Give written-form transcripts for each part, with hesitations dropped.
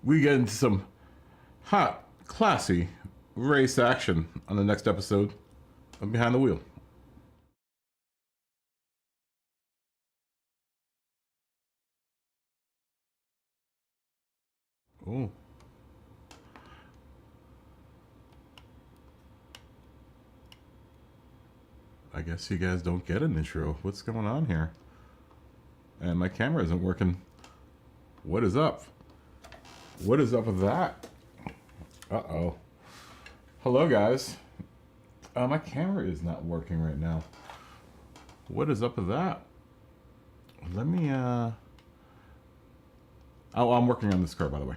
we get into some hot, classy race action on the next episode of Behind the Wheel. Oh. I guess you guys don't get an intro. What's going on here? And my camera isn't working. What is up? What is up with that? Uh-oh. Hello, guys. My camera is not working right now. What is up with that? Let me, Oh, I'm working on this car, by the way.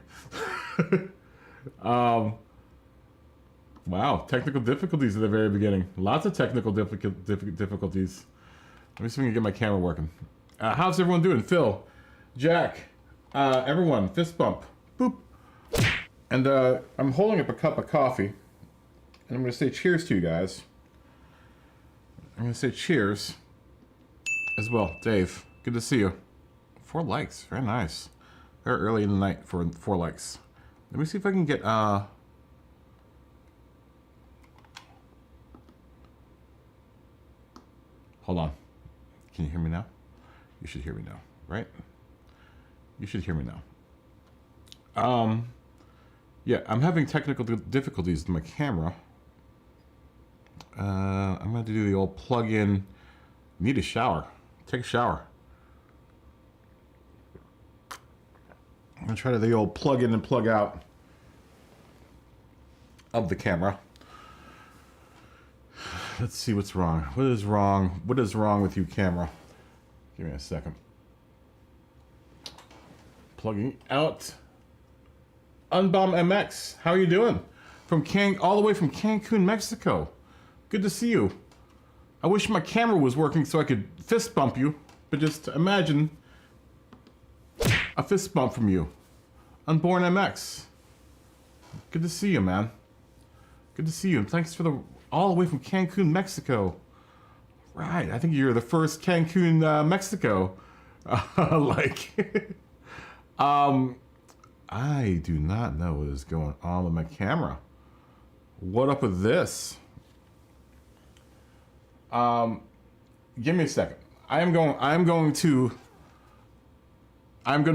Wow, technical difficulties at the very beginning. Lots of technical difficulties. Let me see if we can get my camera working. How's everyone doing? Phil, Jack, everyone, fist bump. Boop. And I'm holding up a cup of coffee. And I'm going to say cheers to you guys. I'm going to say cheers as well. Dave, good to see you. 4 likes, very nice. Very early in the night for 4 likes. Let me see if I can get, hold on. Can you hear me now? You should hear me now, right? You should hear me now. Yeah, I'm having technical difficulties with my camera. I'm going to do the old plug-in. Need a shower. Take a shower. I'm going to try the old plug-in and plug-out of the camera. Let's see what's wrong. What is wrong? What is wrong with you, camera? Give me a second. Plugging out. Unbomb MX, how are you doing? From all the way from Cancun, Mexico. Good to see you. I wish my camera was working so I could fist bump you, but just imagine a fist bump from you. Unborn MX. Good to see you, man. Good to see you, and thanks for all the way from Cancun, Mexico. Right, I think you're the first Cancun, Mexico. I do not know what is going on with my camera. What up with this? Give me a second. I'm going to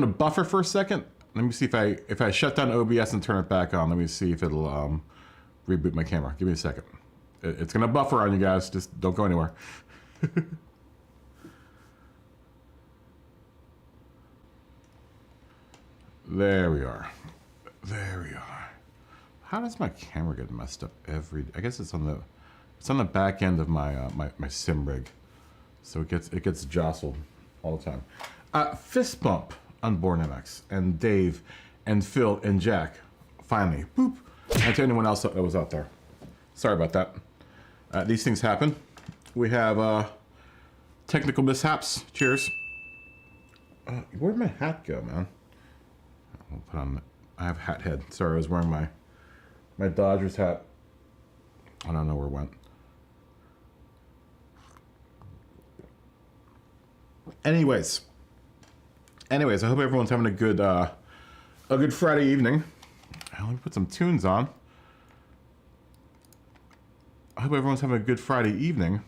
buffer for a second. Let me see if I shut down OBS and turn it back on. Let me see if it'll reboot my camera. Give me a second. It's gonna buffer on you guys. Just don't go anywhere. There we are. There we are. How does my camera get messed up I guess it's on the back end of my my sim rig, so it gets jostled all the time. Fist bump, Unborn MX, and Dave, and Phil, and Jack. Finally, boop. And to anyone else that was out there, sorry about that. These things happen. We have technical mishaps. Cheers. Where'd my hat go, man? I'll put on. I have hat head. Sorry, I was wearing my Dodgers hat. I don't know where it went. Anyways, I hope everyone's having a good Friday evening. Let me put some tunes on. I hope everyone's having a good Friday evening.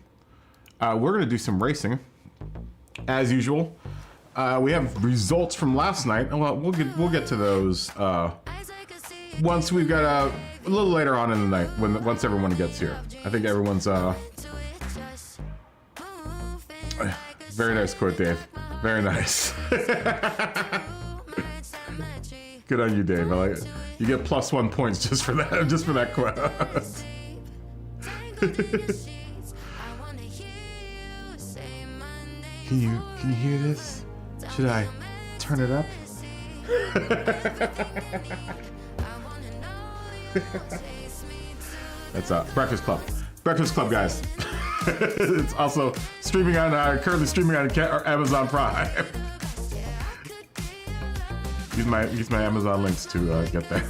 We're gonna do some racing, as usual. We have results from last night. Well, we'll get to those once we've got a little later on in the night once everyone gets here. I think everyone's very nice quote, Dave. Very nice. Good on you, Dave. I like it. You get +1 points just for that quote. Can you hear this? Should I turn it up? That's Breakfast Club. Breakfast Club, guys. It's also streaming on currently streaming on Amazon Prime. Use my Amazon links to get there.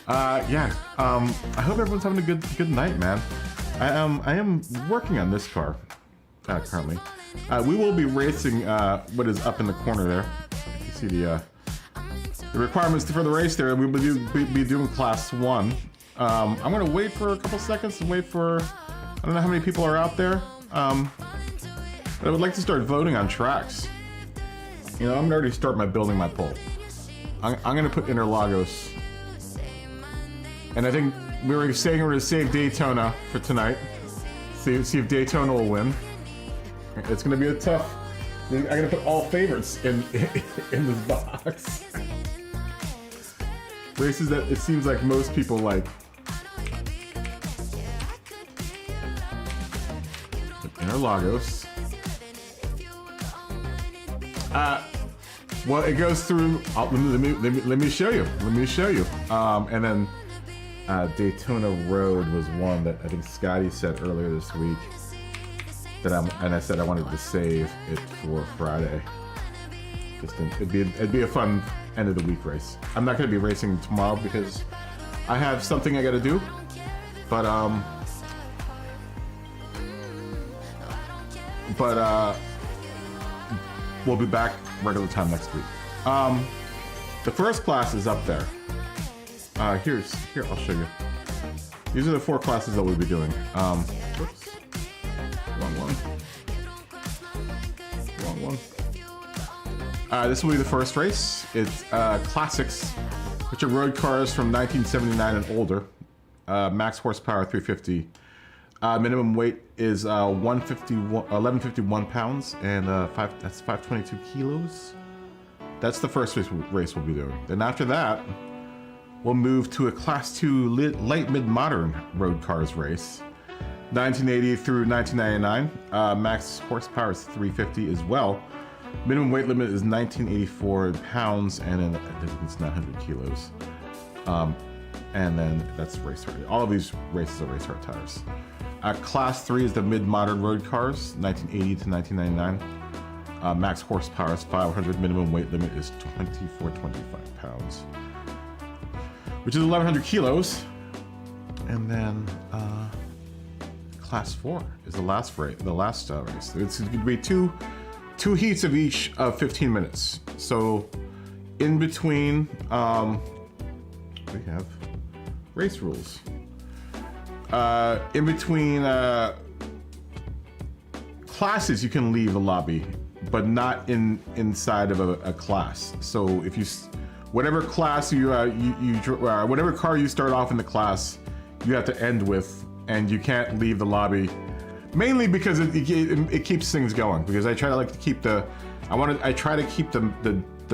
Yeah. I hope everyone's having a good night, man. I am working on this car currently. We will be racing what is up in the corner there. You see the requirements for the race there. We'll be doing class 1. I'm gonna wait for a couple seconds and wait for, I don't know how many people are out there. But I would like to start voting on tracks. You know, I'm gonna already start building my poll. I'm gonna put Interlagos. And I think we were saying we're gonna save Daytona for tonight. See if Daytona will win. It's gonna be a tough. I'm gonna put all favorites in this box. Races that it seems like most people like. Interlagos. Well, it goes through. Let me show you. Let me show you. And then Daytona Road was one that I think Scotty said earlier this week. I said I wanted to save it for Friday. It'd be a fun end of the week race. I'm not going to be racing tomorrow because I have something I got to do. But we'll be back regular time next week. The first class is up there. Here, I'll show you. These are the 4 classes that we'll be doing. Whoops. Wrong one. This will be the first race. It's classics, which are road cars from 1979 and older. Max horsepower 350. Minimum weight is 1151 pounds, and that's 522 kilos. That's the first race we'll be doing. Then after that, we'll move to a Class 2 light mid-modern road cars race. 1980 through 1999. Max horsepower is 350 as well. Minimum weight limit is 1984 pounds, and then I think it's 900 kilos. And then that's race hard. All of these races are race hard tires. Class 3 is the mid-modern road cars, 1980 to 1999. Max horsepower is 500. Minimum weight limit is 2425 pounds, which is 1100 kilos. And then Class 4 is the last race. It's going to be two heats of each of 15 minutes. So in between, we have race rules. In between classes, you can leave the lobby, but not inside of a class. So if you, whatever class whatever car you start off in the class, you have to end with, and you can't leave the lobby. Mainly because it keeps things going. Because I try to keep the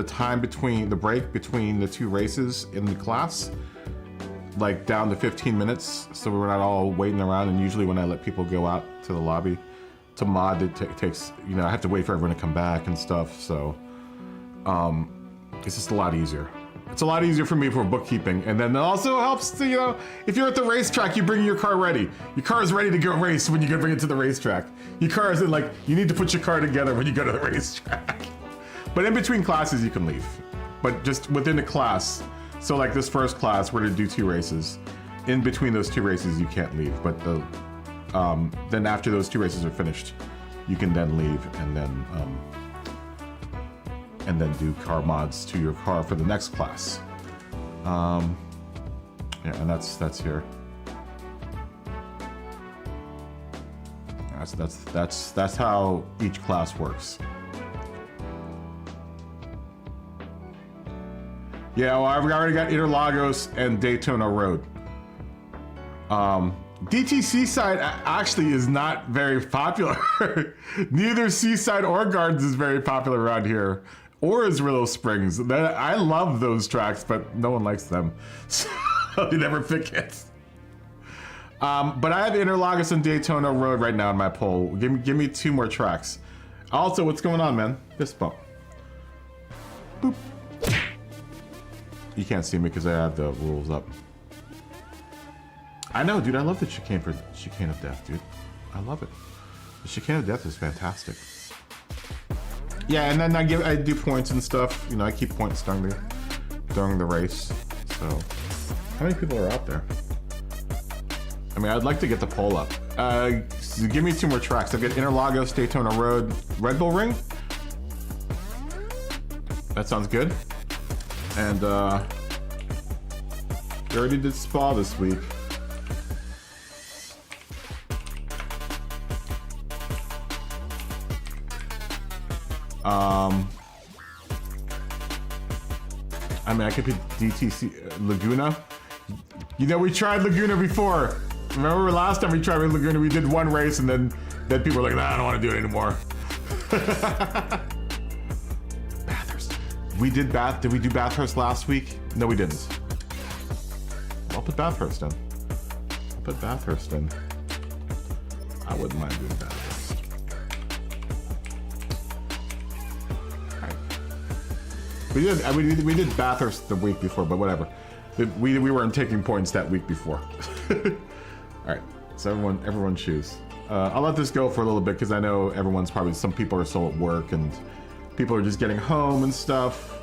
time between the break between the 2 races in the class, like down to 15 minutes, so we're not all waiting around. And usually when I let people go out to the lobby to mod, it takes, you know, I have to wait for everyone to come back and stuff. So it's just a lot easier. It's a lot easier for me for bookkeeping, and then it also helps to, you know, if you're at the racetrack, you bring your car ready. Your car is ready to go race when you go bring it to the racetrack. Your car isn't like, you need to put your car together when you go to the racetrack. But in between classes, you can leave. But just within the class, so like this first class, we're gonna do 2 races. In between those 2 races, you can't leave. But then after those 2 races are finished, you can then leave and then do car mods to your car for the next class. Yeah, and that's here. That's how each class works. Yeah, well, I've already got Interlagos and Daytona Road. DTC side actually is not very popular. Neither Seaside or Gardens is very popular around here, or is Willow Springs. I love those tracks, but no one likes them, so they never pick it. But I have Interlagos and Daytona Road right now in my poll. Give me 2 more tracks. Also, what's going on, man? Fist bump. Boop. You can't see me because I have the rules up. I know, dude. I love the chicane of death, dude. I love it. The chicane of death is fantastic. Yeah, and then I do points and stuff. You know, I keep points during the race. So, how many people are out there? I mean, I'd like to get the poll up. So give me 2 more tracks. I've got Interlagos, Daytona Road, Red Bull Ring. That sounds good. And we already did Spa this week. I mean, I could pick DTC Laguna. You know, we tried Laguna before. Remember last time we tried Laguna, we did one race and then people were like, nah, I don't want to do it anymore. Bathurst. Did we do Bathurst last week? No, we didn't. I'll put Bathurst in. I wouldn't mind doing Bathurst. Alright. We did Bathurst the week before, but whatever. We weren't taking points that week before. Alright, so everyone choose. I'll let this go for a little bit because I know some people are still at work and people are just getting home and stuff.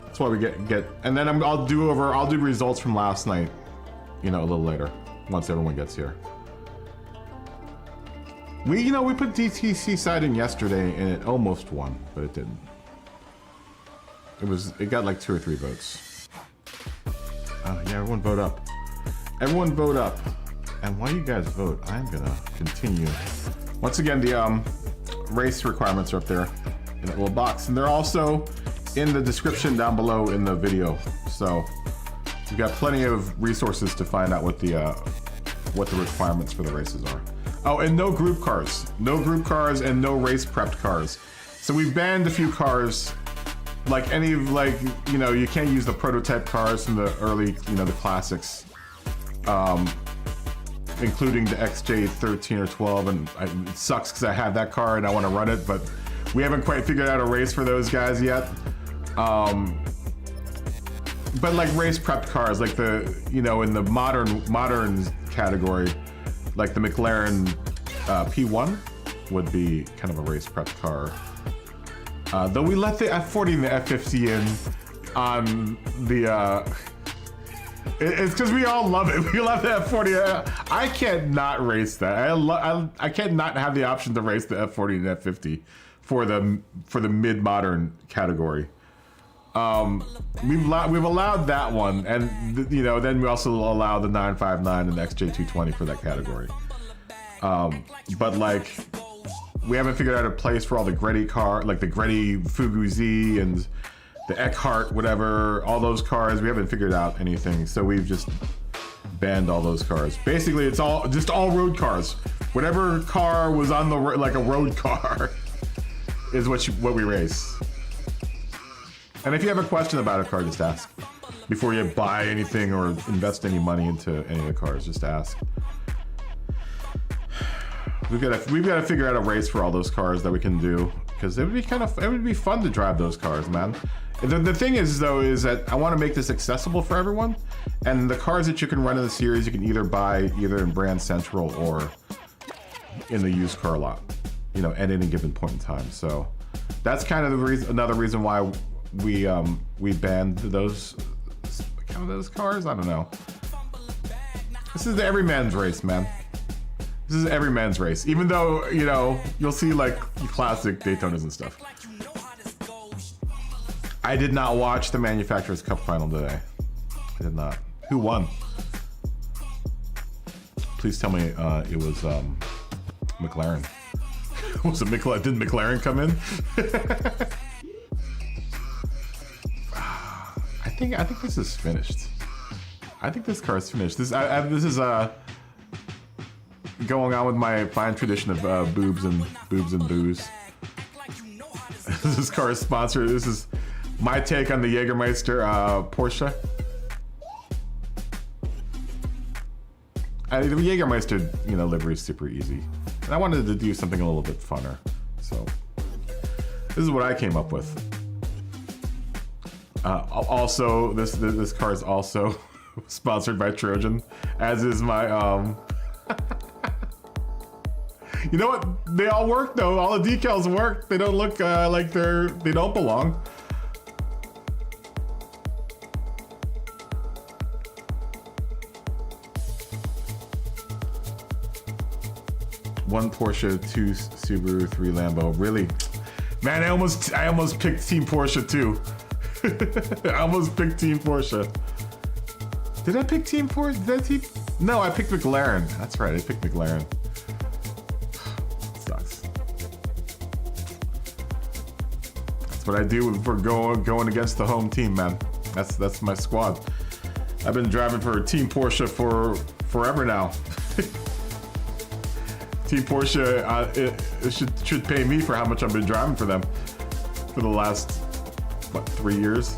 That's why we get and then I'll do results from last night, you know, a little later once everyone gets here. We put DTC side in yesterday and it almost won, but it didn't. It got like 2 or 3 votes. Yeah, everyone vote up. Everyone vote up. And while you guys vote, I'm gonna continue. Once again, the race requirements are up there in that little box, and they're also in the description down below in the video. So you've got plenty of resources to find out what the requirements for the races are. Oh, and no group cars, and no race prepped cars. So we've banned a few cars, you can't use the prototype cars from the early, the classics. Including the XJ13 or 12, and it sucks because I have that car and I want to run it, but we haven't quite figured out a race for those guys yet. But like race prepped cars, like in the modern category, like the McLaren P1 would be kind of a race prepped car. Though we let the F40 and the F50 in on the. It's because we all love it. We love the F40. I can't not race that. I can't not have the option to race the F40 and F50 for the mid-modern category. We've allowed that one, and then we also allow the 959 and the XJ220 for that category. But like, we haven't figured out a place for all the Gretty like the Gretty Fugu Z and the Eckhart, whatever, all those cars. We haven't figured out anything, so we've just banned all those cars. Basically, it's all road cars. Whatever car was on like a road car is what we race. And if you have a question about a car, just ask. Before you buy anything or invest any money into any of the cars, just ask. We've got to figure out a race for all those cars that we can do, because it would be fun to drive those cars, man. The thing is, though, is that I want to make this accessible for everyone, and the cars that you can run in the series, you can either buy either in Brand Central or in the used car lot, at any given point in time. So that's kind of another reason why we banned those cars. I don't know. This is the everyman's race, man. This is every man's race, even though, you'll see like classic Daytonas and stuff. I did not watch the Manufacturers Cup final today. I did not. Who won? Please tell me it was McLaren. Was it McLaren? Did McLaren come in? I think this is finished. I think this car is finished. This is going on with my fine tradition of boobs and booze. This car is sponsored. This is my take on the Jägermeister Porsche. The Jägermeister, livery is super easy, and I wanted to do something a little bit funner. So this is what I came up with. Also, this car is also sponsored by Trojan, as is my You know what? They all work though. All the decals work. They don't look like they don't belong. One Porsche, 2 Subaru, 3 Lambo. Really? Man, I almost picked Team Porsche too. I almost picked Team Porsche. Did I pick Team Porsche? No, I picked McLaren. That's right, I picked McLaren. Sucks. That's what I do for going against the home team, man. That's my squad. I've been driving for Team Porsche for forever now. Team Porsche it should pay me for how much I've been driving for them for the last, what, 3 years?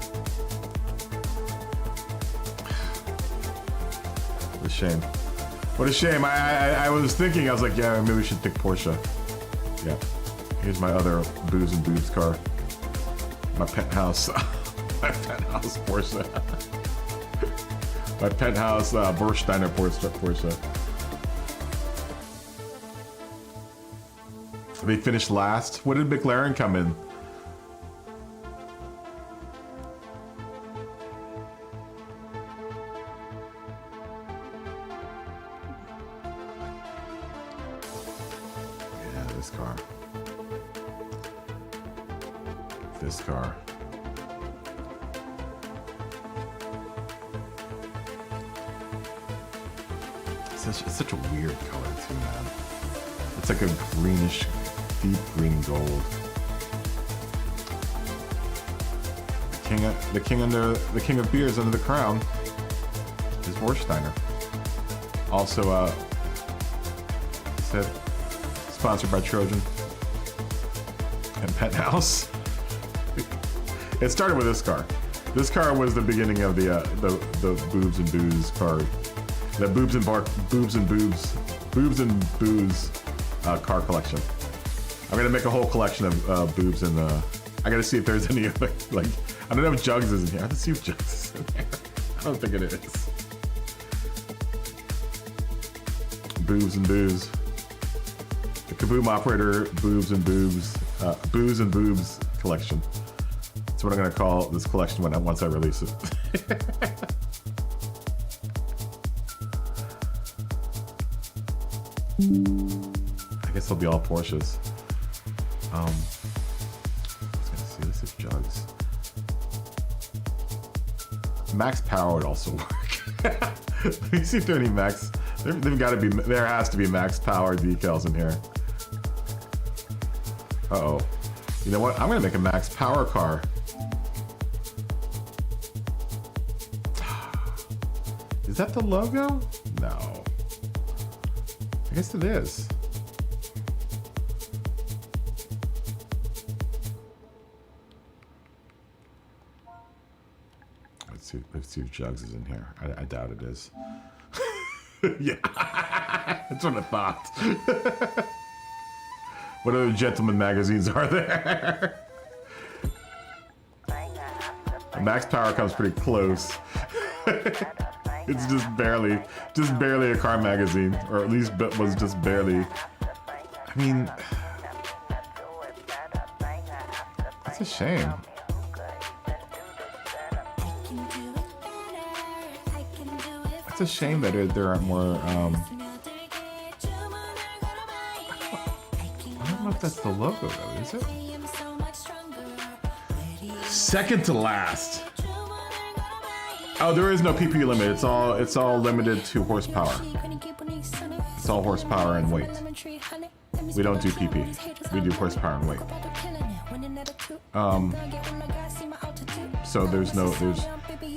What a shame. What a shame. I was thinking, I was like, yeah, maybe we should pick Porsche. Yeah. Here's my other Booze and Boobs car. My penthouse. My penthouse Porsche. My penthouse Borsteiner Porsche. They finished last. What did McLaren come in? Yeah, this car. This car. It's such a weird color too, man. It's like a greenish, deep green gold. The king of beers under the crown is Warsteiner. Also, said sponsored by Trojan and Penthouse. It started with this car. This car was the beginning of the boobs and booze car. The boobs and booze car collection. I'm gonna make a whole collection of boobs and I gotta see if there's any other, like, I don't know if Jugs is in here. I have to see if Jugs is in there. I don't think it is. Boobs and booze. The Kaboom Operator booze and boobs collection. That's what I'm gonna call this collection once I release it. I guess they'll be all Porsches. I was gonna see this if Jugs. Max power would also work. Let me see if there are any max. They've got to be. There has to be max power decals in here. Uh-oh. You know what? I'm gonna make a max power car. Is that the logo? No. I guess it is. Let's see if Jugs is in here. I doubt it is. Yeah, that's what I thought. What other gentleman magazines are there? Max Power comes pretty close. It's just barely a car magazine, or at least was just barely. I mean, that's a shame. It's a shame that there aren't more. I don't know if that's the logo though, is it? Second to last. Oh, there is no PP limit. It's all limited to horsepower. It's all horsepower and weight. We don't do PP. We do horsepower and weight. So there's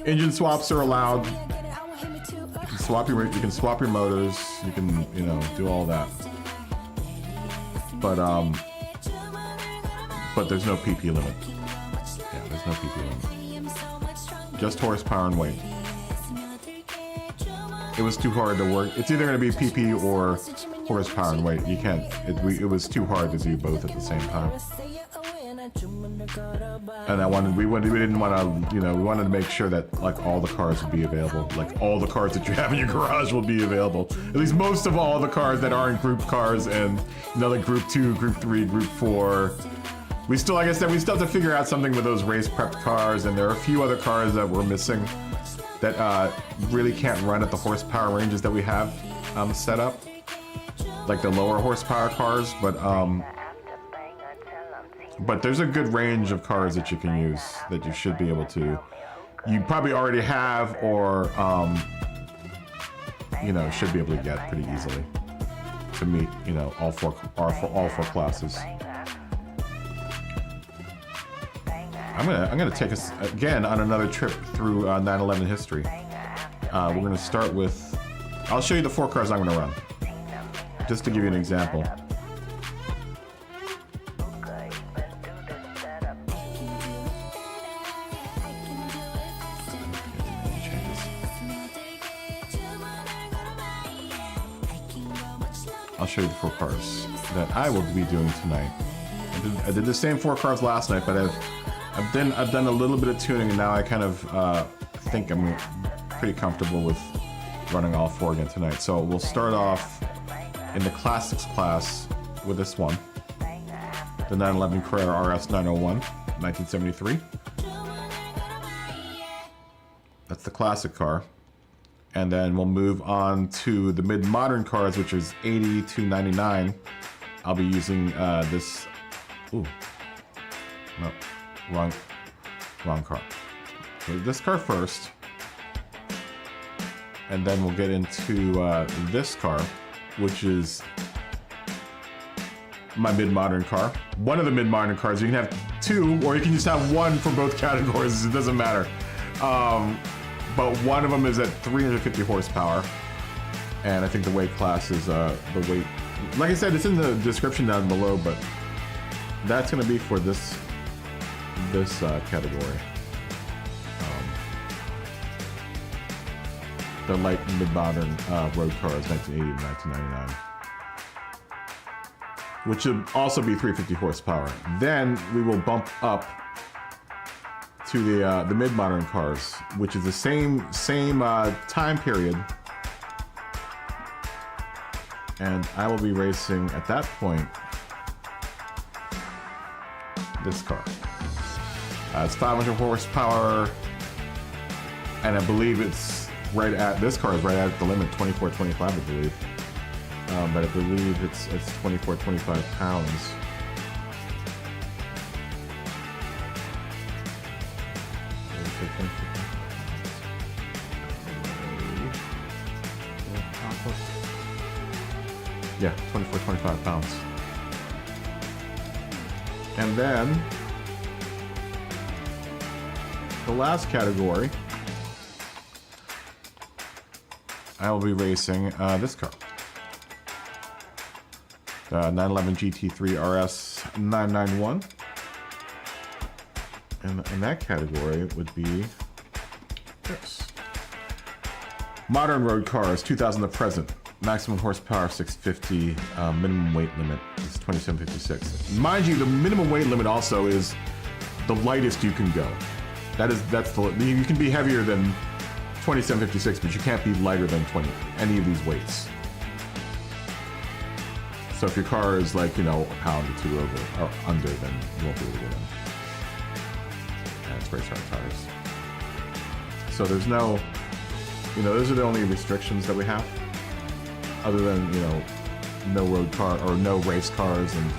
engine swaps are allowed. You can swap your motors. You can, do all that. But there's no PP limit. Yeah, there's no PP limit. Just horsepower and weight. It was too hard to work. It's either going to be PP or horsepower and weight. You can't. It was too hard to do both at the same time. And we didn't want to, we wanted to make sure that like all the cars would be available. Like all the cars that you have in your garage will be available. At least most of all the cars that aren't group cars and like group 2, group 3, group 4. We still, like I said, we still have to figure out something with those race prepped cars, and there are a few other cars that we're missing that really can't run at the horsepower ranges that we have set up. Like the lower horsepower cars, but But there's a good range of cars that you can use that you should be able to. You probably already have, or you know, should be able to get pretty easily to meet, you know, all four classes. I'm gonna take us again on another trip through 9/11 history. We're gonna start with. I'll show you the 4 cars I'm gonna run, just to give you an example. I'll show you the 4 cars that I will be doing tonight. I did the same 4 cars last night, but I've done a little bit of tuning, and now I kind of think I'm pretty comfortable with running all 4 again tonight. So we'll start off in the classics class with this one, the 911 Carrera RS 901, 1973. That's the classic car. And then we'll move on to the mid-modern cars, which is 80 to 99. I'll be using this. Ooh, no, wrong car. So this car first, and then we'll get into this car, which is my mid-modern car. One of the mid-modern cars. You can have 2, or you can just have 1 for both categories. It doesn't matter. But one of them is at 350 horsepower, and I think the weight class is the weight. Like I said, it's in the description down below, but that's going to be for this category. The light mid-modern road cars, 1980 to 1999, which will also be 350 horsepower. Then we will bump up to the mid-modern cars, which is the same time period, and I will be racing at that point this car. It's 500 horsepower, and I believe it's right at, this car is right at the limit, 24.25, I believe. But I believe it's 24.25 pounds. Yeah, 24.25 pounds. And then the last category, I will be racing this car, the 911 GT3 RS 991. And in that category would be this. Modern road cars, 2000 to present. Maximum horsepower 650, minimum weight limit is 2756. Mind you, the minimum weight limit also is the lightest you can go. That's the, you can be heavier than 2756, but you can't be lighter than any of these weights. So if your car is like, you know, a pound or 2 over or under, then you won't be able to get in. And it's race hard tires. So there's no, you know, those are the only restrictions that we have. Other than, you know, no road car or no race cars and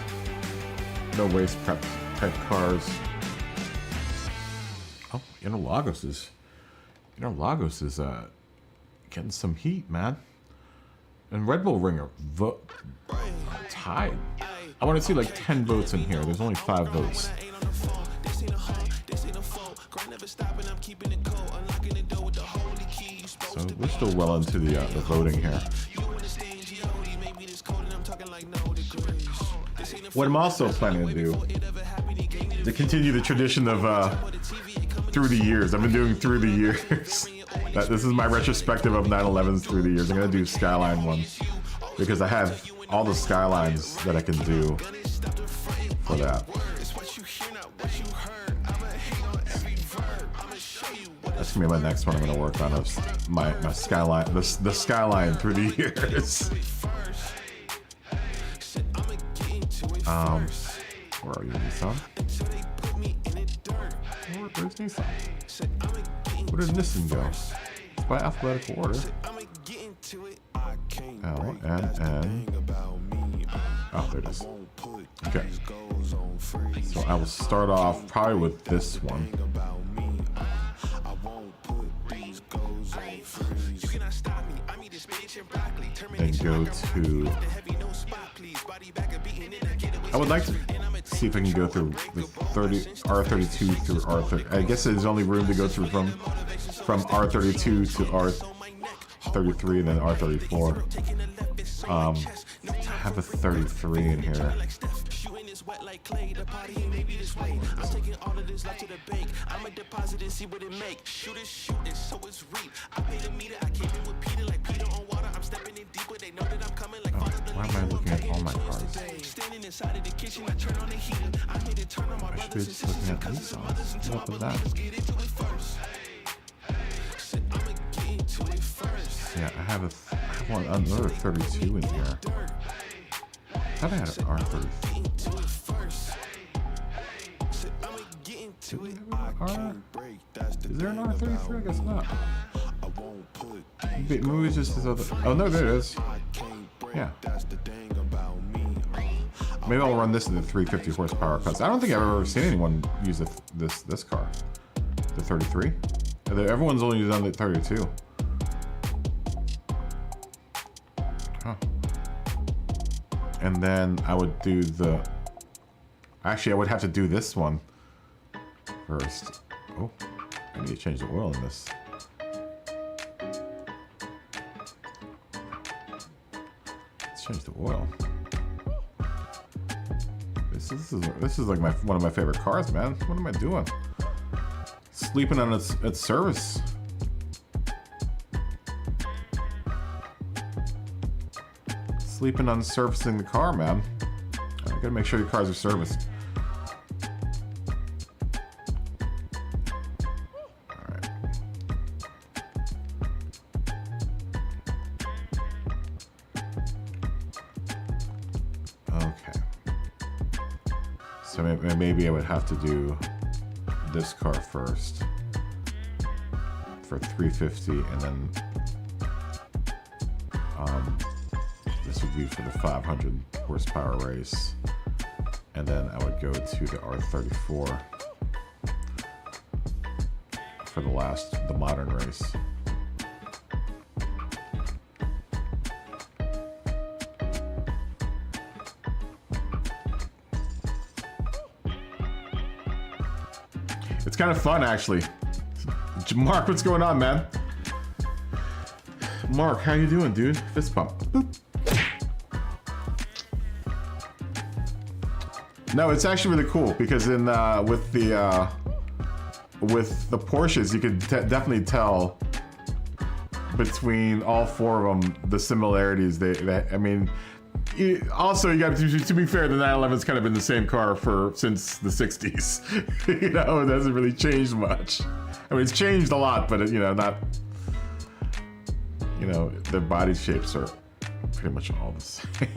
no race prep type cars. Oh, Interlagos is getting some heat, man. And Red Bull Ring are tied. I want to see like 10 votes in here. There's only 5 votes. So we're still well into the voting here. What I'm also planning to do, to continue the tradition of through the years. I've been doing through the years. This is my retrospective of 911s through the years. I'm gonna do Skyline ones because I have all the Skylines that I can do for that. That's gonna be my next one I'm gonna work on, is my Skyline, the Skyline through the years. Where are you, Nissan? Where's Nissan? Where did Nissan go? It's by alphabetical order. L, N, N. Oh, there it is. Okay. So I will start off probably with this one. And go to... I would like to see if I can go through the R32 through R30. I guess there's only room to go through from R32 to R33 and then R34. I have a 33 in here. Why am I looking at all my cars? I should be just looking at these songs. What's up with that? Yeah, I have another 32 in here. I thought I had an R33. Is there an R33? I guess not. Maybe it's just this other. Oh no, there it is. Yeah. Maybe I'll run this in the 350 horsepower because I don't think I've ever seen anyone use this car. The 33. Everyone's only done the 32. Huh. And then I would do the. Actually, I would have to do this one first. Oh, I need to change the oil in this. Let's change the oil. This is like one of my favorite cars, man. What am I doing? Sleeping on its service. Sleeping on servicing the car, man. You gotta make sure your cars are serviced. Alright. Okay. So maybe I would have to do this car first for 350 and then this would be for the 500 horsepower race, and then I would go to the R34 for the modern race. It's kind of fun, actually. Mark, what's going on, man? Mark, how you doing, dude? Fist pump. Boop. No, it's actually really cool because in with the Porsches, you could definitely tell between all four of them the similarities. I mean, also you got to be fair, the 911's kind of been the same car since the 60s. You know, it hasn't really changed much. I mean, it's changed a lot, but you know, not. You know, the body shapes are pretty much all the same.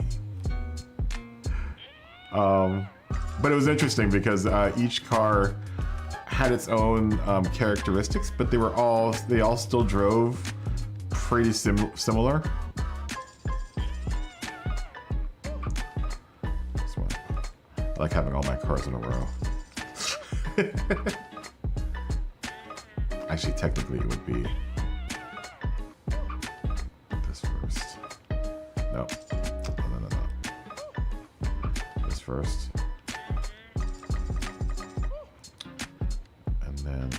But it was interesting because each car had its own characteristics, but they all still drove pretty similar. I like having all my cars in a row. Actually, technically, it would be this first. No. No. This first. And then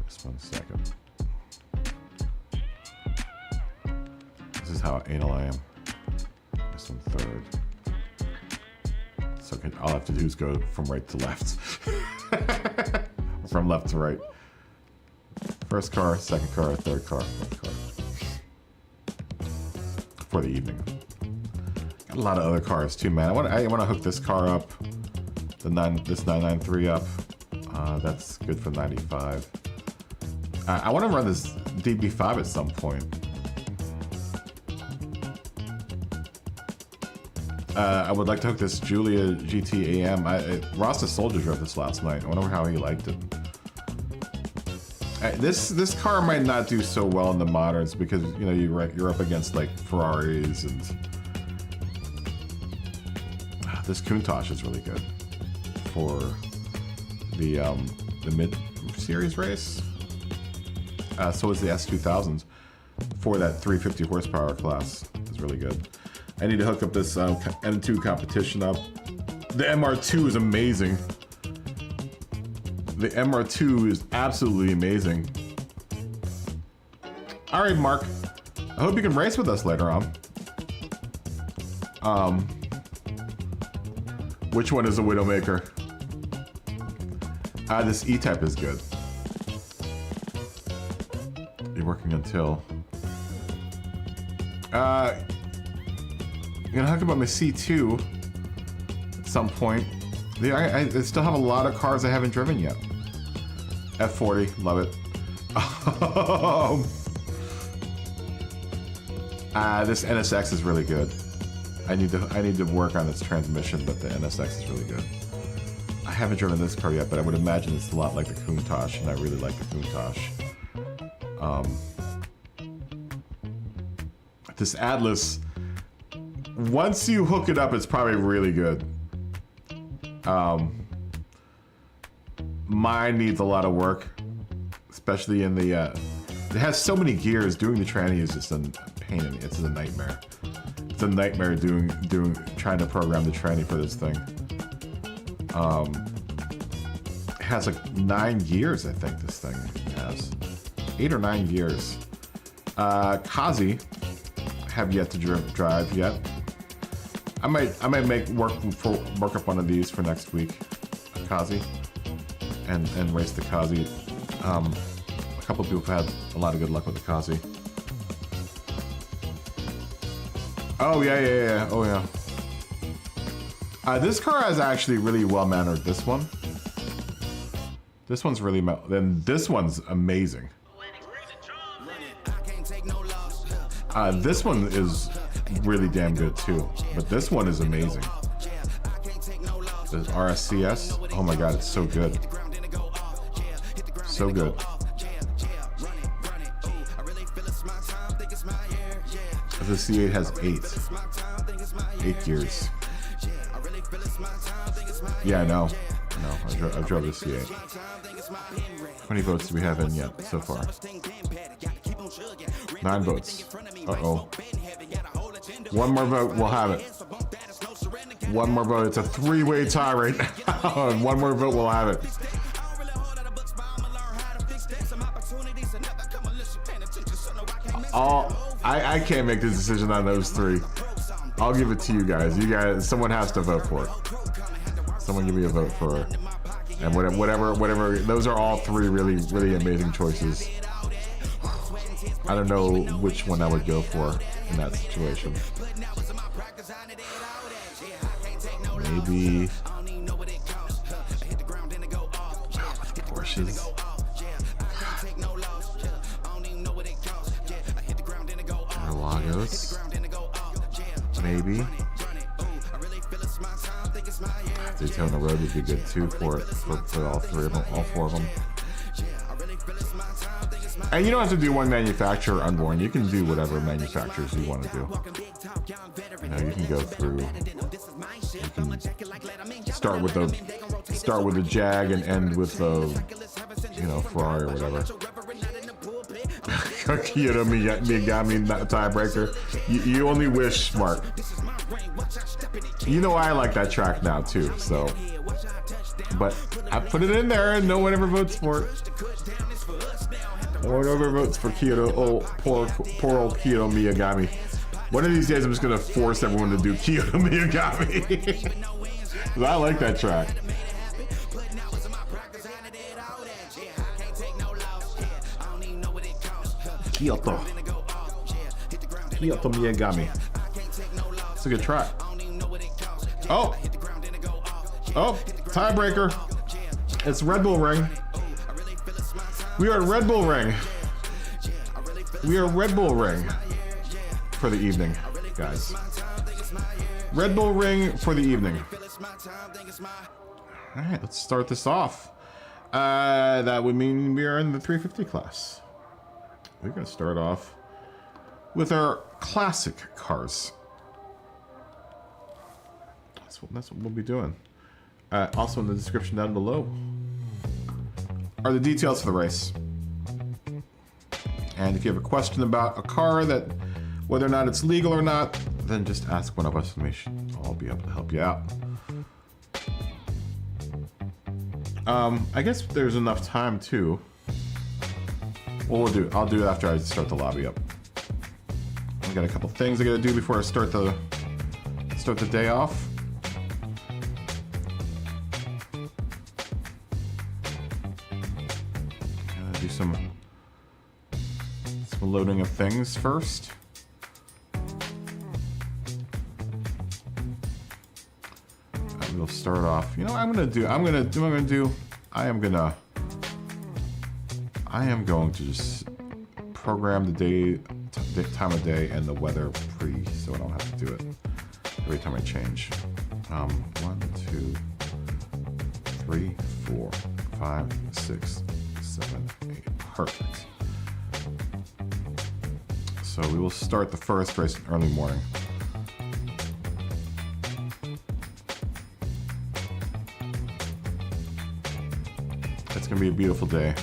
this one second. This is how anal I am. This one third. So all I have to do is go from right to left. From left to right. First car, second car, third car, fourth car. For the evening. Got a lot of other cars too, man. I want to hook this car up. This 993 up. That's good for 95. I want to run this DB5 at some point. I would like to hook this Julia GT AM. Rasta Soldier drove this last night. I wonder how he liked it. This car might not do so well in the moderns because you know you're up against like Ferraris and This Countach is really good for the mid-series race. So is the S2000s for that 350 horsepower class. Is really good. I need to hook up this N2 competition up. The MR2 is amazing. The MR2 is absolutely amazing. All right, Mark. I hope you can race with us later on. Which one is the Widowmaker? This E-Type is good. You're working until... I'm gonna hook up my C2 at some point. I still have a lot of cars I haven't driven yet. F40, love it. This NSX is really good. I need to work on its transmission, but the NSX is really good. I haven't driven this car yet, but I would imagine it's a lot like the Countach, and I really like the Countach. This Atlas, once you hook it up, it's probably really good. Mine needs a lot of work, especially in the, it has so many gears. Doing the tranny is just a pain in the, it's a nightmare. It's a nightmare trying to program the tranny for this thing. It has like 9 gears, I think this thing has. 8 or 9 gears. Kazi, have yet to drive yet. I might work up one of these for next week, Kazi, and race the Kazi. A couple of people have had a lot of good luck with the Kazi. Oh yeah. Oh yeah. This car is actually really well mannered. This one. This one's really then this one's amazing. This one is really damn good too, but this one is amazing. The RSCS, oh my god, it's so good. So good. The C8 has 8 gears. Yeah, I know. I drove the C8. How many votes do we have in yet so far? 9 votes. Uh-oh. One more vote, we'll have it. One more vote. It's a 3-way tie right now. One more vote, we'll have it. I can't make the decision on those 3. I'll give it to you guys. Someone has to vote for it. Someone give me a vote for it. And whatever. Those are all 3 really, really amazing choices. I don't know which one I would go for in that situation. Maybe Porsches. Lagos. Maybe. Daytona Road would be good too for all 3 of them, all 4 of them. And you don't have to do one manufacturer unborn. You can do whatever manufacturers you want to do. You know, you can go through. You can start with the Jag and end with the, Ferrari or whatever. Kyoto Miyagami tiebreaker. You only wish, Mark. You know I like that track now too. So, but I put it in there, and no one ever votes for it. No one ever votes for Kyoto. Oh, poor old Kyoto Miyagami. One of these days, I'm just gonna force everyone to do Kyoto Miyagami. Cause I like that track. Kyoto Miyagami. It's a good track. Oh, tiebreaker. It's Red Bull Ring. We are at Red Bull Ring. We are Red Bull Ring for the evening, guys. Red Bull Ring for the evening. All right, let's start this off. That would mean we are in the 350 class. We're going to start off with our classic cars. that's what we'll be doing. Also in the description down below are the details for the race. And if you have a question about a car, that whether or not it's legal or not, then just ask one of us and we should all be able to help you out. I guess there's enough time too. What I'll do it after I start the lobby up. I got a couple things I gotta do before I start the day off. Gotta do some loading of things first. We'll start off. You know what I'm gonna do? I am going to just program the time of day and the weather so I don't have to do it every time I change. 1, 2, 3, 4, 5, 6, 7, 8. Perfect. So we will start the first race in early morning. It's gonna be a beautiful day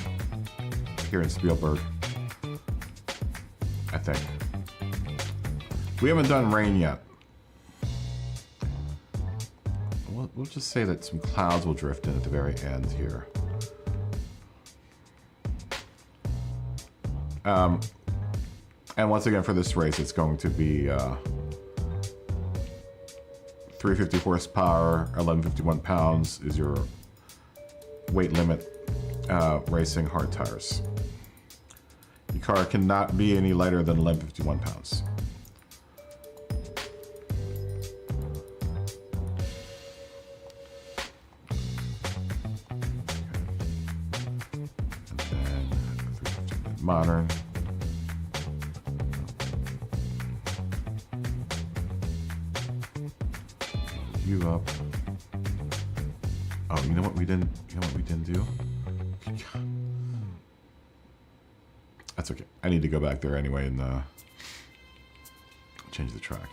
here in Spielberg, I think. We haven't done rain yet. We'll just say that some clouds will drift in at the very end here. And once again for this race, it's going to be 350 horsepower, 1151 pounds is your weight limit. Racing hard tires. Your car cannot be any lighter than 1151 pounds. And then 350 modern. You up. Oh, you know what we didn't do? That's okay. I need to go back there anyway and change the track.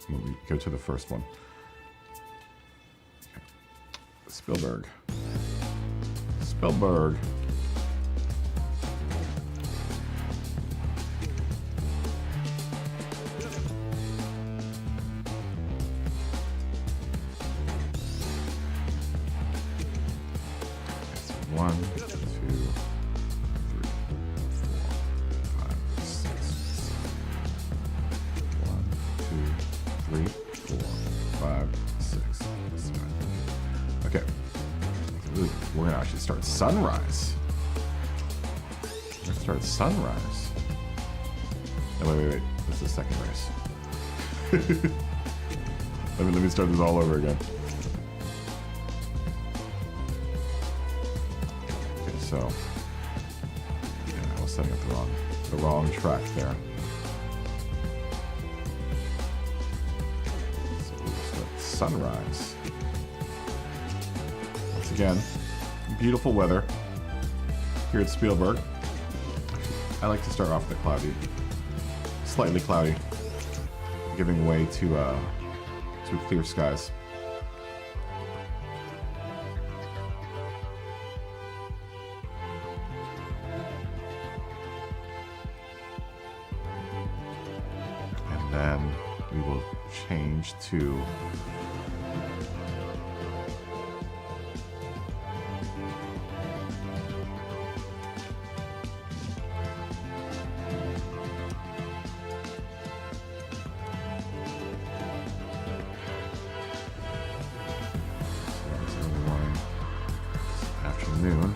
When we go to the first one. Okay. Spielberg. One, 2, 3, 4, 5, 6, 7. 1, 2, 3, 4, 5, 6, 7. Okay. We're gonna actually start sunrise. No, wait. This is the second race. Let me start this all over again. So, yeah, I was setting up the wrong track there. So we'll start sunrise. Once again, beautiful weather here at Spielberg. I like to start off with the slightly cloudy, giving way to clear skies. Then we will change to afternoon.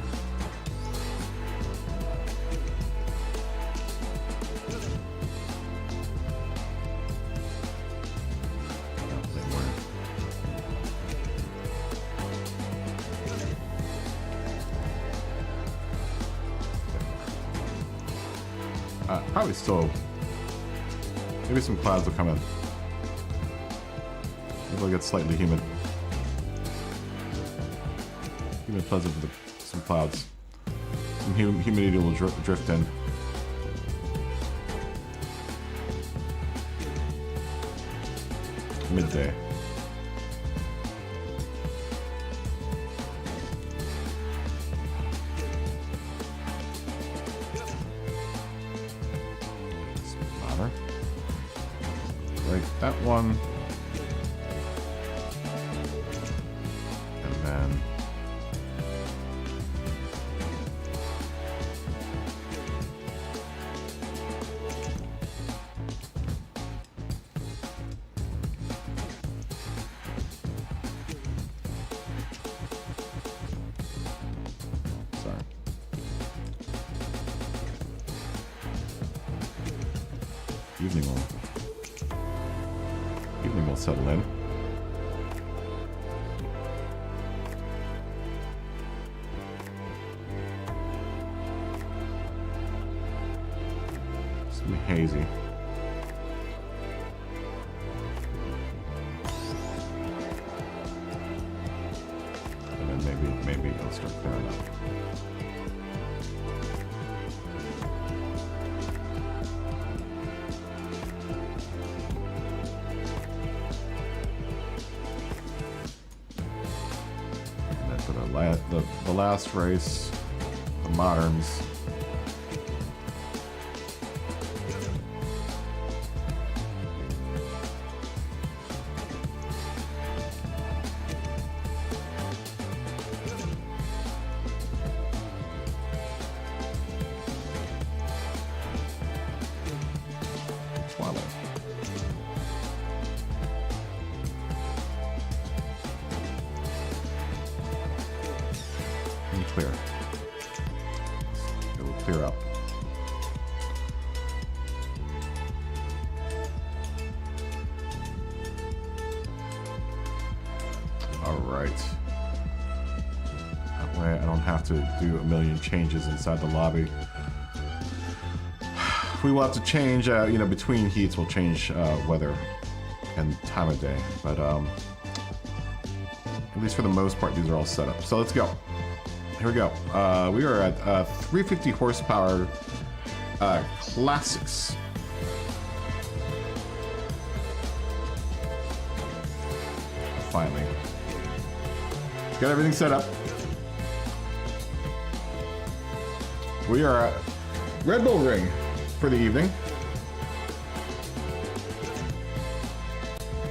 Probably still. Maybe some clouds will come in. Maybe it'll get slightly humid. Humid pleasant with some clouds. Some humidity will drift in. Midday. right, that one. And then evening will settle in. It's gonna be hazy. And then maybe it'll start clearing up. The last race, the moderns. Twilight. Clear. It will clear up. All right. That way I don't have to do a million changes inside the lobby. We will have to change, you know, between heats we'll change weather and time of day, but at least for the most part these are all set up. So let's go. Here we go. We are at 350 horsepower classics. Finally. Got everything set up. We are at Red Bull Ring for the evening.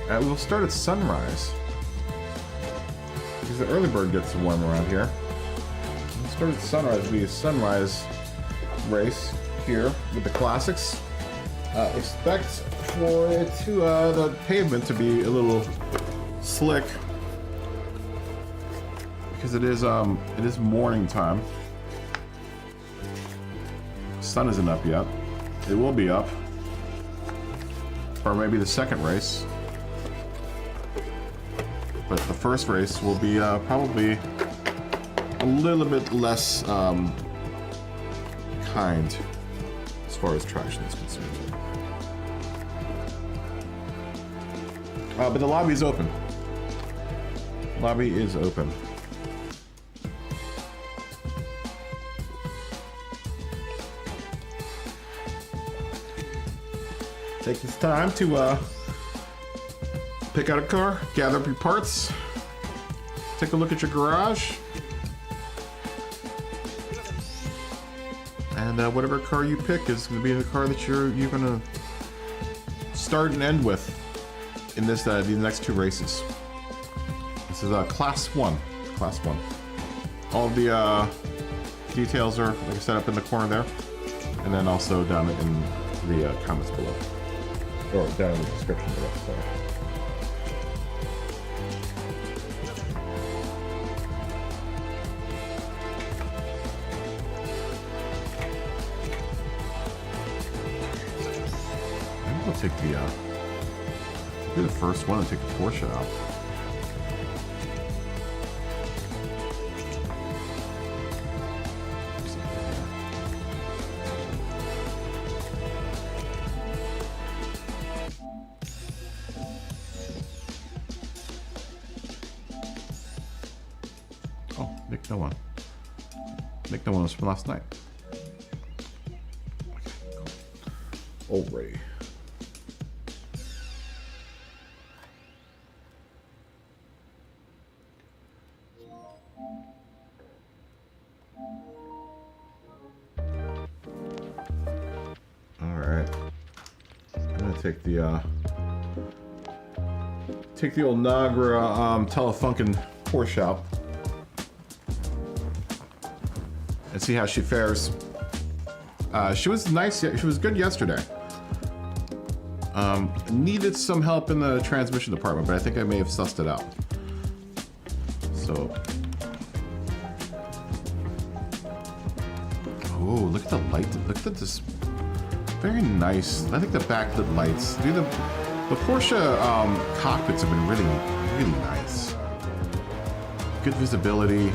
We'll start at sunrise. Because the early bird gets warm around here. Start at sunrise. Will be a sunrise race here with the classics. Expect for it to the pavement to be a little slick because it is morning time. Sun isn't up yet. It will be up, or maybe the second race. But the first race will be probably a little bit less kind as far as traction is concerned. But the lobby is open. Lobby is open. Take this time to pick out a car, gather up your parts, take a look at your garage. And whatever car you pick is going to be the car that you're going to start and end with in this these next two races. This is Class 1. Class 1. All of the details are, like I said, up in the corner there, and then also down in the comments below, or down in the description below. Sorry. Take the be the first one to take the Porsche out. Oh, Nick no one. Nick no one was from last night. Okay, cool. Alrighty. Take the take the old Nagra Telefunken Porsche out and see how she fares. She was nice. She was good yesterday. Needed some help in the transmission department, but I think I may have sussed it out. So, oh, look at the light. Look at this. Very nice. I think the backlit lights. Dude, the Porsche cockpits have been really, really nice. Good visibility.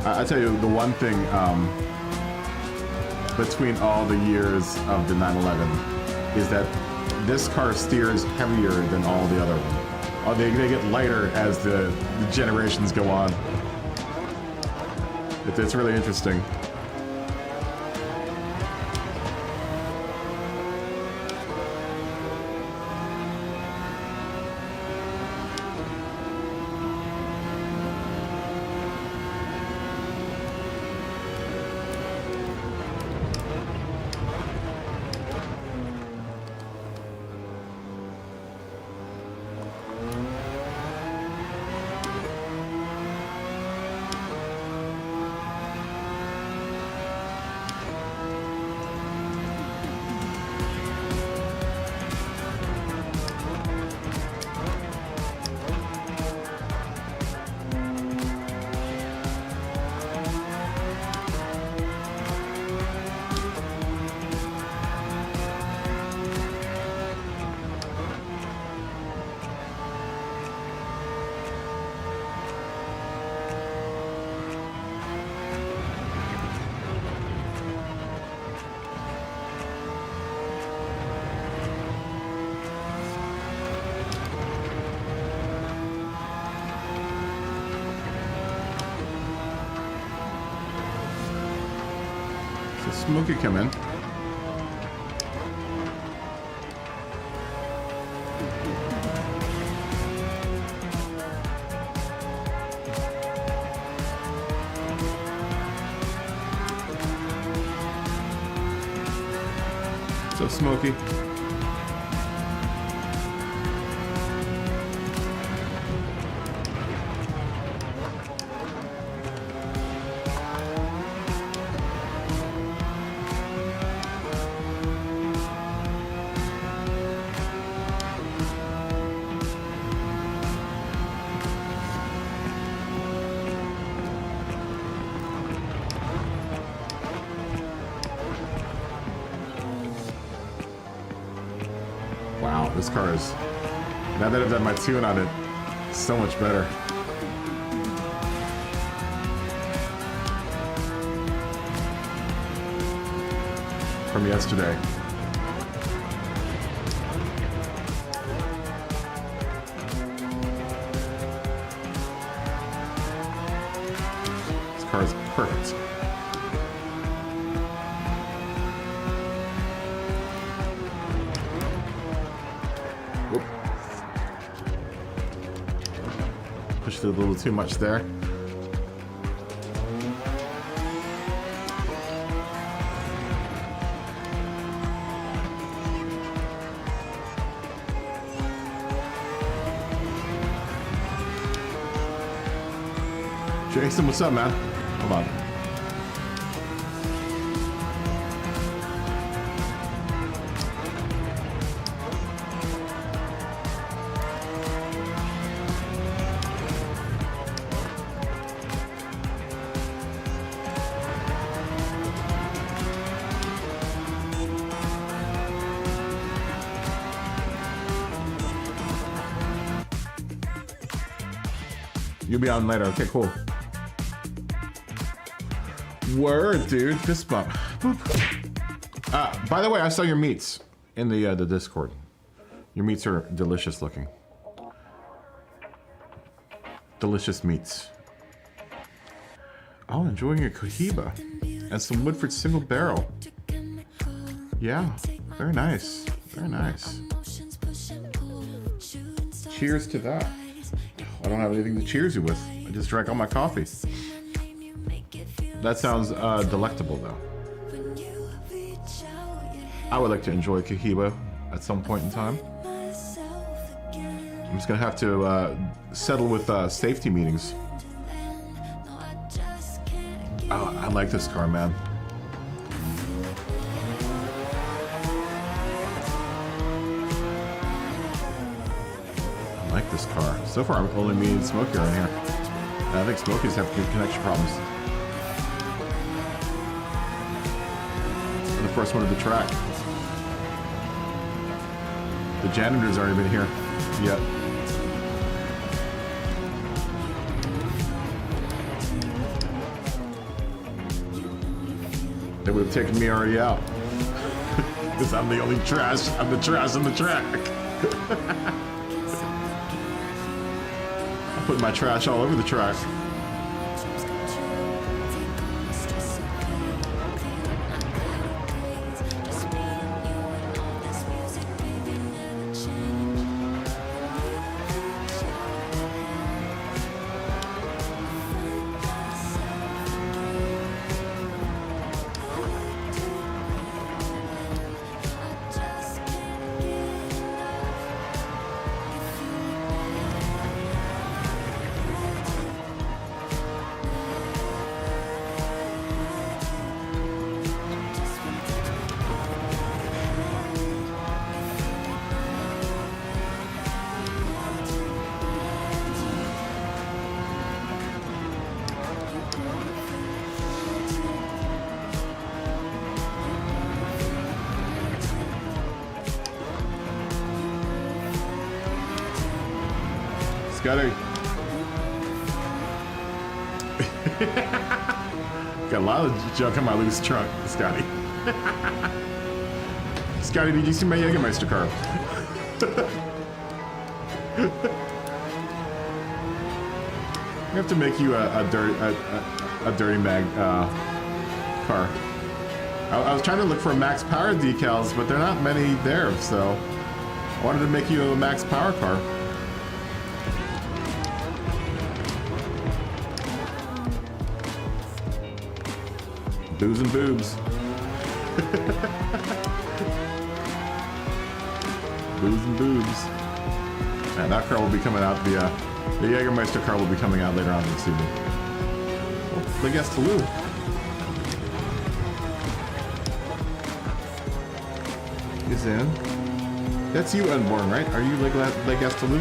I tell you, the one thing between all the years of the 911 is that this car steers heavier than all the other ones. They get lighter as the generations go on. It's really interesting. Smokey come in. So Smokey. Wow, this car is, now that I've done my tune on it, so much better. From yesterday. This car is perfect. did a little too much there. Jason, what's up, man? Hold on. You'll be on later. Okay, cool. Word, dude. Fist bump. By the way, I saw your meats in the Discord. Your meats are delicious looking. Delicious meats. Oh, enjoying your Cohiba and some Woodford single barrel. Yeah, very nice. Very nice. Cheers to that. I don't have anything to cheers you with. I just drank all my coffee. That sounds delectable, though. I would like to enjoy Cohiba at some point in time. I'm just gonna have to settle with safety meetings. Oh, I like this car, man. I like this car. So far, I'm only me and Smokey are in here. I think Smokey's have good connection problems. I'm the first one to the track. The janitor's already been here. Yet. They would have taken me already out. Because I'm the only trash. I'm the trash on the track. I put my trash all over the track. Scotty. Got a lot of junk in my loose trunk, Scotty. Scotty, did you see my Jägermeister car? We have to make you a dirty mag car. I was trying to look for max power decals, but there are not many there, so I wanted to make you a max power car. Booze and boobs. Booze and boobs. And that car will be coming out, the Jägermeister car will be coming out later on this evening. Oh, Big S to Lou. Is in. That's you, Unborn, right? Are you Leg S to Lou?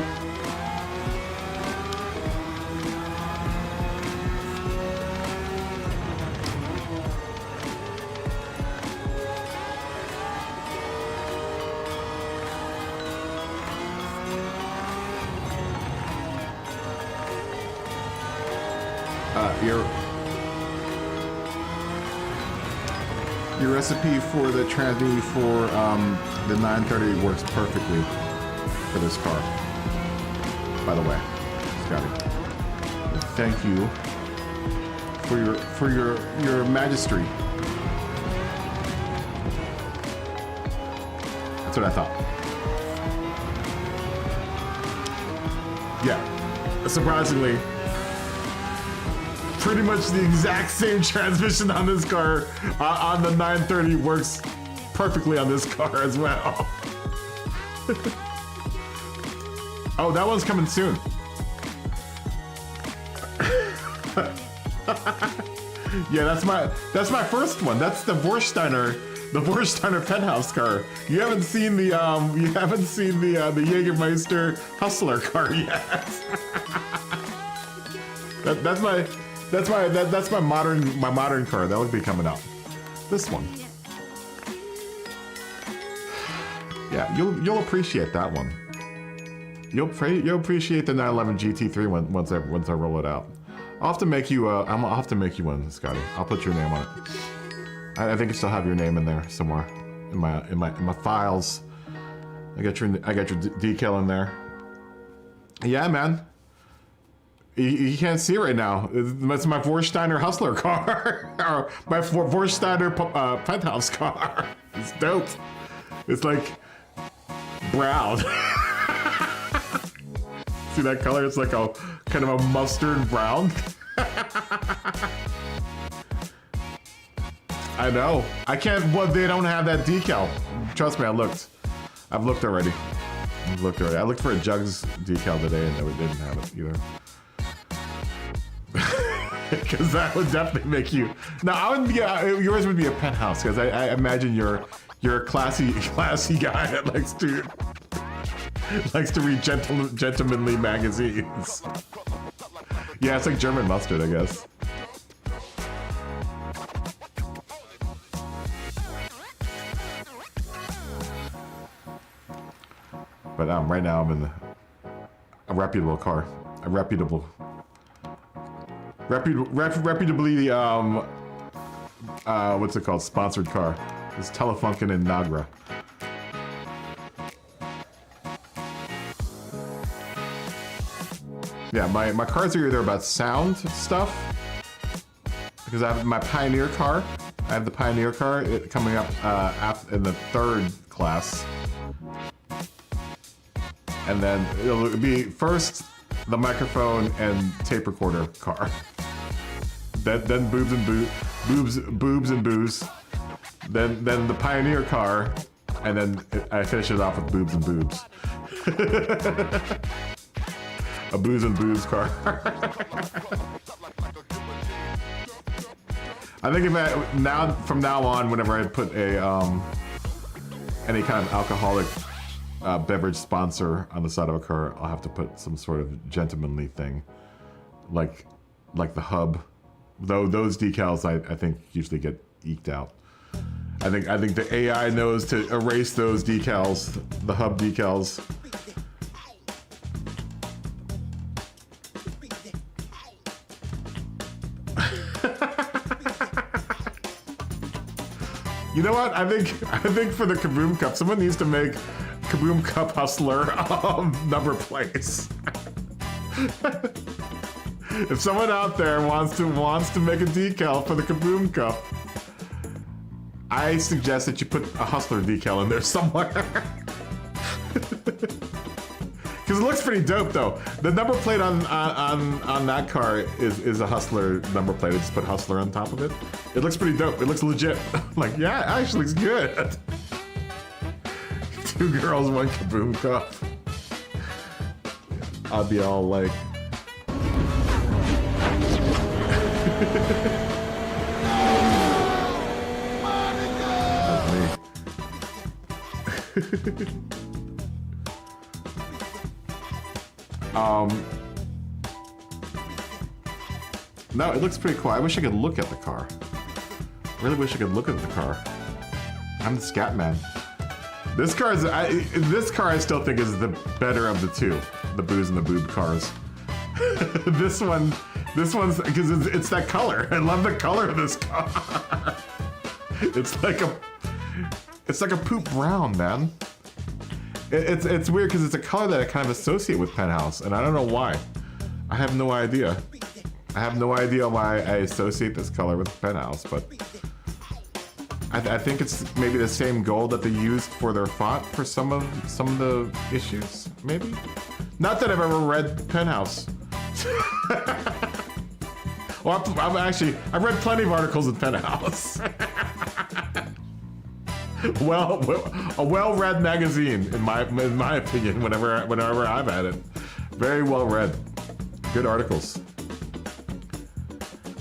Your recipe for the tranny for the 930 works perfectly for this car. By the way, Scotty, thank you for your magistry. That's what I thought. Yeah. surprisingly, pretty much the exact same transmission on this car on the 930 works perfectly on this car as well. Oh, that one's coming soon. Yeah, that's my first one. That's the Vorsteiner penthouse car. You haven't seen the Jägermeister Hustler car yet. that's my modern car. That would be coming out. This one. Yeah, you'll appreciate that one. You'll appreciate the 911 GT3 once I roll it out. I'll have to make you I'll have to make you one, Scotty. I'll put your name on it. I think I still have your name in there somewhere in my files. I got your decal in there. Yeah, man. You can't see it right now. It's my Vorsteiner Hustler car, or my Vorsteiner penthouse car. It's dope. It's like brown. See that color? It's like a kind of a mustard brown. I know. I can't. Well, they don't have that decal. Trust me, I've looked already. I looked for a Jugs decal today, and they didn't have it either. Because that would definitely make you. No, I would. Yeah, yours would be a penthouse. Because I imagine you're a classy guy that likes to read gentlemanly magazines. Yeah, it's like German mustard, I guess. But right now I'm in a reputable car, reputably what's it called? Sponsored car. It's Telefunken in Nagra. Yeah, my cars are either about sound stuff, because I have my Pioneer car. I have the Pioneer car coming up in the 3rd class. And then it'll be first the microphone and tape recorder car. Then boobs and booze. Then the Pioneer car, and then I finish it off with boobs and boobs. A booze and boobs car. I think from now on, whenever I put a any kind of alcoholic beverage sponsor on the side of a car, I'll have to put some sort of gentlemanly thing, like the hub. Though those decals, I think usually get eked out. I think the AI knows to erase those decals, the hub decals. You know what? I think for the KaBoom Cup, someone needs to make KaBoom Cup Hustler number plates. If someone out there wants to make a decal for the KaBoom Cup, I suggest that you put a Hustler decal in there somewhere. Because it looks pretty dope, though. The number plate on that car is a Hustler number plate. I just put Hustler on top of it. It looks pretty dope. It looks legit. Like, yeah, it actually looks good. 2 girls, 1 KaBoom Cup. I'll be all like... That's me. No, it looks pretty cool. I wish I could look at the car. I really wish I could look at the car. I'm the scat man. This car I still think is the better of the two, the booze and the boob cars. This one's because it's that color. I love the color of this car. It's like a poop brown, man. It's weird because it's a color that I kind of associate with Penthouse, and I don't know why. I have no idea. I have no idea why I associate this color with Penthouse, but I think it's maybe the same gold that they used for their font for some of the issues, maybe. Not that I've ever read Penthouse. Well, I've read plenty of articles in Penthouse. Well, a well-read magazine, in my opinion. Whenever I've had it, very well read, good articles.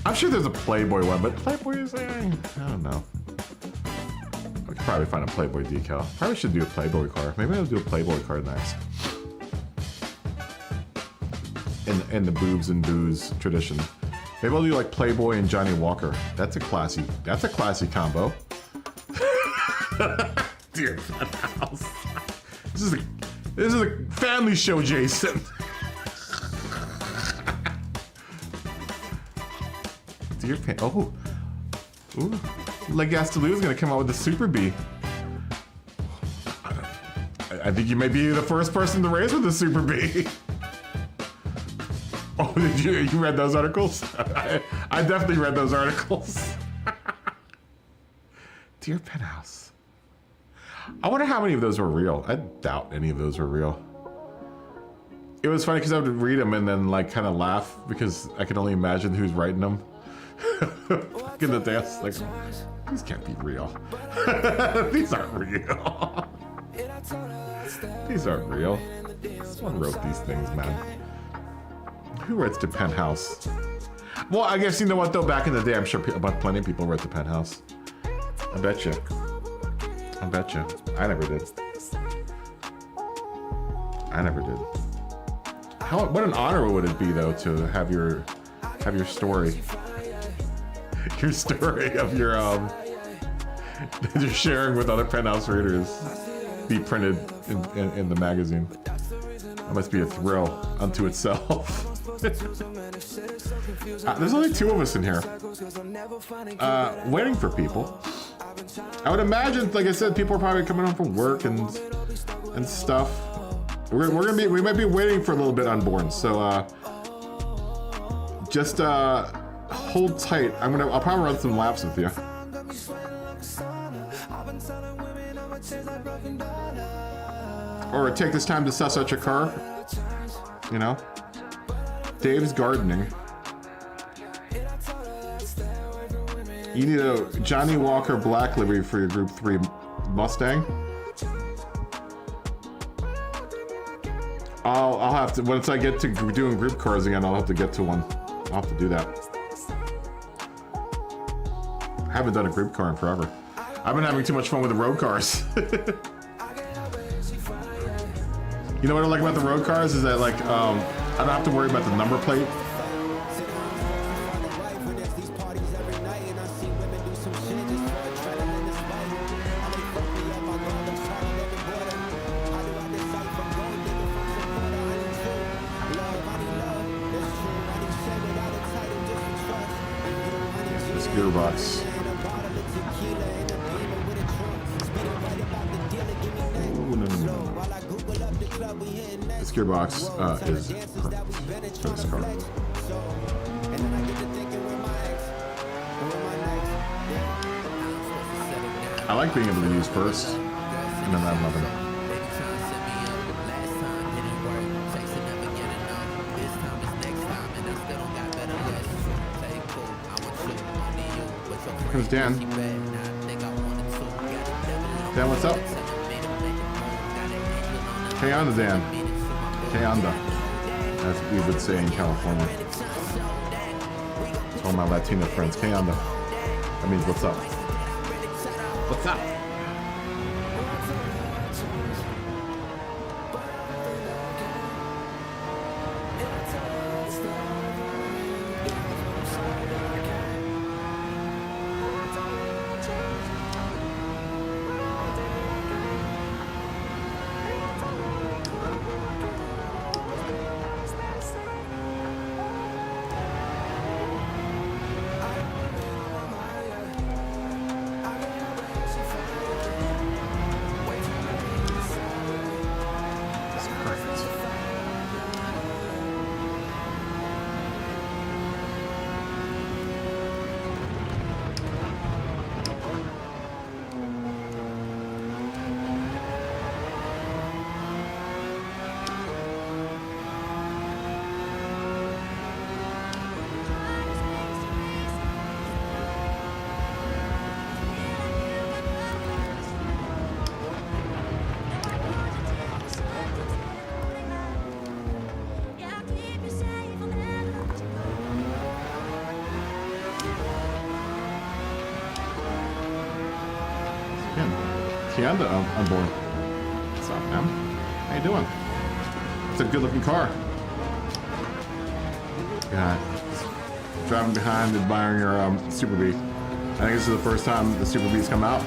I'm sure there's a Playboy one, but Playboy is, I don't know. I could probably find a Playboy decal. Probably should do a Playboy car. Maybe I'll do a Playboy car next. In the boobs and booze tradition. Maybe I'll do like Playboy and Johnny Walker. That's a classy combo. Dear Penthouse. This is a family show, Jason. Dear Penthouse. Oh. Ooh. Legastaloo is gonna come out with the Super B. I think you may be the first person to race with the Super B. Oh, did you read those articles? I definitely read those articles. Dear Penthouse. I wonder how many of those were real. I doubt any of those were real. It was funny because I would read them and then like kind of laugh because I could only imagine who's writing them. In the dance, like, these can't be real. These aren't real. These aren't real. Someone wrote these things, man. Who writes to Penthouse? Well, I guess you know what though. Back in the day, I'm sure plenty of people wrote to Penthouse. I bet you. I bet you. I never did. I never did. What an honor would it be though to have your story, your story of your that you're sharing with other Penthouse readers be printed in the magazine. That must be a thrill unto itself. There's only 2 of us in here, waiting for people. I would imagine, like I said, people are probably coming home from work and stuff. We might be waiting for a little bit unborn, so just hold tight. I'll probably run some laps with you. Or take this time to suss out your car. You know? Dave's gardening. You need a Johnny Walker black livery for your Group 3 Mustang. I'll have to, once I get to doing group cars again, I'll have to get to one. I'll have to do that. I haven't done a group car in forever. I've been having too much fun with the road cars. You know what I like about the road cars is that, like, I don't have to worry about the number plate. This gearbox. This gearbox is perfect for this car. I like being able to use first and then have nothing. Here's Dan. Dan, what's up? Hey on Dan. Hey onda, as we would say in California. To all my Latino friends, hey onda. That means what's up. What's up? Tienda on board. What's up, man? How you doing? It's a good-looking car. Yeah, driving behind and admiring your Super Bee. I think this is the first time the Super Bee's come out.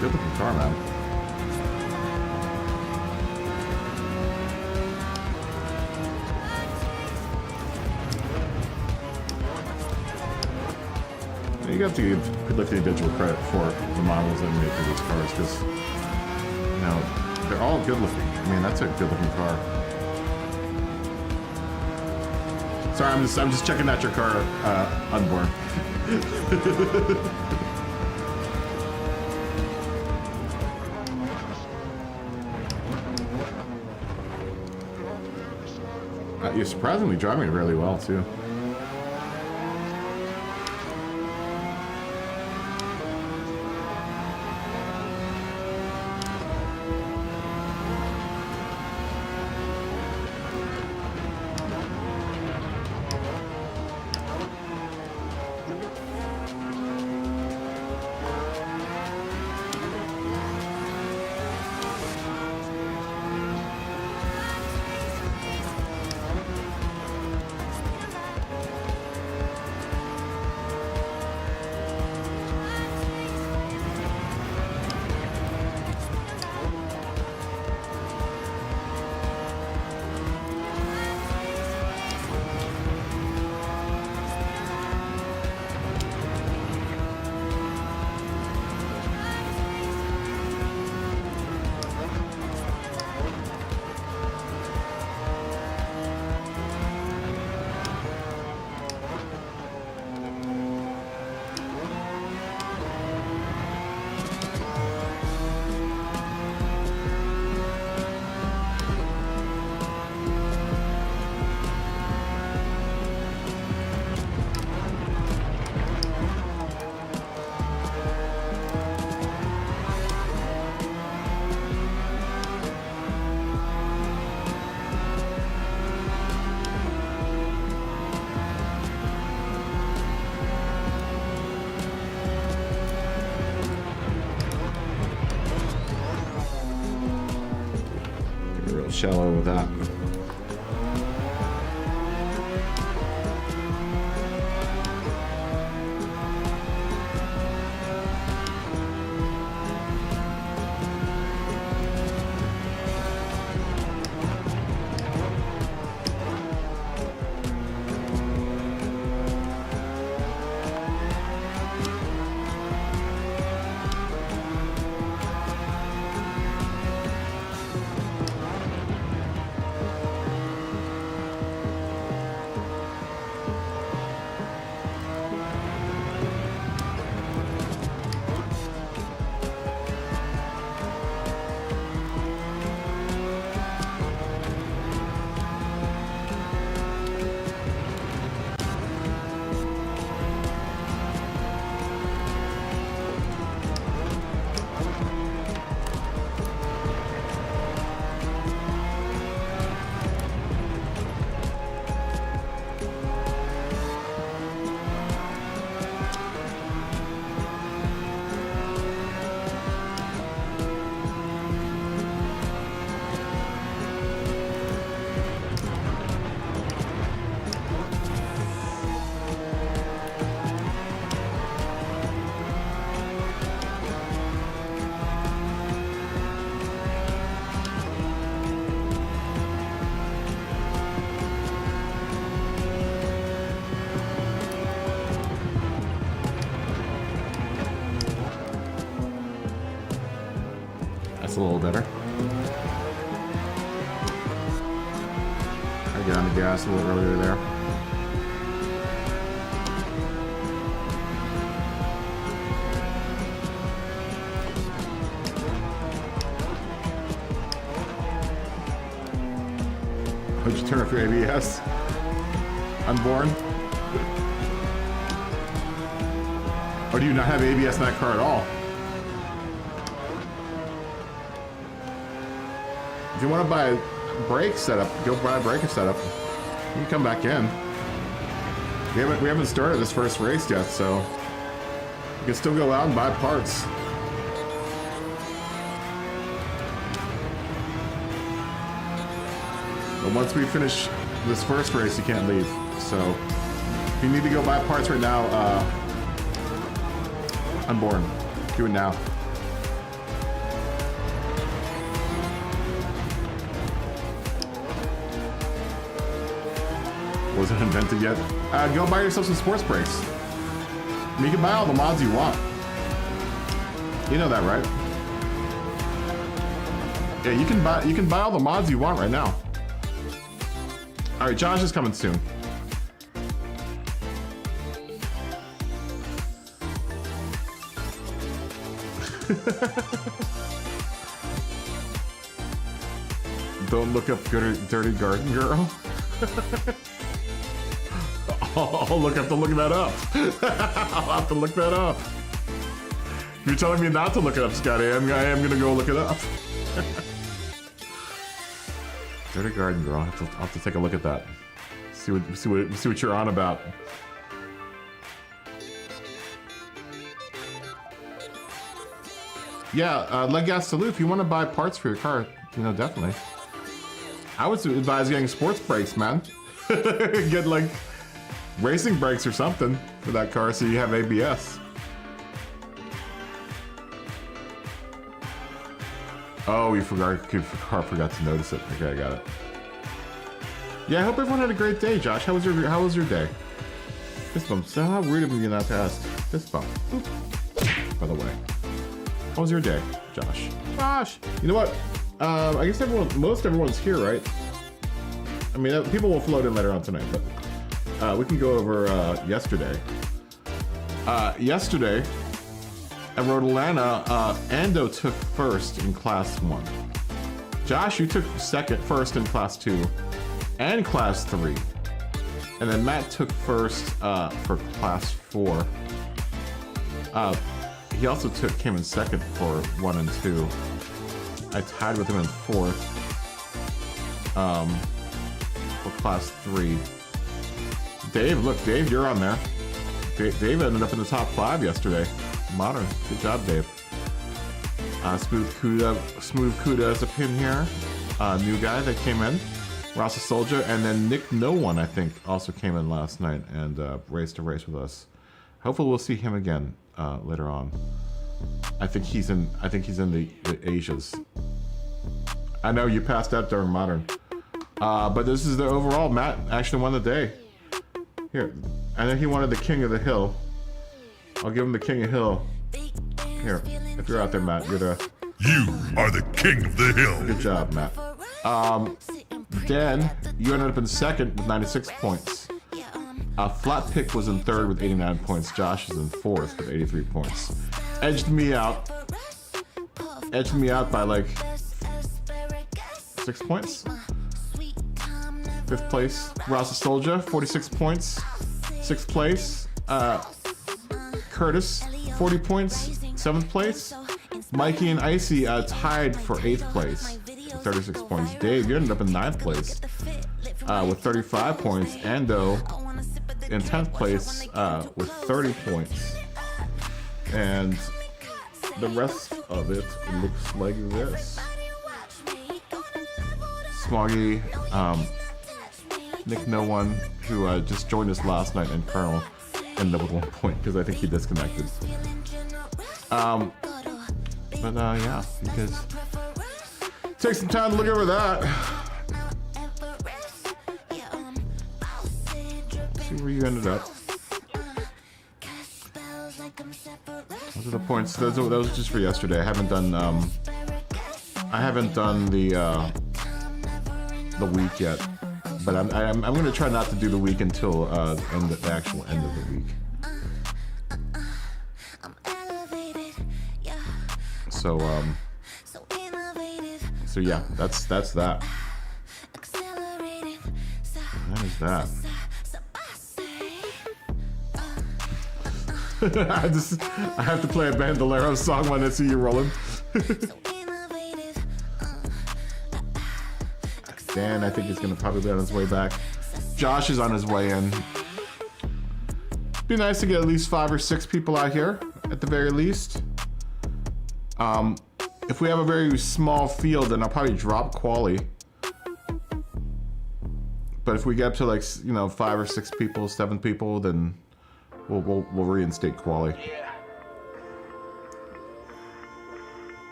Good looking car, man. You have to give Lifty Digital credit for the models that make these cars, because you know they're all good looking. I mean, that's a good looking car. Sorry, I'm just checking out your car, unborn. You're surprisingly driving it really well, too. Shallow with that. That's a little better. I get on the gas a little earlier there. Would you turn off your ABS? Unborn? Or do you not have ABS in that car at all? If you want to buy a brake setup, go buy a brake setup. You can come back in. We haven't started this first race yet, so you can still go out and buy parts. But once we finish this first race, you can't leave. So if you need to go buy parts right now, Unborn, do it now. Wasn't invented yet. Go buy yourself some sports brakes. I mean, you can buy all the mods you want. You know that, right? Yeah, you can buy all the mods you want right now. All right, Josh is coming soon. Don't look up Dirty Garden Girl. I'll have to look that up. I'll have to look that up. You're telling me not to look it up, Scotty. I am gonna go look it up. Dirty Garden Girl. I'll have to take a look at that. See what you're on about. Yeah, leg gas salute. If you want to buy parts for your car, you know, definitely. I would advise getting sports brakes, man. Get like racing brakes or something for that car so you have ABS. Oh, your car forgot to notice it. Okay, I got it. Yeah, I hope everyone had a great day, Josh. How was your day? Fist bump. So how rude of you not to ask. Fist bump. Oop. By the way. How was your day, Josh? Josh! You know what? I guess most everyone's here, right? I mean, people will float in later on tonight, but we can go over yesterday. Yesterday, at Road Atlanta, Ando took first in Class 1. Josh, you took first in Class 2 and Class 3. And then Matt took first for Class 4. He also came in second for 1 and 2. I tied with him in fourth for Class 3. Dave, look, Dave, you're on there. Dave ended up in the top 5 yesterday. Modern. Good job, Dave. Smooth Kuda is up in here. New guy that came in. Rasa Soldier, and then Nick No One, I think, also came in last night and raced a race with us. Hopefully we'll see him again later on. I think he's in the Asias. I know you passed out during Modern. But this is the overall. Matt actually won the day. Here. I know he wanted the King of the Hill. I'll give him the King of Hill. Here. If you're out there, Matt, you're the... You are the King of the Hill. Good job, Matt. Dan, you ended up in second with 96 points. Flat Pick was in third with 89 points. Josh is in fourth with 83 points. Edged me out by like 6 points. Fifth place, Rasa Soldier, 46 points. Sixth place, Curtis, 40 points. Seventh place, Mikey and Icy tied for 8th place with 36 points. Dave, you ended up in 9th place with 35 points. Ando in 10th place with 30 points. And the rest of it looks like this. Smoggy, Nick No One, who just joined us last night, and Colonel ended up with 1 point because I think he disconnected. But yeah, you guys take some time to look over that. See where you ended up. Those are the points. Those was just for yesterday. I haven't done I haven't done the week yet, but I'm gonna try not to do the week until the actual end of the week. So yeah, that's that. What is that? I have to play a Bandolero song when I see you rolling. Dan, I think he's gonna probably be on his way back. Josh is on his way in. Be nice to get at least 5 or 6 people out here, at the very least. If we have a very small field, then I'll probably drop quali. But if we get up to like 5 or 6 people, 7 people, then we'll reinstate quali.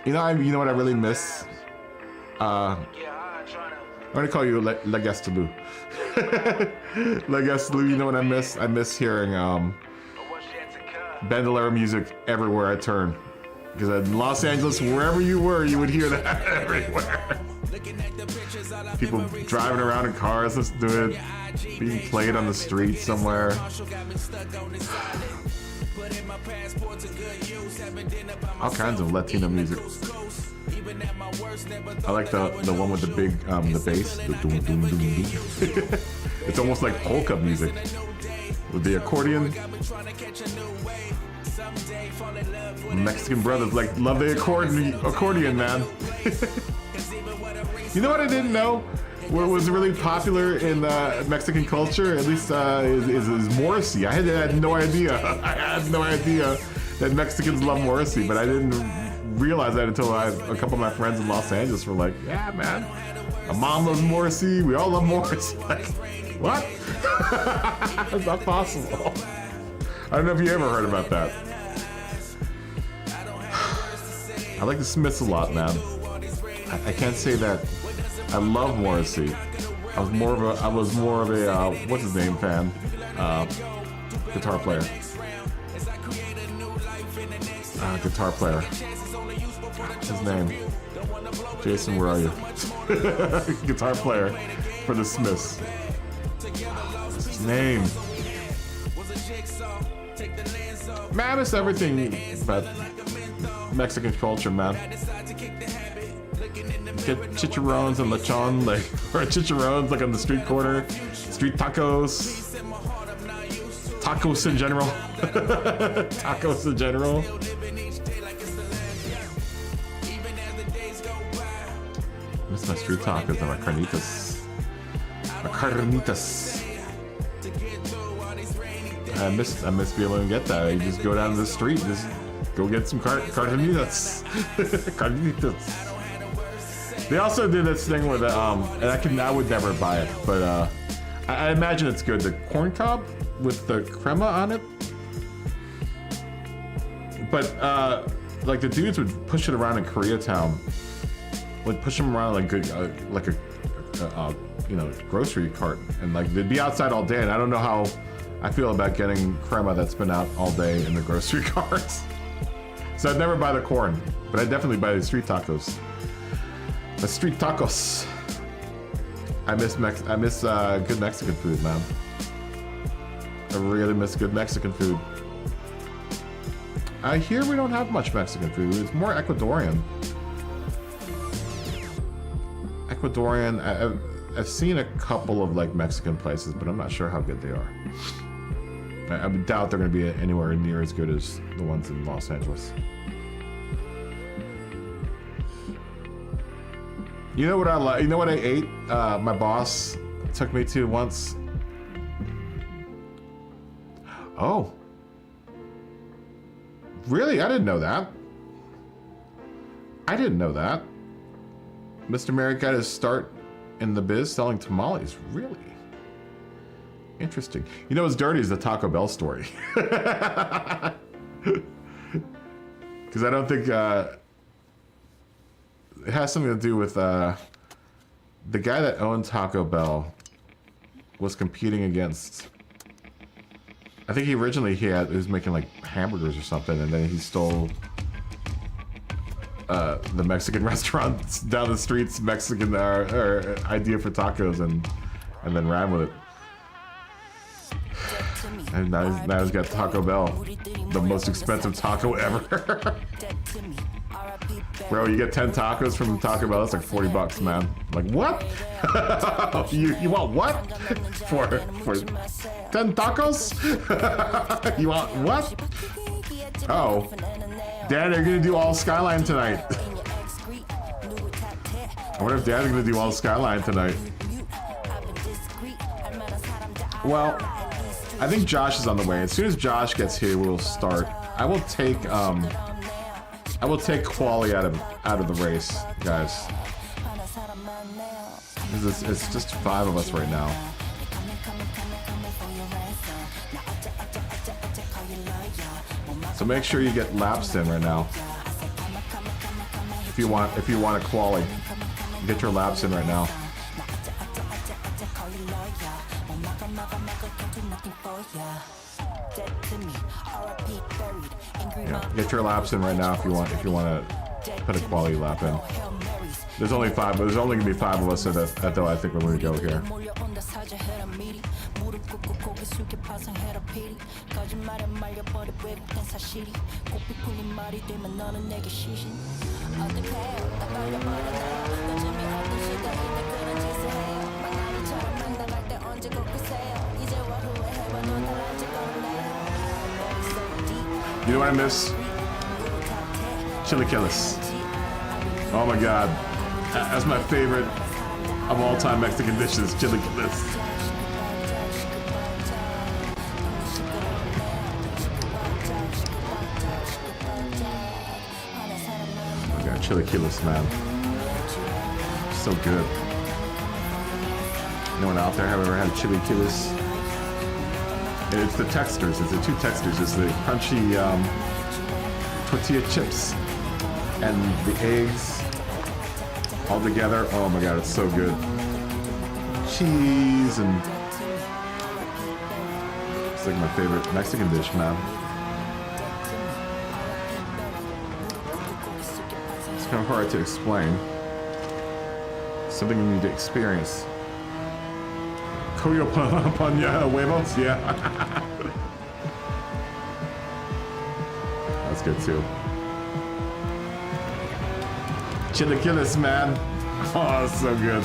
You know what I really miss? I'm gonna call you La Gastelou. La Gastelou, you know what I miss? I miss hearing Bandolero music everywhere I turn. Because in Los Angeles, wherever you were, you would hear that everywhere. People driving around in cars, listening to it, being played on the street somewhere. All kinds of Latino music. I like the one with the big the bass. The doom, doom, doom, doom. It's almost like polka music with the accordion. Mexican brothers love the accordion, man. You know what I didn't know? What was really popular in Mexican culture, at least, is Morrissey. I had no idea. I had no idea that Mexicans love Morrissey, but I didn't realize that until a couple of my friends in Los Angeles were like, "Yeah, man, my mom loves Morrissey. We all love Morrissey." Like, what? That's not possible. I don't know if you ever heard about that. I like the Smiths a lot, man. I can't say that I love Morrissey. I was more of a what's his name fan, guitar player. What's his name? Jason, where are you? Guitar player for the Smiths. What's his name? Man, I miss everything about Mexican culture, man. Get chicharrones and lechon, or chicharrones on the street corner, street tacos, tacos in general, tacos in general. Miss my street tacos and my carnitas. I miss being able to get that. You just go down to the street, just go get some carnitas. Carnitas. They also did this thing where and I would never buy it, but I imagine it's good. The corn cob with the crema on it. But the dudes would push it around in Koreatown. Would push them around like a grocery cart, and they'd be outside all day. And I don't know how I feel about getting crema that's been out all day in the grocery carts. So I'd never buy the corn, but I'd definitely buy the street tacos. The street tacos. I miss good Mexican food, man. I really miss good Mexican food. I hear we don't have much Mexican food. It's more Ecuadorian. I've seen a couple of Mexican places, but I'm not sure how good they are. I doubt they're going to be anywhere near as good as the ones in Los Angeles. You know what I like? You know what I ate? My boss took me to once. Oh. Really? I didn't know that. Mr. Merrick got his start in the biz selling tamales. Really? Interesting. You know what's dirty is the Taco Bell story. Because I don't think it has something to do with the guy that owned Taco Bell was competing against. I think he was making hamburgers or something, and then he stole the Mexican restaurants down the streets, Mexican or idea for tacos, and then ran with it. And now he's got Taco Bell, the most expensive taco ever. Bro, you get 10 tacos from Taco Bell, that's like 40 bucks, man. Like, what? you want what? For 10 tacos? You want what? Oh. Dad, are you gonna do all Skyline tonight? I wonder if Dad's gonna do all Skyline tonight. Well, I think Josh is on the way. As soon as Josh gets here, we'll start. I will take quali out of the race, guys. It's just 5 of us right now. So make sure you get laps in right now. If you want a quali, get your laps in right now. Yeah, get your laps in right now if you want to put a quality lap in. There's only 5, but there's only gonna be 5 of us at though I think we're gonna go here. You know what I miss? Chilaquiles. Oh my god. That's my favorite of all time Mexican dishes, chilaquiles. Oh my god, chilaquiles, man. So good. Anyone out there have ever had chilaquiles? It's the textures. It's the 2 textures. It's the crunchy tortilla chips and the eggs all together. Oh my god, it's so good. Cheese and it's like my favorite Mexican dish, man. It's kind of hard to explain. Something you need to experience. Pollo paña huevos, yeah. That's good too. Chilaquiles, man. Oh, that's so good.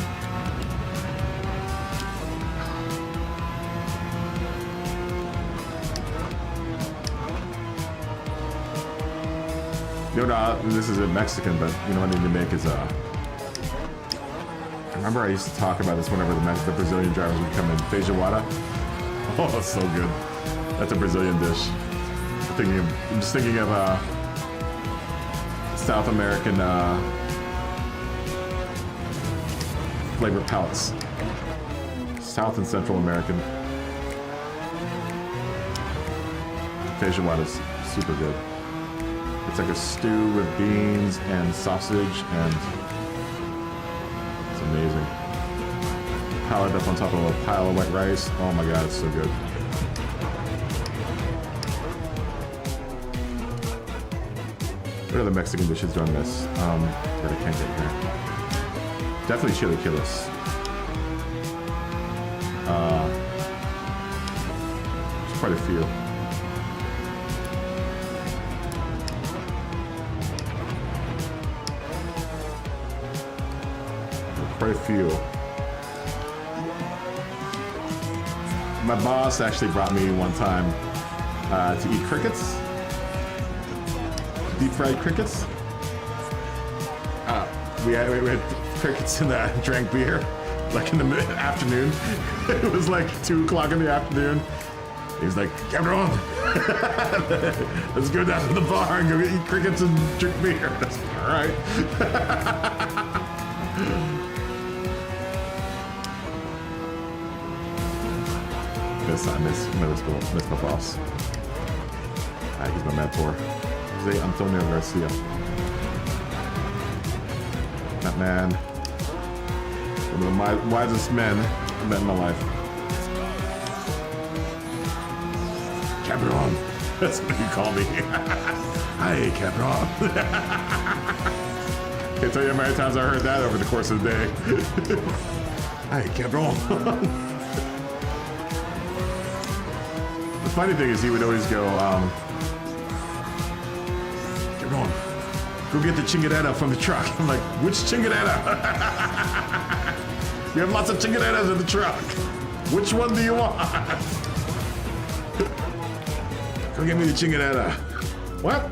You know, this is a Mexican, but you know what I need to make is I remember I used to talk about this whenever the Brazilian drivers would come in. Feijoada. Oh, that's so good. That's a Brazilian dish. I'm just thinking of South American flavor palettes. South and Central American. Feijoada is super good. It's like a stew with beans and sausage and amazing. Piled up on top of a pile of white rice. Oh my god, it's so good. What other Mexican dishes do I miss? That I can't get here. Definitely chilaquiles. There's quite a few. Quite a few. My boss actually brought me one time to eat crickets, deep fried crickets. We had crickets and drank beer, like in the afternoon. It was like 2 o'clock in the afternoon. He was like, "Everyone, let's go down to the bar and go eat crickets and drink beer." That's all right. I miss my boss. He's my mentor. Jose Antonio Garcia. That man. One of the wisest men I've met in my life. Cabron. That's what you call me. Hi, Cabron. Can't tell you how many times I heard that over the course of the day. Hey, cabrón. The funny thing is he would always go, cabrón, go get the chingadera from the truck. I'm like, which chingadera? You have lots of chingaderas in the truck. Which one do you want? Go get me the chingadera. What?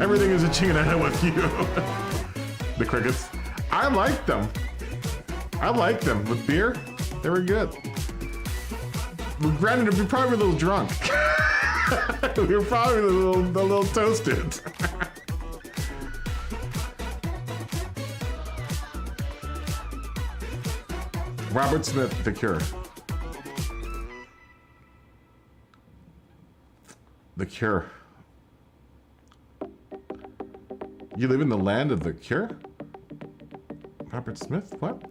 Everything is a chingadera with you. The crickets. I like them. I like them. With beer, they were good. Granted, we probably were a little drunk. We were probably a little toasted. Robert Smith, The Cure. The Cure. You live in the land of The Cure? Robert Smith? What?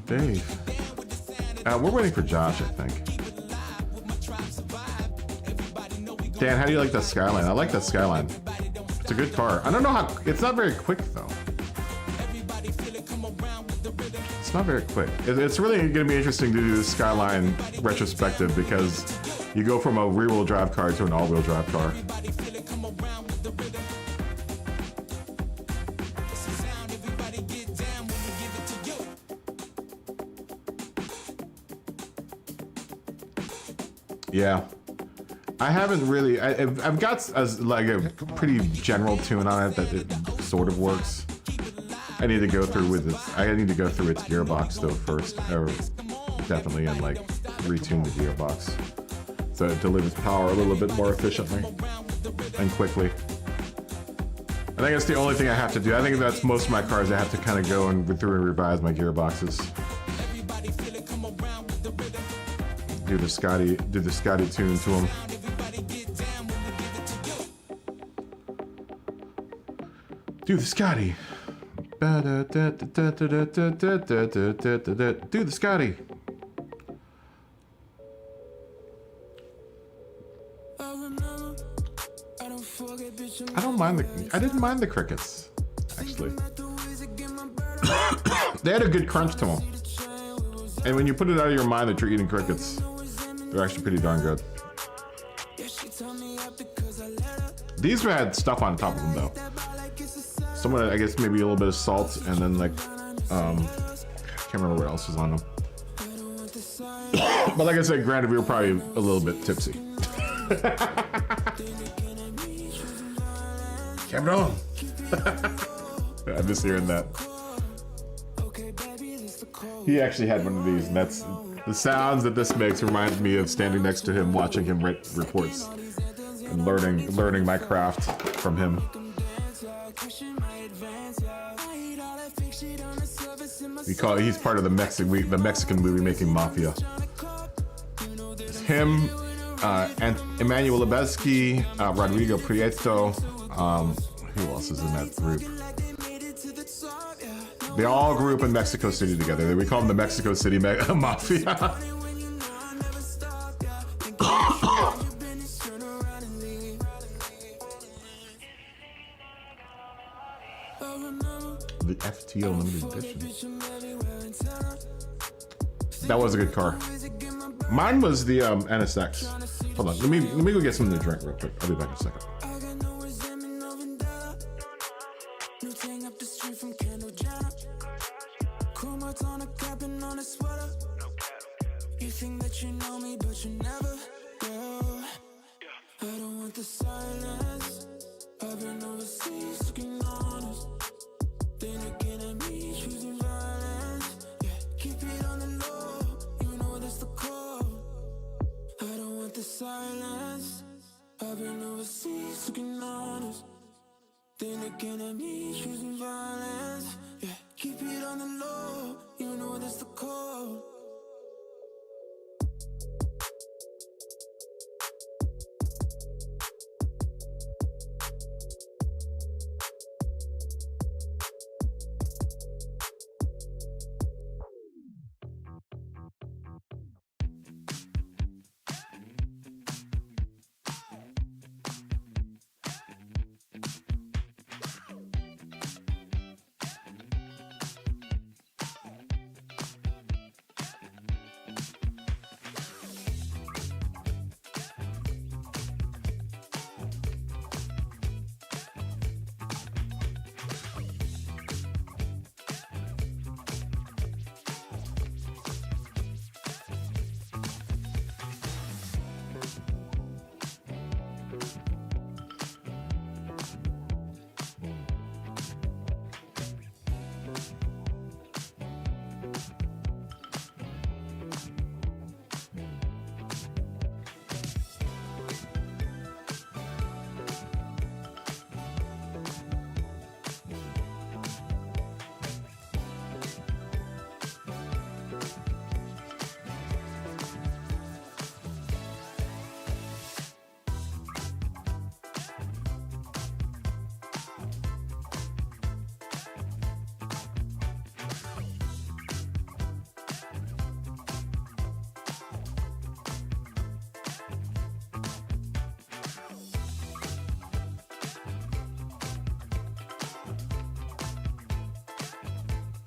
Dave. We're waiting for Josh, I think. Dan, how do you like that Skyline? I like that Skyline. It's a good car. I don't know how... It's not very quick, though. It's not very quick. It's really going to be interesting to do the Skyline retrospective because you go from a rear-wheel drive car to an all-wheel drive car. Yeah. I haven't really... I've got like a pretty general tune on it that it sort of works. I need to go through with this. I need to go through its gearbox though first, or definitely, and like retune the gearbox so it delivers power a little bit more efficiently and quickly. I think that's the only thing I have to do. I think that's most of my cars. I have to kind of go and through and revise my gearboxes. Do the Scotty tune to them. Do the Scotty. Do the Scotty. I didn't mind the crickets, actually. They had a good crunch to them. And when you put it out of your mind that you're eating crickets, they're actually pretty darn good. These had stuff on top of them though. Someone, I guess maybe a little bit of salt and then like, can't remember what else was on them. But like I said, granted, we were probably a little bit tipsy. Cameron! I miss hearing that. He actually had one of these, and that's the sounds that this makes reminds me of standing next to him, watching him write reports and learning my craft from him. He's part of the Mexican movie making mafia. It's him, and Emmanuel Lubezki, Rodrigo Prieto. Who else is in that group? They all grew up in Mexico City together. We call them the Mexico City Mafia. The FTO limited edition. That was a good car. Mine was the NSX. Hold on, let me go get something to drink real quick. I'll be back in a second. You think that you know me, but you never will. I don't want the silence. I've been overseas looking honest. Then again, at me choosing violence. Yeah, keep it on the low. You know that's the code. I don't want the silence. I've been overseas looking honest. Then again, at me choosing violence. Yeah, keep it on the low. You know that's the code.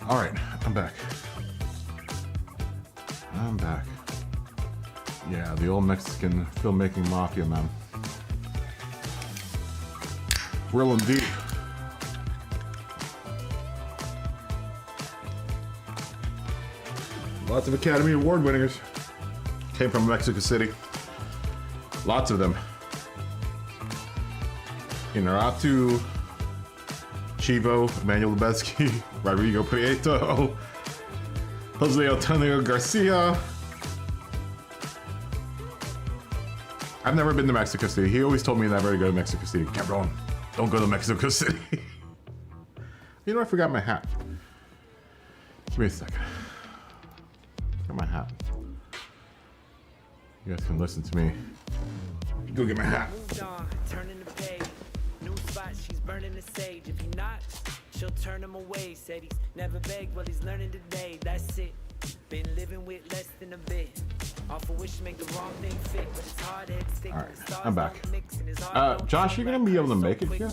All right, I'm back. I'm back. Yeah, the old Mexican filmmaking mafia, man. Real indeed. Lots of Academy Award winners came from Mexico City. Lots of them. Inarritu, Chivo, Emmanuel Lubezki, Rodrigo Prieto, Jose Antonio Garcia. I've never been to Mexico City. He always told me never to go to Mexico City. Cabron, don't go to Mexico City. You know, I forgot my hat. Give me a second. Got my hat. You guys can listen to me. Go get my hat. Turning the page, new spot, she's burning the sage. If you're not, she'll turn him away. Said he's never begged, well he's learning today. That's it. Been living with less than a bit. Offer wish to make the wrong thing fit, but it's hard to stick. All right, I'm back. Josh, you gonna be able to make it here?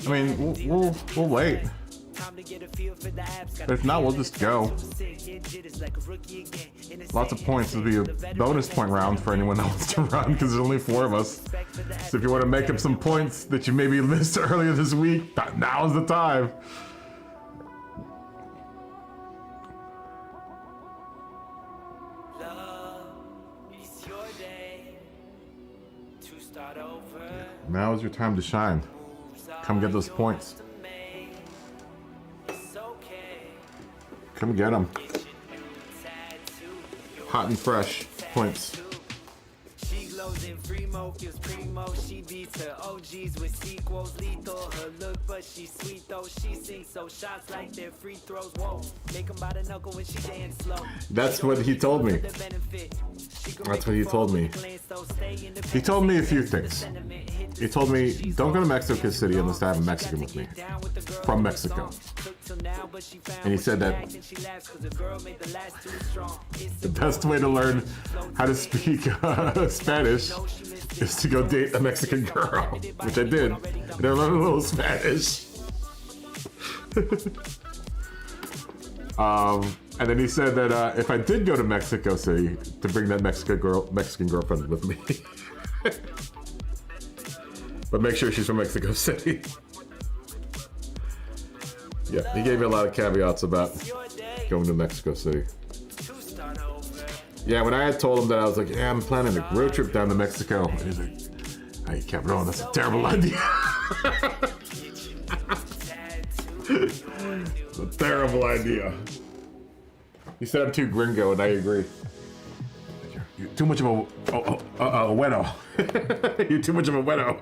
I mean, we'll wait. But if not, we'll just go. Lots of points. It'll be a bonus point round for anyone that wants to run, because there's only 4 of us. So if you want to make up some points that you maybe missed earlier this week, now's the time. Now is your time to shine. Come get those points. Come get them. Hot and fresh points. She glows in primo, feels primo. She beats her OGs with sequels. Lethal, her look, but she's sweet though. She sings so shots like they're free throws. Whoa, make them by the knuckle when she dance slow. That's what he told me. That's what he told me. He told me a few things. He told me, don't go to Mexico City unless I have a Mexican with me. From Mexico. And he said that the best way to learn how to speak Spanish is to go date a Mexican girl, which I did. And I learned a little Spanish. And then he said that if I did go to Mexico City, to bring that Mexican girlfriend with me. But make sure she's from Mexico City. Yeah, he gave me a lot of caveats about going to Mexico City. Yeah, when I had told him that, I was like, yeah, I'm planning a road trip down to Mexico. And he's like, hey, Cabron, that's a terrible idea. It's a terrible idea. He said I'm too gringo, and I agree. You're too much of a widow. You're too much of a widow.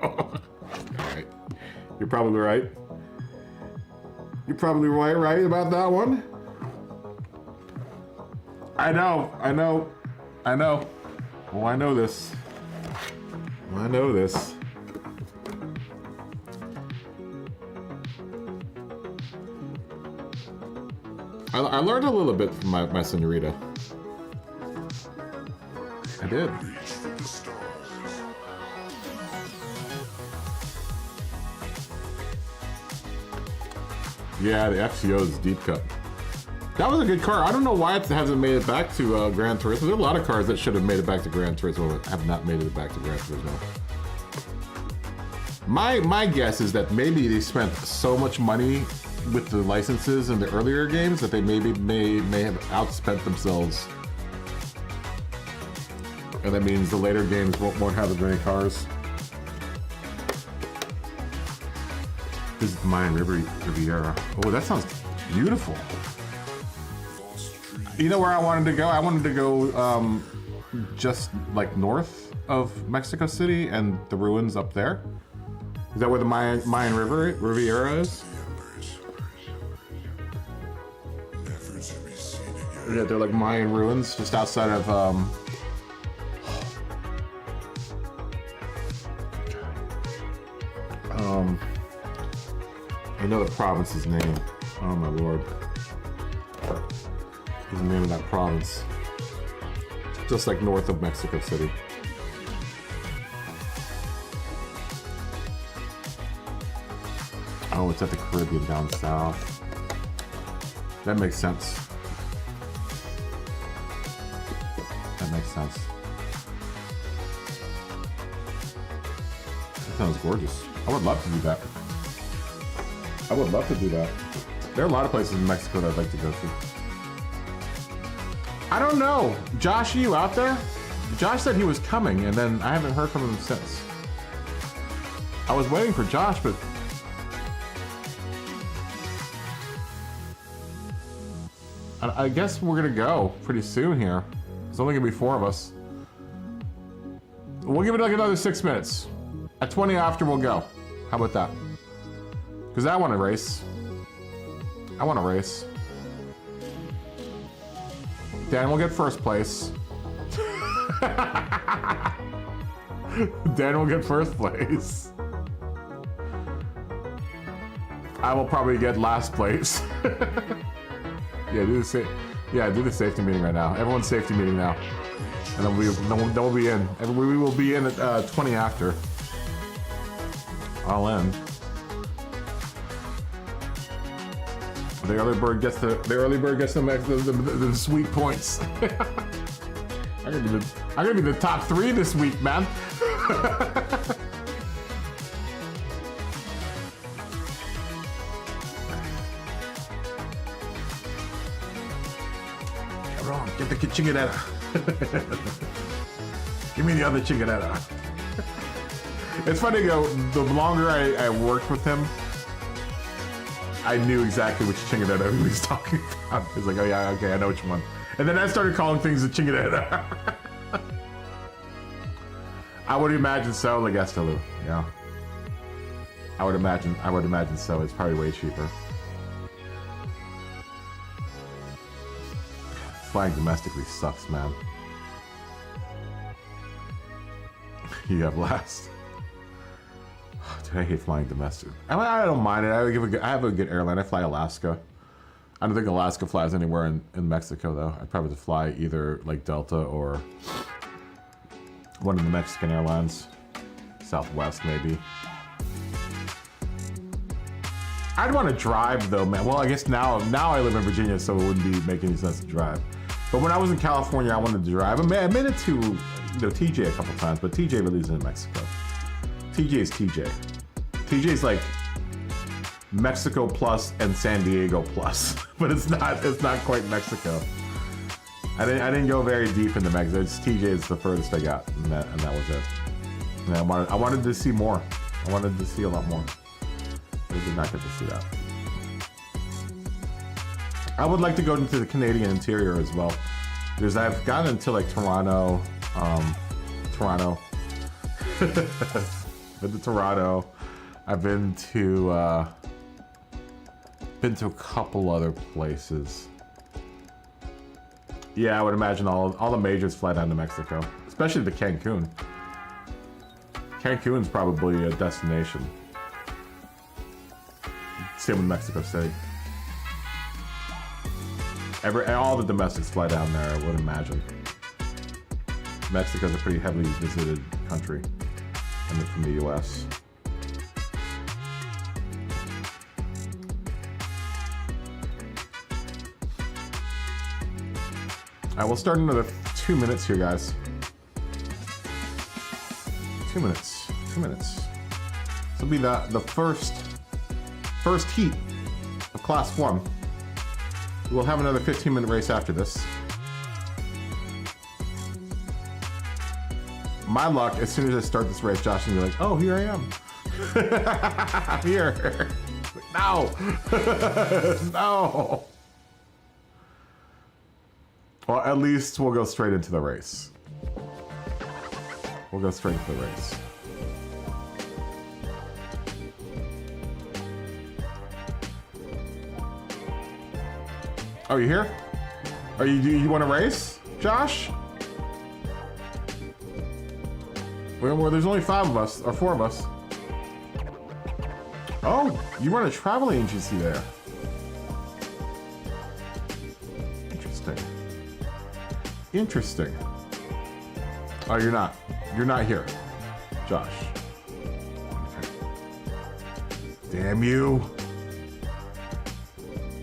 Alright. You're probably right. You're probably right about that one. I know. Oh, I know this. I learned a little bit from my senorita. I did. Yeah, the FCO's deep cut. That was a good car. I don't know why it hasn't made it back to Gran Turismo. There are a lot of cars that should have made it back to Gran Turismo but have not made it back to Gran Turismo. My guess is that maybe they spent so much money with the licenses in the earlier games that they may have outspent themselves. And that means the later games won't have as many cars. This is Mayan Riviera. Oh, that sounds beautiful. You know where I wanted to go? I wanted to go just like north of Mexico City and the ruins up there. Is that where the Mayan Riviera is? Yeah, they're like Mayan ruins just outside of I know the province's name. Oh my lord. What's the name of that province? Just like north of Mexico City. Oh, it's at the Caribbean down south. That makes sense. That makes sense. That sounds gorgeous. I would love to do that. I would love to do that. There are a lot of places in Mexico that I'd like to go to. I don't know. Josh, are you out there? Josh said he was coming, and then I haven't heard from him since. I was waiting for Josh, but... I guess we're gonna go pretty soon here. There's only gonna be 4 of us. We'll give it like another 6 minutes. At 20 after, we'll go. How about that? Because I want to race. I want to race. Dan will get first place. Dan will get first place. I will probably get last place. Yeah, do the safety meeting right now. Everyone's safety meeting now, and then we'll be in. We will be in at 20 after. I'll end. The early bird gets the sweet points. I'm gonna be the top 3 this week, man. Wrong. Get the chingadera. Give me the other chingadera. It's funny though, the longer I worked with him, I knew exactly which chingadera he was talking about. He's like, oh yeah, okay, I know which one. And then I started calling things the chingadera. I would imagine so, like Estelou, yeah. I would imagine so. It's probably way cheaper. Flying domestically sucks, man. You have last. Dude, I hate flying domestic. I don't mind it. I have a good airline. I fly Alaska. I don't think Alaska flies anywhere in Mexico though. I'd probably fly either like Delta or one of the Mexican airlines. Southwest maybe. I'd want to drive though, man. Well, I guess now I live in Virginia, so it wouldn't be making any sense to drive. But when I was in California, I wanted to drive. I made it to TJ a couple times, but TJ really isn't in Mexico. TJ is TJ. TJ is like Mexico plus and San Diego plus, but it's not quite Mexico. I didn't go very deep into Mexico. TJ is the furthest I got, and that was it. And I wanted to see more. I wanted to see a lot more. I did not get to see that. I would like to go into the Canadian interior as well, because I've gotten into like Toronto. Been to Toronto. I've been to a couple other places. Yeah, I would imagine all the majors fly down to Mexico, especially to Cancun. Cancun's probably a destination. Same with Mexico City. All the domestics fly down there, I would imagine. Mexico's a pretty heavily visited country from the US. Alright, we'll start in another 2 minutes here, guys. 2 minutes. 2 minutes. This will be the first heat of Class 1. We'll have another 15-minute race after this. My luck, as soon as I start this race, Josh is gonna be like, oh, here I am. I'm here. No. No. Well, at least we'll go straight into the race. We'll go straight into the race. Oh, you here? Do you want to race, Josh? Well, there's only 5 of us, or 4 of us. Oh, you run a travel agency there. Interesting. Interesting. Oh, you're not. You're not here, Josh. Okay. Damn you.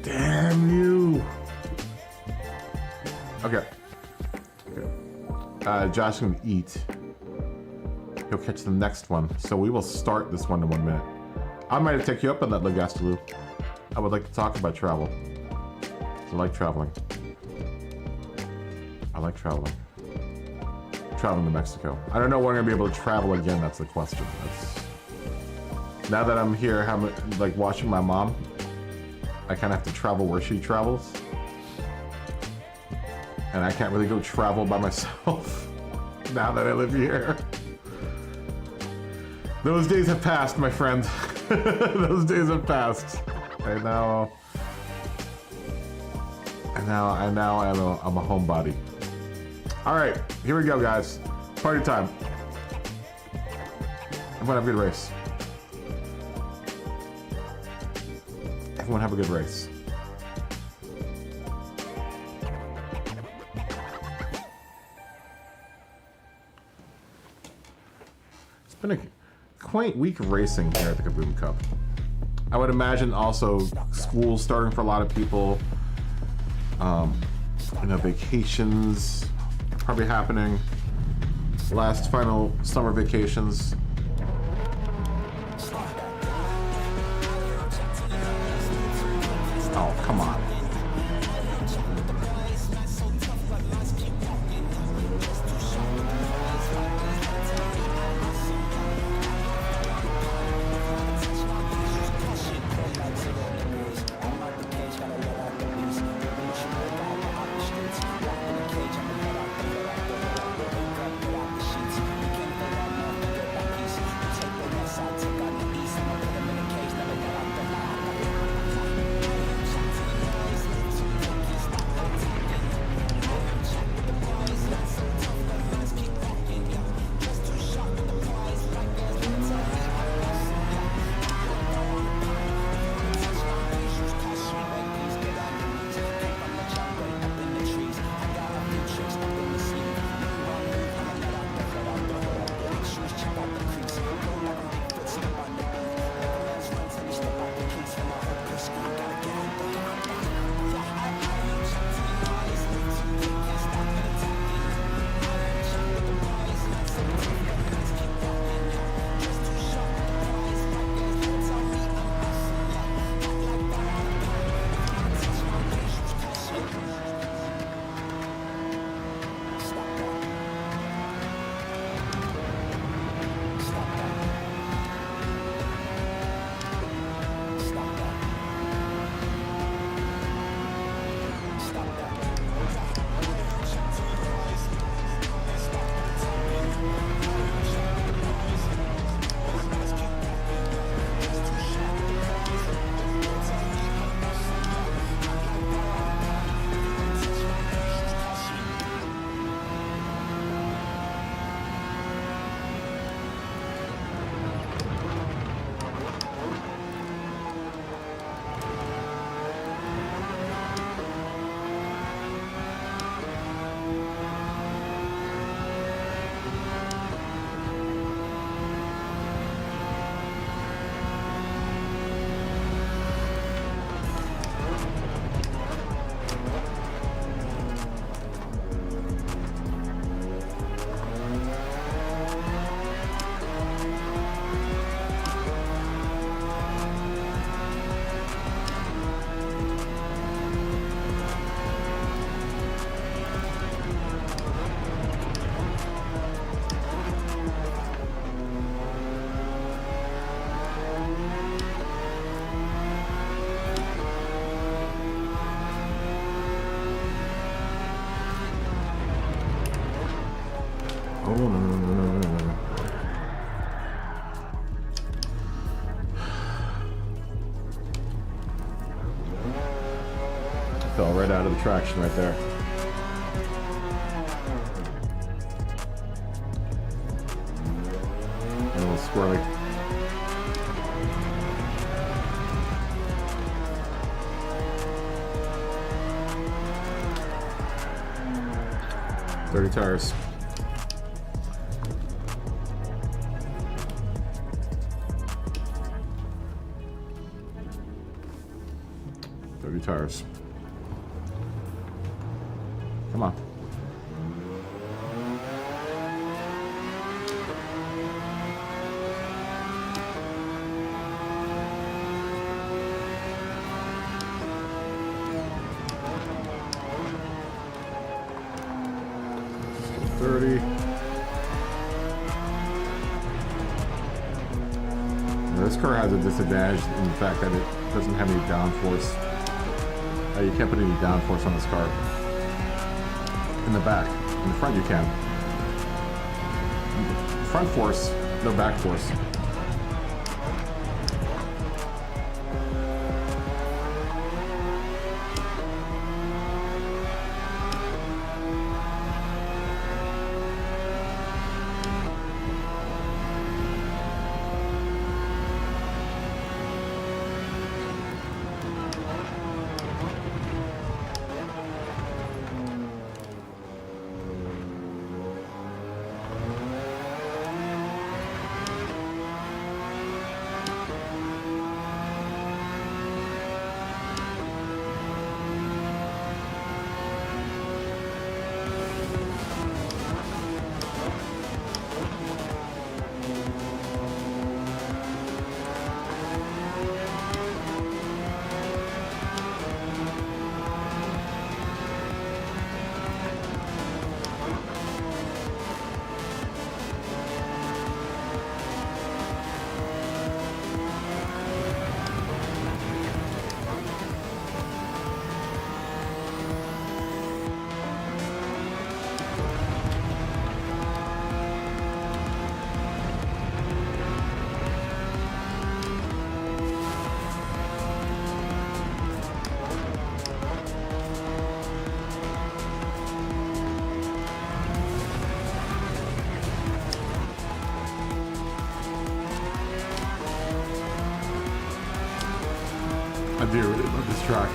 Damn you. Okay. Josh can eat. He'll catch the next one. So we will start this one in 1 minute. I might take you up on that, Legastaloo. I would like to talk about travel. I like traveling. I like traveling. Traveling to Mexico. I don't know when I'm gonna be able to travel again. That's the question. Now that I'm here, like watching my mom, I kind of have to travel where she travels, and I can't really go travel by myself now that I live here. Those days have passed, my friend. Those days have passed. I'm a homebody. All right, here we go, guys. Party time. Everyone have a good race. Everyone have a good race. It's been a quaint week of racing here at the KaBoom Cup. I would imagine also school starting for a lot of people. Vacations probably happening. Last final summer vacations. Oh, come on. Fell right out of the traction right there. A little squirrely. Dirty tires. tires. Come on. This car has a disadvantage in the fact that it doesn't have any downforce. You can't put any downforce on this car. In the back. In the front you can. Front force, no back force. I do really love this track.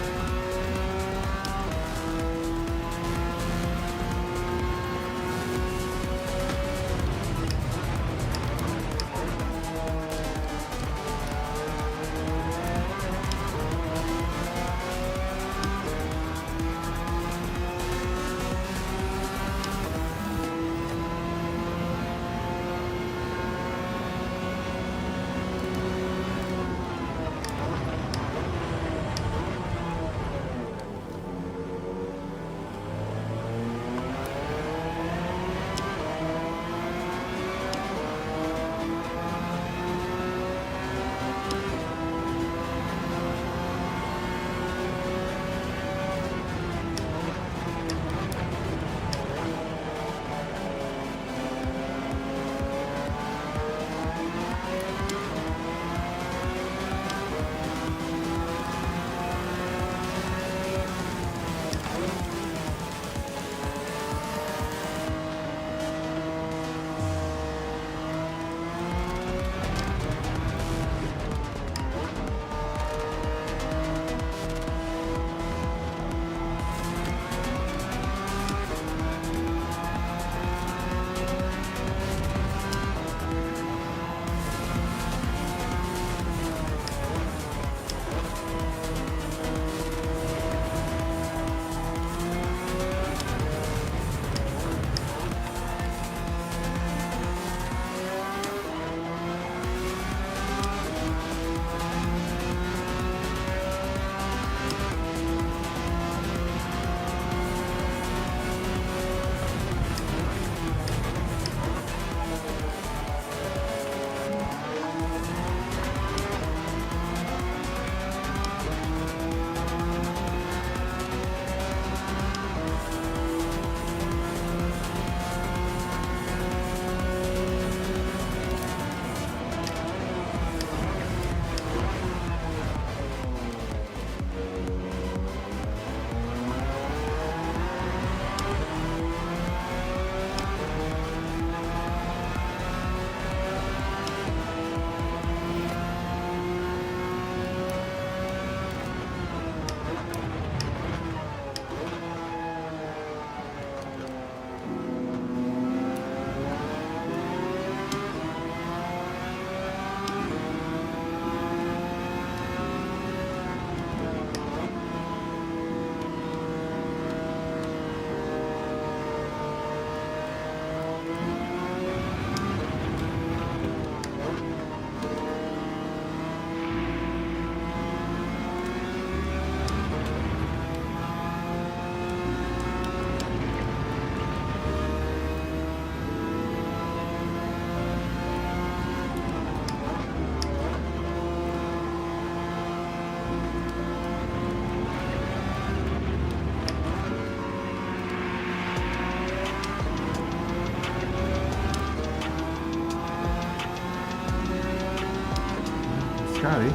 Scotty.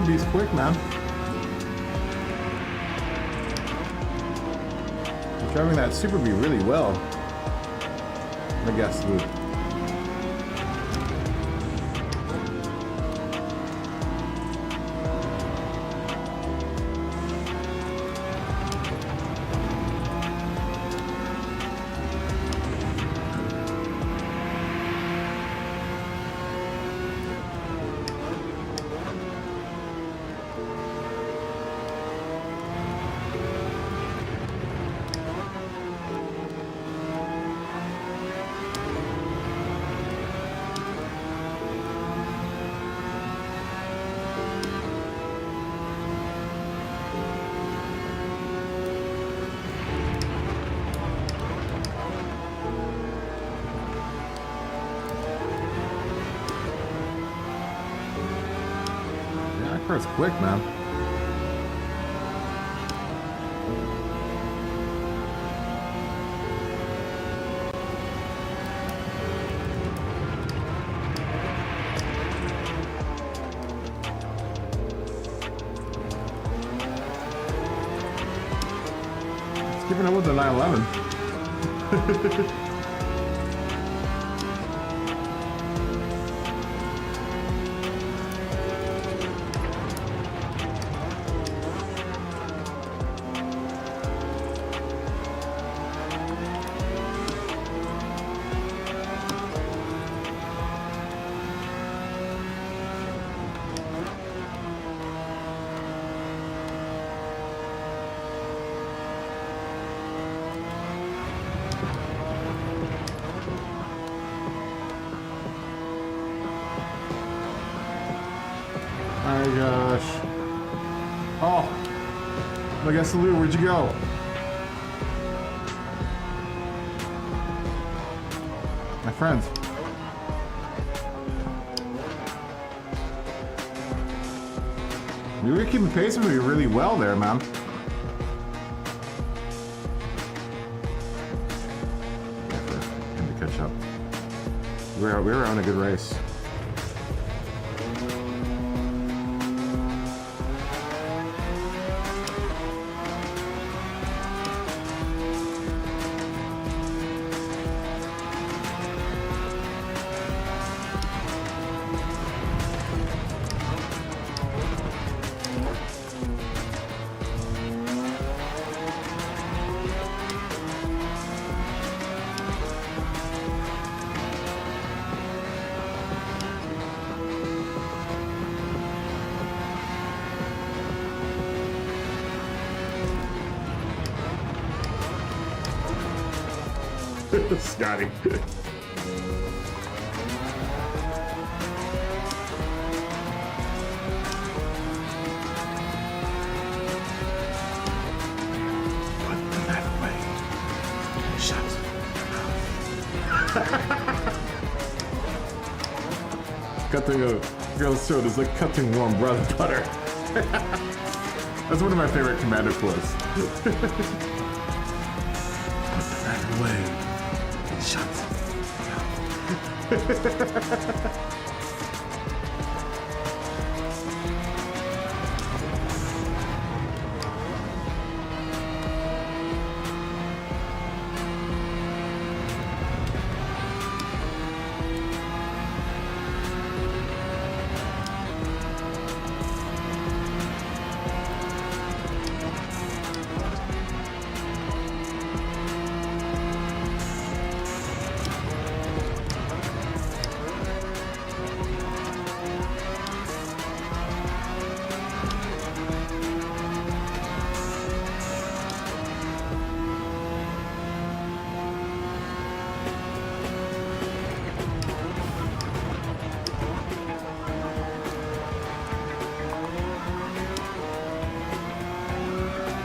He's quick, man. He's driving that Super Bee really well, I guess, Luke. It's quick, man. It's keeping up with the 911. My gosh. Oh. I guess Lou, where'd you go? My friends. You were keeping pace with me really well there, man. Him to catch up. We were on a good race. Scotty. Cutting a girl's throat is like cutting warm bread butter. That's one of my favorite Commander quotes. Put that away. Shut up.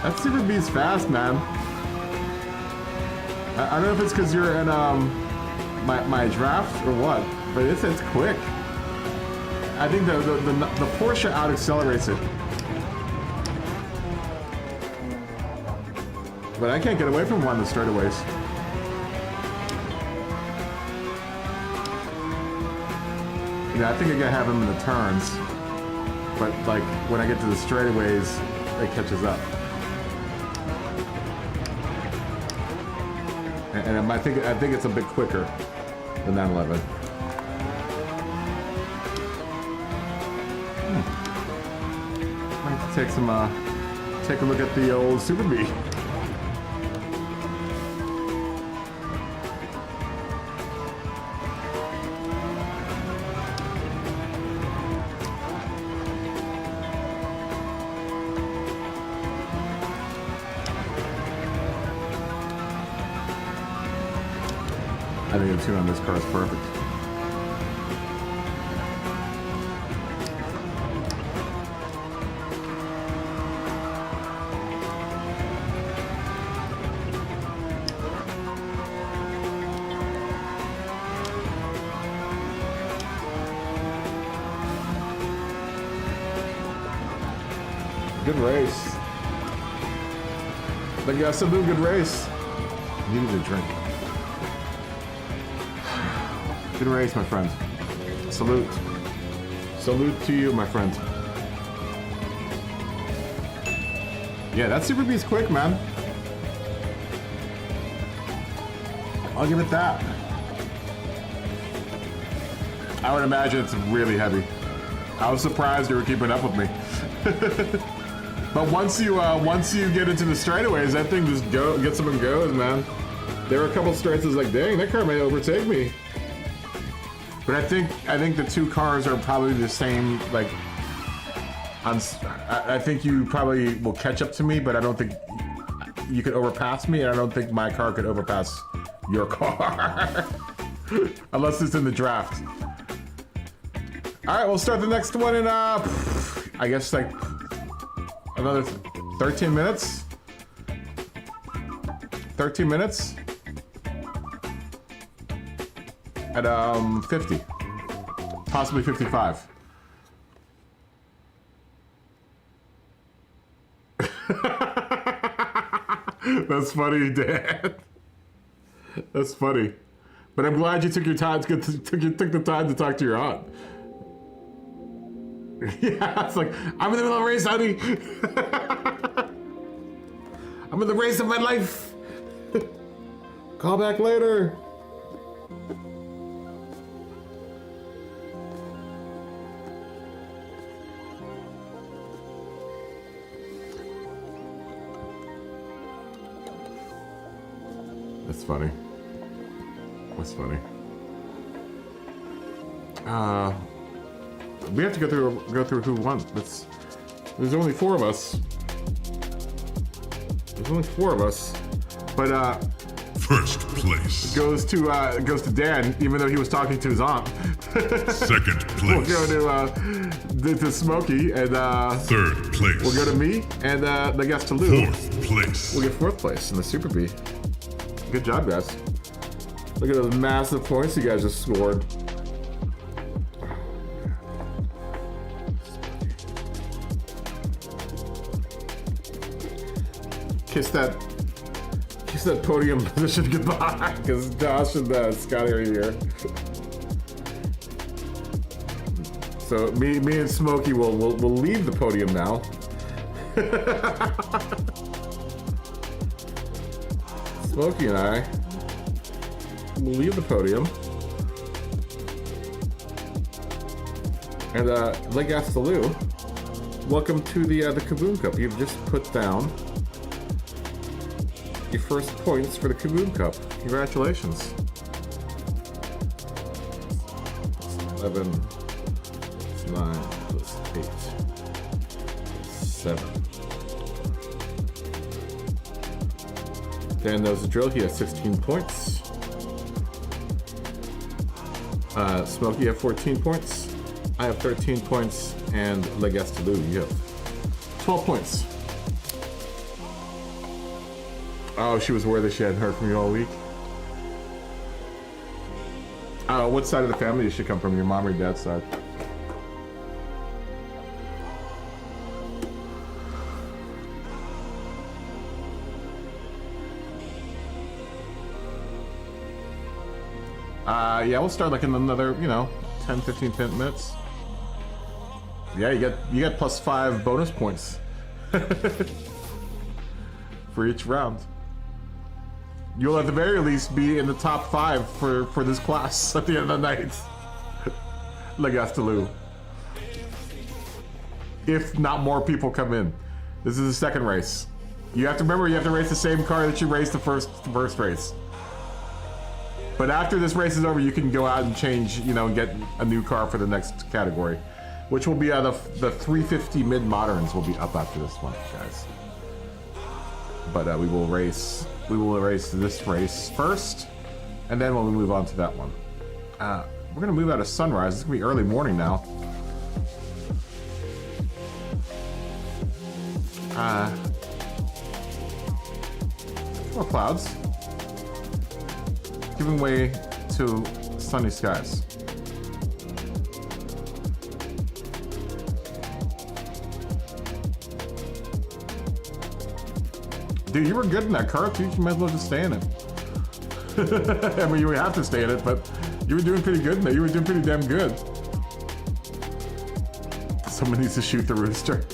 That Super B's fast, man. I don't know if it's because you're in my draft or what, but it's quick. I think the Porsche out accelerates it. But I can't get away from one of the straightaways. You know, I think I gotta have him in the turns, but like when I get to the straightaways, it catches up. And I think it's a bit quicker than 911. Might have to take a look at the old Super B. I think the tune on this car is perfect. Good race. But yeah, still doing good race. Needed a drink. Good race, my friend. Salute. Salute to you, my friend. Yeah, that Super B's quick, man. I'll give it that. I would imagine it's really heavy. I was surprised you were keeping up with me. But once you get into the straightaways, that thing just gets up and goes, man. There were a couple straights I was like, dang, that car may overtake me. But I think the two cars are probably the same. Like, I think you probably will catch up to me, but I don't think you could overpass me, and I don't think my car could overpass your car, unless it's in the draft. All right, we'll start the next one in I guess like another 13 minutes. 13 minutes. At 50, possibly 55. That's funny, Dad. That's funny. But I'm glad you took your time took the time to talk to your aunt. Yeah, it's like, I'm in the middle of a race, honey. I'm in the race of my life. Call back later. That's funny. That's funny. We have to go through who won. There's only 4 of us. There's only 4 of us. But first place goes to Dan, even though he was talking to his aunt. Second place. We'll go to Smokey, and third place. We'll go to me, and I guess to Lou. Fourth place. We'll get 4th place in the Super B. Good job, guys. Look at those massive points you guys just scored. Kiss that podium position goodbye, because Josh and Scotty are here. So me and Smokey will leave the podium now. Smokey and I will leave the podium. And Legas to Lou, welcome to the KaBoom Cup. You've just put down your first points for the KaBoom Cup. Congratulations. 11, 9 plus 8, 7. Dan knows the drill. He has 16 points. Smokey, you have 14 points. I have 13 points. And Legastaloo, you have 12 points. Oh, she was aware that she hadn't heard from you all week. What side of the family does she come from? Your mom or your dad's side? Yeah, we'll start like in another, 10, 15 minutes. Yeah, you get +5 bonus points for each round. You'll at the very least be in the top 5 for this class at the end of the night. Legastaloo. If not more people come in. This is the second race. You have to remember, you have to race the same car that you raced the first race. But after this race is over, you can go out and change, and get a new car for the next category, which will be the 350 mid-moderns will be up after this one, guys. But we will race this race first, and then we'll move on to that one. We're gonna move out of sunrise. It's gonna be early morning now. More clouds. Giving way to sunny skies. Dude, you were good in that car, too. You might as well just stay in it. I mean, you would have to stay in it, but you were doing pretty good in there. You were doing pretty damn good. Someone needs to shoot the rooster.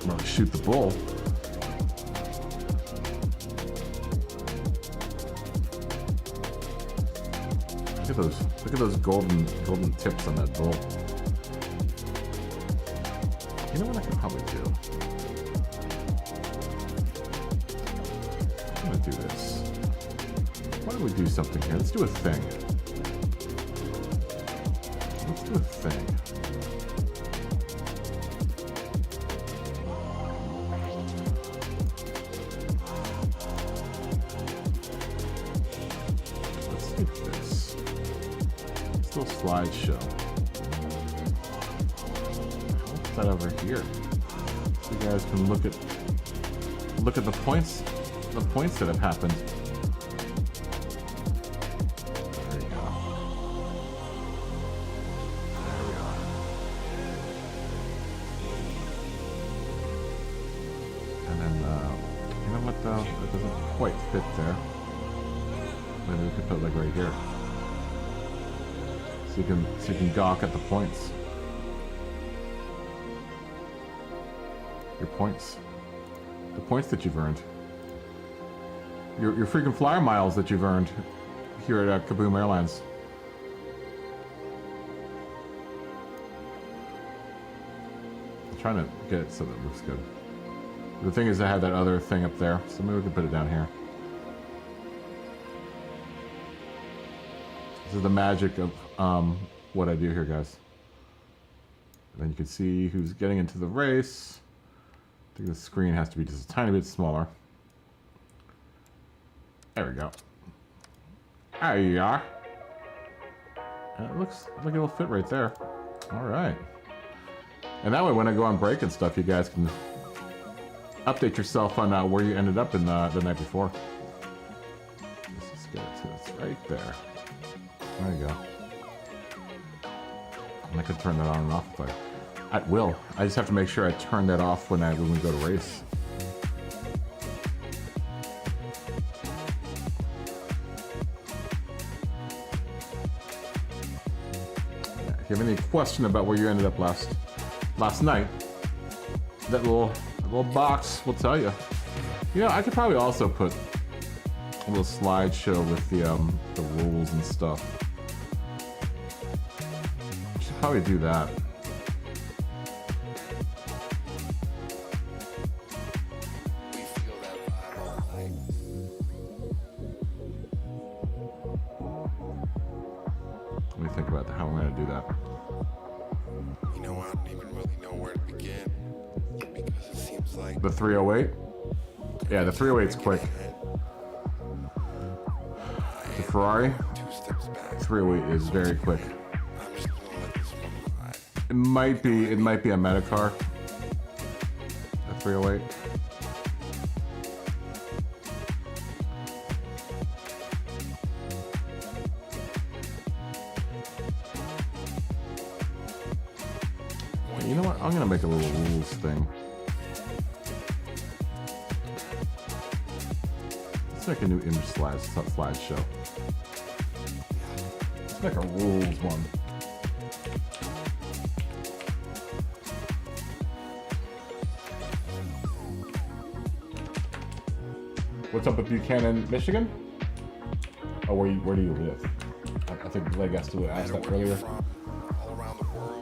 Well, shoot the bull. Look at those golden tips on that bull. You know what I could probably do? I'm gonna do this. Why don't we do something here? Let's do a thing. Let's do a thing. Let's do this. Let's do a slideshow. That over here, so you guys can look at the points that have happened. There you go. There we are. And then you know what though, it doesn't quite fit there. Maybe we could put it like right here, so you can gawk at the points. Your points. The points that you've earned. Your freaking flyer miles that you've earned here at KaBoom Airlines. I'm trying to get it so that it looks good. The thing is, I had that other thing up there, so maybe we can put it down here. This is the magic of what I do here, guys. And then you can see who's getting into the race. I think the screen has to be just a tiny bit smaller. There we go. There you are. And it looks like it'll fit right there. All right. And that way, when I go on break and stuff, you guys can update yourself on where you ended up in the night before. Let's just get it to this right there. There you go. And I can turn that on and off if I will. I just have to make sure I turn that off when we go to race. If you have any question about where you ended up last night, that little box will tell you. You know, I could probably also put a little slideshow with the rules and stuff. Should probably do that. Let me think about how I'm going to do that. You know, I don't even really know where to begin, because it seems like The 308? Yeah, the 308's quick. The Ferrari 308 is very quick. I'm just gonna let this one ride. It might be a meta car. 308. You know what? I'm gonna make a little rules thing. Let's make a new image slideshow. Let's make a rules one. What's up with Buchanan, Michigan? Oh, where do you live? I think Leg asked to ask that earlier. All around the world.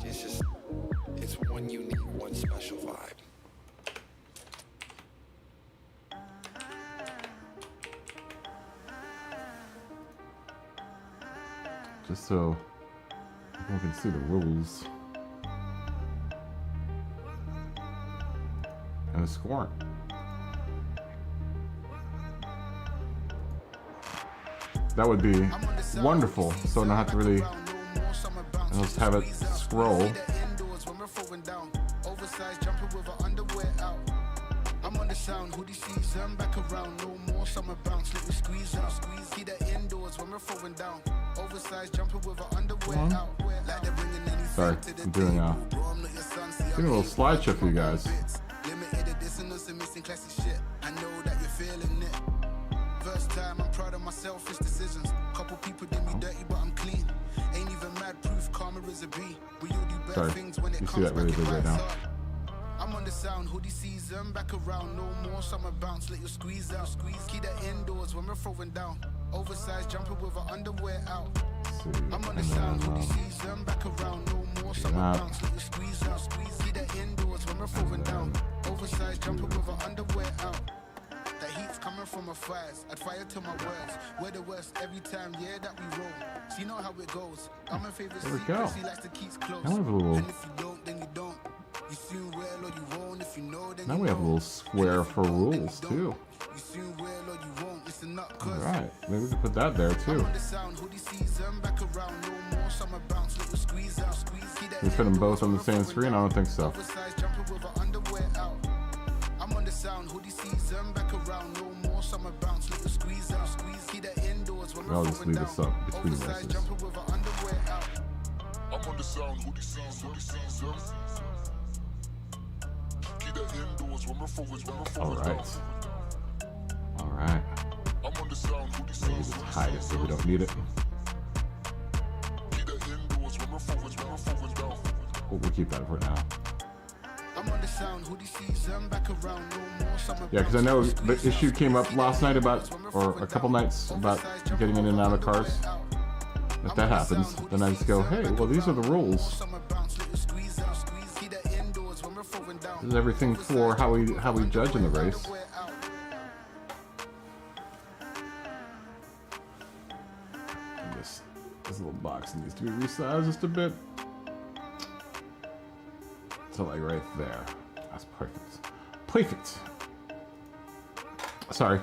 It's just, it's one unique, one special vibe. Just so everyone can see the rules. And the scoring. That would be wonderful, so I don't have to really just have it scroll. I'm on the sound, hoodie season, back around, no more summer bounce, let me squeeze out, squeeze, keep that indoors when we're throwing down, oversized jumper with an underwear out, like they're bringing anything. Sorry, I'm doing a little slideshow for you guys. Limited edition of some missing classic shit, I know that you're feeling it. First time, I'm proud of my selfish decisions. Couple people did me dirty, but I'm clean. Ain't even mad proof, karma is a B. We all do better things when it You see comes that really back big in right now. hindsight. I'm on the sound, hoodie season, back around, no more summer bounce, let you squeeze out, squeeze, keep that indoors when we're throwing down, oversized jumper with an underwear out. I'm on the sound, hoodie season, back around, no more summer bounce, let you squeeze out, squeeze, keep that indoors when we're throwing down, oversized jumper with an underwear out. That heat's coming from my fires, I'd fire to my words, we're the worst every time, yeah, that we roll. So you know how it goes, I'm my favorite There we seat, go. cause he likes to keep close. Now we have a little. And if you don't, then you don't. You soon will or you won't. If you know, then Now you we have a know. little square for rules too. You soon will or you won't. Listen up, All cause right, maybe we can put that there too. I'm on the sound, hoodie season, back around, no more summer bounce, little squeeze out, squeeze. Keep that Can we fit them both on the same screen? I don't think so. oversized jumper with an underwear out. I'm on the sound, hoodie season, back around, no more summer bounce, little squeeze out, squeeze. Keep that indoors when I'll we're just throwing leave down. this up between Oversized races. jumper with an underwear out. I'm on the sound, hoodie season. Keep that indoors when we're forwards, All right. All right. I'm on the sound, hoodie Maybe just hide it so we don't need it. Keep that indoors when we're forwards down. We'll keep that for now. I'm on the sound, hoodie season, back around, no more summer Yeah, because I know the issue came up last night about, or a couple nights about getting in and out of cars. If that happens, then I just go, hey, well, these are the rules. This is everything for how we judge in the race. And this little box needs to be resized just a bit. So like right there. That's perfect. Perfect. Sorry.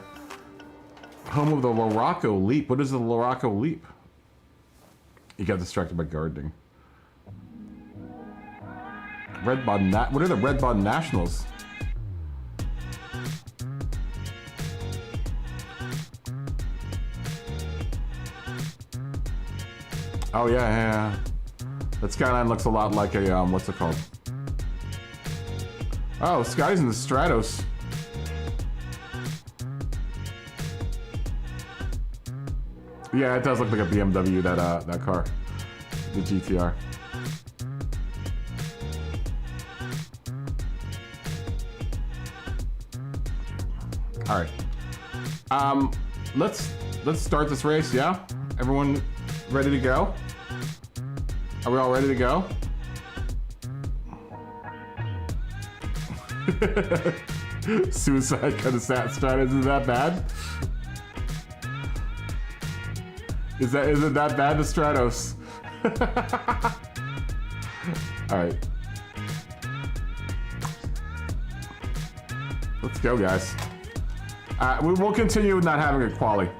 Home of the Lorocco Leap. What is the Lorocco Leap? You got distracted by gardening. Red Bond. What are the Red Bond Nationals? Oh yeah. That skyline looks a lot like a what's it called? Oh, Sky's in the Stratos. Yeah, it does look like a BMW, that car. The GTR. All right. Let's start this race, yeah? Everyone ready to go? Are we all ready to go? Suicide kind of Stratos, is that bad? Is it that bad, the Stratos? Alright. Let's go, guys. We'll continue not having a quali.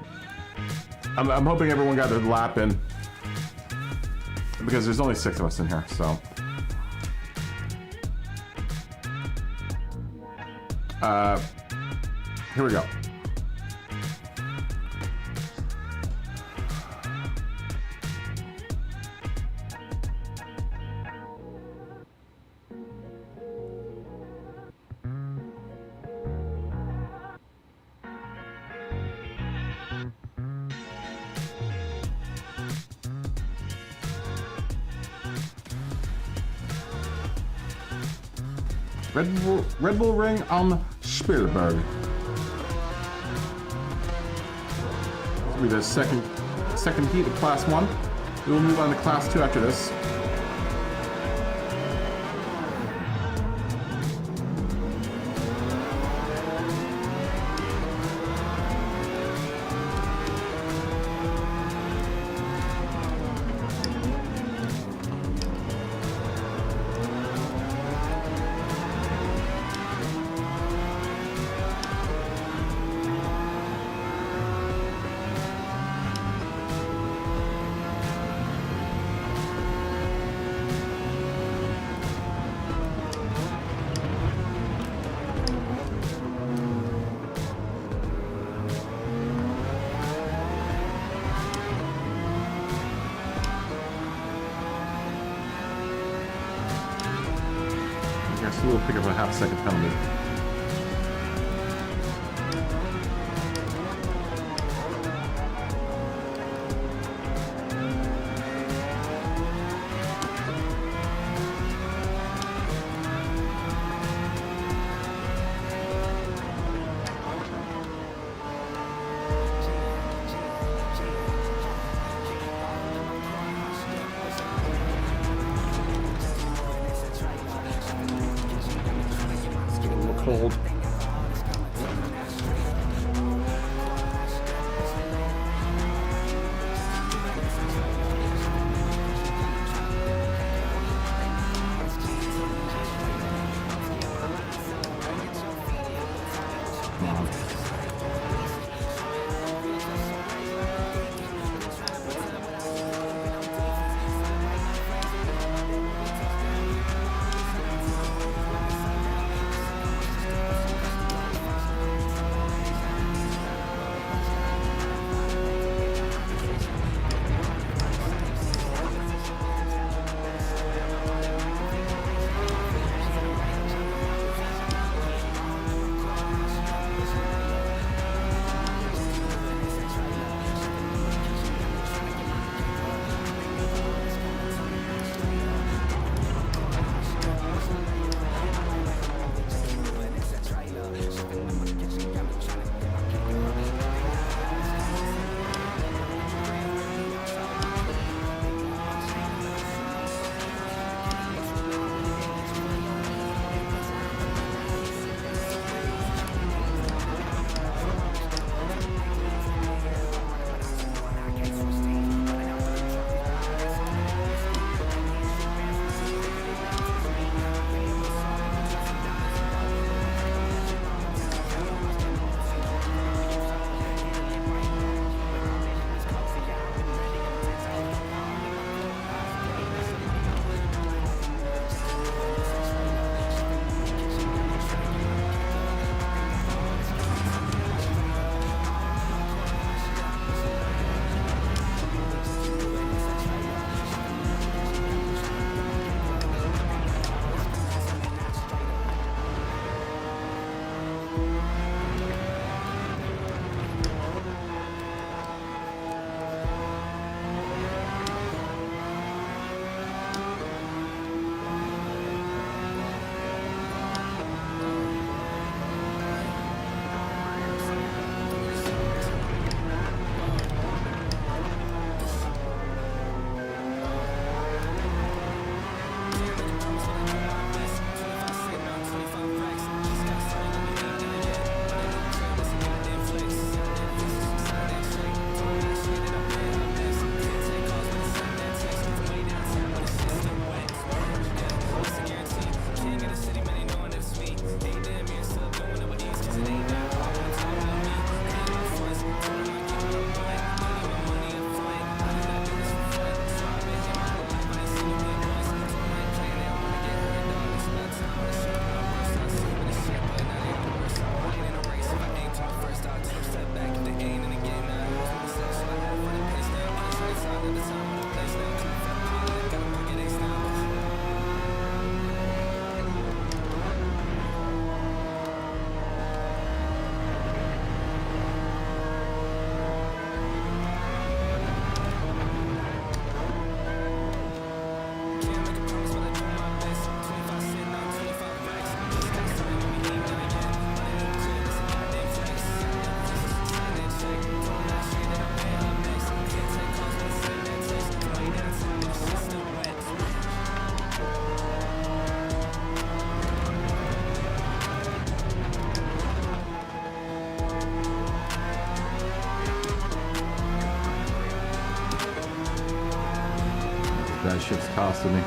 I'm hoping everyone got their lap in. Because there's only 6 of us in here, so. Here we go. Red Bull Ring on Spielberg. This will be the second heat of Class 1. We will move on to Class 2 after this. So we'll pick up a half-second penalty. Cold. That shit's costing me.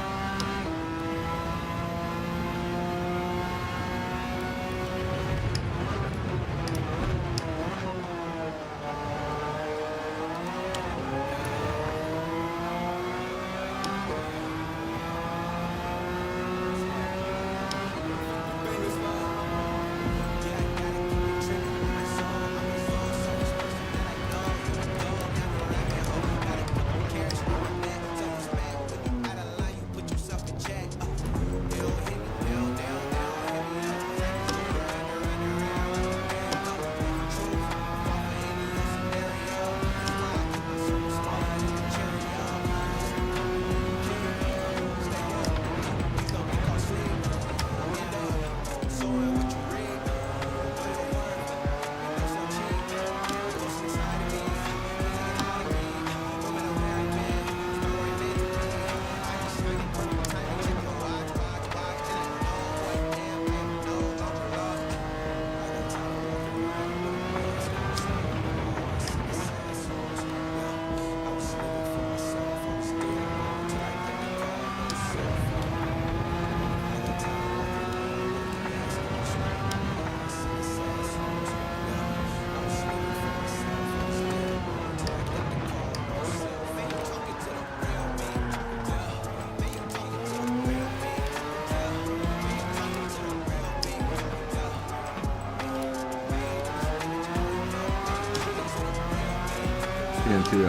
To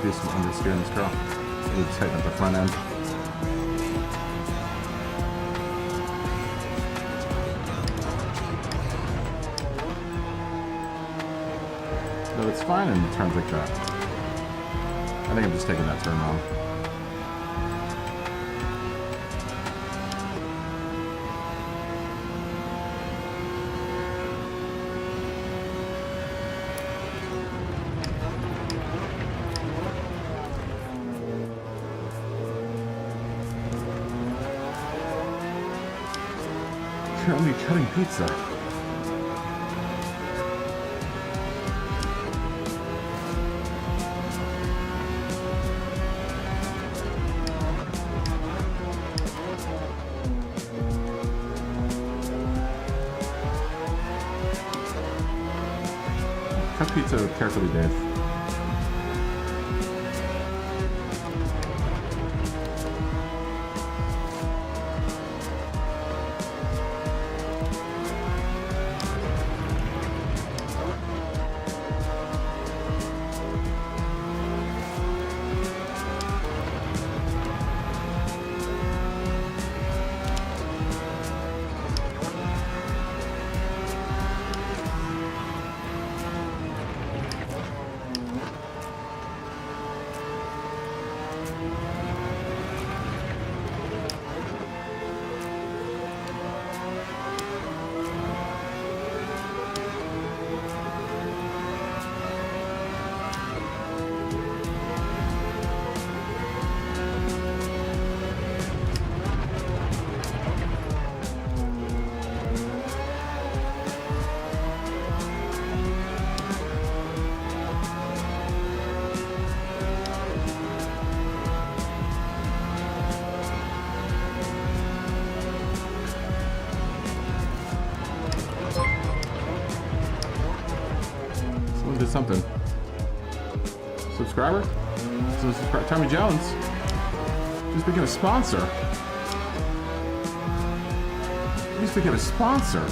do some understeer in this car. We'll tighten up the front end. No, it's fine in turns like that. I think I'm just taking that turn wrong. Currently cutting pizza. Cut pizza carefully, Dave. Did something. Subscriber? So Tommy Jones just became a sponsor. He just became a sponsor.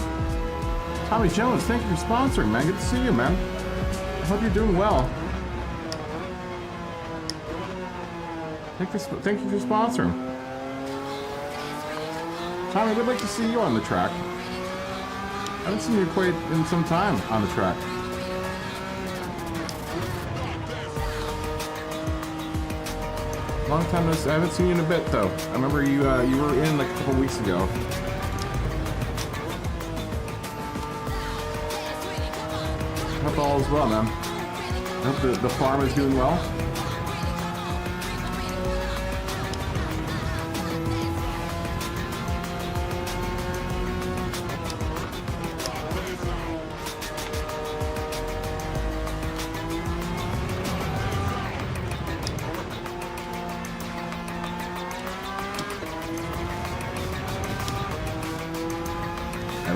Tommy Jones, thank you for sponsoring, man. Good to see you, man. I hope you're doing well. Thank you for sponsoring. Tommy, we'd like to see you on the track. I haven't seen you quite in some time on the track. Long time no see. I haven't seen you in a bit though. I remember you you were in like a couple weeks ago. Hope all is well, man. I hope the farm is doing well.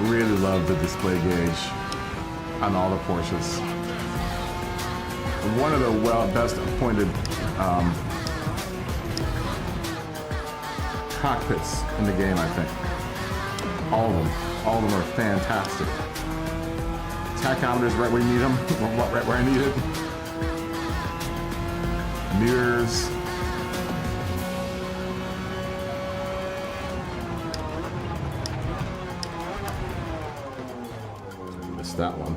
really love the display gauge on all the Porsches. One of the best appointed cockpits in the game, I think. All of them are fantastic. Tachometers right where you need them, right where I need it. Mirrors. Missed that one.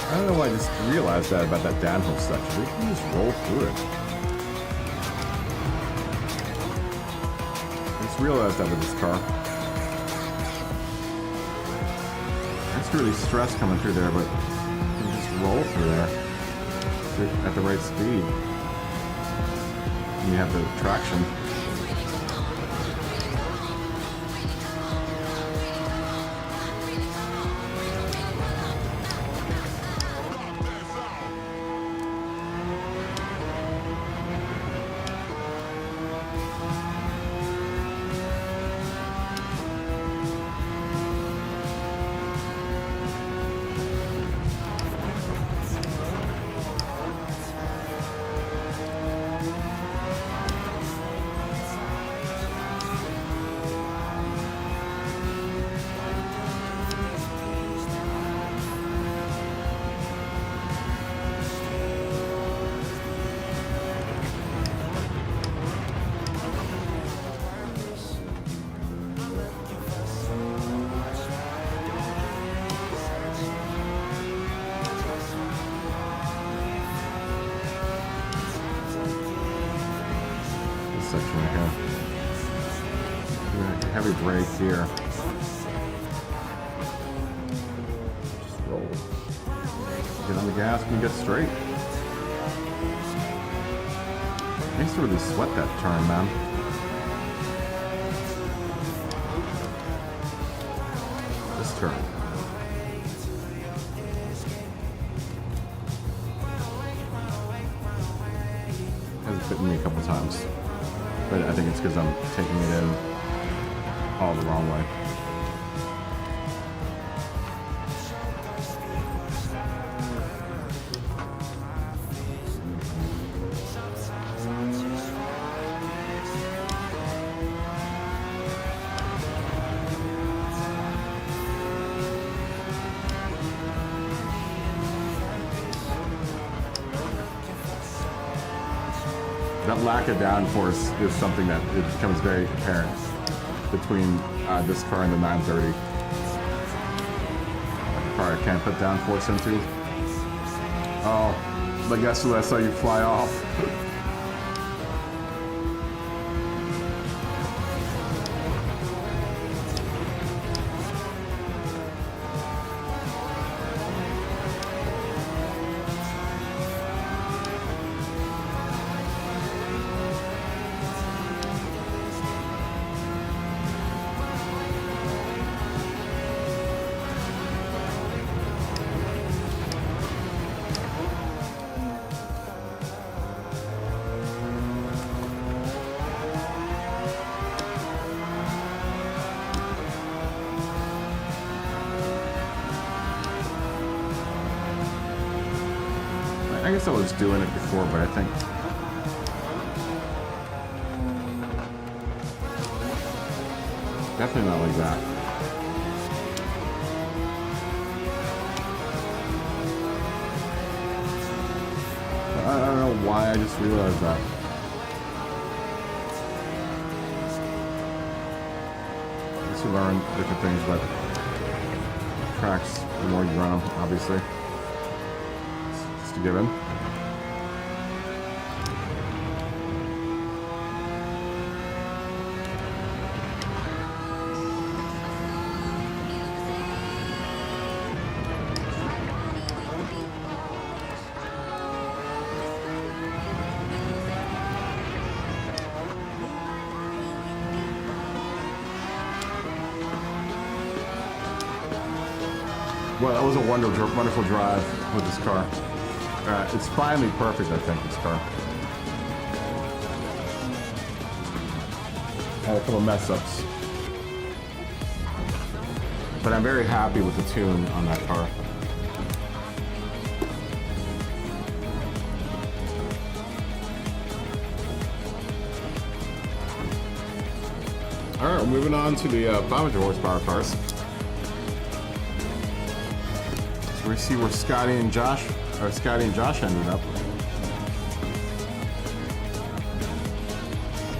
I don't know why I just realized that about that downhill section. We can just roll through it. I just realized that with this car. I just really stressed coming through there, but you can just roll through there at the right speed. And you have the traction. Section right here. Heavy brake here. Just roll. Get on the gas and get straight. I used to really sweat that turn, man. This turn. Has bitten me a couple times. But I think it's because I'm taking it in all the wrong way. That lack of downforce is something that it becomes very apparent between this car and the 930. The car I can't put downforce into. Oh, but guess who I saw you fly off? I guess I was doing it before, but I think definitely not like that. I don't know why I just realized that. I guess you learn different things about tracks the more you run them, obviously. Just a given. Well, it was a wonderful drive with this car. It's finally perfect, I think, this car. Had a couple mess-ups. But I'm very happy with the tune on that car. Alright, we're moving on to the 500 horsepower cars. So we see where Scotty and Josh ended up.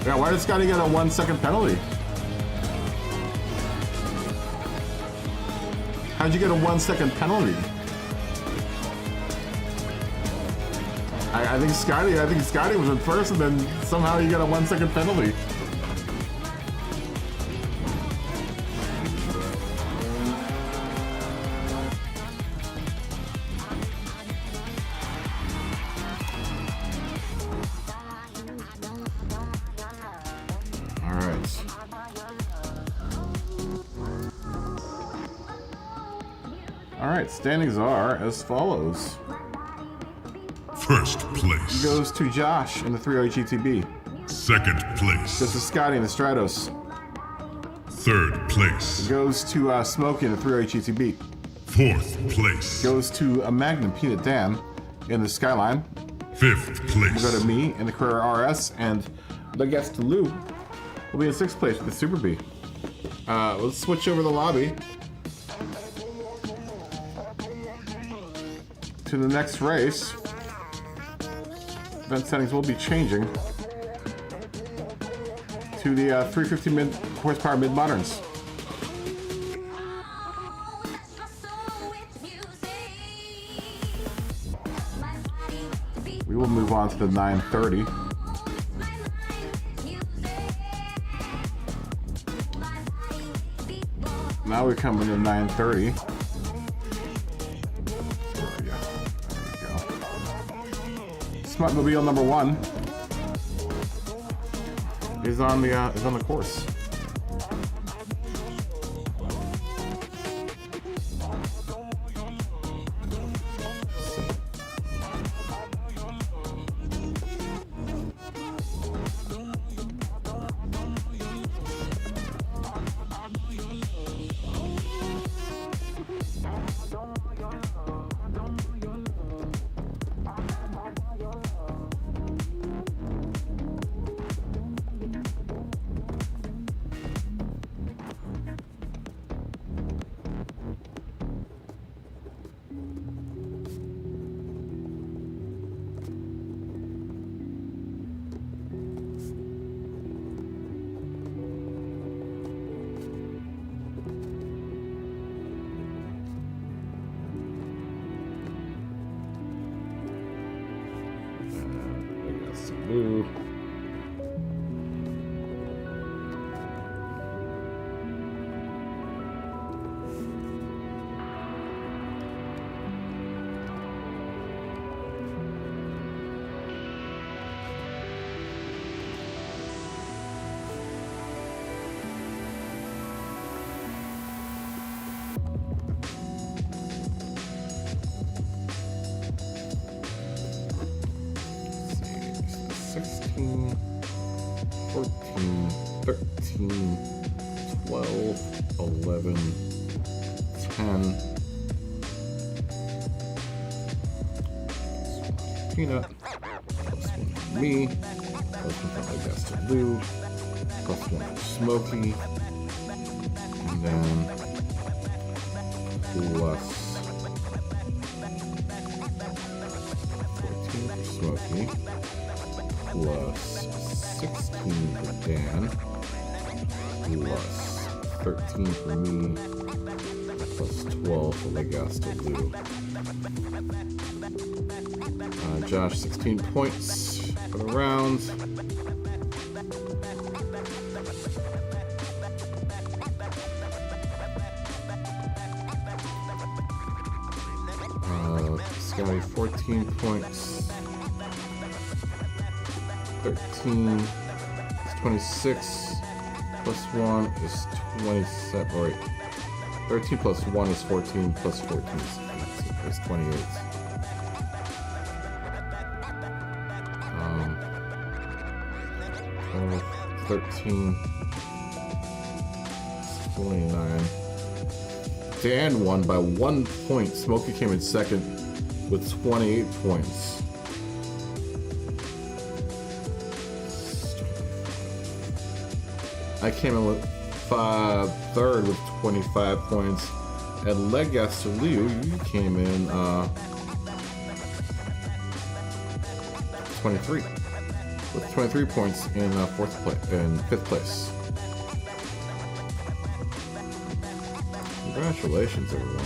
Yeah, why did Scotty get a 1 second penalty? How'd you get a 1 second penalty? I think Scotty was in first, and then somehow you got a 1 second penalty. Alright, standings are as follows. First place Goes to Josh in the 308 GTB. Second place Goes to Scotty in the Stratos. Third place Goes to Smokey in the 308 GTB. Fourth place Goes to a Magnum Peanut Dan in the Skyline. Fifth place We'll go to me in the Carrera RS, and the guest Lou will be in 6th place with the Super B. Let's switch over the lobby to the next race. Event settings will be changing to the 350 horsepower mid-moderns. We will move on to the 930. Now we come into 930. Smartmobile number 1 is on the course. Blue. Peanut, plus 1 for me, plus 1 for my guest Lou, plus 1 for Smokey, and then plus 14 for Smokey, plus 16 for Dan, plus 13 for me, plus 12 for my guest Lou. Josh, 16 points for the round. Scotty, 14 points. 13 is 26. Plus 1 is 27. Oh, wait. 13 plus 1 is 14, plus 14 is 28. 13, 29. Dan won by 1 point. Smokey came in second with 28 points. I came in with third with 25 points. And Legas Liu, you came in 23 with 23 points in fifth place. Congratulations, everyone.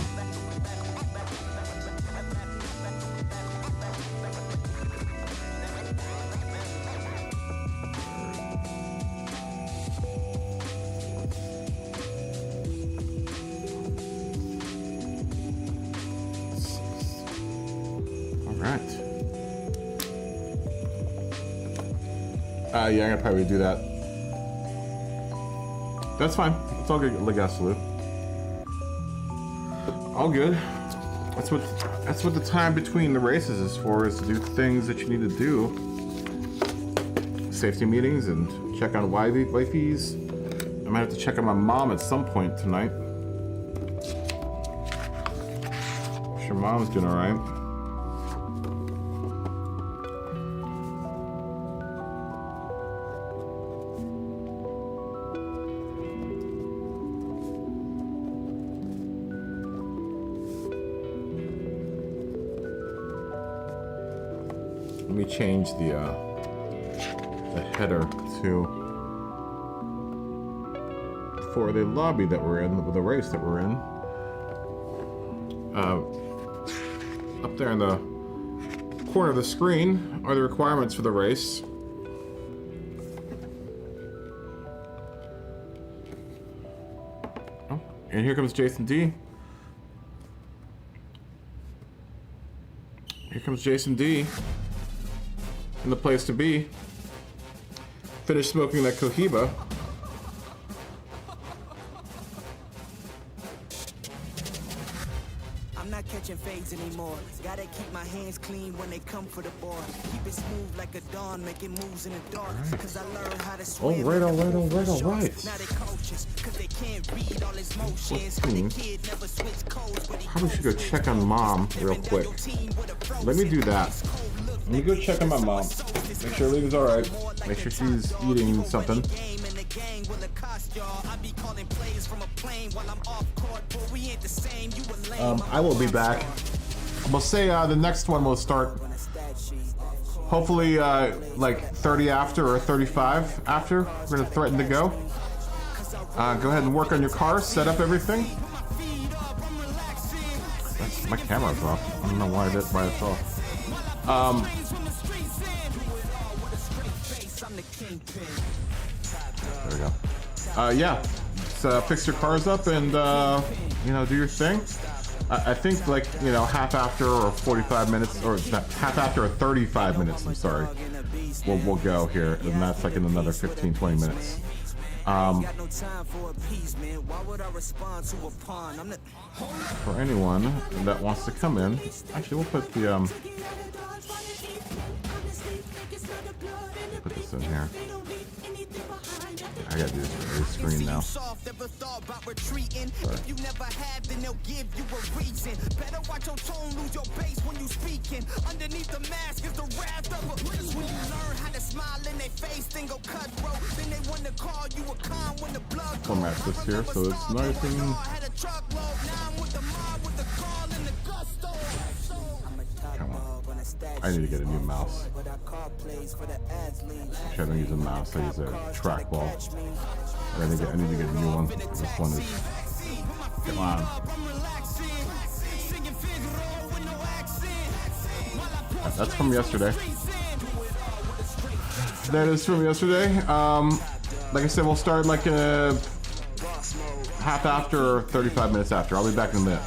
Yeah, I'm gonna probably do that. That's fine. It's all good, Legasaloo. All good. That's what the time between the races is for, is to do things that you need to do. Safety meetings and check on wifeys. I might have to check on my mom at some point tonight. I'm sure mom's doing alright. Let me change the header to for the lobby that we're in, the race that we're in. Up there in the corner of the screen are the requirements for the race. Oh, and here comes Jason D. Here comes Jason D. In the place to be. Finish smoking that Cohiba. I'm not catching fades anymore. Gotta keep my hands clean when they come for the board. Keep it smooth like a dawn, making moves in the dark. Cause I learned how to swim. Alright. Now they coaches, cause they can't read all his motions. The kid never switch codes, but he probably should go check on mom real quick. Let me do that. Let me go check on my mom. Make sure everything's alright. Make sure she's eating something. I will be back. We'll say the next one will start hopefully like 30 after or 35 after. We're gonna threaten to go. Go ahead and work on your car, set up everything. My camera's off. I don't know why it's off. There we go. Yeah, so fix your cars up and you know, do your thing. I think like, you know, half after or 45 minutes, or half after or 35 minutes, I'm sorry, we'll go here, and that's like in another 15-20 minutes. For anyone that wants to come in, actually we'll put the put this in here. I gotta do this for every screen now. Sorry. Format this here so it's nice and... Come on. I need to get a new mouse. Actually, I don't use a mouse, I use a trackball. I need to get a new one. This one is... Come on. That's from yesterday. That is from yesterday. Like I said, we'll start like a half after or 35 minutes after. I'll be back in a minute.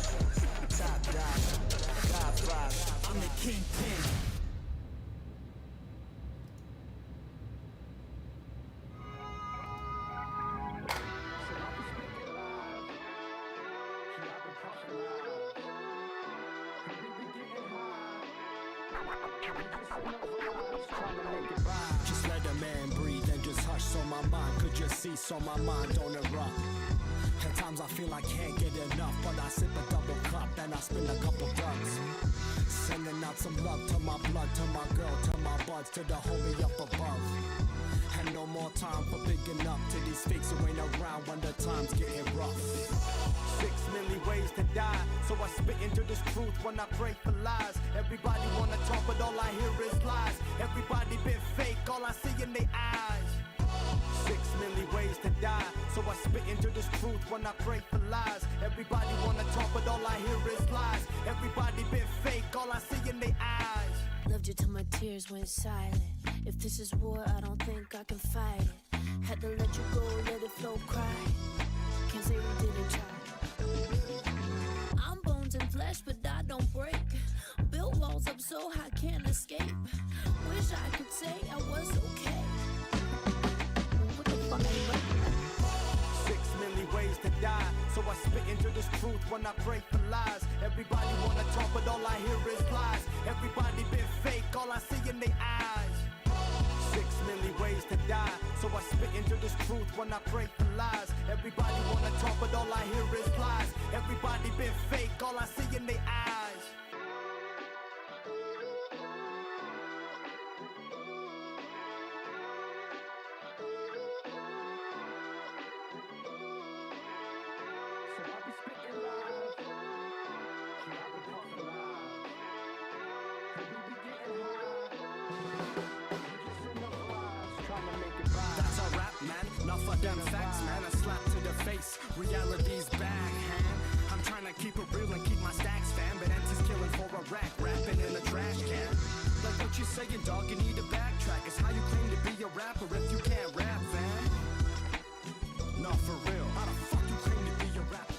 Just let a man breathe and just hush so my mind could just see, so my mind don't erupt. At times I feel I can't get enough, but I sip a double cup and I spin a couple bucks. Sending out some love to my blood, to my girl, to my buds, to the homie up above. And no more time for picking up to these fakes who ain't around when the time's getting rough. 6 million ways to die, so I spit into this truth when I pray for lies. Everybody wanna talk, but all I hear is lies. Everybody been fake, all I see in their eyes. 6 million ways to die, so I spit into this truth when I pray for lies. Everybody wanna talk, but all I hear is lies. Everybody been fake, all I see in their eyes. Loved you till my tears went silent. If this is war, I don't think I can fight it. Had to let you go, let it flow, cry. Can't say we didn't try. I'm bones and flesh, but I don't break. Built walls up so I can't escape. Wish I could say I was okay. What the fuck are you? 6 million ways to die, so I spit into this truth when I pray for lies. Everybody wanna talk, but all I hear is lies. Everybody been fake, all I see in their eyes. 6 million ways to die, so I spit into this truth when I pray for lies. Everybody wanna talk, but all I hear is lies. Everybody been fake, all I see in their eyes. So I be spitting lies. Yeah, I be talking lies. And we be getting high. We just in the vibes, trying to make it by. That's a rap, man. Enough of them facts, man. A slap to the face. Reality's backhand. I'm trying to keep it real and keep my stacks, fam. But empty's killing for a rack, rapping in a trash can. Like what you saying, dog, you need to backtrack. It's how you claim to be a rapper if you can't rap, fam. No, for real. How the fuck you claim to be a rapper?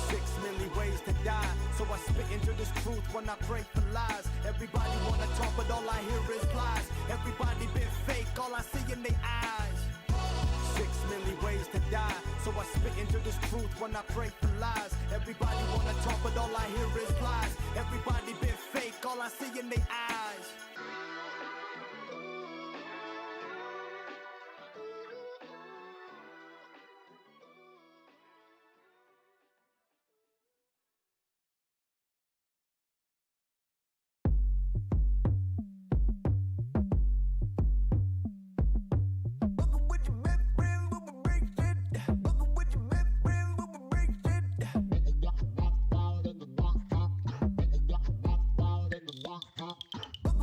6 million ways to die, so I spit into this truth when I pray for lies. Everybody wanna talk, but all I hear is lies. Everybody been fake, all I see in their eyes. 6 million ways to die, so I spit into this truth when I pray for lies. Everybody wanna talk, but all I hear is lies. Everybody been fake, all I see in their eyes.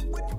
With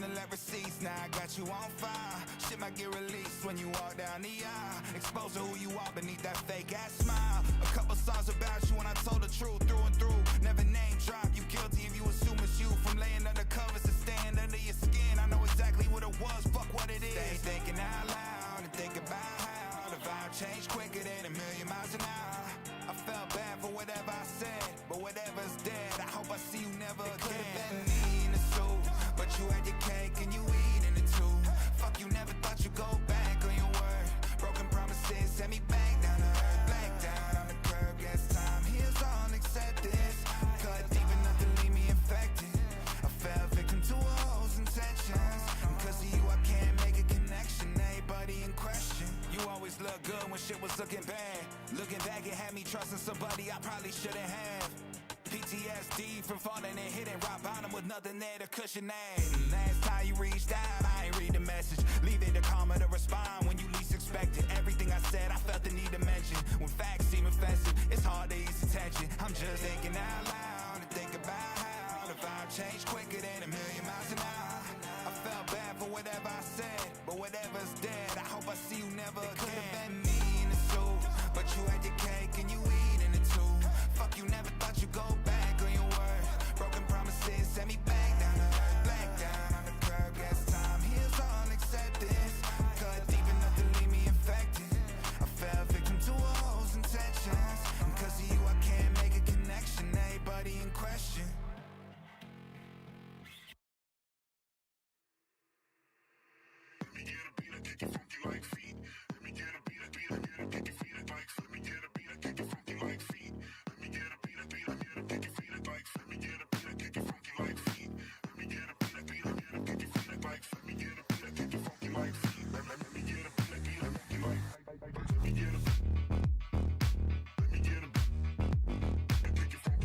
to let receipts. Now I got you on fire. Shit might get released when you walk down the aisle. Exposed to who you are beneath that fake ass smile. A couple songs about you when I told the truth through and through. Never name drop. You guilty if you assume it's you. From laying under covers to staying under your skin. I know exactly what it was. Fuck what it is. Stay thinking out loud and think about how the vibe changed quicker than 1,000,000 miles an hour. I felt bad for whatever I said, but whatever's dead, I hope I see you never again. Could've been me in the suit, but you had your cake and you eating it too. Fuck, you never thought you'd go back on your word. Broken promises sent me back down to earth. Black down on the curb, yes, time heals all, accept this. Cut deep enough to leave me infected. I fell victim to all those intentions. Because of you, I can't make a connection. Everybody in question. You always look good when shit was looking bad. Looking back, it had me trusting somebody I probably shouldn't have. PTSD from falling and hitting rock bottom with nothing there to cushion that. Last time you reached out, I ain't read the message. Leave it to karma to respond when you least expect it. Everything I said, I felt the need to mention. When facts seem offensive, it's hard to ease attention. I'm just thinking out loud and think about how the vibe changed quicker than 1,000,000 miles an hour. I felt bad for whatever I said, but whatever's dead, I hope I see you never again. Could've been me in the suit, but you had your cake and you eating it too. Fuck, you never thought you'd go back on your word. Broken promises sent me back down to earth. Black down on the curb, guess time heals all, accept this. Cut deep enough to leave me infected. I fell victim to all those intentions. Because of you, I can't make a connection. Everybody in question. Let me get a beat, I kick it funky like feet. Let me get a beat, I kick it feet like. Let me get a beat, I kick it funky like feet. Let me get a beat, I kick it feet like. Let me get a beat, I kick it funky like feet. Let me get a beat, I kick it feet like. Let me get a beat,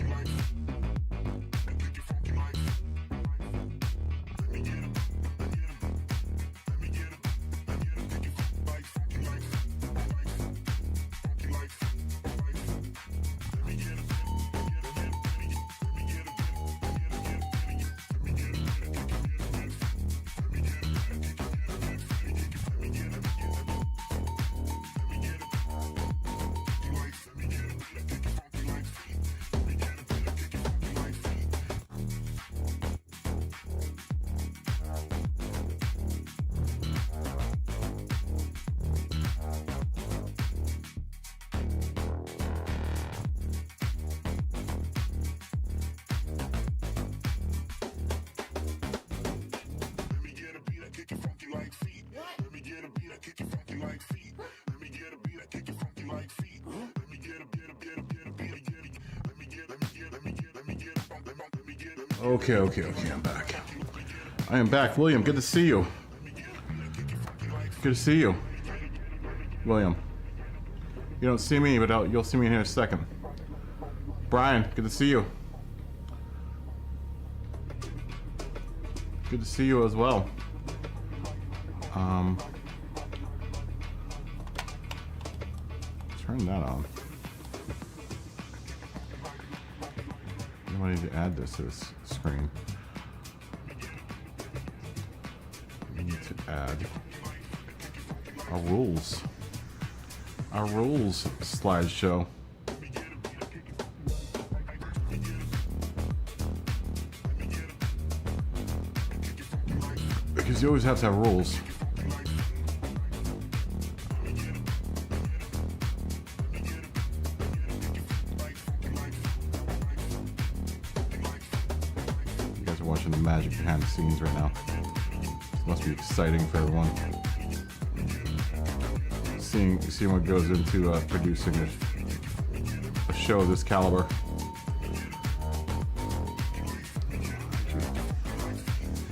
I kick it funky like feet. Let me get a beat, I kick it funky like. Let me get a I kick it funky like. I kick it funky like. Let me get a Okay, I'm back. I am back. William, good to see you. Good to see you. William. You don't see me, but you'll see me in here in a second. Brian, good to see you. Good to see you as well. Turn that on. I need to add this to this screen. We need to add our rules. Our rules slideshow. Because you always have to have rules. Watching the magic behind the scenes right now. This must be exciting for everyone. Seeing what goes into producing a show of this caliber. There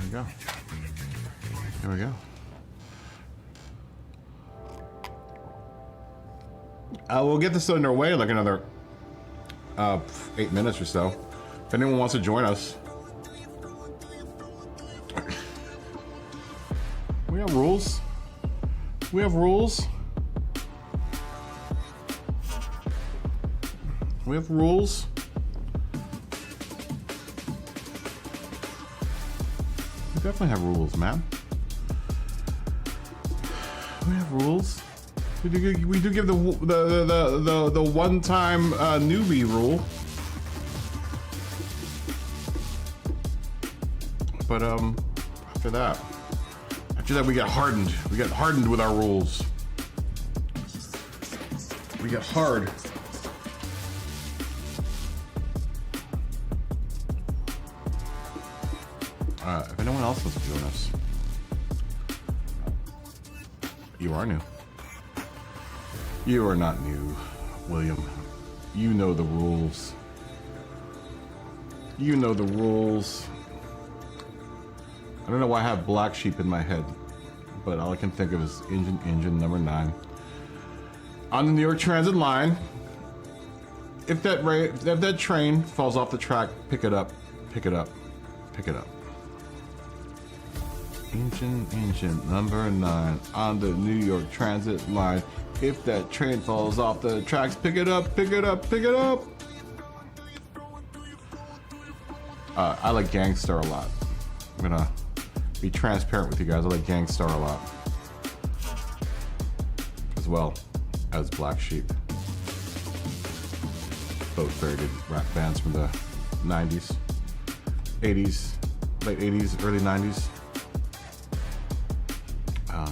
we go. There we go. We'll get this underway in like another 8 minutes or so. If anyone wants to join us. We have rules. We have rules. We have rules. We definitely have rules, man. We have rules. We do give the one-time newbie rule. But after that we get hardened. We get hardened with our rules. We get hard. If anyone else wants to join us, you are new. You are not new, William. You know the rules. You know the rules. I don't know why I have Black Sheep in my head, but all I can think of is engine number 9. On the New York Transit line, if that train falls off the track, pick it up, pick it up, pick it up. Engine number 9 on the New York Transit line. If that train falls off the tracks, pick it up, pick it up, pick it up. I like Gangstar a lot. I'm gonna be transparent with you guys. I like Gangstar a lot, as well as Black Sheep. Both very good rap bands from the 90s, 80s, late 80s, early 90s.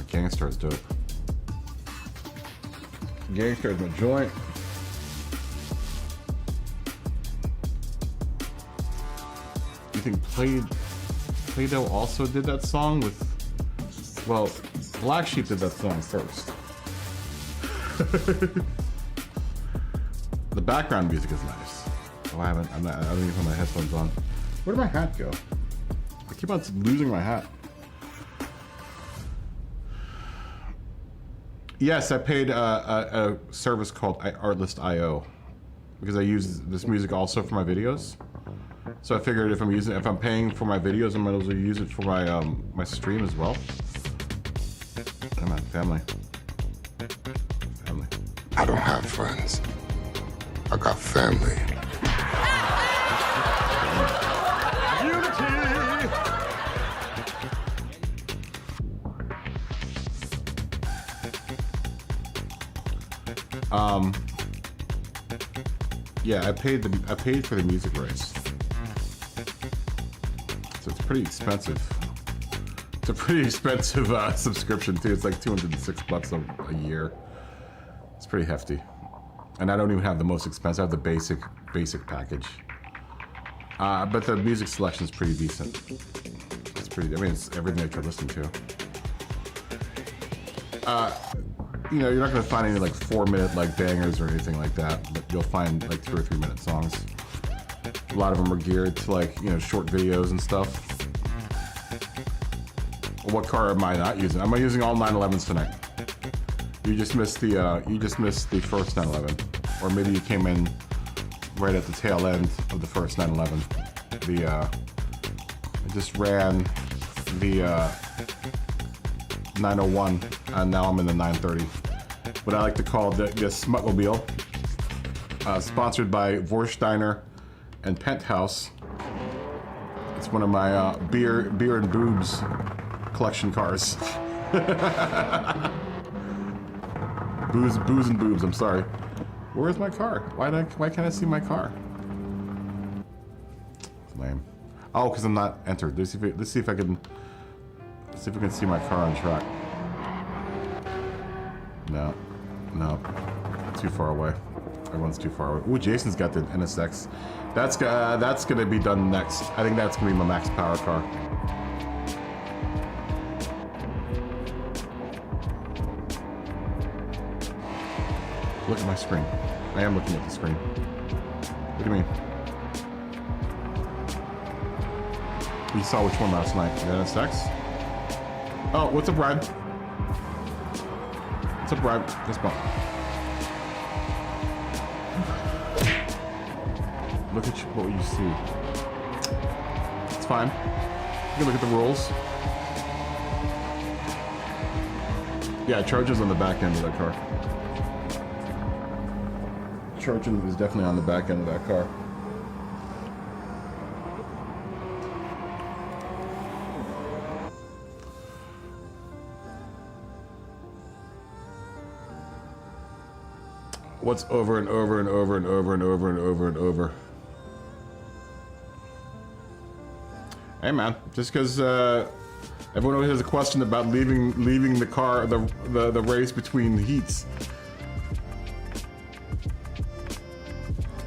Gangstar's dope. Gangstar's my joint. You think Play-Doh also did that song with... Well, Black Sheep did that song first. The background music is nice. Oh, I don't even put my headphones on. Where did my hat go? I keep on losing my hat. Yes, I paid a service called Artlist.io because I use this music also for my videos. So I figured if I'm paying for my videos, I might as well use it for my my stream as well. Come on, family. Family. I don't have friends. I got family. Yeah, I paid for the music rights, so it's pretty expensive. It's a pretty expensive subscription too. It's like $206 a year. It's pretty hefty, and I don't even have the most expensive. I have the basic package, but the music selection is pretty decent. It's pretty. I mean, it's everything I could listen to. You know, you're not gonna find any like 4-minute like bangers or anything like that, but you'll find like 2 or 3 minute songs. A lot of them are geared to like, you know, short videos and stuff. What car am I not using? Am I using all 911s tonight? You just missed the first 911, or maybe you came in right at the tail end of the first 911. I just ran the 901, and now I'm in the 930. What I like to call the Smutmobile, sponsored by Vorsteiner and Penthouse. It's one of my beer and boobs collection cars. booze and boobs. I'm sorry. Where's my car? Why can't I see my car? It's lame. Oh, because I'm not entered. Let's see if I can see my car on track. No, too far away. Everyone's too far away. Ooh, Jason's got the NSX. That's gonna be done next. I think that's gonna be my max power car. Look at my screen. I am looking at the screen. Look at me. You saw which one last night? The NSX? Oh, what's up, Ryan? What's up, Ryan? This bump. Look at what you see. It's fine. You can look at the rules. Yeah, charger's on the back end of that car. Charger is definitely on the back end of that car. What's over and over and over and over and over and over and over? Hey man, just because everyone always has a question about leaving the car, the race between heats.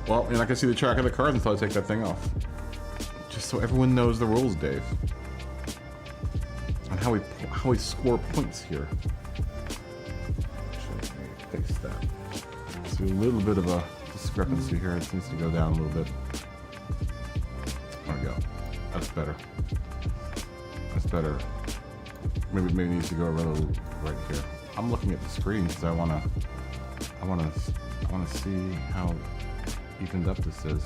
Well, you're not gonna see the track of the cars until I take that thing off. Just so everyone knows the rules, Dave. And how we score points here. Actually, fix that. So a little bit of a discrepancy here. It needs to go down a little bit. There we go. That's better. That's better. Maybe it needs to go a little right here. I'm looking at the screen because I wanna see how evened up this is.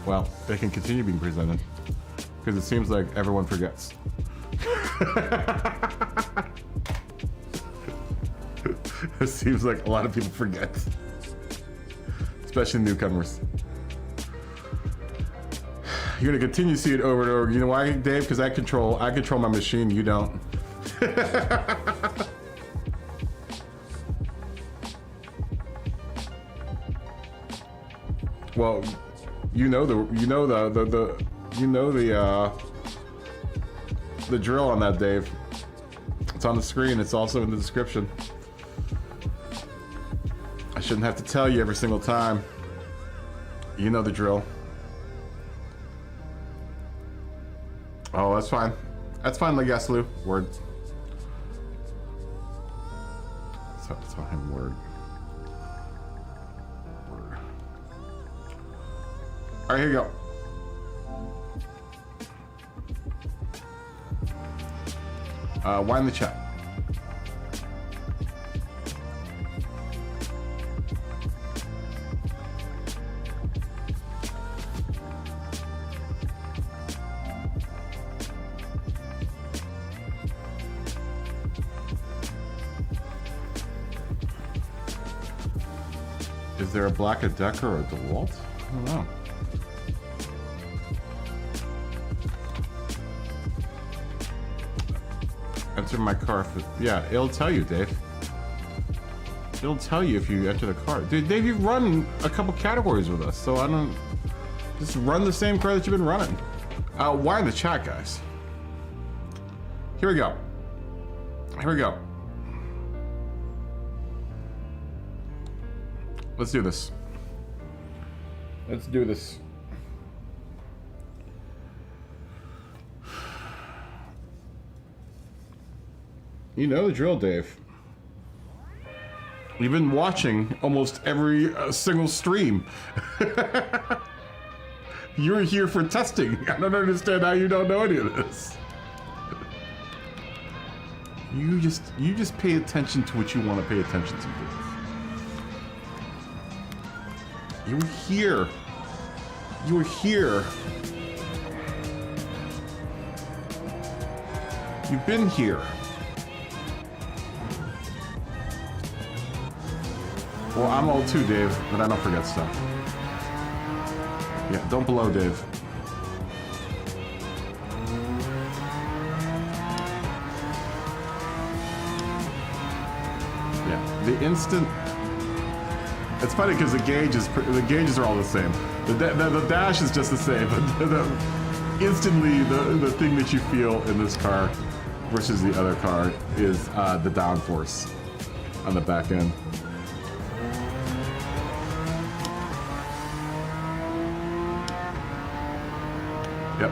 Well, they can continue being presented because it seems like everyone forgets. It seems like a lot of people forget, especially newcomers. You're gonna continue to see it over and over. You know why, Dave? Because I control my machine. You don't. Well, you know the drill on that, Dave. It's on the screen. It's also in the description. I shouldn't have to tell you every single time. You know the drill. Oh, that's fine. That's fine, Legaslu. Word. That's fine, word. Word. Alright, here you go. Wind the chat. Is there a black Decker or a DeWalt? I don't know. Enter my car. Yeah, it'll tell you, Dave. It'll tell you if you enter the car. Dude, Dave, you've run a couple categories with us, so I don't... Just run the same car that you've been running. Why in the chat, guys? Here we go. Here we go. Let's do this. Let's do this. You know the drill, Dave. You've been watching almost every single stream. You're here for testing. I don't understand how you don't know any of this. You just pay attention to what you want to pay attention to. You were here. You were here. You've been here. Well, I'm old too, Dave, but I don't forget stuff. Yeah, don't blow, Dave. Yeah, the instant... It's funny because the gauges are all the same. The dash is just the same, but instantly the thing that you feel in this car versus the other car is the downforce on the back end. Yep.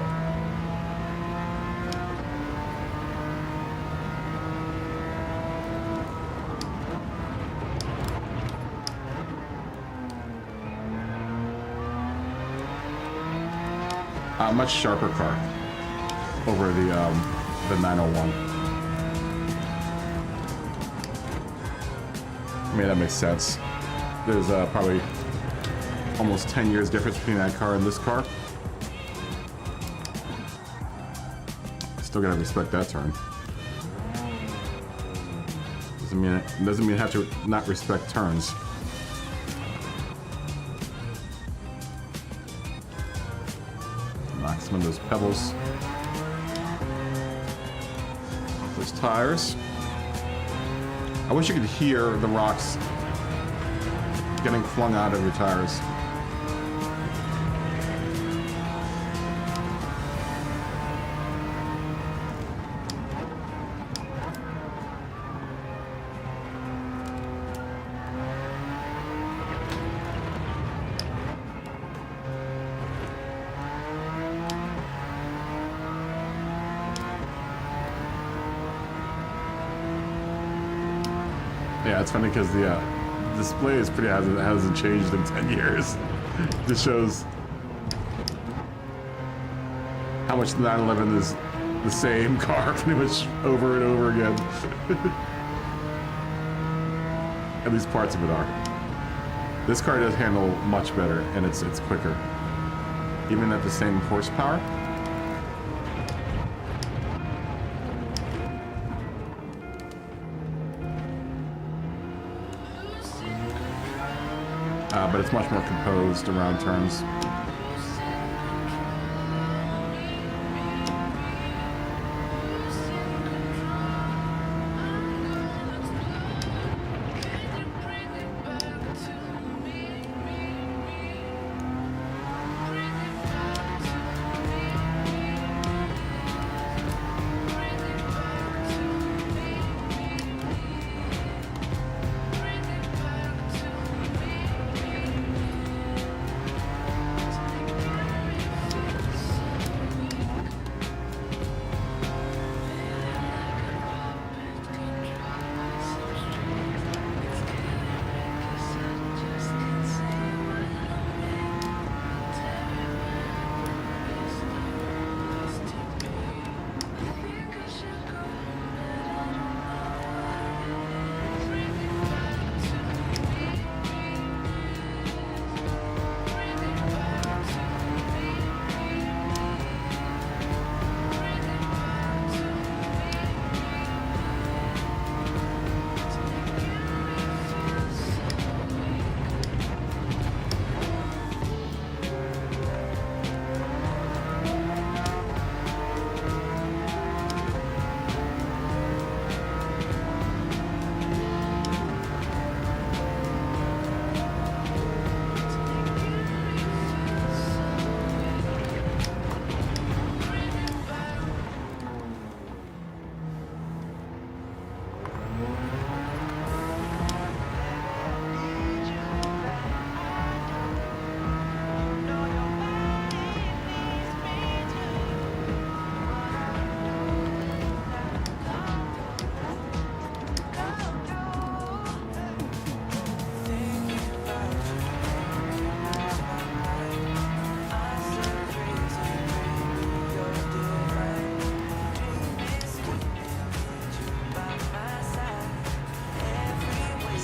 Much sharper car over the 901. I mean, that makes sense. There's probably almost 10 years difference between that car and this car. Still gotta respect that turn. Doesn't mean I have to not respect turns. Knock some of those pebbles off those tires. I wish you could hear the rocks getting flung out of your tires. Yeah, it's funny because the display is pretty hasn't changed in 10 years. Just shows how much the 911 is the same car pretty much over and over again. At least parts of it are. This car does handle much better, and it's quicker, even at the same horsepower. But it's much more composed around turns.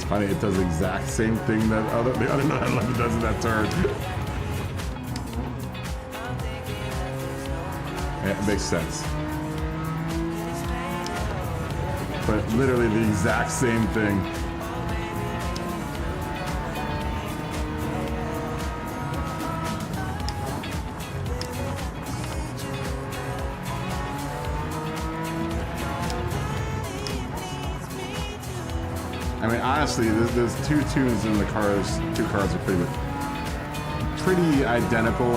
Funny, it does the exact same thing that the other 911 does in that turn. Yeah, it makes sense. But literally the exact same thing. I mean, honestly, there's two tunes in the cars. Two cars are pretty identical.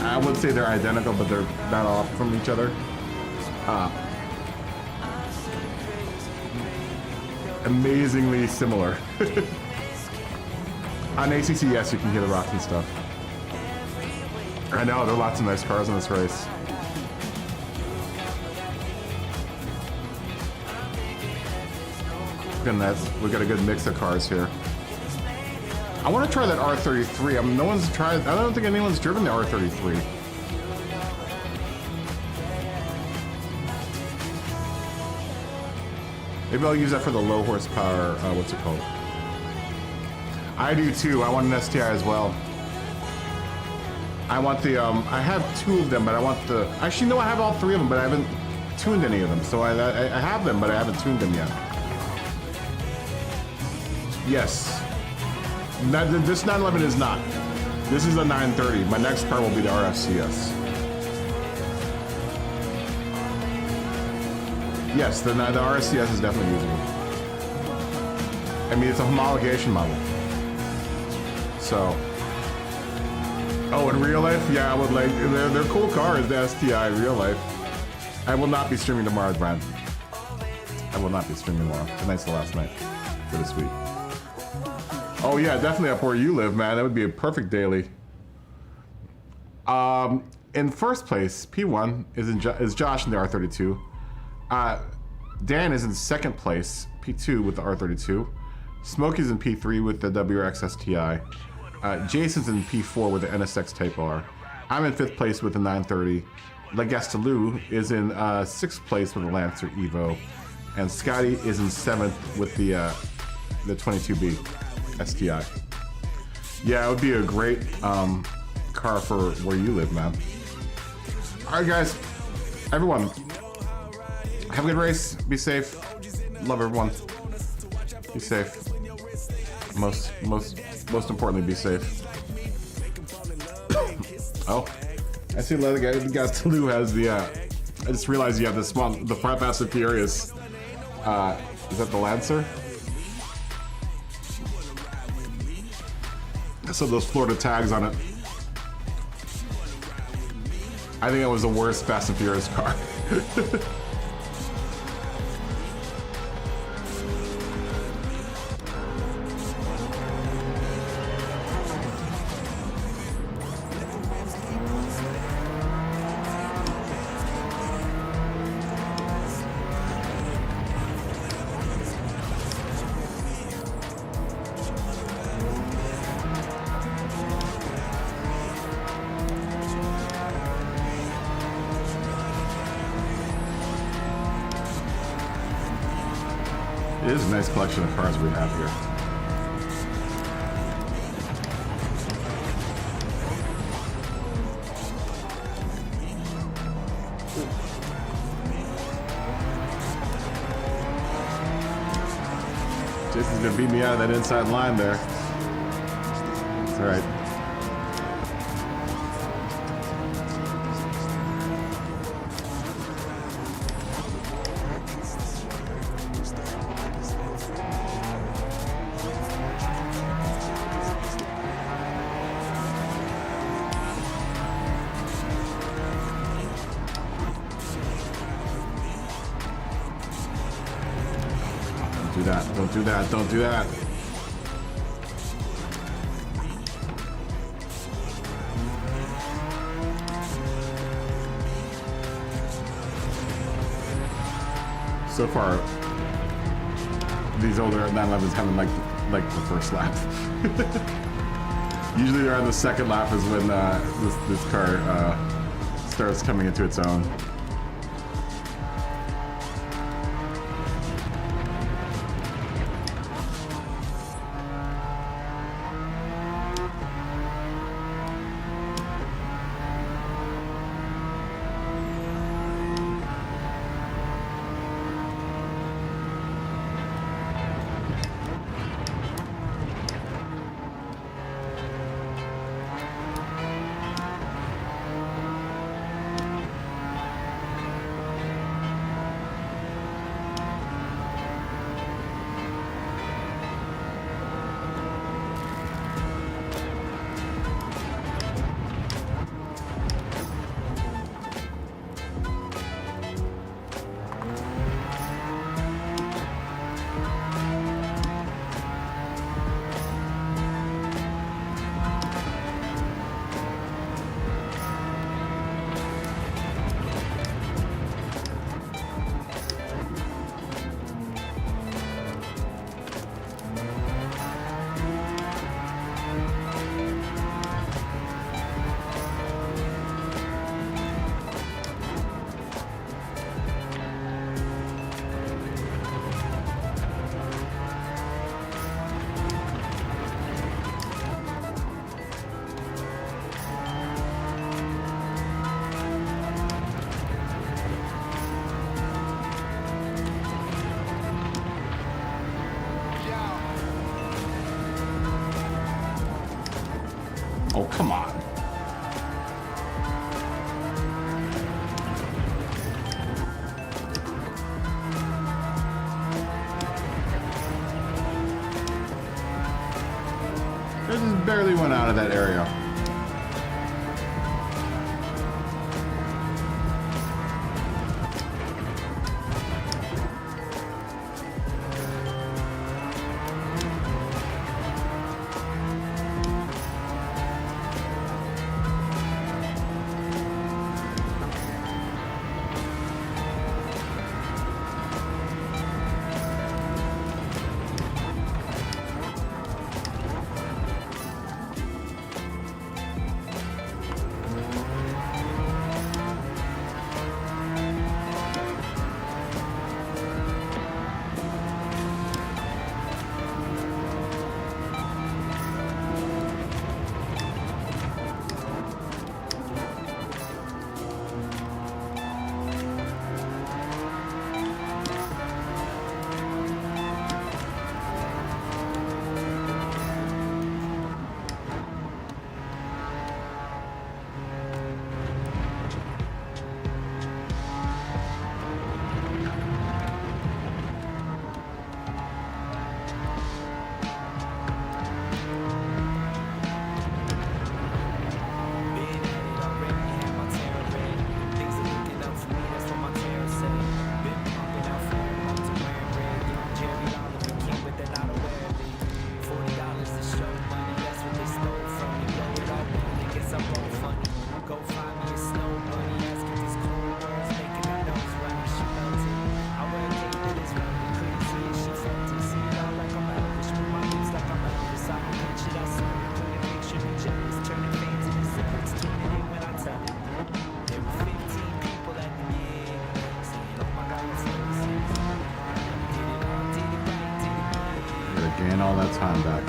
I would say they're identical, but they're not off from each other. Amazingly similar. On ACC, yes, you can hear the rocks and stuff. I know, there are lots of nice cars in this race. We got a good mix of cars here. I want to try that R33. I mean, no one's tried. I don't think anyone's driven the R33. Maybe I'll use that for the low horsepower. What's it called? I do too. I want an STI as well. I want the. I have two of them, but I want the. Actually, no, I have all three of them, but I haven't tuned any of them. So I have them, but I haven't tuned them yet. Yes. This 911 is not. This is a 930. My next car will be the RFCS. Yes, the RFCS is definitely usable. I mean, it's a homologation model. So, oh, in real life, yeah, I would like. They're cool cars, the STI in real life. I will not be streaming tomorrow, Brian. I will not be streaming tomorrow. Tonight's the last night for this week. Oh yeah, definitely up where you live, man. That would be a perfect daily. In first place, P1 is Josh in the R32. Dan is in second place, P2 with the R32. Smokey's in P3 with the WRX STI. Jason's in P4 with the NSX Type R. I'm in 5th place with the 930. Legastaloo is in 6th place with the Lancer Evo. And Scotty is in 7th with the 22B STI. Yeah, it would be a great car for where you live, man. All right, guys. Everyone, have a good race. Be safe. Love everyone. Be safe. Most importantly, be safe. Oh, I see the other guy. The guy Toulouse has the. I just realized you have the Fast and Furious. Is that the Lancer? I saw those Florida tags on it. I think that was the worst Fast and Furious car. It is a nice collection of cars we have here. Jason's gonna beat me out of that inside line there. It's all right. Don't do that. So far, these older 911s haven't liked the first lap. Usually they're on the second lap is when this car starts coming into its own. Oh, come on. barely went out of that area. Gain all that time back.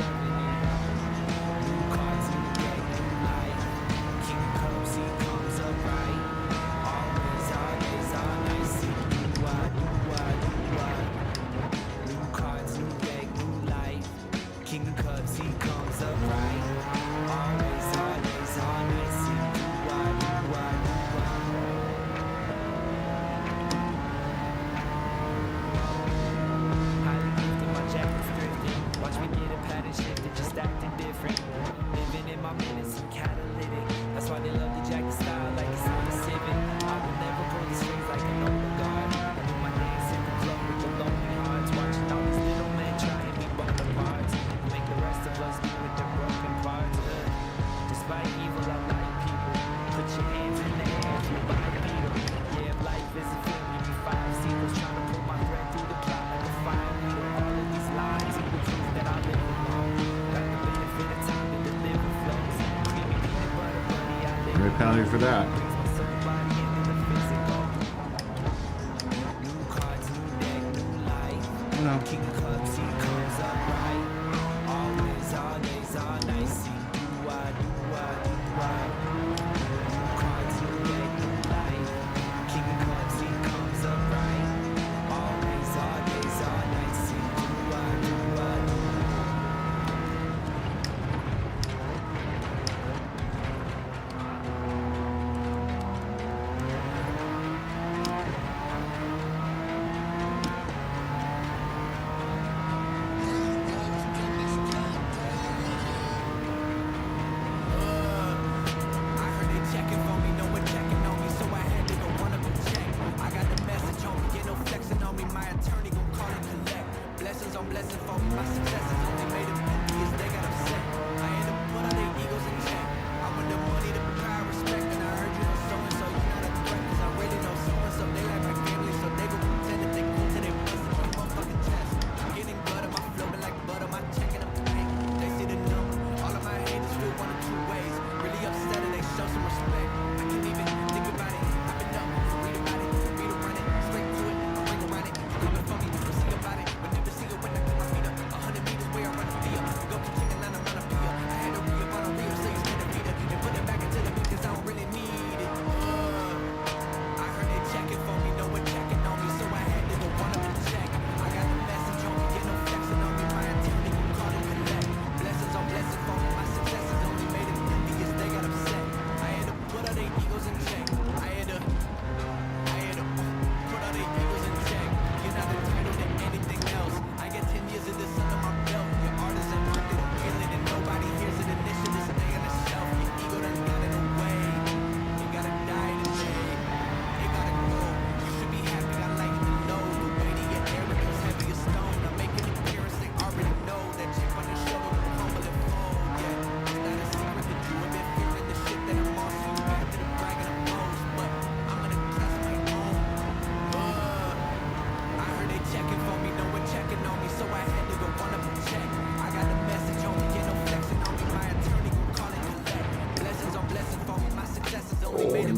Penalty for that. No.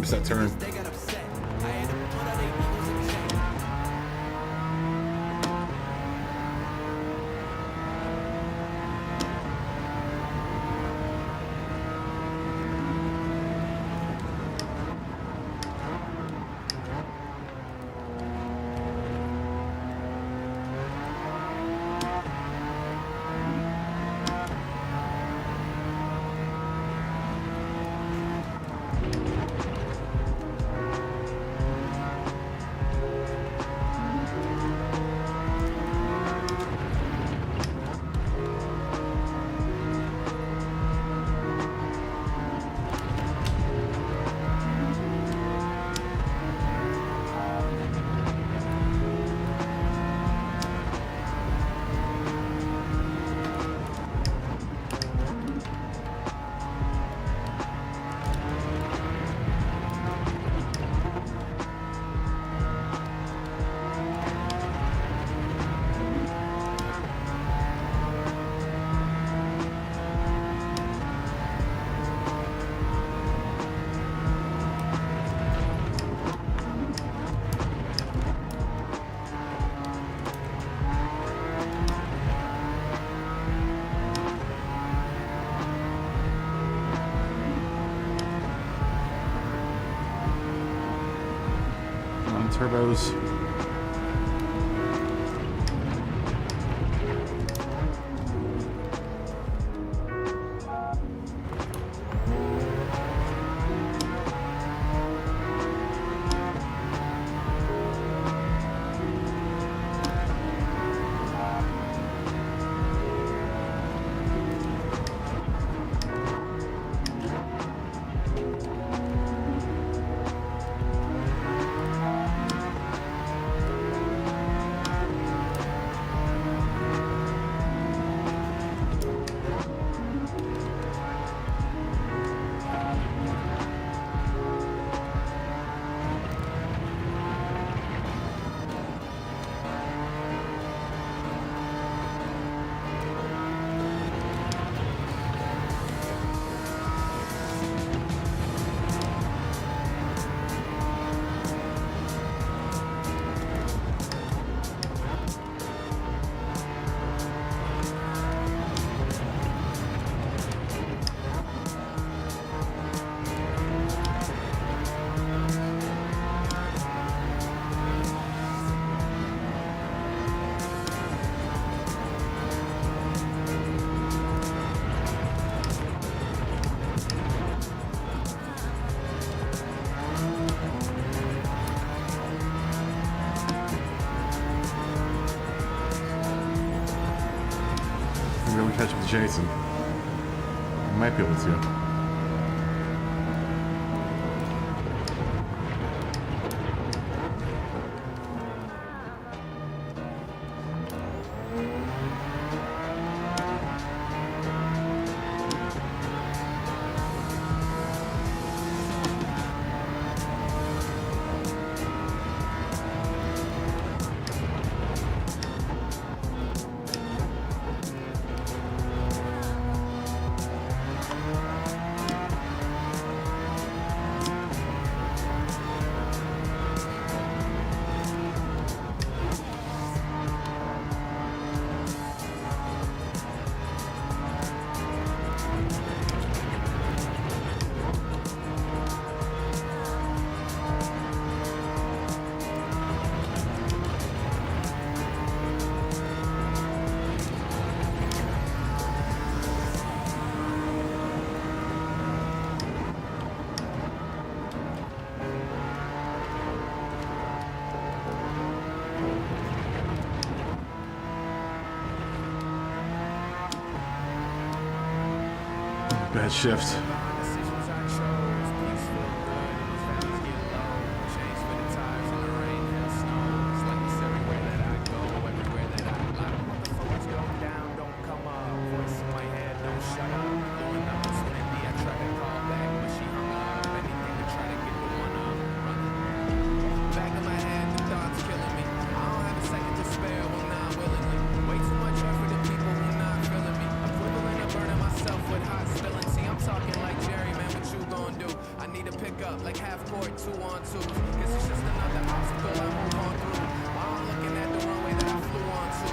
Missed that turn. They got upset. I had to put all they egos in check. Turbos. Really catch up with Jason. I might be able to. Bad shift. Talking like on to. Guess it's just another obstacle I move on through. While I'm looking at the runway that I flew on to.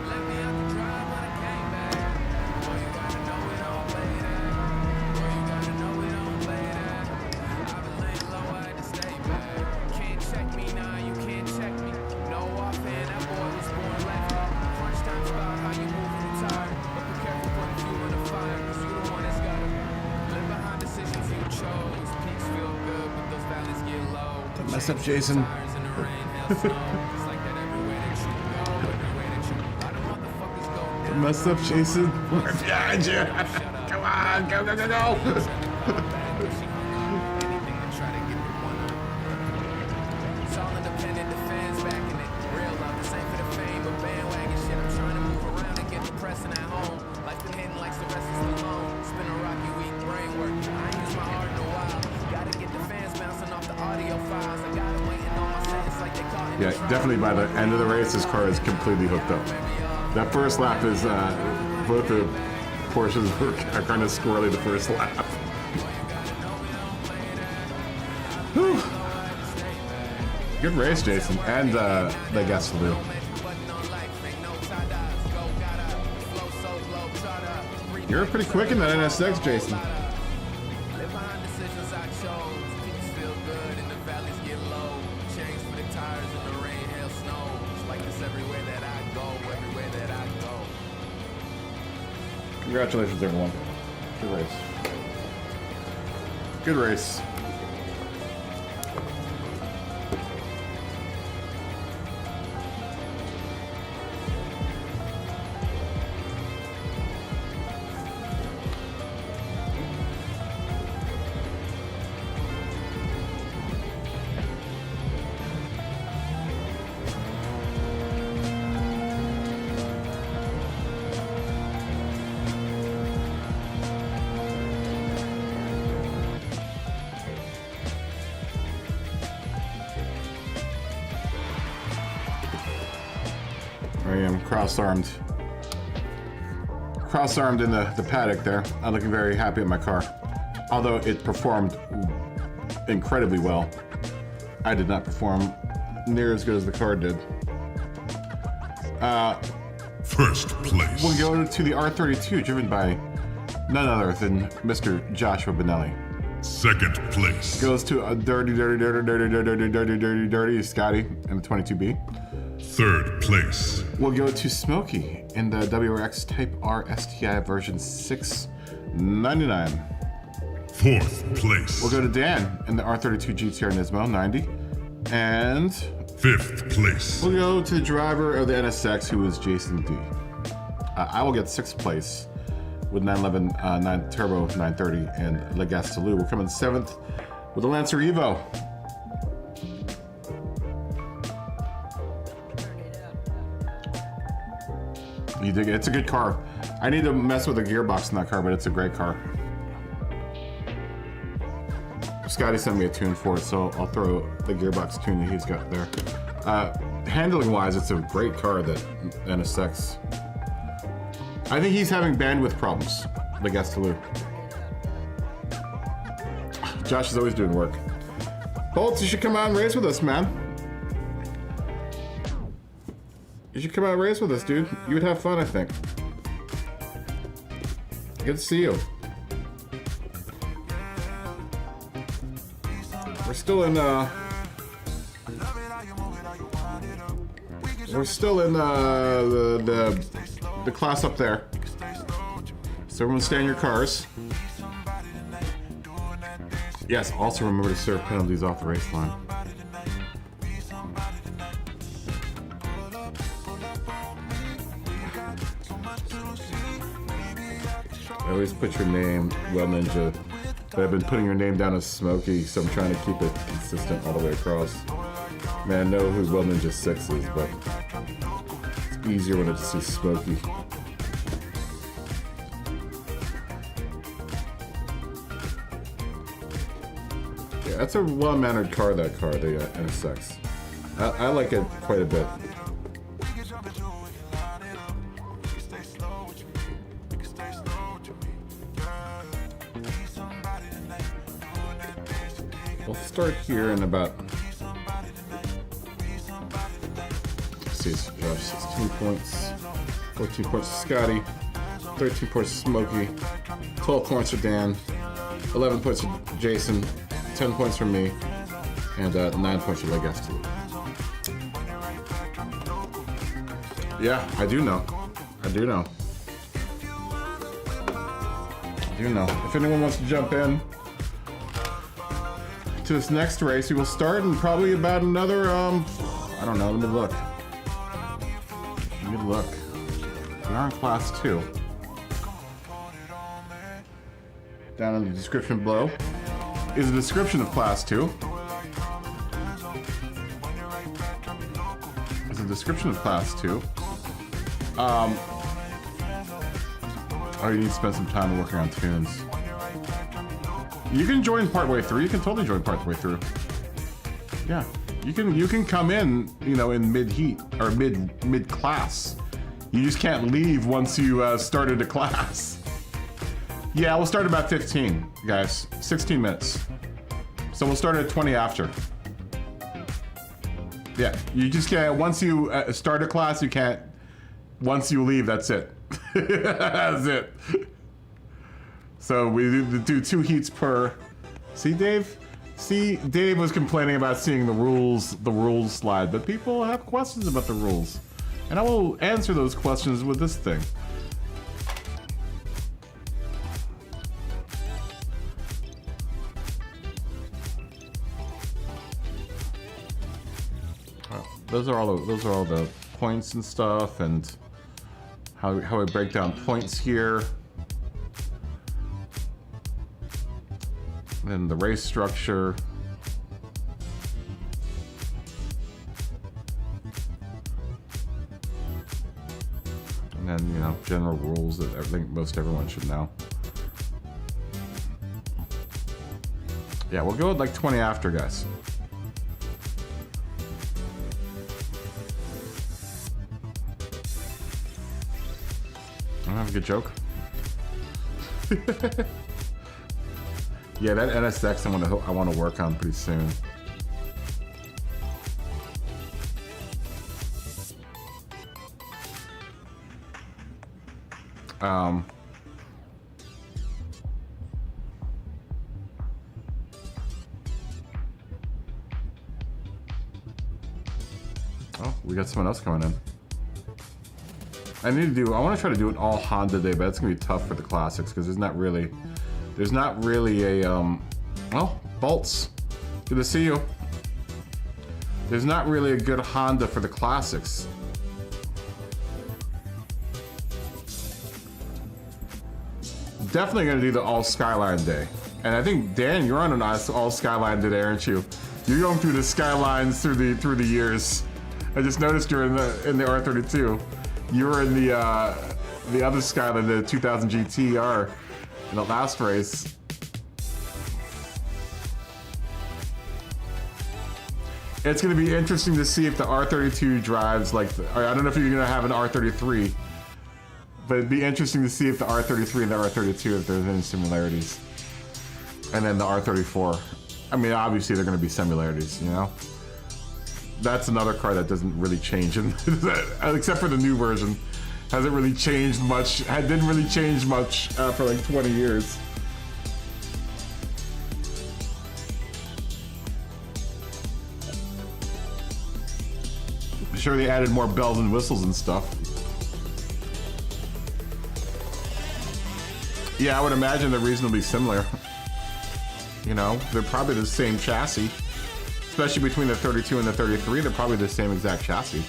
Let me out the drive when I came back. Boy, you gotta know we don't play that. Boy, you gotta know we don't play that. I've been laying low, I had to stay back. Can't check me, nah, you can't check me. No offhand, that boy was born lefty. Crunch time's about how you move when you're tired. But be careful putting fuel in the fire, cause you the one that's gotta live behind decisions you chose. Peaks feel good, but those valleys get low. Don't mess up, Jason. Tires in the rain, hell, snow. It's like that everywhere that you go, everywhere that you. A lot of motherfuckers go down. Don't mess up, Jason. We're behind you. Come on, go, go, go, go. Anything to try to get the one up. It's all independent, the fans backing it. Real love, this ain't for the fame, but bandwagon shit. I'm trying to move around and get depressing at home. Life been hitting like Sylvester Stallone. Spin a rocky week, brain work. I ain't used my heart in a while. Gotta get the fans bouncing off the audio files. I got it waiting on my sentence like they caught in the Yeah, trial. definitely by the end of the race, this car is completely hooked up. That first lap is, both the Porsches are kind of squirrely the first lap. Whew. Good race, Jason, and the guest Lou. You're pretty quick in that NSX, Jason. Live behind decisions I chose. Peaks feel good and the valleys get low. Change for the tires in the rain, hail, snow. It's like this everywhere that I go, everywhere that I go. Congratulations, everyone. Good race. Good race. I am cross-armed in the paddock there. I'm looking very happy at my car. Although it performed incredibly well, I did not perform near as good as the car did. First place. We'll go to the R32, driven by none other than Mr. Joshua Benelli. Second place. Goes to a dirty Scotty in the 22B. Third place. We'll go to Smokey in the WRX Type R STI version 699. Fourth place. We'll go to Dan in the R32 GTR Nismo 90. And fifth place. we'll go to the driver of the NSX, who is Jason D. I will get sixth place with 911 Turbo 930, and Legastaloo will come in seventh with the Lancer Evo. You dig it? It's a good car. I need to mess with the gearbox in that car, but it's a great car. Scotty sent me a tune for it, so I'll throw the gearbox tune that he's got there. Handling wise, it's a great car, that NSX. I think he's having bandwidth problems, the Gasteloo. Josh is always doing work. Bolts, you should come out and race with us, man. You should come out and race with us, dude. You would have fun, I think. Good to see you. We're still in the class up there. So everyone stay in your cars. Yes, also remember to serve penalties off the race line. I always put your name, Well Ninja, but I've been putting your name down as Smokey, so I'm trying to keep it consistent all the way across. Man, I know who Well Ninja 6 is, but it's easier when it's just Smokey. Yeah, that's a well-mannered car, that car, the NSX. I like it quite a bit. We'll start here in about. Let's see, it's 16 points, 14 points to Scotty, 13 points to Smokey, 12 points for Dan, 11 points for Jason, 10 points for me, and 9 points for Legacy. Yeah, I do know. I do know. I do know. If anyone wants to jump in to this next race, we will start in probably about another, I don't know, let me look. Let me look. We are in class 2. Down in the description below is a description of class 2. Is a description of class 2. Oh, you need to spend some time working on tunes. You can join partway through. You can totally join partway through. Yeah, you can come in, you know, in mid heat or mid class. You just can't leave once you started a class. Yeah, we'll start about 15, guys. 16 minutes. So we'll start at 20 after. Yeah, you just can't. Once you start a class, you can't. Once you leave, that's it. That's it. So we do 2 heats per. See, Dave? See, Dave was complaining about seeing the rules slide, but people have questions about the rules. And I will answer those questions with this thing. Those are all the points and stuff, and how we break down points here. Then the race structure. And then, you know, general rules that I think most everyone should know. Yeah, we'll go with like 20 after, guys. I don't have a good joke. Yeah, that NSX I want to work on pretty soon. Oh, we got someone else coming in. I want to try to do an all Honda day, but it's gonna be tough for the classics because there's not really a well, Bolts, good to see you. There's not really a good Honda for the classics. Definitely gonna do the all Skyline day, and I think Dan, you're on an all Skyline today, aren't you? You're going through the Skylines through the years. I just noticed you're in the R32. You were in the other Skyline, the 2000 GTR, in the last race. It's going to be interesting to see if the R32 drives like I don't know if you're going to have an R33, but it'd be interesting to see if the R33 and the R32, if there's any similarities. And then the R34. I mean, obviously there are going to be similarities, you know? That's another car that doesn't really change, except for the new version. Hasn't really changed much. Didn't really change much for like 20 years. I'm sure they added more bells and whistles and stuff. Yeah, I would imagine they're reasonably similar. You know, they're probably the same chassis. Especially between the 32 and the 33, they're probably the same exact chassis.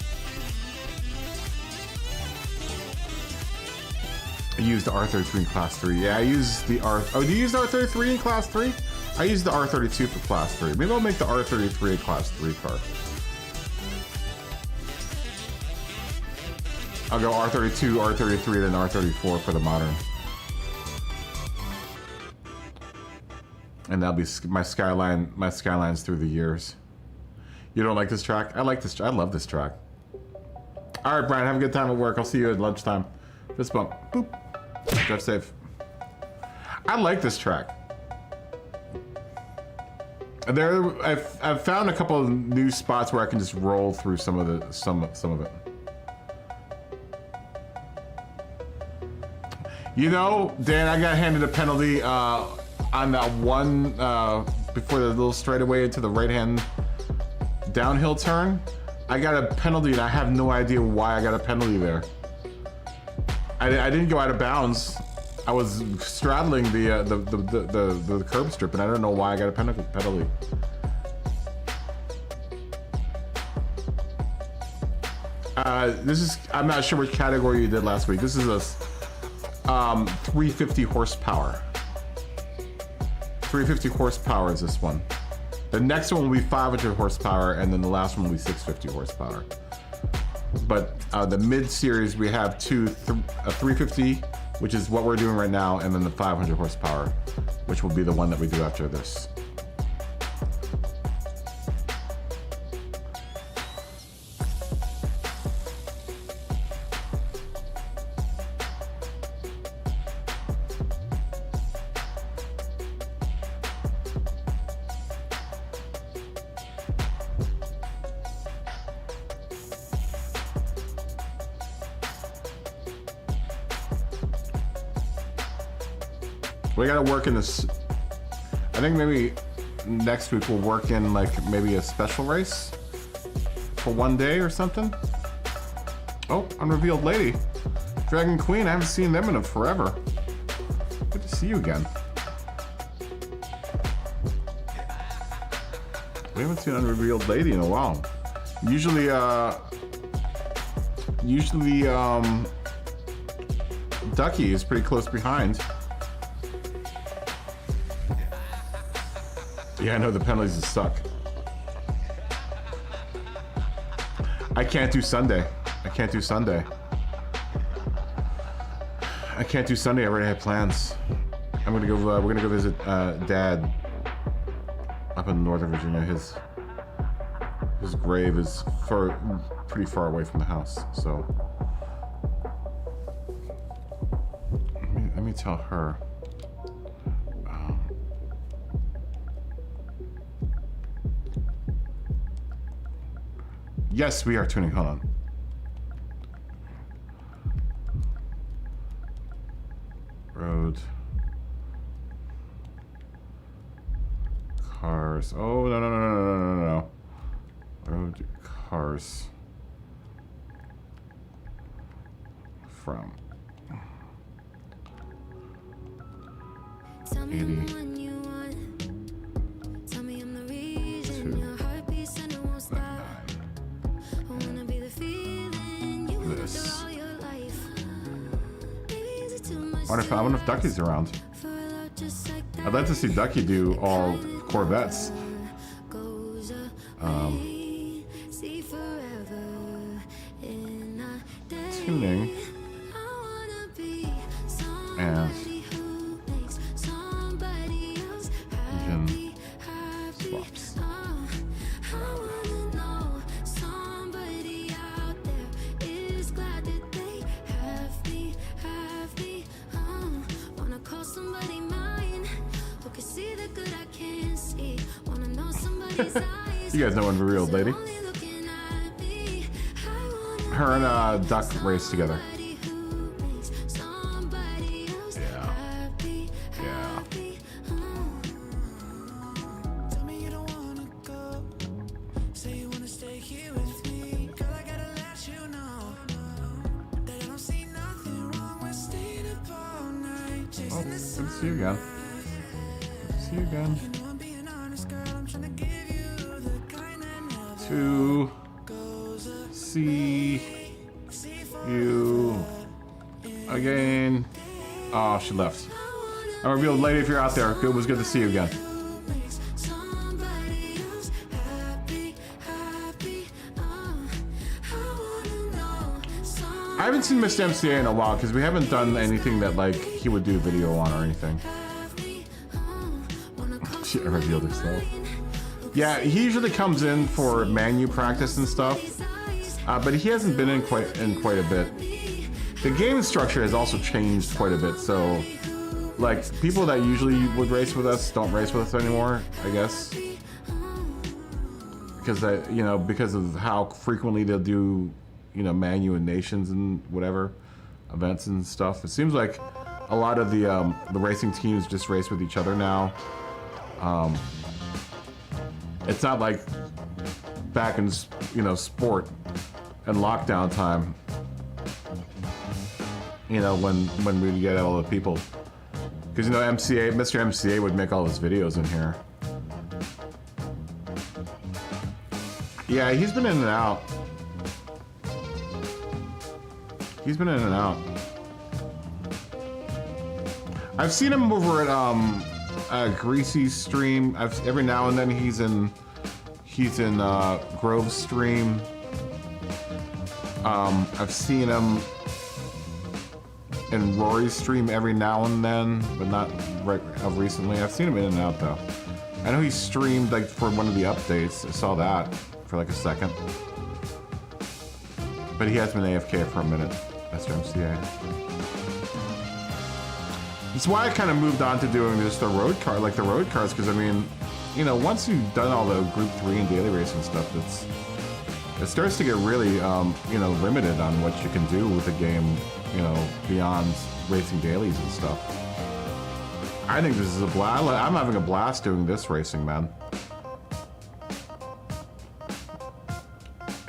I used the R33 in Class 3. Yeah, I use the Oh, do you use the R33 in Class 3? I use the R32 for Class 3. Maybe I'll make the R33 a Class 3 car. I'll go R32, R33, then R34 for the modern. And that'll be my skylines through the years. You don't like this track? I like this. I love this track. All right, Brian, have a good time at work. I'll see you at lunchtime. Fist bump. Boop. Drive safe. I like this track. I've found a couple of new spots where I can just roll through some of it. You know, Dan, I got handed a penalty on that one before the little straightaway into the right-hand downhill turn. I got a penalty, and I have no idea why I got a penalty there. I didn't go out of bounds. I was straddling the curb strip, and I don't know why I got a penalty. I'm not sure which category you did last week. This is a 350 horsepower. 350 horsepower is this one. The next one will be 500 horsepower, and then the last one will be 650 horsepower. But the mid-series, we have a 350, which is what we're doing right now, and then the 500 horsepower, which will be the one that we do after this. We gotta work in this. I think maybe next week we'll work in like maybe a special race for one day or something. Oh, unrevealed lady, Dragon Queen. I haven't seen them in forever. Good to see you again. We haven't seen unrevealed lady in a while. Usually Ducky is pretty close behind. Yeah, I know the penalties suck. I can't do Sunday. I can't do Sunday. I already have plans. I'm gonna go. We're gonna go visit Dad up in Northern Virginia. His grave is pretty far away from the house. So let me tell her. Yes, we are tuning. Hold on. Road. Cars. Oh, no. Road, cars. From. 80. I wonder if Ducky's around. I'd like to see Ducky do all Corvettes. Tuning. And engine swaps. You guys know Unreal Lady. Her and Duck race together. Yeah. Oh, good to see you again. Good to see you again. To see you again. Oh, she left. I'm Revealed Lady, if you're out there, it was good to see you again. I haven't seen Mr. MCA in a while because we haven't done anything that like he would do a video on or anything. She revealed herself. Yeah, he usually comes in for menu practice and stuff, but he hasn't been in quite a bit. The game structure has also changed quite a bit, so like people that usually would race with us don't race with us anymore, I guess. because because of how frequently they'll do, Manu and Nations and whatever events and stuff. It seems like a lot of the racing teams just race with each other now. It's not like back in sport and lockdown time. When we get all the people, because Mr. MCA would make all his videos in here. Yeah, he's been in and out. I've seen him over at Greasy's stream. Every now and then he's in Grove's stream. I've seen him in Rory's stream every now and then, but not right recently. I've seen him in and out though. I know he streamed like for one of the updates. I saw that for like a second. But he has been AFK for a minute, Mr. MCA. That's why I kind of moved on to doing just the road car, like the road cars, because I mean, once you've done all the Group 3 and daily racing stuff, it starts to get really, limited on what you can do with the game, beyond racing dailies and stuff. I think this is a blast. I'm having a blast doing this racing, man.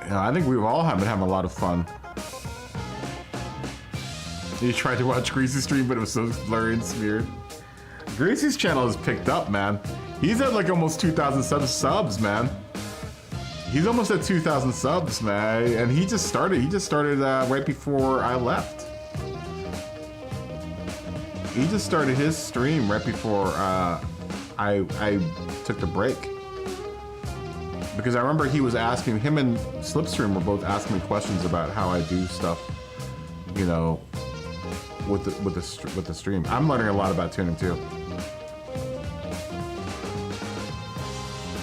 I think we've all been having a lot of fun. You tried to watch Greasy's stream, but it was so blurry and smeared. Greasy's channel has picked up, man. He's at like almost 2,000 subs, man. He's almost at 2,000 subs, man. And he just started. Right before I left. He just started his stream right before I took the break. Because I remember he was asking, him and Slipstream were both asking me questions about how I do stuff, with the stream. I'm learning a lot about tuning too.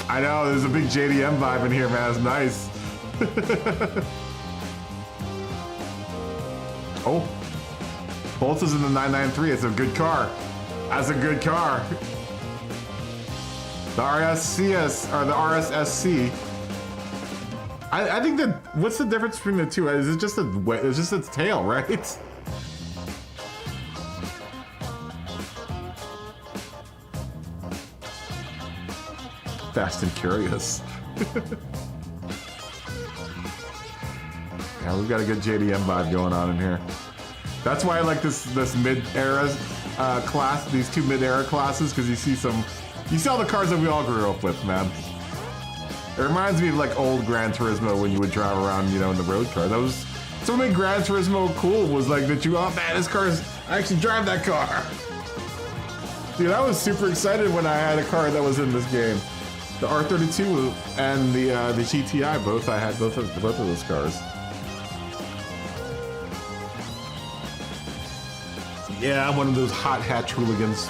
I know, there's a big JDM vibe in here, man. It's nice. Oh, Bolts is in the 993. It's a good car. That's a good car. The RSCS or the RSSC. I think that what's the difference between the two? Is it just it's just its tail, right? Fast and Curious. Yeah, we've got a good JDM vibe going on in here. That's why I like this mid-era class, these two mid-era classes, because you see all the cars that we all grew up with, man. It reminds me of like old Gran Turismo when you would drive around, in the road car. That's what made Gran Turismo cool, was like that oh man, I actually drive that car. Dude, I was super excited when I had a car that was in this game. The R32 and the GTI, I had both of those cars. Yeah, I'm one of those hot hatch hooligans.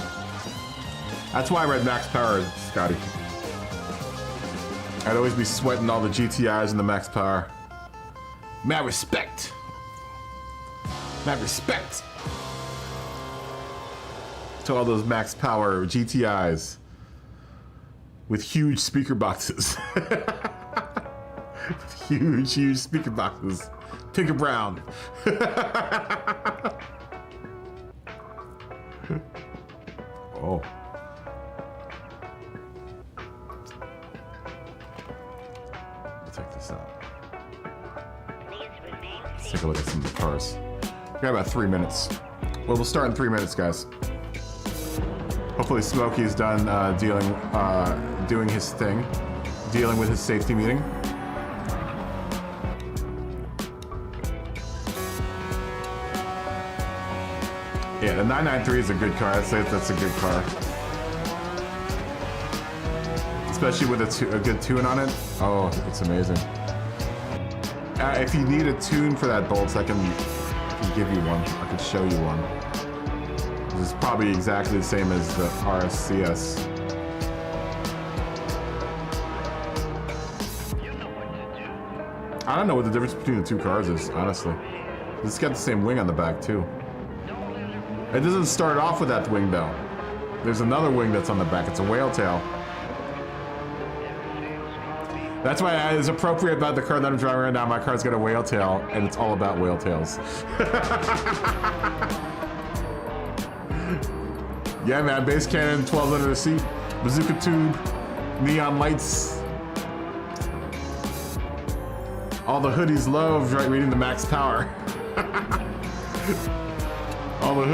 That's why I read Max Power, Scotty. I'd always be sweating all the GTIs and the Max Power. Mad respect. Mad respect to all those Max Power GTIs with huge speaker boxes. With huge speaker boxes. Tinker Brown. Oh. Check this out. Let's take a look at some of the cars. We got about 3 minutes. Well, we'll start in 3 minutes, guys. Hopefully Smokey's done doing his thing, dealing with his safety meeting. Yeah, the 993 is a good car. I'd say that's a good car. Especially with a good tune on it. Oh, it's amazing. If you need a tune for that Bolts, I can give you one. I can show you one. This is probably exactly the same as the RSCS. I don't know what the difference between the two cars is, honestly. It's got the same wing on the back, too. It doesn't start off with that wing, though. There's another wing that's on the back. It's a whale tail. That's why it's appropriate about the car that I'm driving right now. My car's got a whale tail, and it's all about whale tails. Yeah, man, base cannon, 12 under the seat, bazooka tube, neon lights. All the hoodies love reading the max power. all the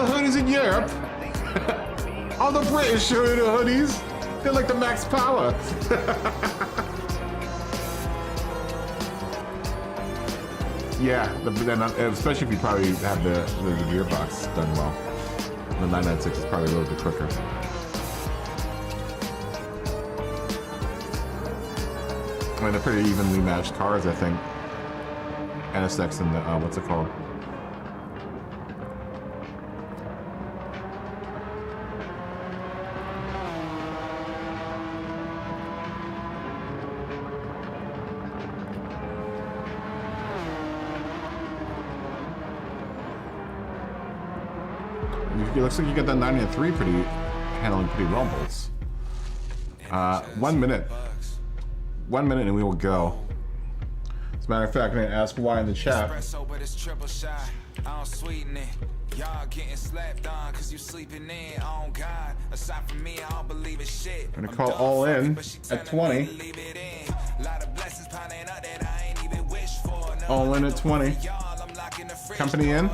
hoodies in Europe. All the British are in the hoodies. They're like the max power. Yeah, especially if you probably have the gearbox done well. The 996 is probably a little bit quicker. I mean, they're pretty evenly matched cars, I think. NSX and the, what's it called? It looks like you got that 90 and 3 handling pretty well, Bolts. 1 minute. 1 minute and we will go. As a matter of fact, I'm gonna ask why in the chat. Y'all getting slapped on cause you sleeping in on God. Aside from me, I don't believe in shit. I'm gonna call all in at 20. All in at 20. Company in.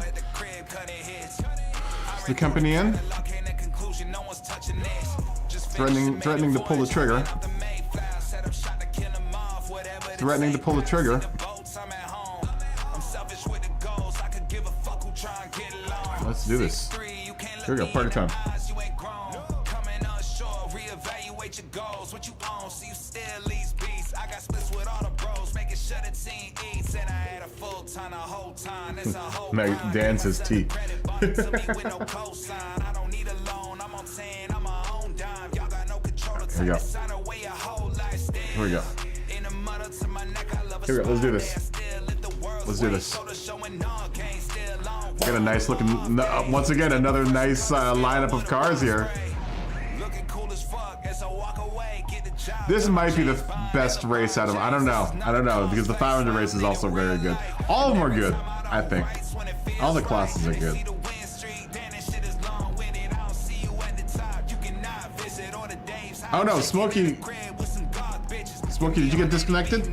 The company in. Threatening to pull the trigger. Threatening to pull the trigger. Let's do this. Here we go, party time. Meg dances tea. Here we go. Here we go. Here we go. Let's do this. Let's do this. Got a nice looking, once again, another nice lineup of cars here. This might be the best race out of them. I don't know, because the 500 race is also very good. All of them are good, I think. All the classes are good. Oh no, Smokey, did you get disconnected?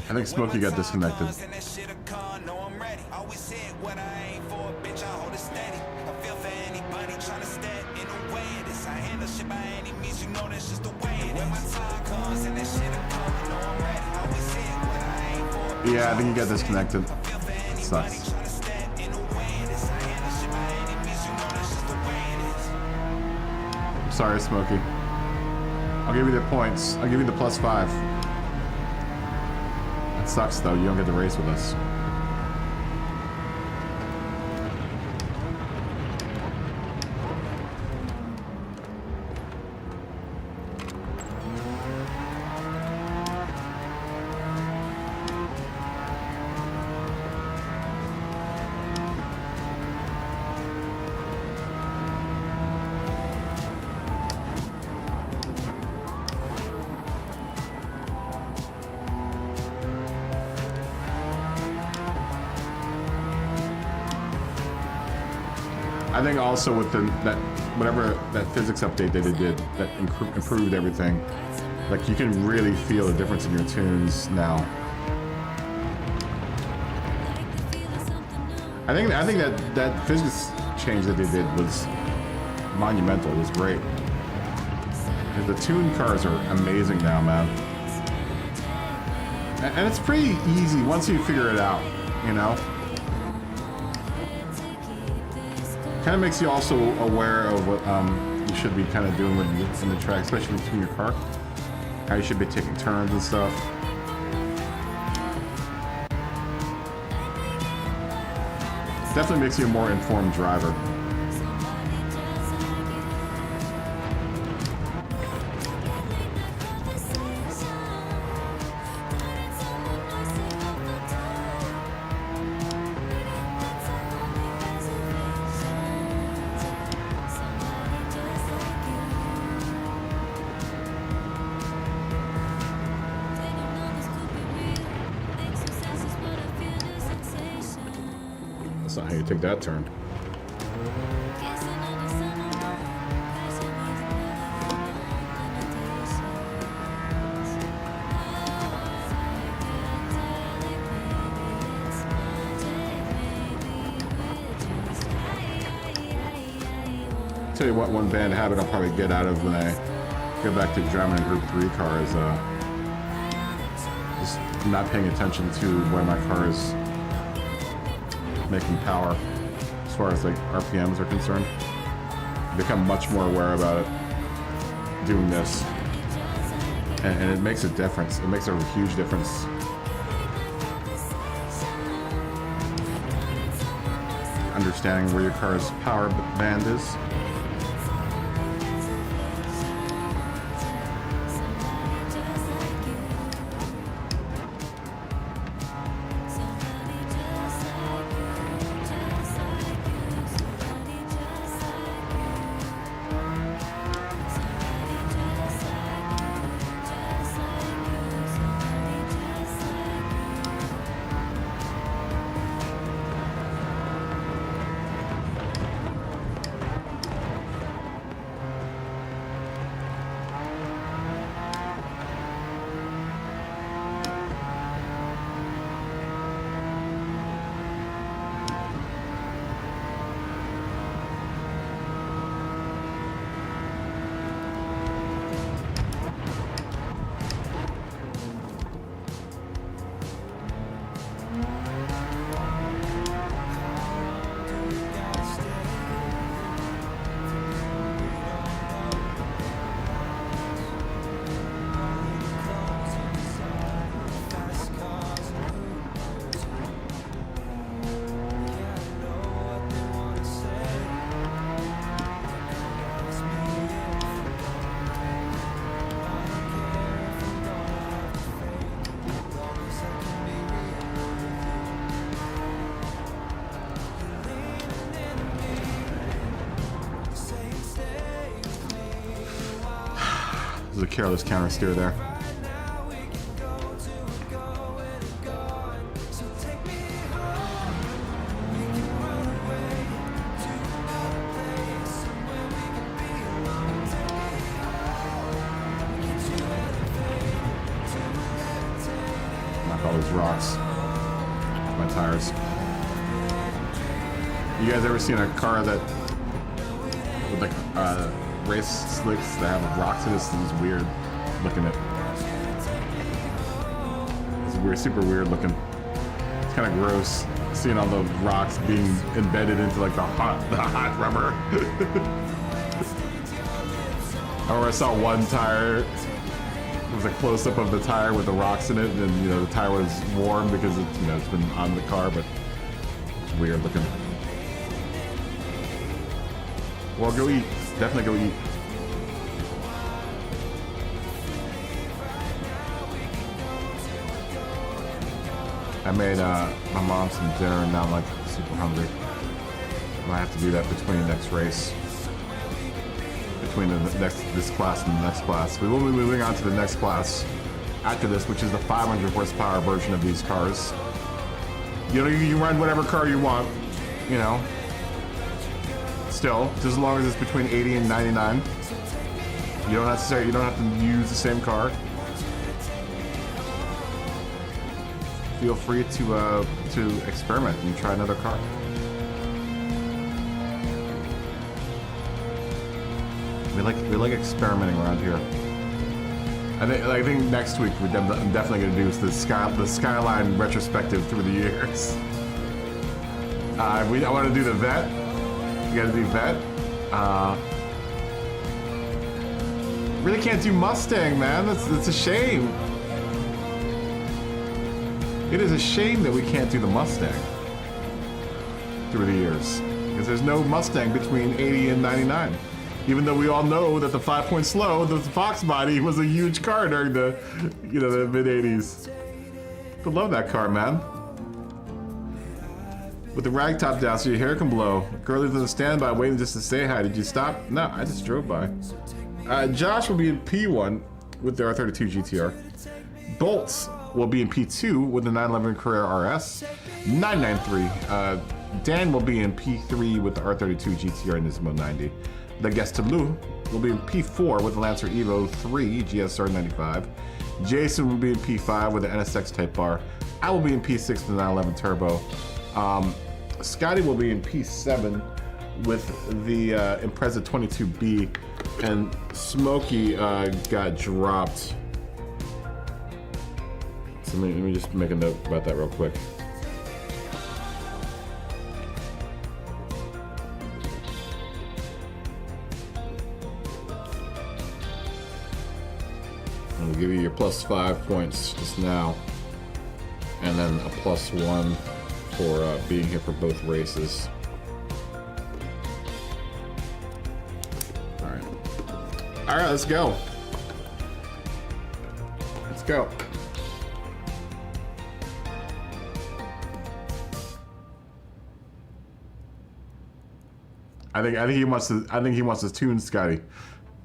I think Smokey got disconnected. Yeah, I think he got disconnected. It sucks. I'm sorry, Smokey. I'll give you the points. I'll give you the +5. That sucks, though. You don't get to race with us. I think also with whatever that physics update that they did that improved everything, like you can really feel the difference in your tunes now. I think that physics change that they did was monumental. It was great. The tune cars are amazing now, man. And it's pretty easy once you figure it out, you know? Kind of makes you also aware of what you should be kind of doing in the track, especially between your car. How you should be taking turns and stuff. Definitely makes you a more informed driver. That's not how you take that turn. Tell you what, one bad habit I'll probably get out of when I go back to driving a Group 3 car is just not paying attention to where my car is making power as far as like RPMs are concerned. I become much more aware about it doing this, and it makes a difference. It makes a huge difference. Understanding where your car's power band is. There's a careless counter steer there. Knock all those rocks. My tires. You guys ever seen a car that with like race slicks that have rocks in it? It's weird looking at. It's weird, super weird looking. It's kind of gross seeing all the rocks being embedded into like the hot rubber. I saw one tire. It was a close up of the tire with the rocks in it, and you know the tire was warm because it's it's been on the car, but it's weird looking. Well, go eat. Definitely go eat. I made my mom some dinner and now I'm like super hungry. I might have to do that between the next race. Between this class and the next class. We will be moving on to the next class after this, which is the 500 horsepower version of these cars. You know, you run whatever car you want, you know. Still, just as long as it's between 80 and 99. You don't have to use the same car. Feel free to experiment and try another car. We like experimenting around here. I think next week I'm definitely gonna do the Skyline retrospective through the years. I want to do the vet. You gotta do vet. Really can't do Mustang, man. That's a shame. It is a shame that we can't do the Mustang through the years, because there's no Mustang between 80 and 99. Even though we all know that the 5-point slow, the Fox body, was a huge car during the mid 80s. I love that car, man. With the rag top down so your hair can blow. Girlies in the standby waiting just to say hi. Did you stop? No, I just drove by. Josh will be in P1 with the R32 GTR. Bolts will be in P2 with the 911 Carrera RS. 993 Dan will be in P3 with the R32 GTR Nismo 90. The Gastelou will be in P4 with the Lancer Evo 3 GSR 95. Jason will be in P5 with the NSX Type R. I will be in P6 with the 911 Turbo. Scotty will be in P7 with the Impreza 22B. And Smokey got dropped. So let me just make a note about that real quick. I'll give you your +5 points just now, and then a +1 for being here for both races. All right, let's go. Let's go. I think he wants to. I think he wants to tune Scotty,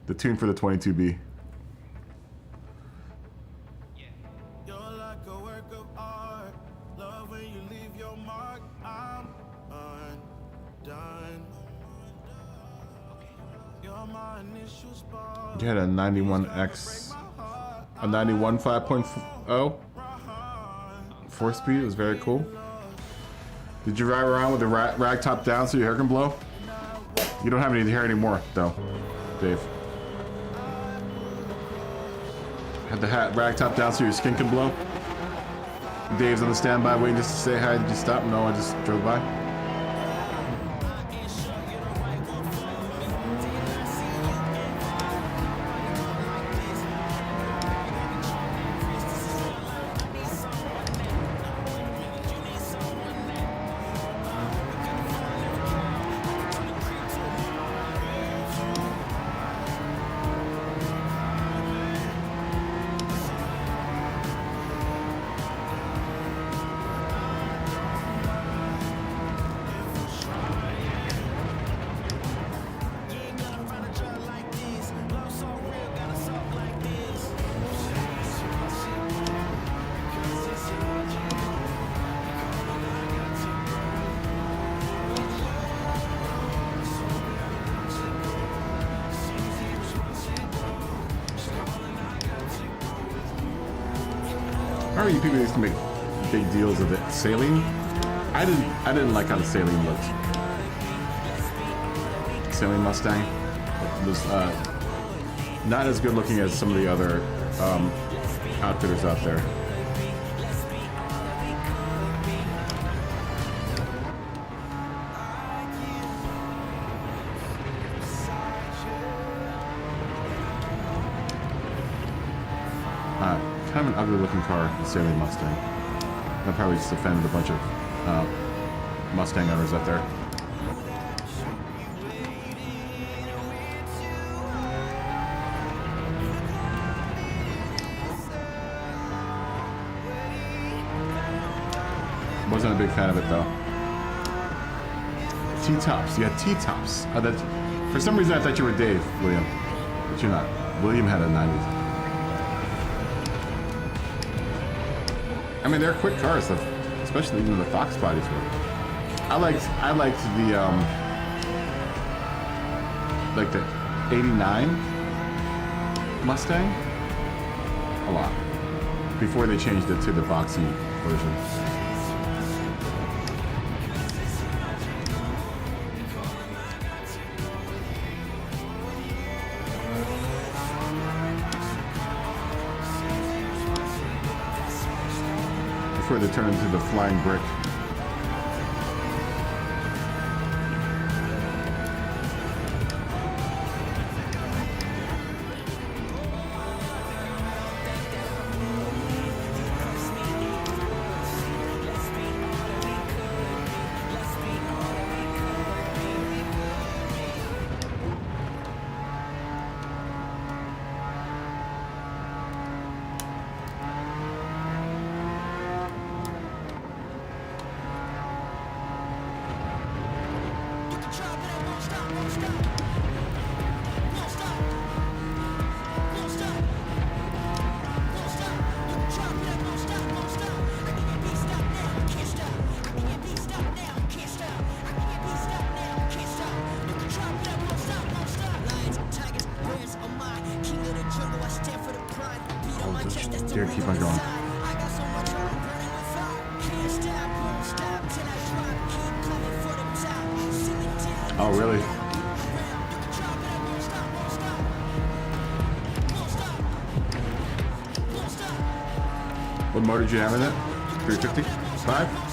the tune for the 22B. You're like a work of art. Love when you leave your mark. I'm undone. You're my initial spark. You had a 91X, a 91 5.0 4-speed. It was very cool. Did you ride around with the rag top down so your hair can blow? You don't have any hair anymore, though, Dave. Had the rag top down so your skin can blow? Dave's on the standby waiting just to say hi. Did you stop? No, I just drove by. How are you people used to make big deals of it? Saline? I didn't like how the Saline looked. Saline Mustang was not as good looking as some of the other outfitters out there. Kind of an ugly looking car, the Saline Mustang. That probably just offended a bunch of Mustang owners out there. Wasn't a big fan of it though. T-tops, yeah, T-tops. For some reason I thought you were Dave, William, but you're not. William had a 90s. I mean, they're quick cars, especially even the Fox bodies were. I liked the like the '89 Mustang a lot before they changed it to the boxy version. Before they turn into the flying brick. Here, keep on going. Oh, really? What motor did you have in it? 350? 5?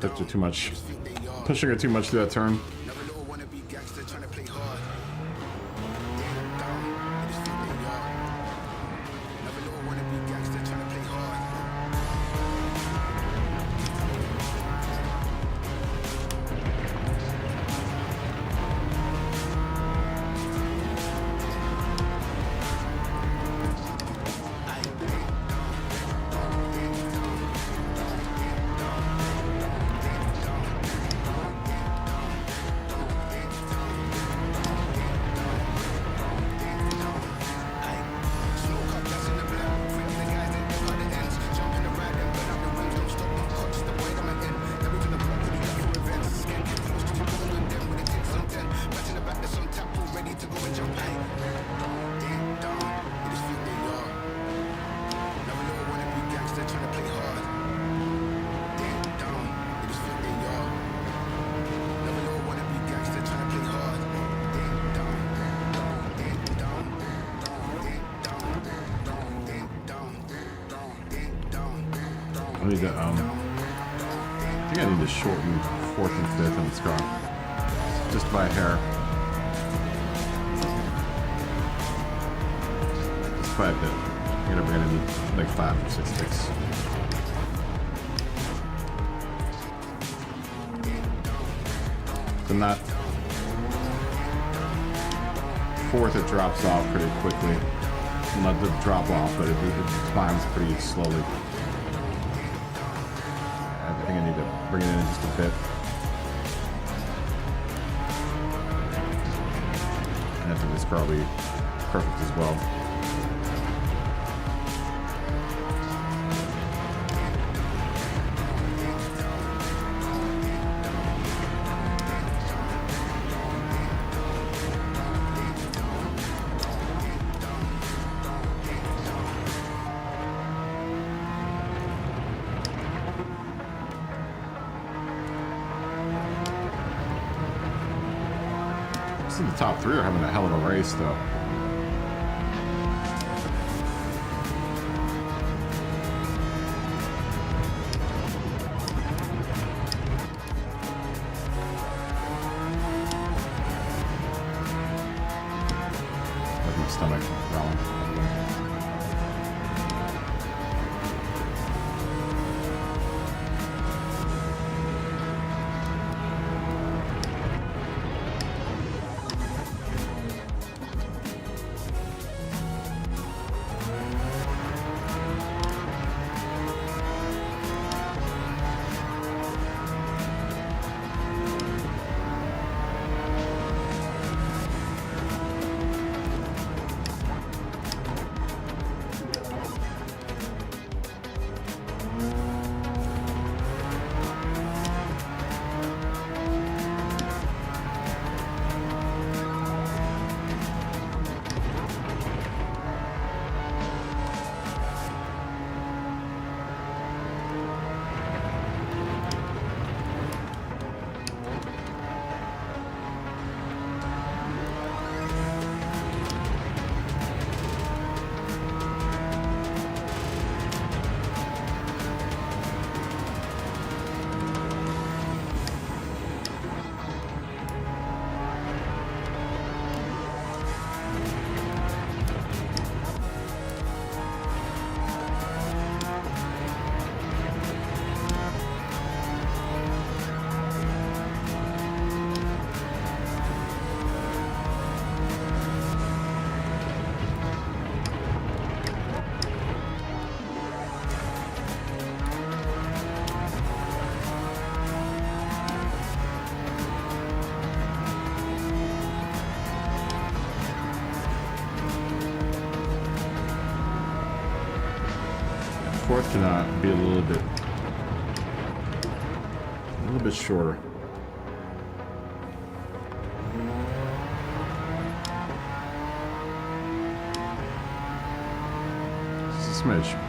That's too much. Pushing it too much through that turn. I need to, I think I need to shorten 4th and 5th in this car. Just by a hair. Just by a bit. We're gonna need like 5 or 6 ticks. So not 4th, it drops off pretty quickly. Not the drop off, but it climbs pretty slowly. I think I need to bring it in just a bit. And I think this car will be perfect as well. The top 3 are having a hell of a race, though. Like my stomach growling. Fourth can be a little bit shorter. Just a smidge.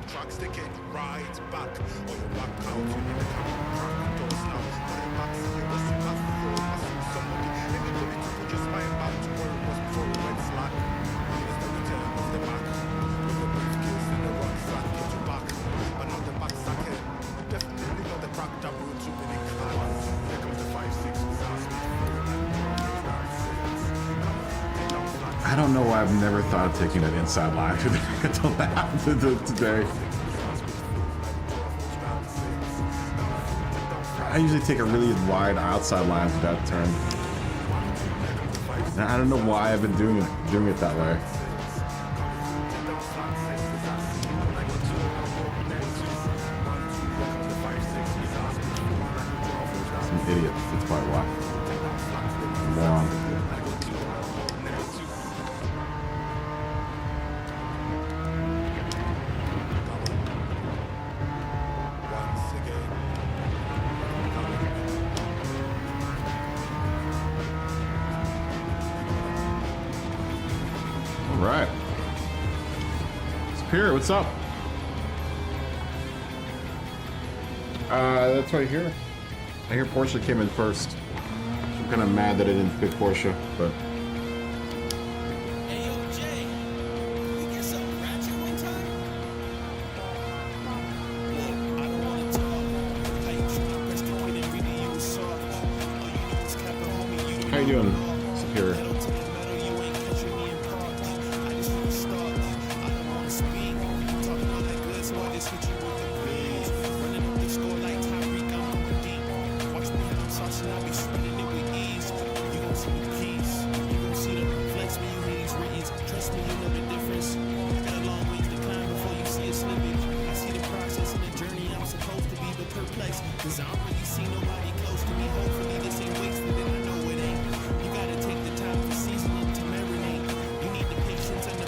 track, stick it right back on your back out. You need the camera track, don't stop. Put it back, see you, what's it back for? I see somebody, anybody to put your spine back to where it was before it went slack. Here's the return of the back. With the briefcase and the rucksack, get you back. And on the back sack, definitely got the crack that road to many cars. Here comes the 5-6 disaster. I don't know why I've never thought of taking that inside line until now, today. I usually take a really wide outside line for that turn. And I don't know why I've been doing it that way. Some idiot. That's probably why. Moron. Right. Superior, what's up? That's right here. I hear Porsche came in first. I'm kind of mad that I didn't pick Porsche, but. How you doing, Superior?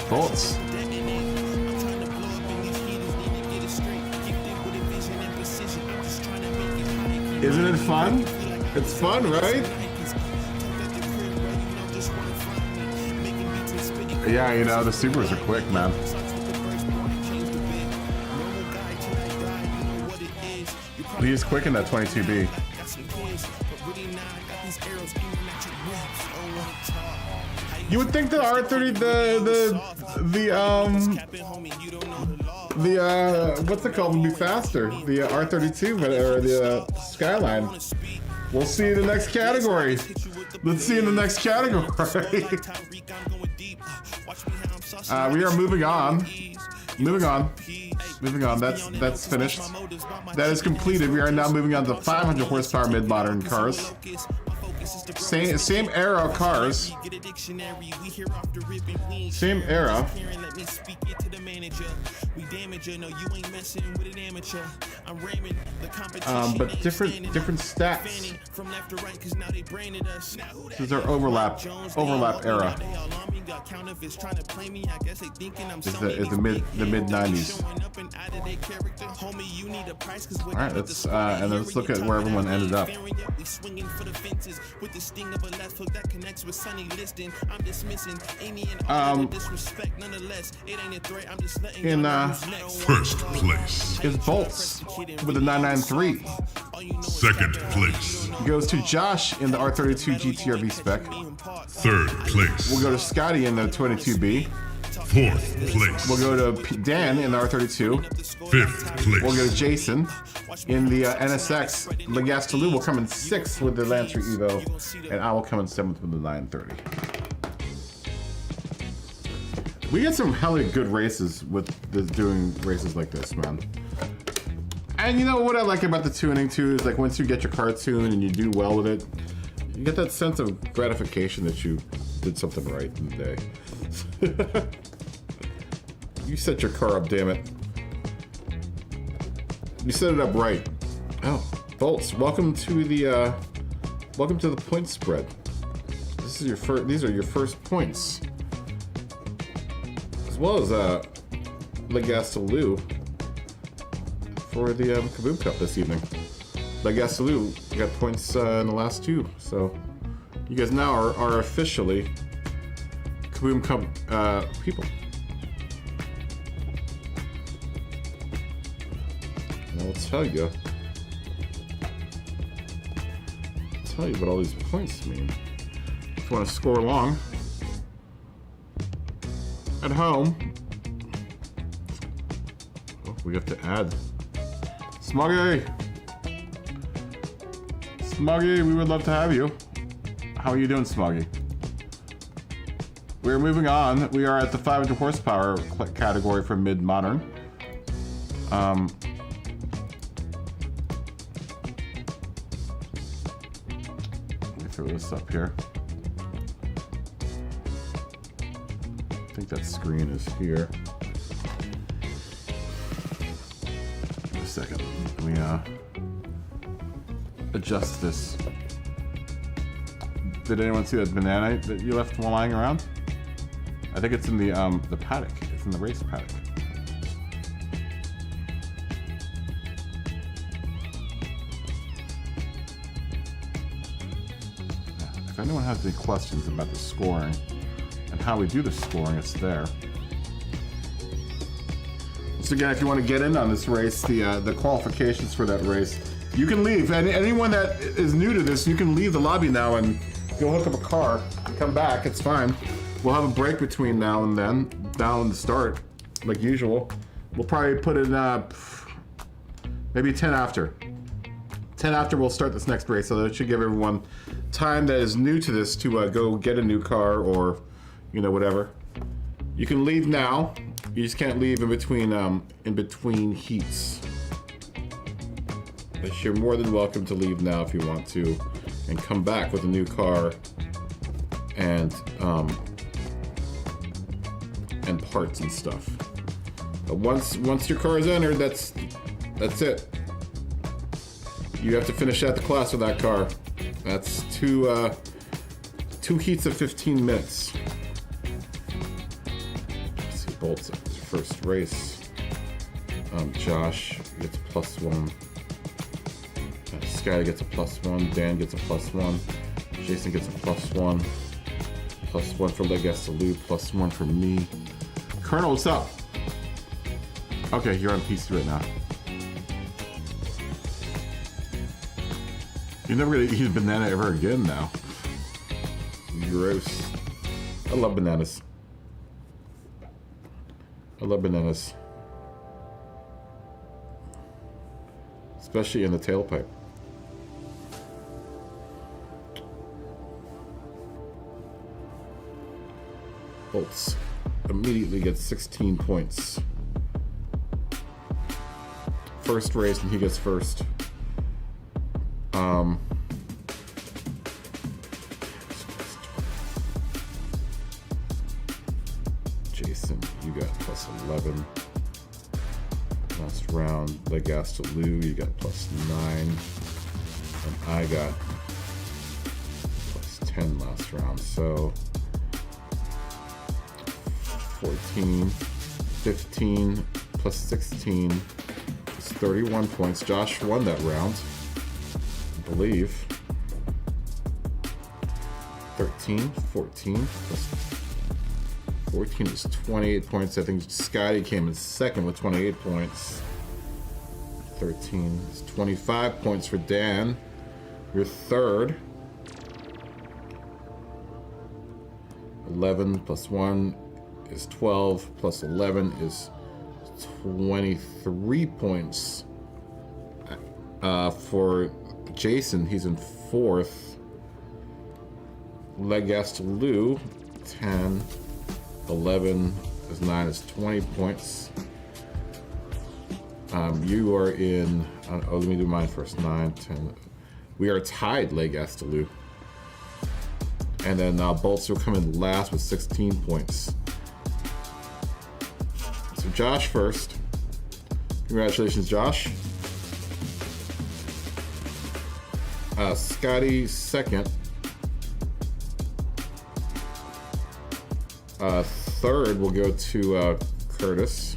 Bullets. Isn't it fun? It's fun, right? Yeah, you know, the Supers are quick, man. He's quick in that 22B. You would think the R30, what's it called, would be faster. The R32, or the Skyline. We'll see in the next category. Let's see in the next category. We are moving on. Moving on. That's finished. That is completed. We are now moving on to 500 horsepower mid-modern cars. Same era cars. Same era. But different stats. This is our overlap era. Is the mid 90s. All right, let's and let's look at where everyone ended up. In First place is Bolts with a 993. Second place Goes to Josh in the R32 GTRV spec. Third place We'll go to Scotty in the 22B. Fourth place We'll go to Dan in the R32. Fifth place We'll go to Jason in the NSX. Legastaloo will come in 6th with the Lancer Evo, and I will come in 7th with the 930. We get some hella good races with doing races like this, man. And you know what I like about the tuning too is like once you get your car tuned and you do well with it, you get that sense of gratification that you did something right in the day. You set your car up, damn it. You set it up right. Oh, Bolts, welcome to the point spread. This is your first. These are your first points, as well as Legastaloo for the KaBoom Cup this evening. Legastaloo got points in the last two, so you guys now are officially KaBoom Cup people. I'll tell you. Tell you what all these points mean. If you want to score along at home, oh, we have to add Smuggy. Smuggy, we would love to have you. How are you doing, Smuggy? We're moving on. We are at the 500 horsepower category for mid-modern. Let me throw this up here. I think that screen is here. Wait a second. Let me adjust this. Did anyone see that banana that you left while lying around? I think it's in the paddock. It's in the race paddock. If anyone has any questions about the scoring and how we do the scoring, it's there. So again, if you want to get in on this race, the qualifications for that race, you can leave. Anyone that is new to this, you can leave the lobby now and go hook up a car and come back. It's fine. We'll have a break between now and then, down the start, like usual. We'll probably put it maybe 10 after. 10 after we'll start this next race, so that should give everyone time that is new to this to go get a new car or, you know, whatever. You can leave now. You just can't leave in between heats. But you're more than welcome to leave now if you want to, and come back with a new car and parts and stuff. But once your car is entered, that's it. You have to finish out the class with that car. That's two heats of 15 minutes. Let's see, Bolt's up his first race. Josh gets +1. Sky gets a +1. Dan gets a +1. Jason gets a +1. +1 for Legasaloo. +1 for me. Colonel, what's up? Okay, you're on PC right now. You're never gonna eat a banana ever again now. Gross. I love bananas. I love bananas. Especially in the tailpipe. Bolts immediately gets 16 points. First race and he gets first. Jason, you got +11. Last round, Legasaloo, you got +9. And I got +10 last round, so 14, 15, +16 is 31 points. Josh won that round, I believe. 13, 14, +14 is 28 points. I think Scotty came in second with 28 points. 13 is 25 points for Dan. You're third. 11 +1 is 12, +11 is 23 points. For Jason, he's in fourth. Legasaloo, 10, 11 is 9 is 20 points. You are in, let me do mine first, 9, 10. We are tied, Legasaloo. And then Bolts will come in last with 16 points. So Josh first. Congratulations, Josh. Scotty second. Third will go to Curtis.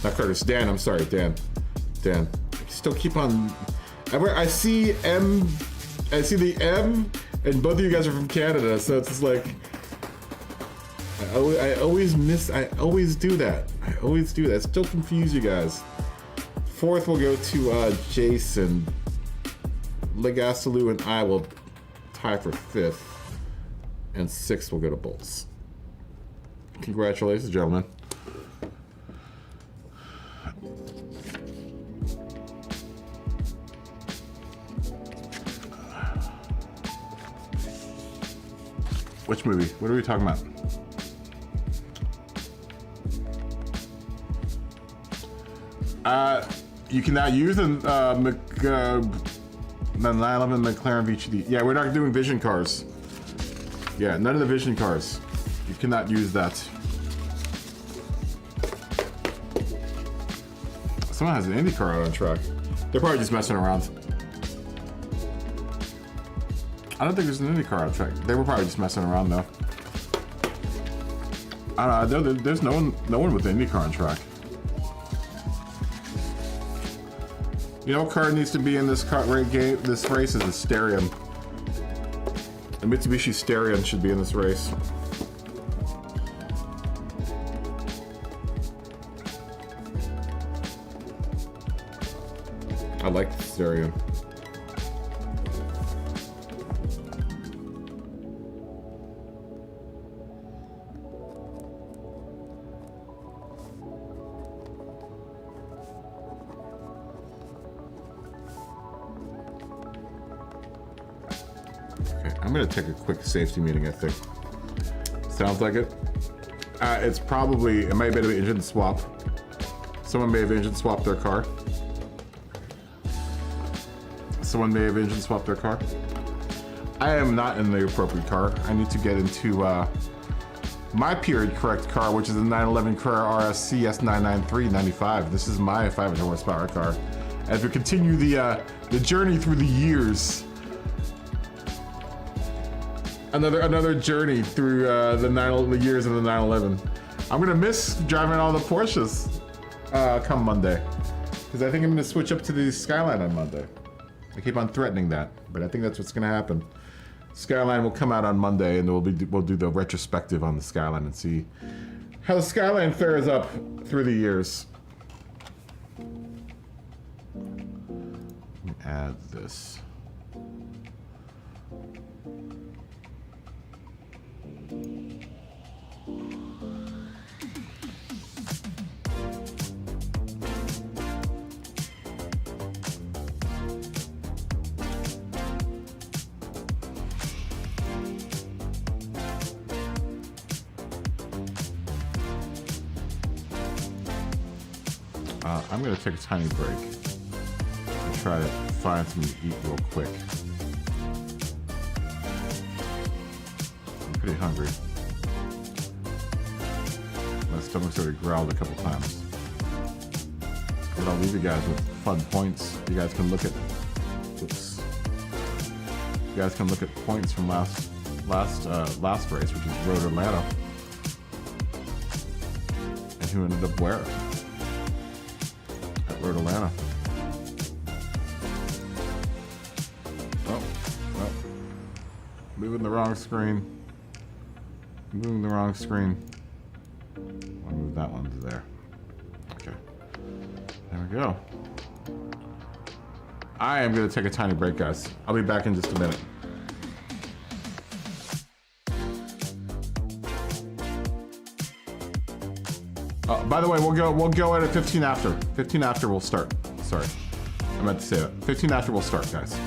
Not Curtis, Dan, I'm sorry, Dan. I still keep on... I see the M, and both of you guys are from Canada, so it's just like... I always miss. I always do that. I always do that. Still confuse you guys. Fourth will go to Jason. Legasaloo and I will tie for fifth, and sixth will go to Bolts. Congratulations, gentlemen. Which movie? What are we talking about? You cannot use the 911 McLaren VGT. Yeah, we're not doing Vision cars. Yeah, none of the Vision cars. You cannot use that. Someone has an Indy car out on track. They're probably just messing around. I don't think there's an Indy car on track. They were probably just messing around though. I don't know. There's no one with an Indy car on track. You know what car needs to be in this game? This race is a Stereo. The Mitsubishi Stereo should be in this race. I like the Stereo. I'm gonna take a quick safety meeting, I think. Sounds like it. It's probably, it might be an engine swap. Someone may have engine swapped their car. Someone may have engine swapped their car. I am not in the appropriate car. I need to get into my period correct car, which is a 911 Carrera RS CS993-95. This is my 500 horsepower car. As we continue the journey through the years. Another journey through the years of the 911. I'm gonna miss driving all the Porsches come Monday, because I think I'm gonna switch up to the Skyline on Monday. I keep on threatening that, but I think that's what's gonna happen. Skyline will come out on Monday, and we'll do the retrospective on the Skyline and see how the Skyline fares up through the years. Let me add this. I'm gonna take a tiny break and try to find something to eat real quick. I'm pretty hungry. My stomach's already growled a couple times. But I'll leave you guys with fun points. You guys can look at, oops. You guys can look at points from last race, which is Road Atlanta. And who ended up where? Road Atlanta. Oh, moving the wrong screen. Moving the wrong screen. I'll move that one to there. Okay. There we go. I am going to take a tiny break, guys. I'll be back in just a minute. By the way, we'll go at 15 after. 15 after we'll start. Sorry, I meant to say that. 15 after we'll start, guys.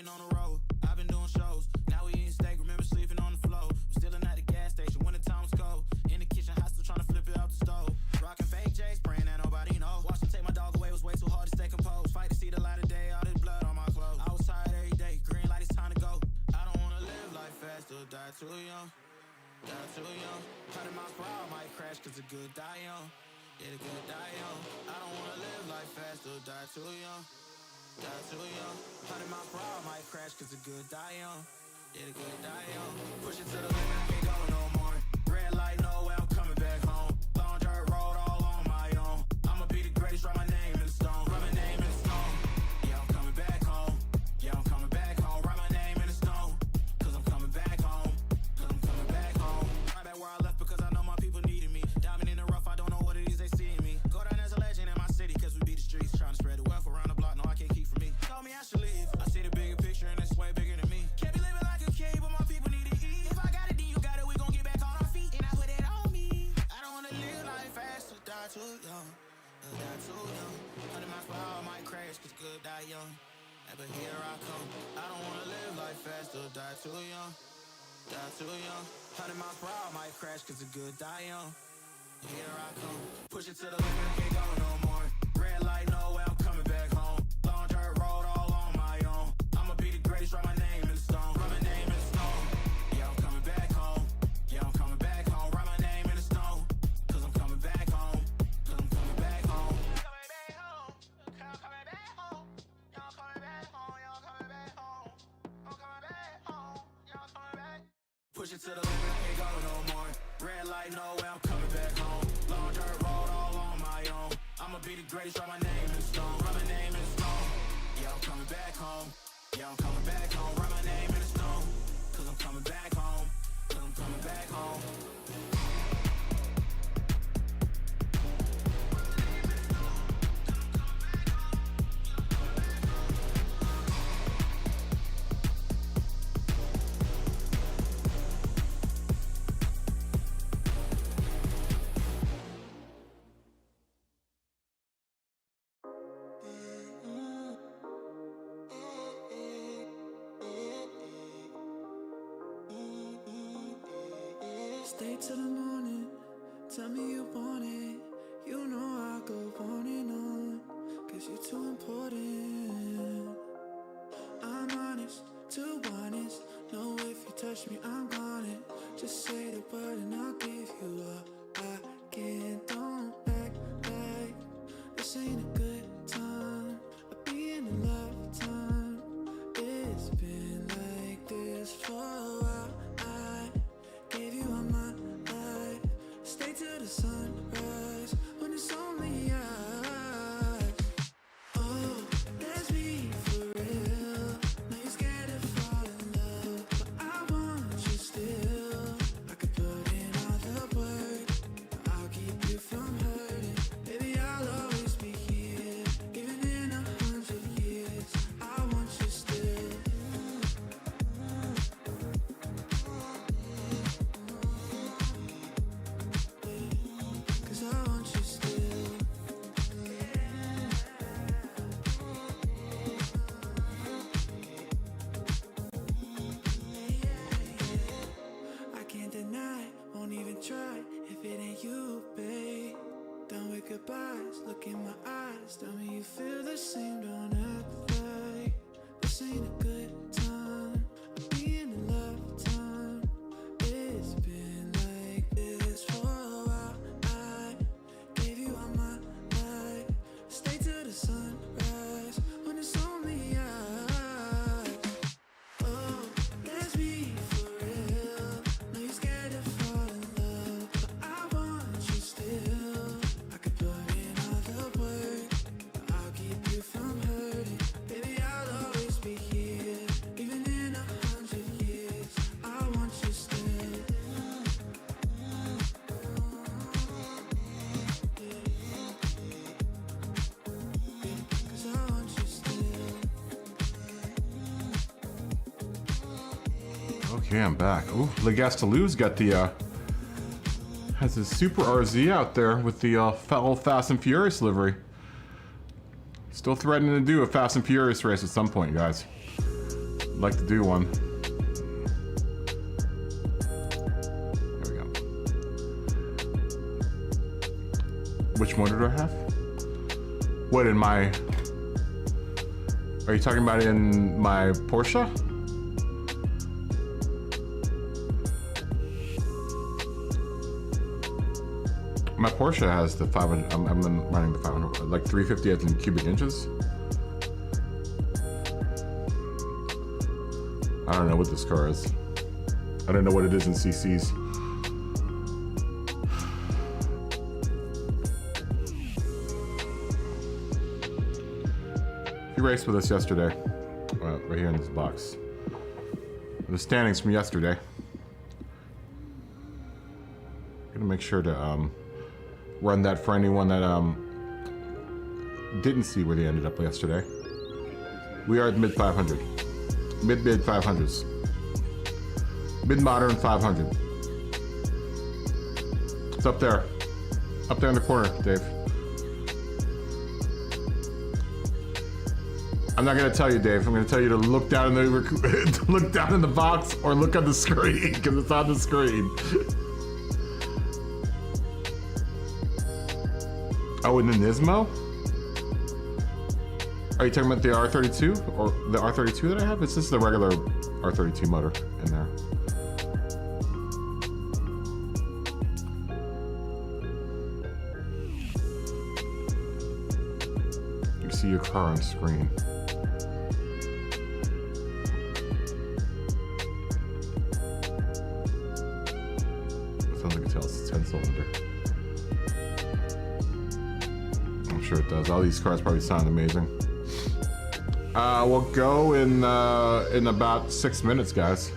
been on the road, I've been doing shows. Now we eating steak, remember sleeping on the floor. We stealing at the gas station when the time was cold. In the kitchen, hot still trying to flip it out the stove. Rocking fake J's, praying that nobody knows. Watch them take my dog away, was way too hard to stay composed. Fight to see the light of day, all this blood on my clothes. I was tired every day, green light, it's time to go. I don't wanna live life fast or die too young. Die too young. 100 miles per hour might crash, cause the good die young. Yeah, the good die young. I don't wanna live life fast or die too young. Die too young. 100 miles per hour might crash, cause the good die young. Yeah, the good die young. Push it to the limit, I can't go no more. Red light, no way, I'm coming back home. Long dirt road, all on my own. I'ma be the greatest, write my name in the stone. Write my name in the stone. Yeah, I'm coming back home. Yeah, I'm coming back home. Write my name in the stone. Cause I'm coming back home. Cause I'm coming back home. Right back where I left because I know my people needed me. Diamond in the rough, I don't know what it is they see in me. Go down as a legend in my city, cause we beat the streets. Trying to spread the wealth around the block, no, I can't keep from me. Told me I should leave. I see the bigger picture and it's way bigger than me. Can't be living like a king, but my people need to eat. If I got it, then you got it, we gon' get back on our feet. And I put it on me. I don't wanna live life fast or die too young. Die too young. 100 miles per hour might crash, cause good die young. Yeah, but here I come. I don't wanna live life fast or die too young. Die too young. 100 miles per hour might crash, cause the good die young. Here I come. Push it to the limit, I can't go no more. Red light, no way, I'm coming back home. Long dirt road, all on my own. I'ma be the greatest, write my name in the stone. Write my name in the stone. Yeah, I'm coming back home. Yeah, I'm coming back home. Write my name in the stone. Cause I'm coming back home. Cause I'm coming back home. Coming back home. I'm coming back home. Y'all coming back home. Y'all coming back home. I'm coming back home. Y'all coming back. Push it to the limit, I can't go no more. Red light, no way, I'm coming back home. Long dirt road, all on my own. I'ma be the greatest, write my name in stone. Write my name in stone. Yeah, I'm coming back home. Yeah, I'm coming back home. Write my name in stone. Cause I'm coming back home. Cause I'm coming back home. Stay till the morning, tell me you want it. You know I'll go on and on, cause you're too important. I'm honest, too honest. Know if you touch me, I'm on it. Just say the word and I'll give you all I can. Don't act like this ain't a good time. I'll be in a lifetime. It's been like this for a while. I gave you all my life. Stay till the sunrise when it's only us. Oh, let's be for real. Now you're scared to fall in love, but I want you still. I could put in all the work, I'll keep you from hurting. Baby, I'll always be here, even in 100 years. I want you still. Cause I want you still. I can't deny, won't even try if it ain't you, babe. Done with goodbyes, look in my eyes, tell me you feel the same. Don't act like this ain't a good time. I'll be in a lifetime. It's been like this for a while. I gave you all my life. Stay till the sunrise when it's only us. Oh, let's be for real. Know you're scared to fall in love, but I want you still. I could put in all the work, I'll keep you from hurting. Baby, I'll always be here, even in 100 years. I want you still. Cause I want you still. Okay, I'm back. Ooh, Legastalou's got the has his Super RZ out there with the old Fast and Furious livery. Still threatening to do a Fast and Furious race at some point, guys. like to do one. There we go. Which motor do I have? What, in my... Are you talking about in my Porsche? My Porsche has the 500, I'm running the 500, like 350 as in cubic inches. I don't know what this car is. I don't know what it is in CCs. You raced with us yesterday, right here in this box. The standings from yesterday. I'm gonna make sure to run that for anyone that didn't see where they ended up yesterday. We are at mid 500, mid 500s, mid modern 500. It's up there in the corner, Dave. I'm not gonna tell you, Dave. I'm gonna tell you to look down in the look down in the box or look at the screen because it's on the screen. Oh, in the Nismo? Are you talking about the R32 or the R32 that I have? It's just the regular R32 motor in there. You see your car on screen. Sounds like it tells it's 10 cylinder. I'm sure it does. All these cars probably sound amazing. We'll go in about 6 minutes, guys.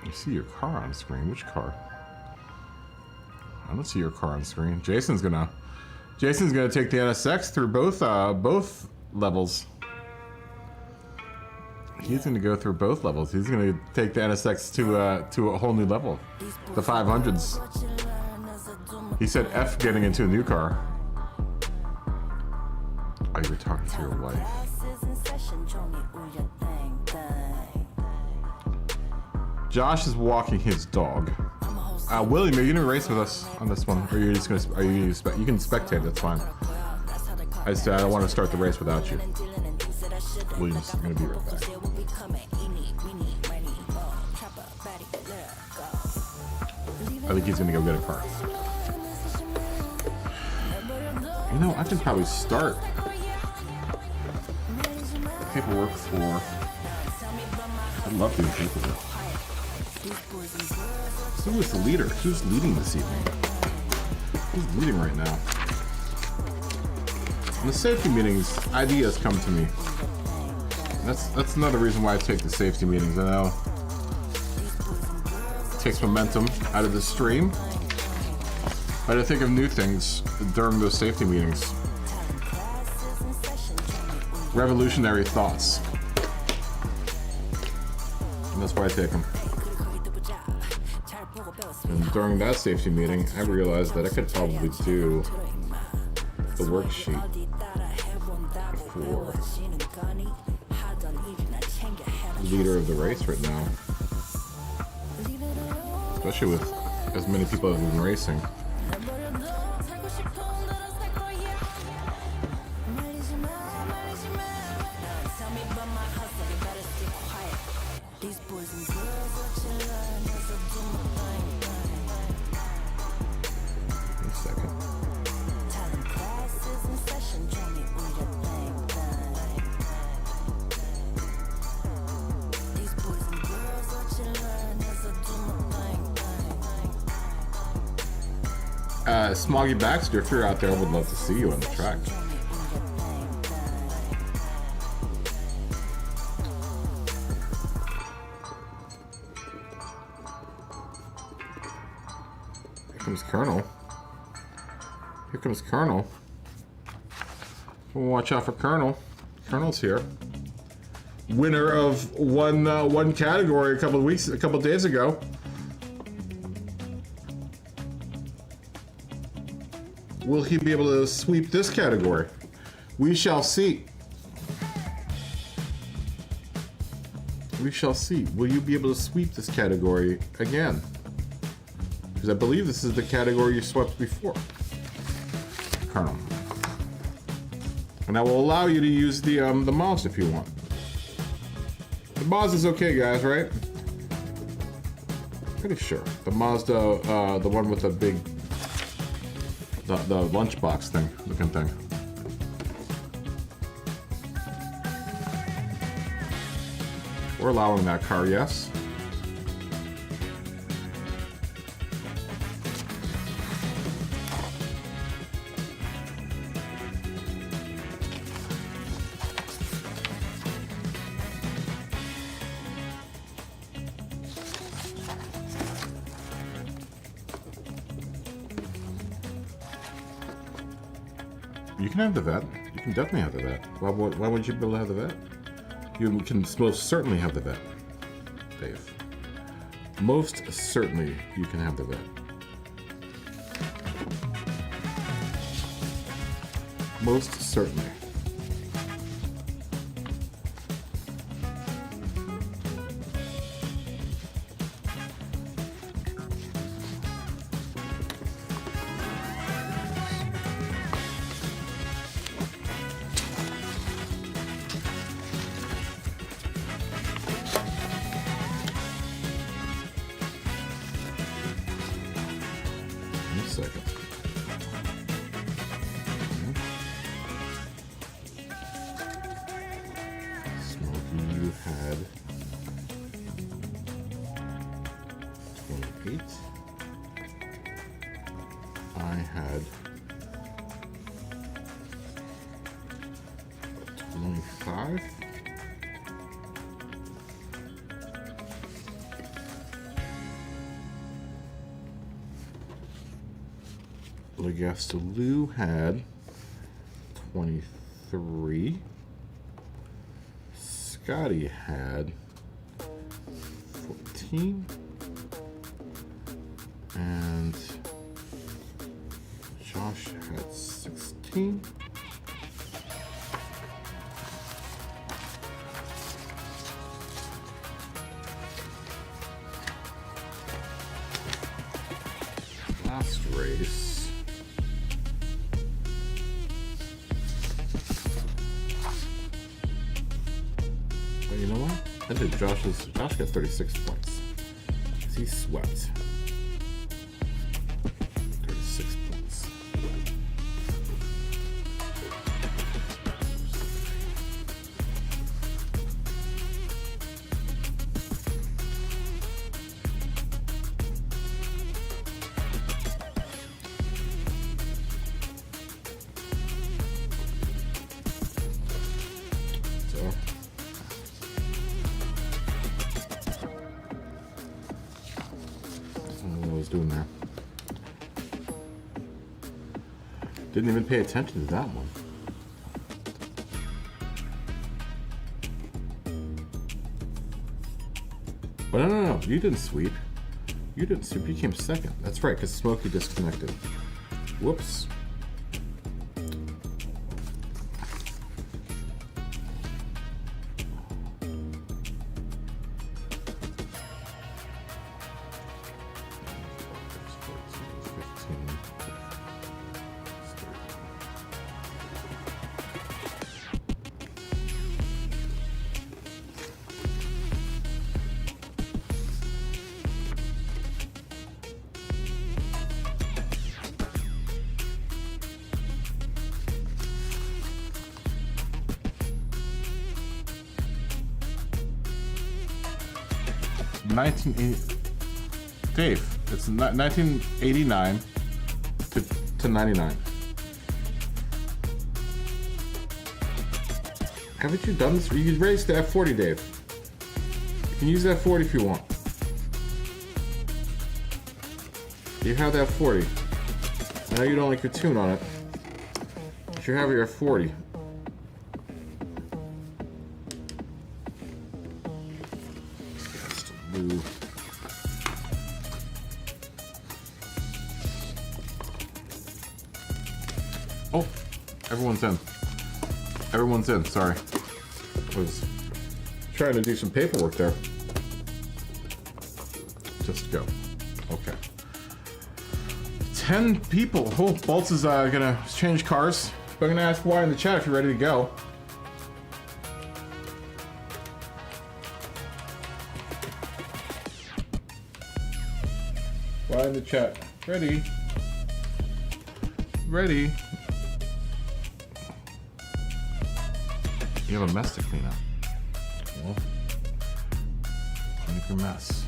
You see your car on screen. Which car? I don't see your car on screen. Jason's gonna take the NSX through both levels. He's going to go through both levels. He's going to take the NSX to a whole new level. The 500s. He said F getting into a new car. Oh, you were talking to your wife. Josh is walking his dog. William, are you going to race with us on this one? Or are you just going to, you can spectate, that's fine. I don't want to start the race without you. William's going to be right back. I think he's going to go get a car. You know, I can probably start paperwork for... I'd love doing paperwork. Who is the leader? Who's leading this evening? Who's leading right now? In the safety meetings, ideas come to me. That's another reason why I take the safety meetings. I know it takes momentum out of the stream. I had to think of new things during those safety meetings. Revolutionary thoughts. And that's why I take them. And during that safety meeting, I realized that I could probably do the worksheet for leader of the race right now, especially with as many people as have been racing. Wait a second. Smoggy Baxter, if you're out there, I would love to see you on the track. Here comes Colonel. Here comes Colonel. We'll watch out for Colonel. Colonel's here. Winner of one category a couple days ago. Will he be able to sweep this category? We shall see. We shall see. Will you be able to sweep this category again? Because I believe this is the category you swept before. Colonel. And I will allow you to use the mouse if you want. The Mazda is okay, guys, right? Pretty sure. The Mazda, the one with the big, the lunchbox thing, looking thing. We're allowing that car, yes. You can have the vet. You can definitely have the vet. Why wouldn't you be able to have the vet? You can most certainly have the vet, Dave. Most certainly you can have the vet. Most certainly. Lou had 23. Scotty had 14. And Josh had 16. Last race. You know what? I think Josh got 36 points. He swept. 36 points. Doing there. Didn't even pay attention to that one. But no, you didn't sweep. You didn't sweep, you came second. That's right, because Smokey disconnected. Whoops. Dave, it's 1989 to 99. Haven't you done this? You raised the F40, Dave. You can use that 40 if you want. You have that 40. I know you don't like your tune on it, but you have your 40. Ooh. Everyone's in. Everyone's in, sorry. Was trying to do some paperwork there. Just go. Okay. 10 people. Oh, Bolts is gonna change cars. But I'm gonna ask why in the chat if you're ready to go. Why in the chat? Ready? Ready? You have a mess to clean up. Well, clean up your mess.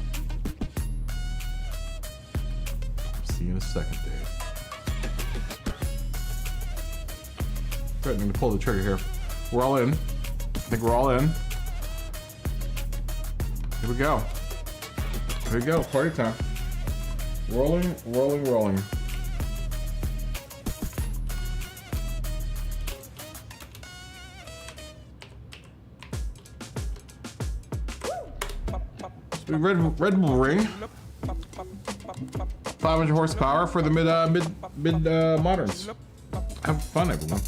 See you in a second, Dave. Threatening to pull the trigger here. We're all in. I think we're all in. Here we go. Here we go. Party time. Rolling, rolling, rolling. Red Bull Ring. 500 horsepower for the mid moderns. Have fun, everyone.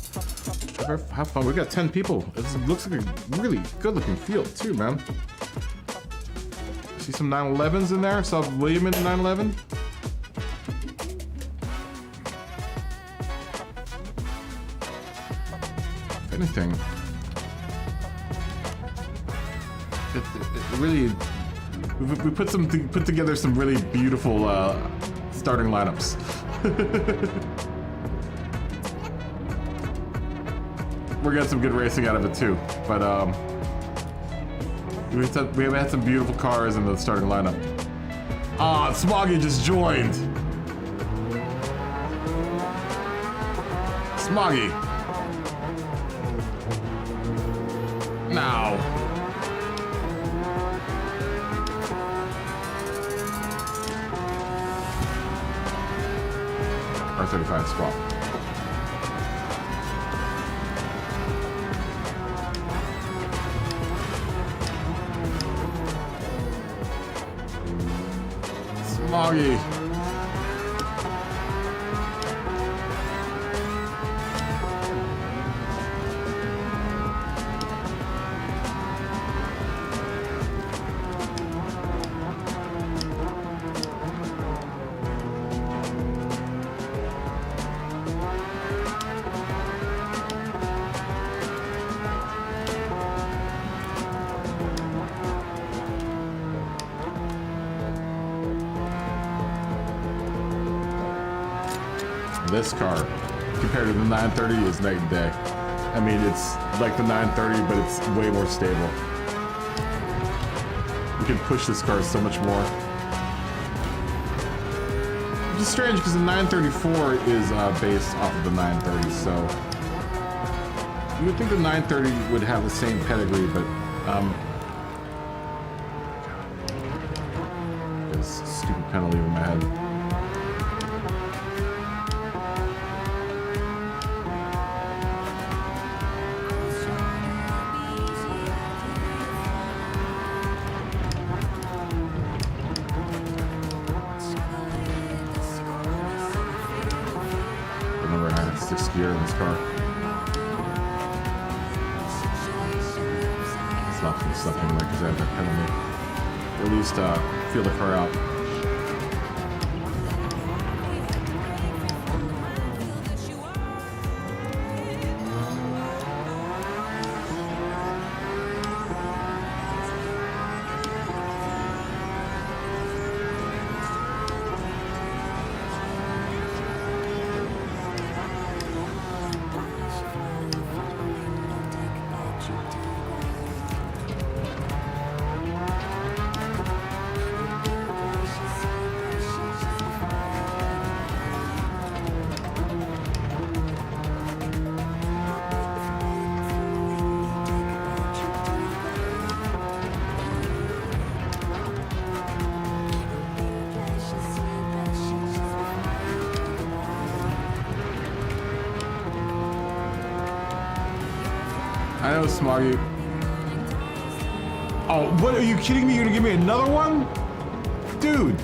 Have fun. We got 10 people. It looks like a really good looking field too, man. See some 911s in there. Saw William in the 911. If anything, it really. We put together some really beautiful starting lineups. We're getting some good racing out of it too, but we have had some beautiful cars in the starting lineup. Ah, Smoggy just joined. Smoggy. Now. R35 swap. Smoggy. This car, compared to the 930, is night and day. I mean, it's like the 930, but it's way more stable. You can push this car so much more. Which is strange because the 934 is based off of the 930, so you would think the 930 would have the same pedigree, but this stupid penalty over my head. Gear in this car. It's not going to suck anyway because I have that penalty. Or at least feel the car out. I know, Smoggy. Oh, what? Are you kidding me? You're gonna give me another one? Dude.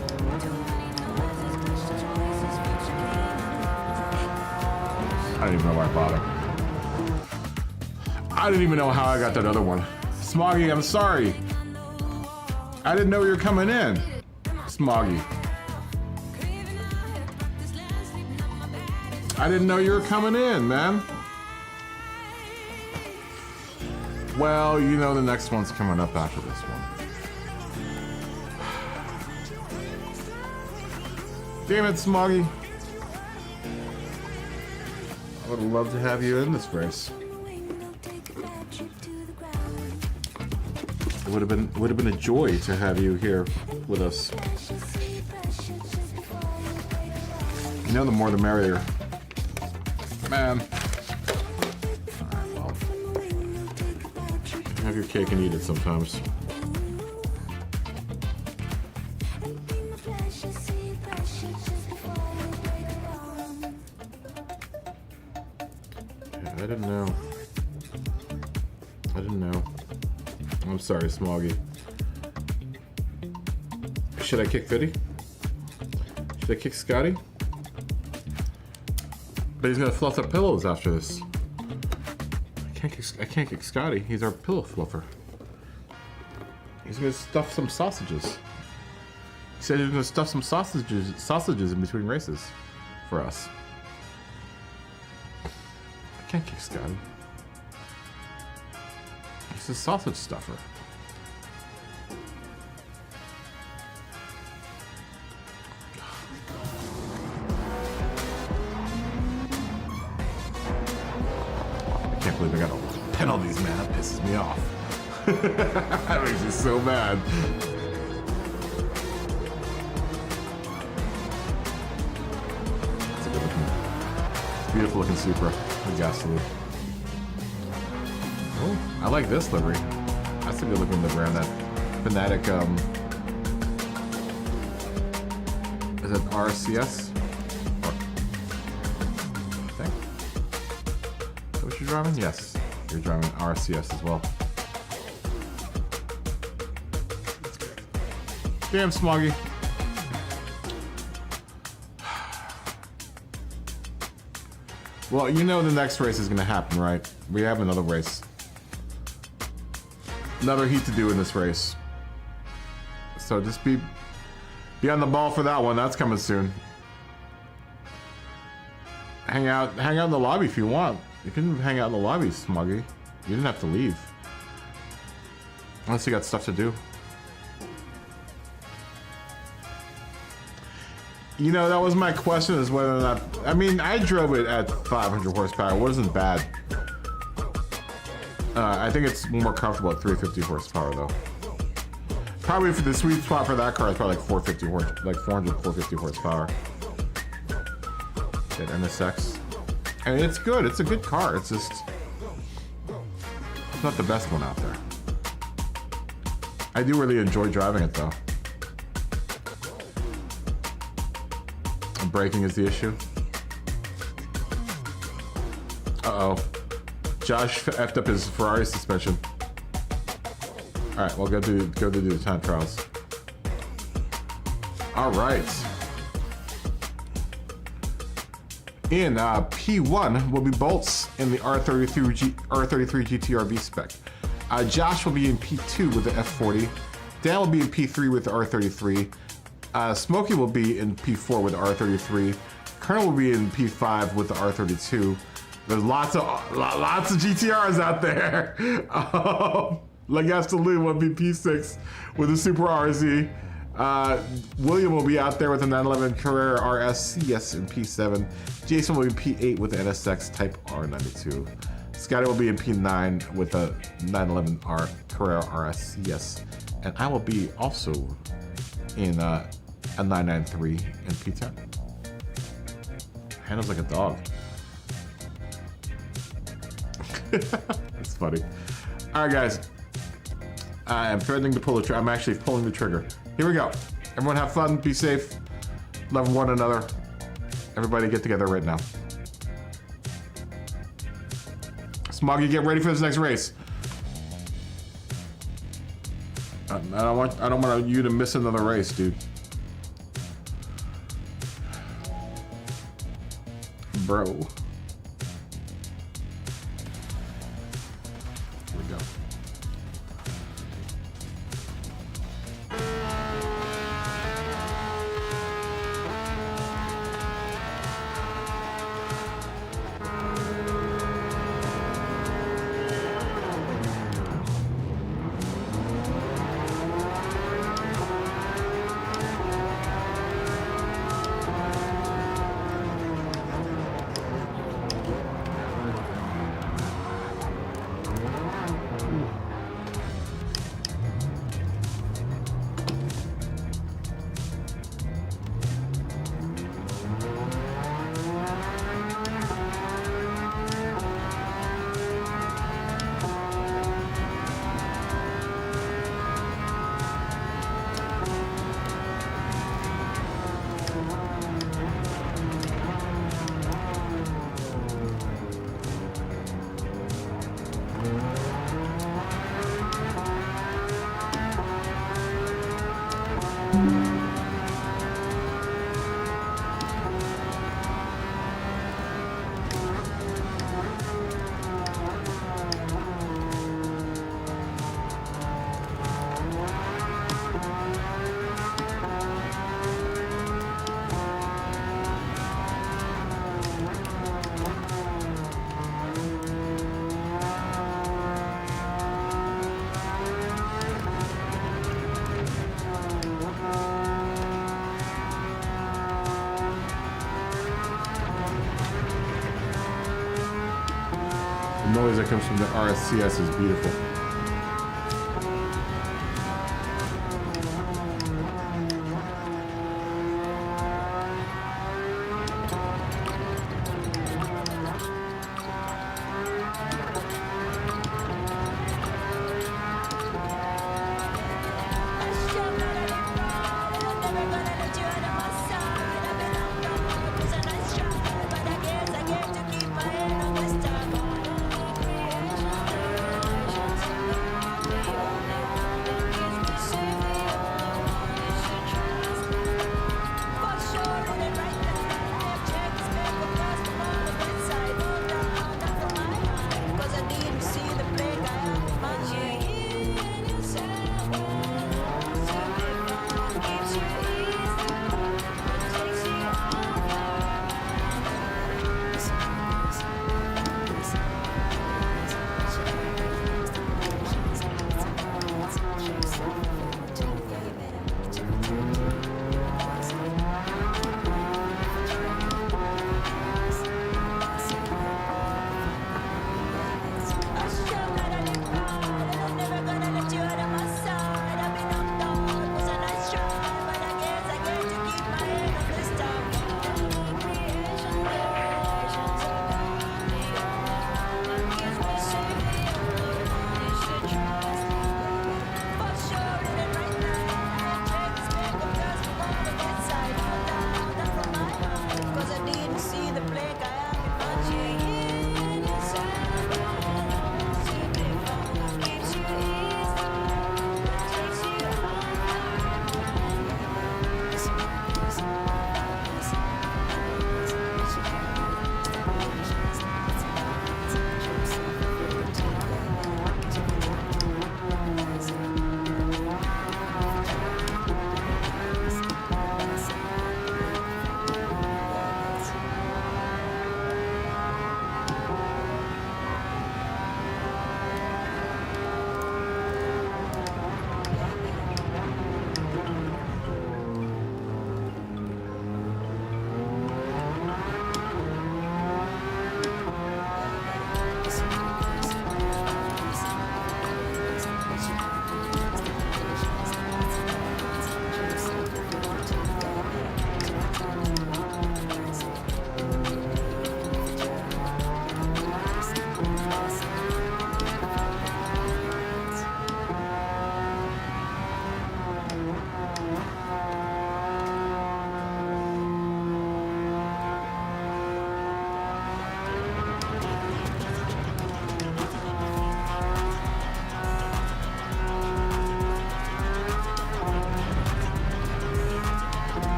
I don't even know why I bother. I didn't even know how I got that other one. Smoggy, I'm sorry. I didn't know you were coming in. Smoggy. I didn't know you were coming in, man. Well, you know the next one's coming up after this one. Damn it, Smoggy. I would love to have you in this race. It would have been a joy to have you here with us. You know, the more the merrier. Man. Alright, well. Have your cake and eat it sometimes. Yeah, I didn't know. I didn't know. I'm sorry, Smoggy. Should I kick Fitty? Should I kick Scotty? But he's gonna fluff up pillows after this. I can't kick Scotty. He's our pillow fluffer. He's gonna stuff some sausages. He said he's gonna stuff some sausages in between races for us. I can't kick Scotty. He's a sausage stuffer. I can't believe I got all those penalties, man. That pisses me off. That makes me so mad. It's a good looking, beautiful looking Supra with gas salute. Oh, I like this livery. That's a good looking livery on that Fanatic, is it RCS? I think. Is that what you're driving? Yes, you're driving RCS as well. Damn, Smoggy. Well, you know the next race is gonna happen, right? We have another race. Another heat to do in this race. So just be on the ball for that one. That's coming soon. Hang out in the lobby if you want. You can hang out in the lobby, Smoggy. You didn't have to leave. Unless you got stuff to do. You know, that was my question, is whether or not... I mean, I drove it at 500 horsepower. It wasn't bad. I think it's more comfortable at 350 horsepower, though. Probably for the sweet spot for that car is probably like 450 like 400, 450 horsepower. That NSX. I mean, it's good. It's a good car. It's just... it's not the best one out there. I do really enjoy driving it, though. Braking is the issue. Uh-oh. Josh effed up his Ferrari suspension. Alright, we'll go do the time trials. Alright. In P1 will be Bolts in the R33 GTRV spec. Josh will be in P2 with the F40. Dan will be in P3 with the R33. Smokey will be in P4 with the R33. Colonel will be in P5 with the R32. There's lots of GTRs out there. Legastaloo will be P6 with the Super RZ. William will be out there with the 911 Carrera RS in P7. Jason will be in P8 with the NSX Type R92. Scotty will be in P9 with the 911 Carrera RS. And I will be also in a 993 in P10. Handles like a dog. That's funny. Alright, guys. I am threatening to pull the trigger. I'm actually pulling the trigger. Here we go. Everyone have fun, be safe, love one another. Everybody get together right now. Smoggy, get ready for this next race. I don't want you to miss another race, dude. Bro. The noise that comes from the RSCS is beautiful.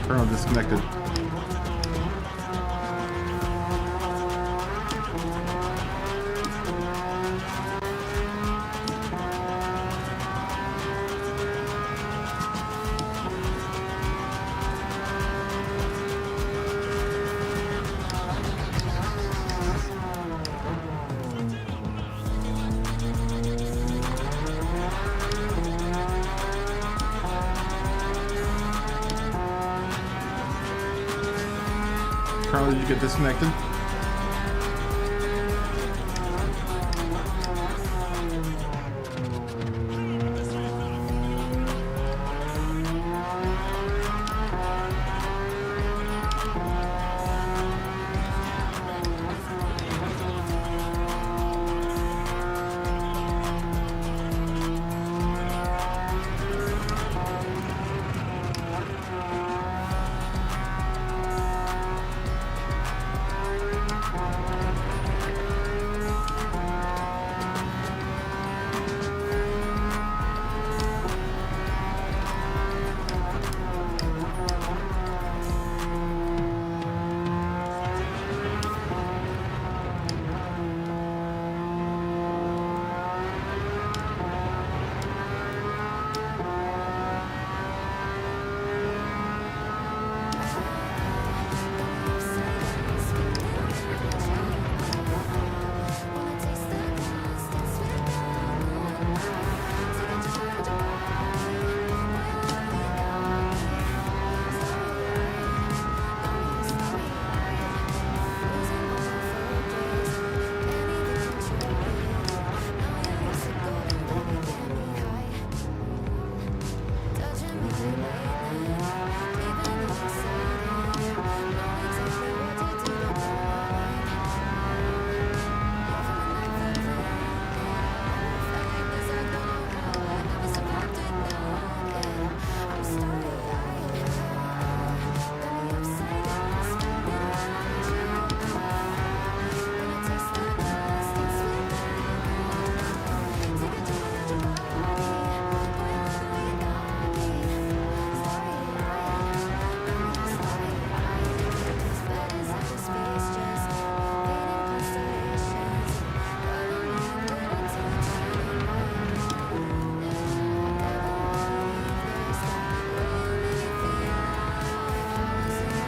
Kernel disconnected. Carl, did you get disconnected?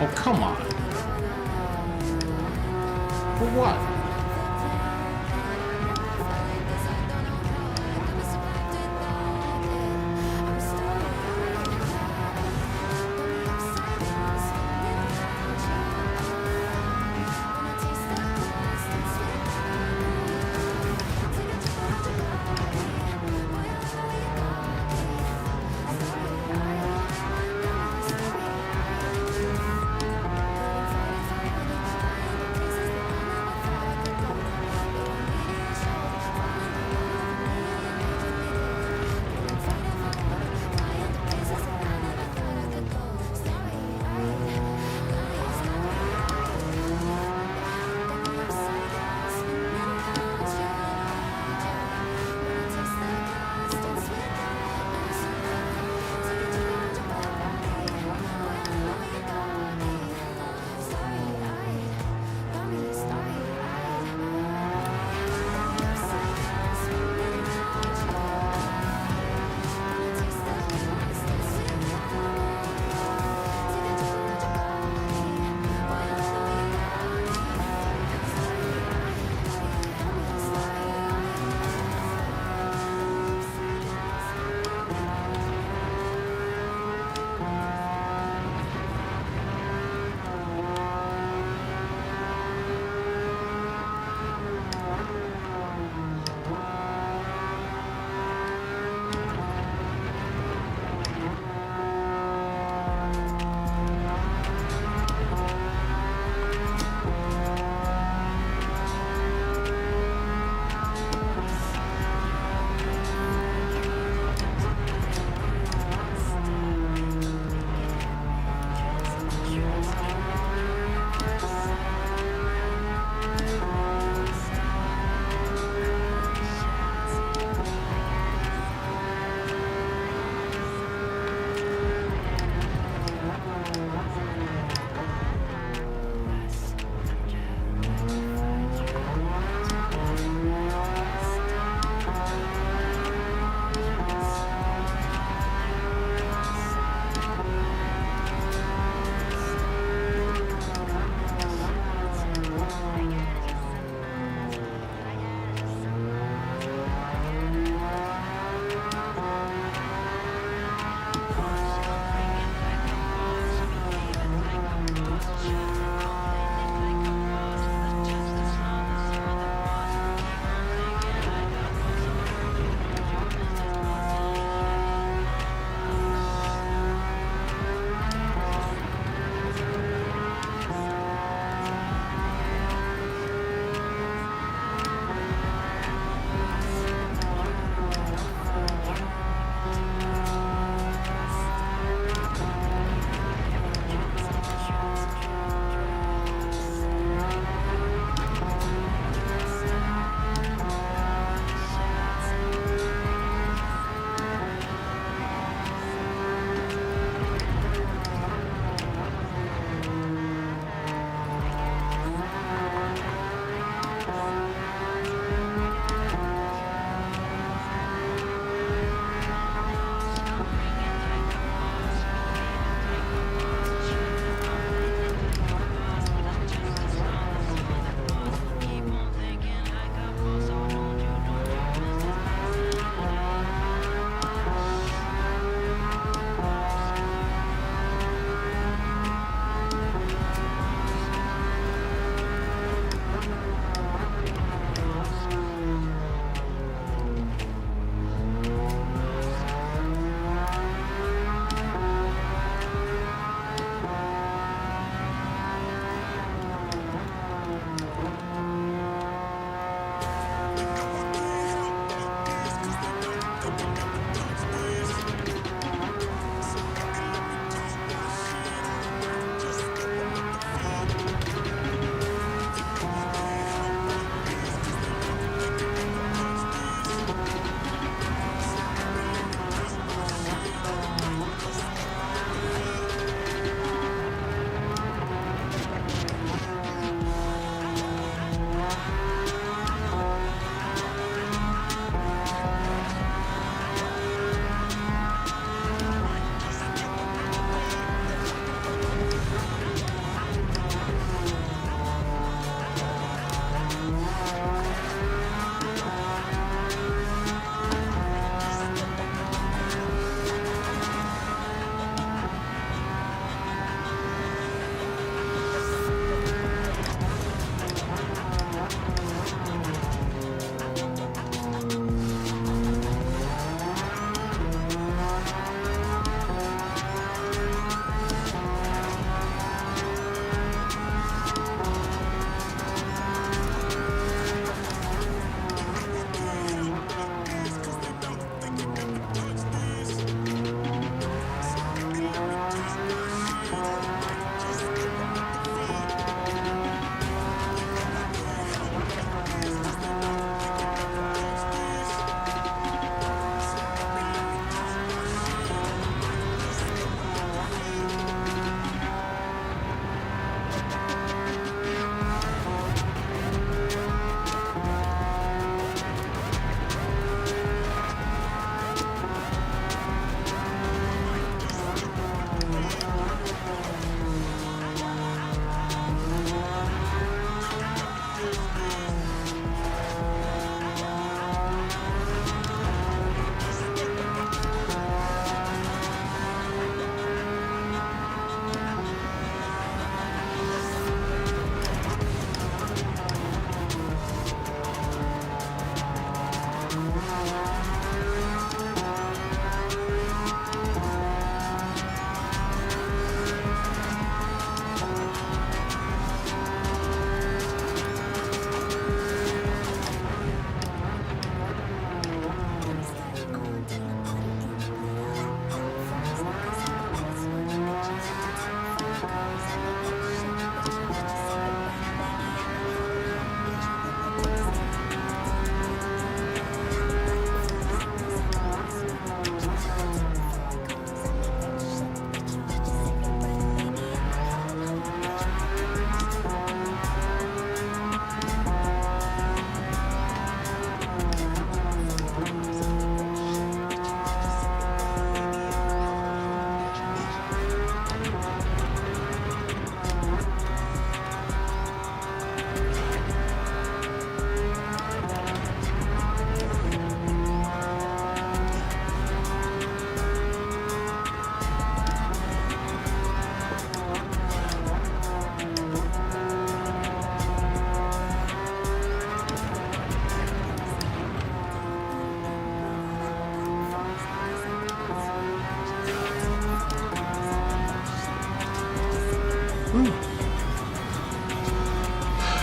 Oh, come on. For what?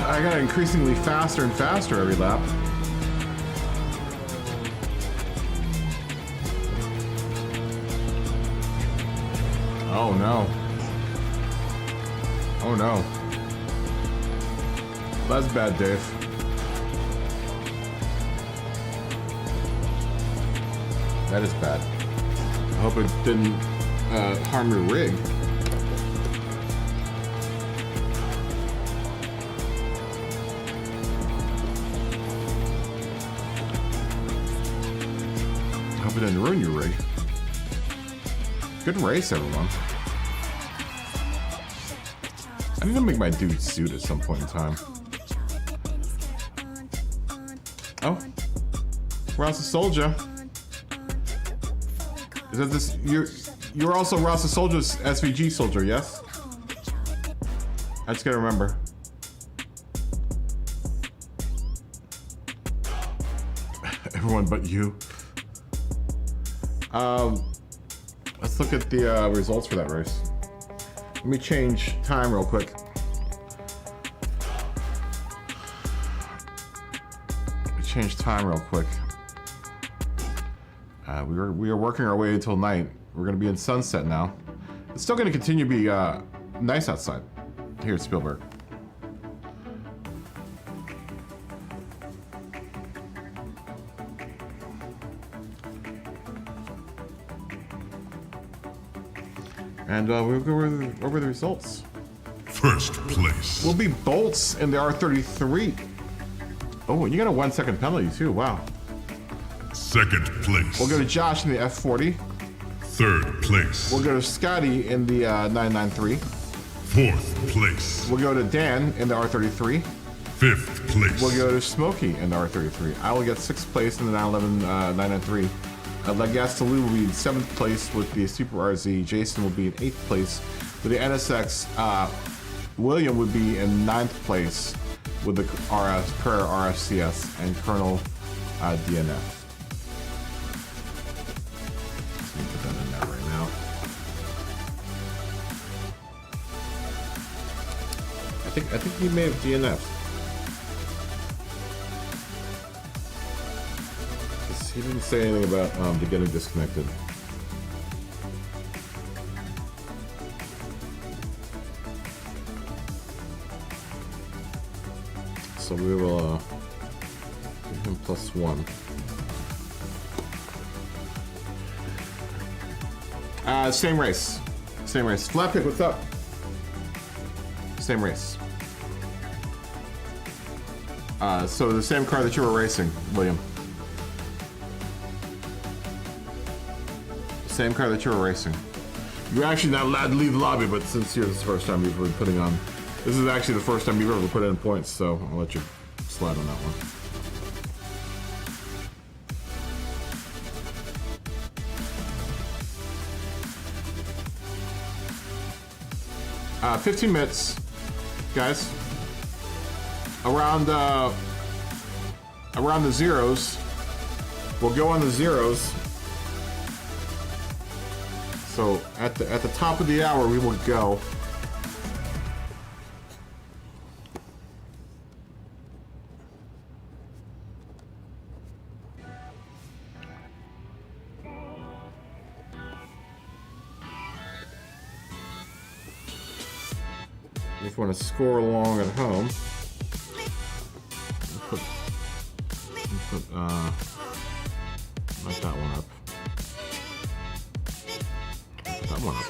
I got increasingly faster and faster every lap. Oh no. Oh no. That's bad, Dave. That is bad. I hope it didn't harm your rig. I hope it didn't ruin your rig. Good race, everyone. I need to make my dude suit at some point in time. Oh, Ross the Soldier. Is that this? You're also Ross the Soldier's SVG soldier, yes? I just gotta remember. Everyone but you. Let's look at the results for that race. Let me change time real quick. Change time real quick. We are working our way until night. We're gonna be in sunset now. It's still gonna continue to be nice outside here at Spielberg. And we'll go over the results. First place. We'll be Bolts in the R33. Oh, you got a 1 second penalty too, wow. Second place. We'll go to Josh in the F40. Third place. We'll go to Scotty in the 993. Fourth place. We'll go to Dan in the R33. Fifth place. We'll go to Smokey in the R33. I will get 6th place in the 911 993. Legastalu will be in 7th place with the Super RZ. Jason will be in 8th place with the NSX. William would be in 9th place with the Carrera RFCS and Colonel DNF. Let me put that in there right now. I think he may have DNF'd. He didn't say anything about the getting disconnected. So we will give him +1. Same race. Same race. Flatpick, what's up? Same race. So the same car that you were racing, William. Same car that you were racing. You're actually not allowed to leave the lobby, but since this is the first time you've been putting on, this is actually the first time you've ever put in points, so I'll let you slide on that one. Uh, 15 minutes, guys. Around the zeros. We'll go on the zeros. So at the top of the hour, we will go. If you want to score along at home, put not that one up. That one up.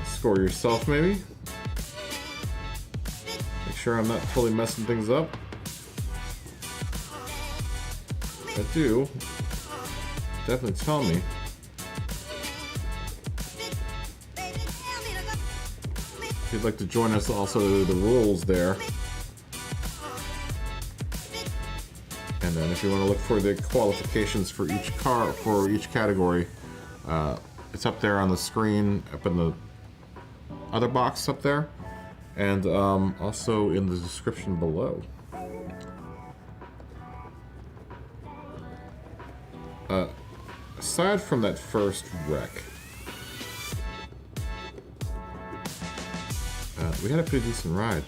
Score yourself, maybe. Make sure I'm not totally messing things up. If I do, definitely tell me. If you'd like to join us, also the rules there. And then if you want to look for the qualifications for each car, for each category, it's up there on the screen, up in the other box up there, and also in the description below. aside from that first wreck, we had a pretty decent ride.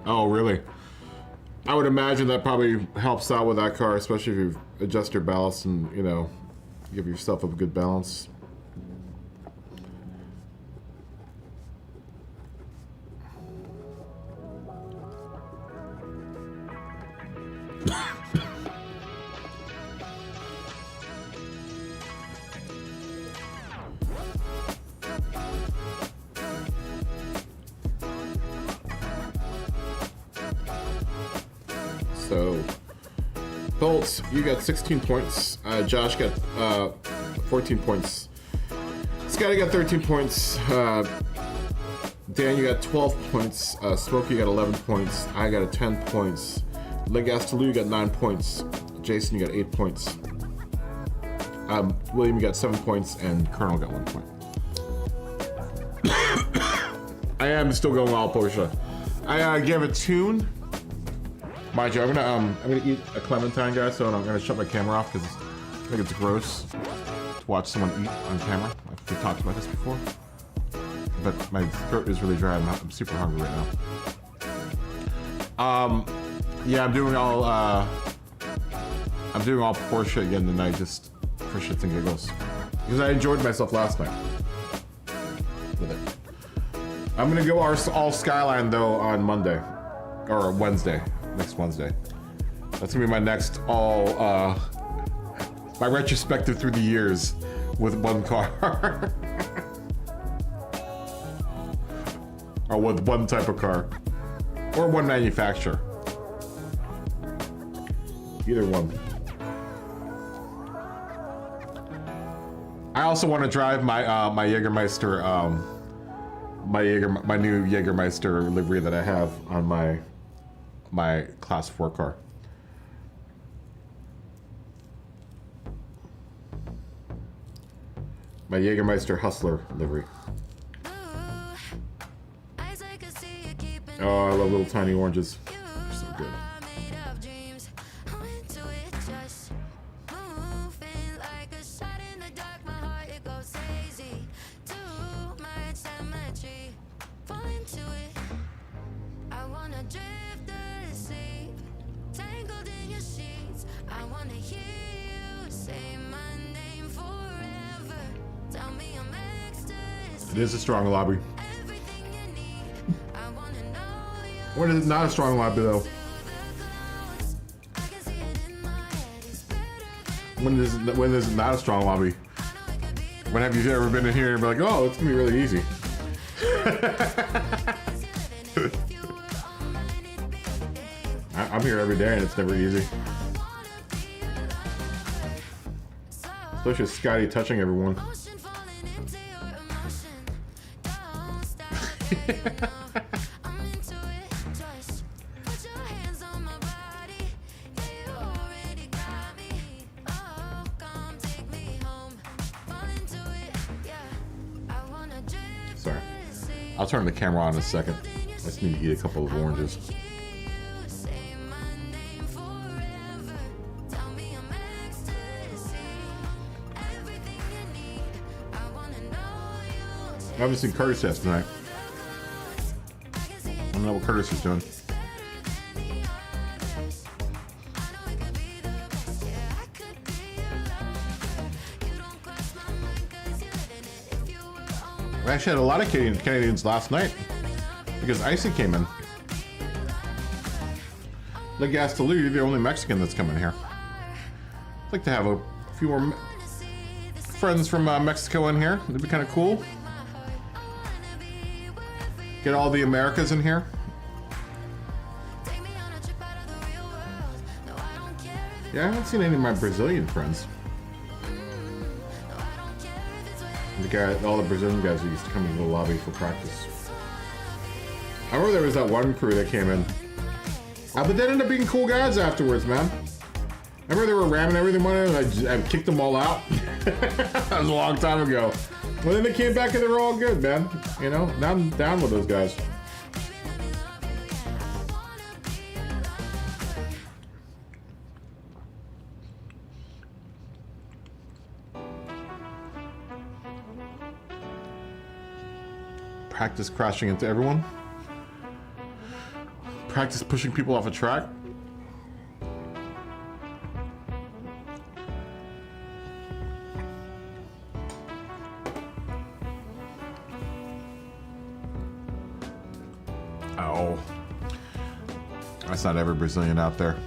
Oh, really? I would imagine that probably helps out with that car, especially if you adjust your ballast and, you know, give yourself a good balance. So, Bolts, you got 16 points. Josh got 14 points. Scotty got 13 points. Dan, you got 12 points. Smokey got 11 points. I got 10 points. Legastalu, you got 9 points. Jason, you got 8 points. William, you got 7 points, and Colonel got 1 point. I am still going all Porsche. I gave a tune. Mind you, I'm gonna eat a clementine, guys. So I'm gonna shut my camera off because I think it's gross to watch someone eat on camera. We've talked about this before, but my throat is really dry. I'm super hungry right now. Yeah, I'm doing all Porsche again tonight, just for shits and giggles, because I enjoyed myself last night with it. I'm gonna go all Skyline though on Monday or Wednesday. Next Wednesday. That's gonna be my next my retrospective through the years with one car. Or with one type of car. Or one manufacturer. Either one. I also want to drive my my Jägermeister my new Jägermeister livery that I have on my Class 4 car. My Jägermeister Hustler livery. Oh, I love little tiny oranges. They're so good. It is a strong lobby. When is it not a strong lobby though? When is it not a strong lobby? When have you ever been in here and be like, oh, it's gonna be really easy? I'm here every day and it's never easy. Especially with Scotty touching everyone. Sorry. I'll turn the camera on in a second. I just need to eat a couple of oranges. I haven't seen Curtis yet tonight. I don't know what Curtis is doing. We actually had a lot of Canadians last night because Icy came in. Le Gastelou, you're the only Mexican that's coming here. I'd like to have a few more friends from Mexico in here. It'd be kind of cool. Get all the Americas in here. Yeah, I haven't seen any of my Brazilian friends. All the Brazilian guys who used to come into the lobby for practice. I remember there was that one crew that came in. But they ended up being cool guys afterwards, man. I remember they were ramming everything on it, and I kicked them all out. That was a long time ago. Well, then they came back and they were all good, man. You know, now I'm down with those guys. Practice crashing into everyone. Practice pushing people off a track. Oh. That's not every Brazilian out there.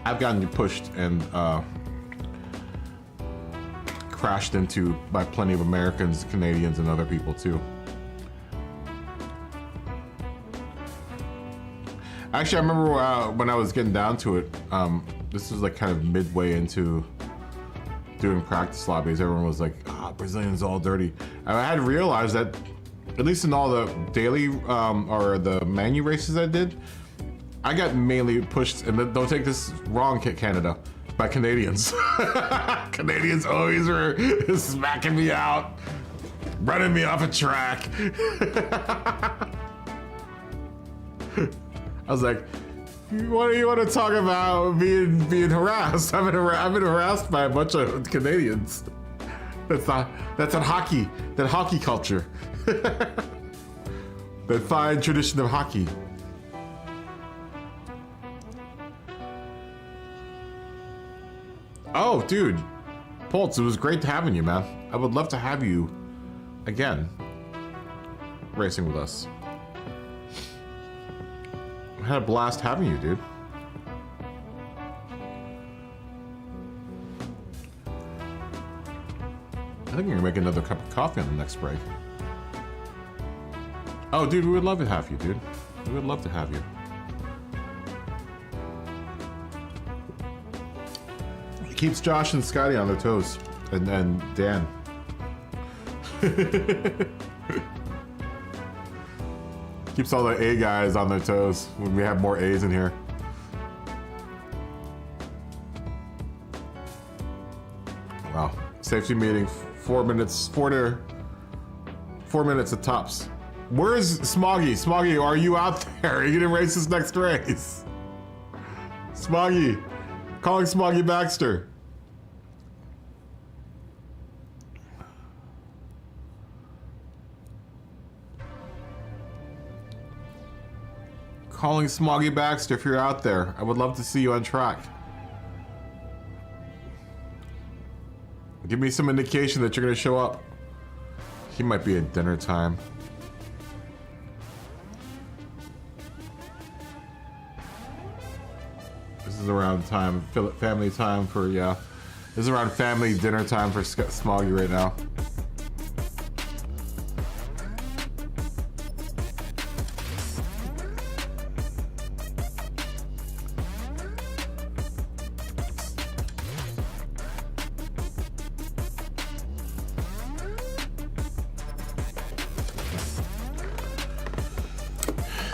I've gotten pushed and crashed into by plenty of Americans, Canadians, and other people too. Actually, I remember when I was getting down to it, this was like kind of midway into doing practice lobbies. Everyone was like, Brazilians all dirty. And I had realized that, at least in all the daily or the manu races I did, I got mainly pushed, and don't take this wrong, Canada, by Canadians. Canadians always were smacking me out, running me off a track. I was like, what do you want to talk about being harassed? I've been harassed by a bunch of Canadians. That's that hockey culture. That fine tradition of hockey. Oh, dude. Poltz, it was great having you, man. I would love to have you again racing with us. I had a blast having you, dude. I think you're gonna make another cup of coffee on the next break. Oh, dude, we would love to have you, dude. We would love to have you. It keeps Josh and Scotty on their toes, and Dan. Keeps all the A guys on their toes when we have more A's in here. Wow. Safety meeting, 4 minutes, 4 minutes at tops. Where's Smoggy? Smoggy, are you out there? Are you gonna race this next race? Smoggy. Calling Smoggy Baxter. Calling Smoggy Baxter if you're out there. I would love to see you on track. Give me some indication that you're gonna show up. He might be at dinner time. This is around time, family time for, yeah. This is around family dinner time for Smoggy right now.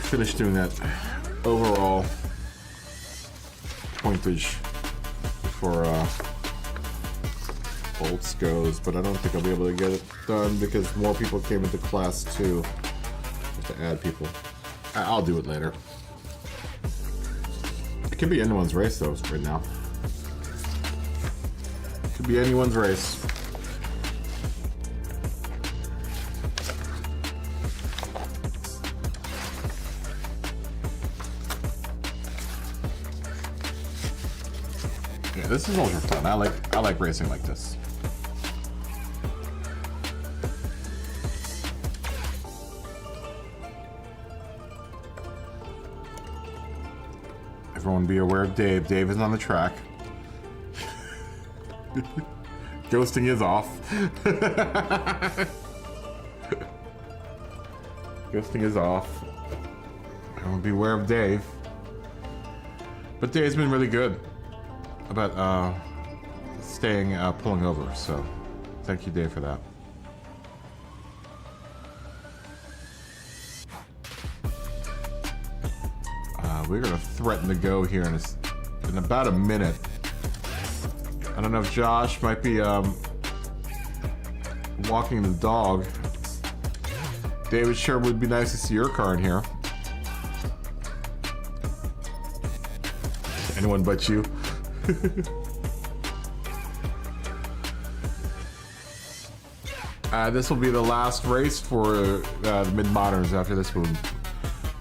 Finished doing that overall pointage for Bolts goes, but I don't think I'll be able to get it done because more people came into class 2. Have to add people. I'll do it later. It could be anyone's race though right now. Could be anyone's race. This is ultra fun. I like racing like this. Everyone be aware of Dave. Dave is on the track. Ghosting is off. Ghosting is off. Everyone be aware of Dave. But Dave's been really good about staying, pulling over, so thank you, Dave, for that. We're gonna threaten to go here in about a minute. I don't know if Josh might be walking the dog. David, sure would be nice to see your car in here. Anyone but you. This will be the last race for the mid-moderns. After this, we'll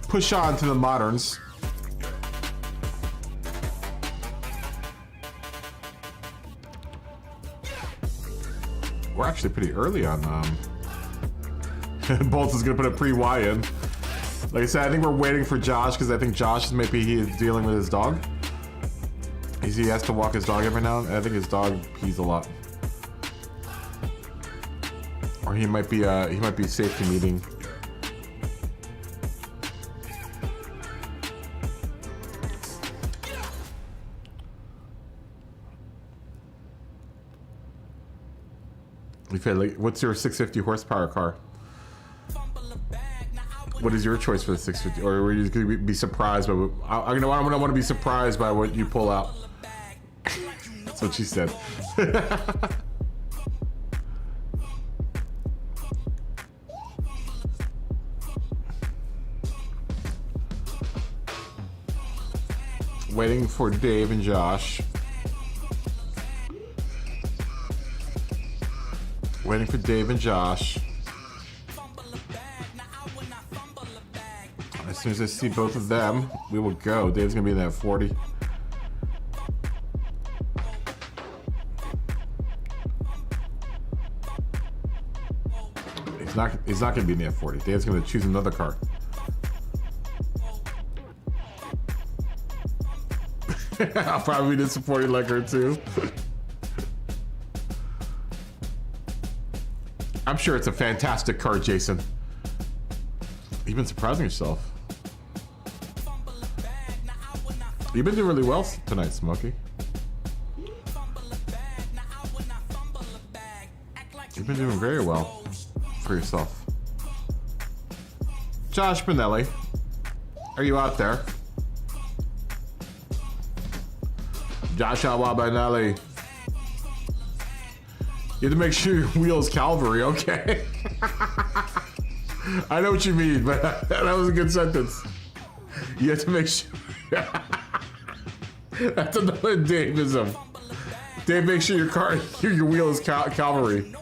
push on to the moderns. We're actually pretty early on. Bolts is gonna put a pre-Y in. Like I said, I think we're waiting for Josh because I think Josh maybe he is dealing with his dog. He has to walk his dog every now and then. I think his dog pees a lot. Or he might be safety meeting. Like, what's your 650 horsepower car? What is your choice for the 650? Or are you gonna be surprised by what, I want to be surprised by what you pull out. That's what she said. Waiting for Dave and Josh. Waiting for Dave and Josh. As soon as I see both of them, we will go. Dave's gonna be in that 40. He's not gonna be in the F40. Dave's gonna choose another car. I'll probably be disappointed like her too. I'm sure it's a fantastic car, Jason. You've been surprising yourself. You've been doing really well tonight, Smokey. You've been doing very well for yourself. Josh Benelli, are you out there? Joshua Benelli. You have to make sure your wheel is Calvary, okay? I know what you mean, but that was a good sentence. You have to make sure. That's another Daveism. Dave, make sure your wheel is Calvary.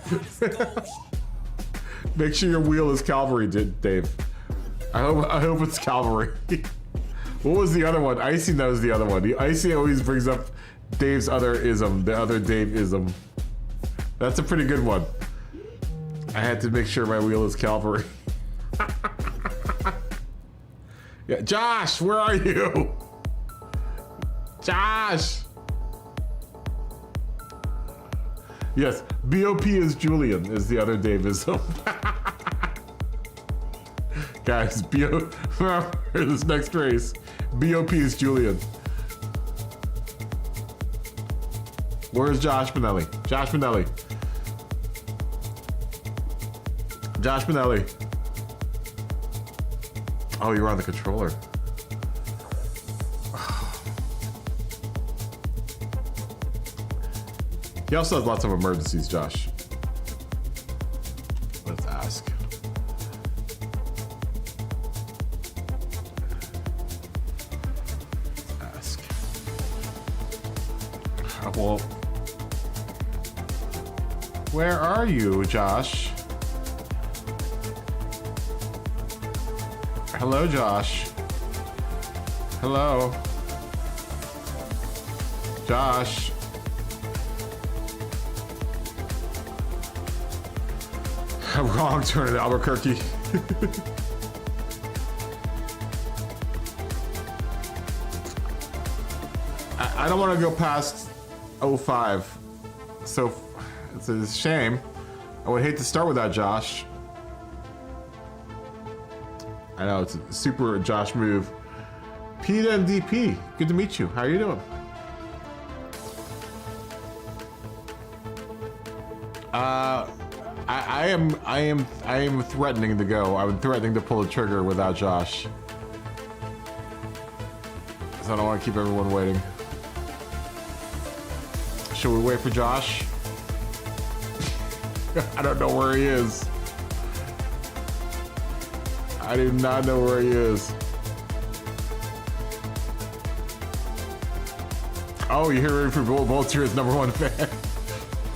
Make sure your wheel is Calvary, Dave. I hope it's Calvary. What was the other one? Icy knows the other one. Icy always brings up Dave's other ism, the other Dave-ism. That's a pretty good one. I had to make sure my wheel is Calvary. Yeah, Josh, where are you? Josh! Yes, BOP is Julian, is the other Daveism. Guys, remember this next race, BOP is Julian. Where's Josh Benelli? Josh Benelli. Josh Benelli. Oh, you're on the controller. He also has lots of emergencies, Josh. Let's ask. Well, where are you, Josh? Hello, Josh. Hello. Josh. Wrong turn at Albuquerque. I don't want to go past 05. So it's a shame. I would hate to start without Josh. I know it's a super Josh move. Pete and DP, good to meet you. How are you doing? I am threatening to go. I'm threatening to pull the trigger without Josh. So I don't want to keep everyone waiting. Should we wait for Josh? I don't know where he is. I do not know where he is. Oh, you're here for Voltier's #1 fan.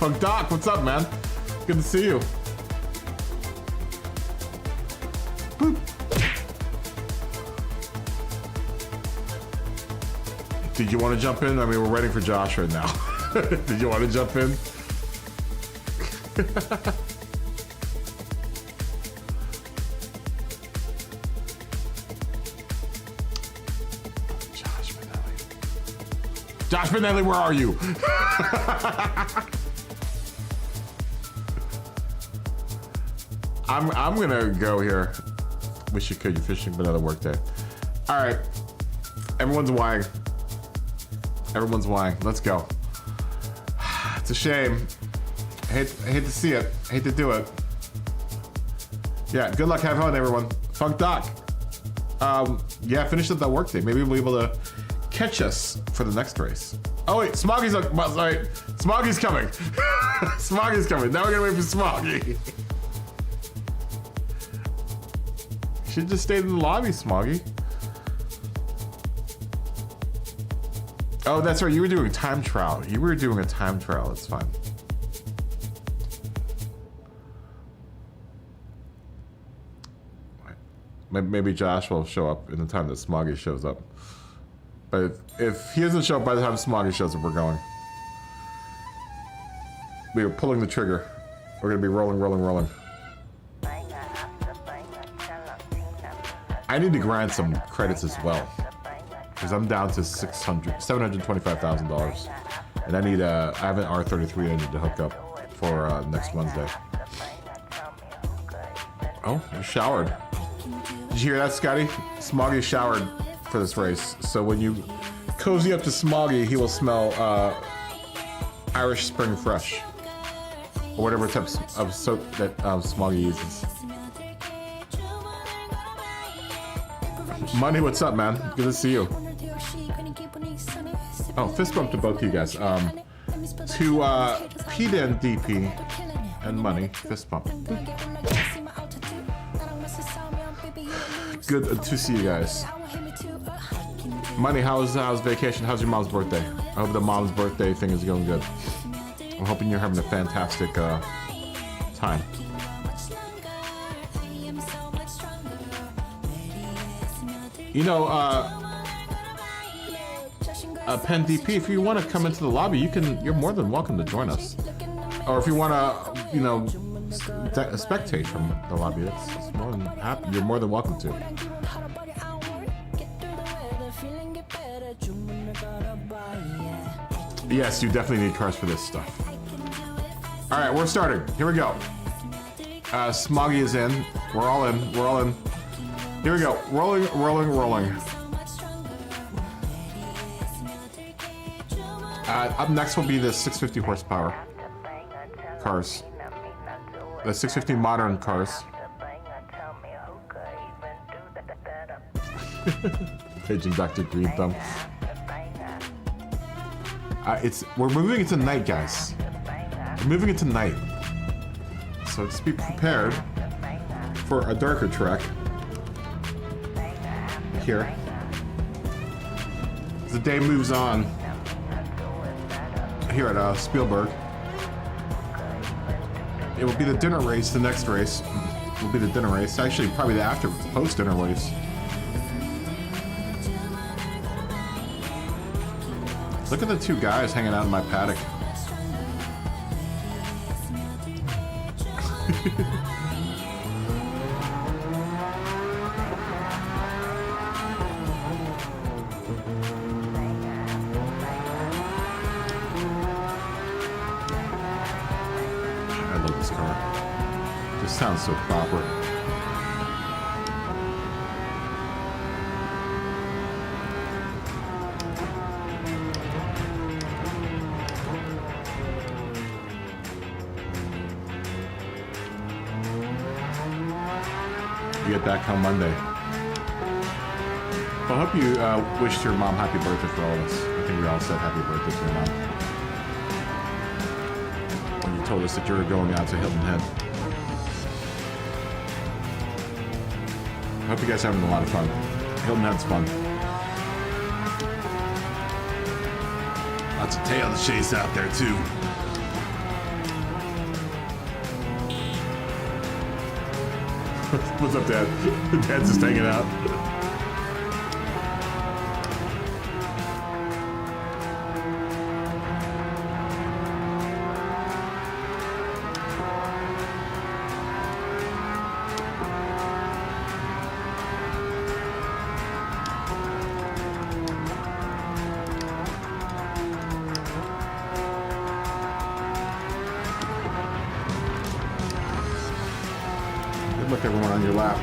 Punk Doc, what's up, man? Good to see you. Boop. Did you want to jump in? I mean, we're waiting for Josh right now. Did you want to jump in? Josh Benelli, where are you? I'm gonna go here. Wish you could. You're fishing for another work day. All right. Everyone's whining. Everyone's whining. Let's go. It's a shame. I hate to see it. I hate to do it. Yeah. Good luck. Have fun, everyone. Funk Doc. Yeah. Finish up that work day. Maybe we'll be able to catch us for the next race. Oh wait, Smoggy's sorry. Smoggy's coming. Smoggy's coming. Now we're gonna wait for Smoggy. Should just stayed in the lobby, Smoggy. Oh, that's right. You were doing time trial. You were doing a time trial. It's fine. Maybe Josh will show up in the time that Smoggy shows up. But if he doesn't show up by the time Smoggy shows up, we're going. We are pulling the trigger. We're gonna be rolling, rolling, rolling. I need to grind some credits as well, because I'm down to $725,000, and I need I have an R33 I need to hook up for next Wednesday. Oh, you showered. Did you hear that, Scotty? Smoggy showered for this race, so when you cozy up to Smoggy, he will smell Irish Spring Fresh, or whatever type of soap that Smoggy uses. Money, what's up, man? Good to see you. Oh, fist bump to both of you guys. To Pete and DP and Money, fist bump. Good to see you guys. Money, how's vacation? How's your mom's birthday? I hope the mom's birthday thing is going good. I'm hoping you're having a fantastic time. You know, Pen DP, if you want to come into the lobby, you're more than welcome to join us. Or if you want to, you know, spectate from the lobby, it's more than happy. You're more than welcome to. Yes, you definitely need cars for this stuff. All right, we're starting. Here we go. Smoggy is in. We're all in. We're all in. Here we go. Rolling, rolling, rolling. Up next will be the 650 horsepower cars. The 650 modern cars. Paging Dr. Green Thumb. We're moving into night, guys. We're moving into night. So just be prepared for a darker track. Here. As the day moves on here at Spielberg, it will be the dinner race. The next race will be the dinner race. Actually, probably the post-dinner race. Look at the two guys hanging out in my paddock. sounds so proper. You get back home Monday. Well, I hope you wished your mom happy birthday for all of us. I think we all said happy birthday to your mom. When you told us that you were going out to Hilton Head. I hope you guys are having a lot of fun. Hilton Head's fun. Lots of tail to chase out there, too. What's up, Dad? Dad's just hanging out. Good luck, everyone, on your lap.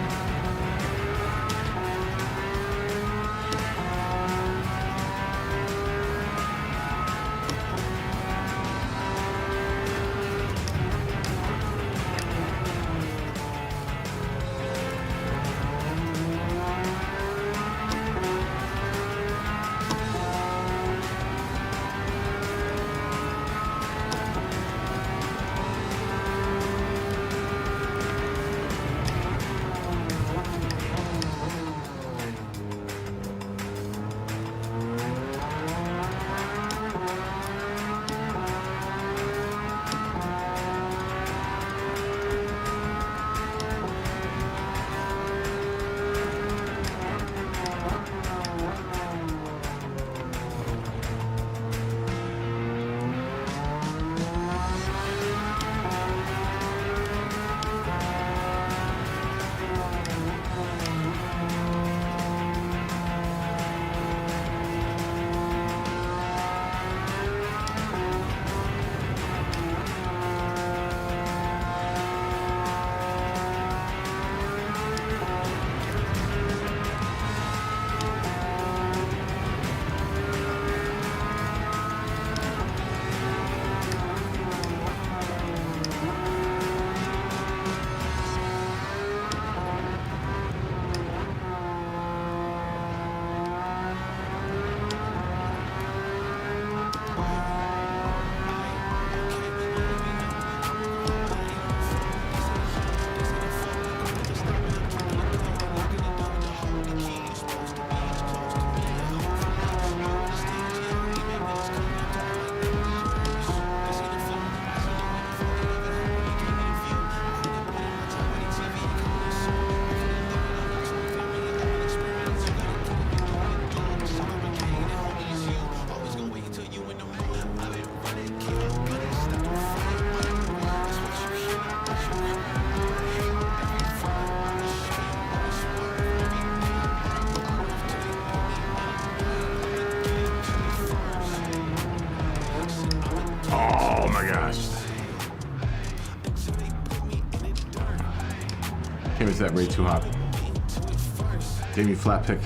Oh my gosh. Came into that way too hot. Gave me flat pick.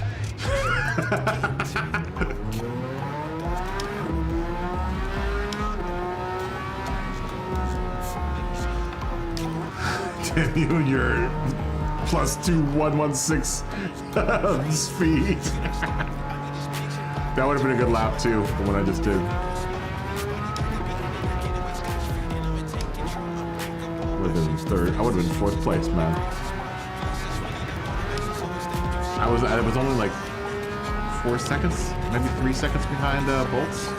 Damn you and your plus 2116 speed. That would have been a good lap too, the one I just did. Would have been third. I would have been fourth place, man. I was only like 4 seconds, maybe 3 seconds behind Bolts.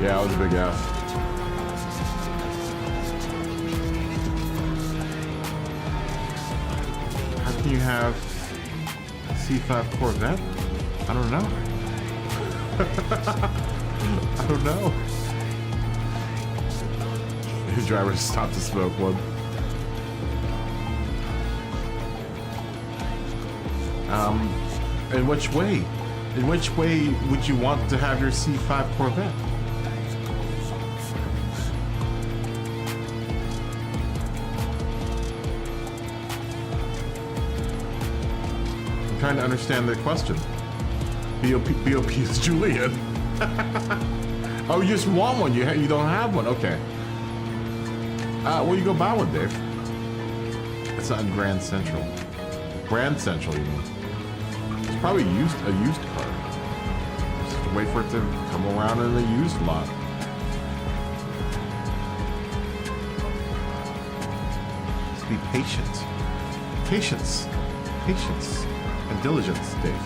Yeah, it was a big F. How can you have C5 Corvette? I don't know. I don't know. His driver stopped to smoke one. In which way? In which way would you want to have your C5 Corvette? I'm trying to understand the question. BOP is Julian. Oh, you just want one. You don't have one. Okay. Well, you go buy one, Dave. It's not in Grand Central. Grand Central, you mean? It's probably a used car. Just wait for it to come around in the used lot. Just be patient. Patience. Patience. And diligence, Dave.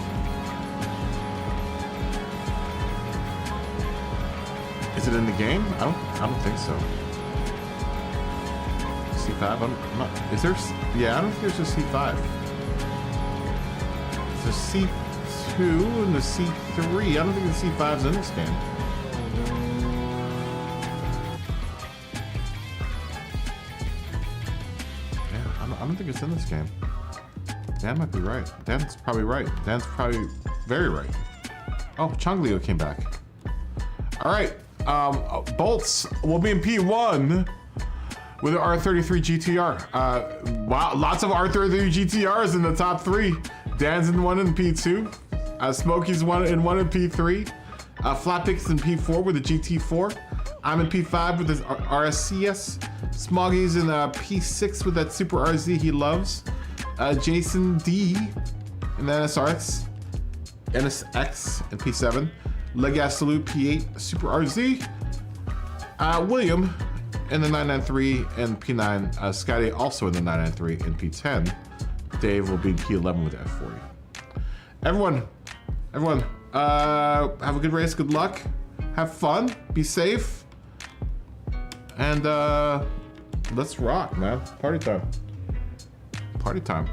Is it in the game? I don't think so. C5? I'm not. Is there? Yeah, I don't think there's a C5. There's a C2 and the C3. I don't think the C5's in this game. Yeah, I don't think it's in this game. Dan might be right. Dan's probably right. Dan's probably very right. Oh, Changlio came back. All right. Bolts will be in P1 with an R33 GTR. Wow, lots of R33 GTRs in the top 3. Dan's in 1 in P2. Smokey's in 1 in P3. Flatpick's in P4 with a GT4. I'm in P5 with his RSCS. Smoggy's in P6 with that Super RZ he loves. Jason D in the NSX in P7. Legas Salute P8 Super RZ. William in the 993 and P9. Scotty also in the 993 and P10. Dave will be in P11 with F40. Everyone, have a good race. Good luck. Have fun. Be safe. And let's rock, man. Party time. Party time.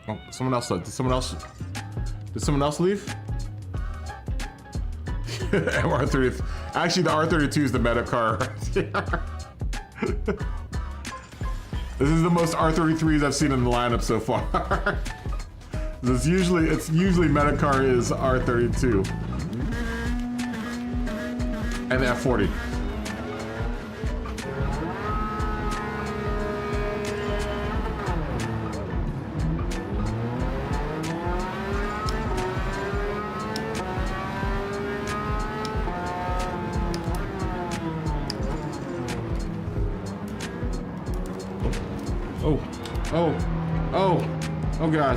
Oh, someone else left. Did someone else leave? R30. Actually, the R32 is the meta car. This is the most R33s I've seen in the lineup so far. It's usually meta car is R32 and the F40. Oh God.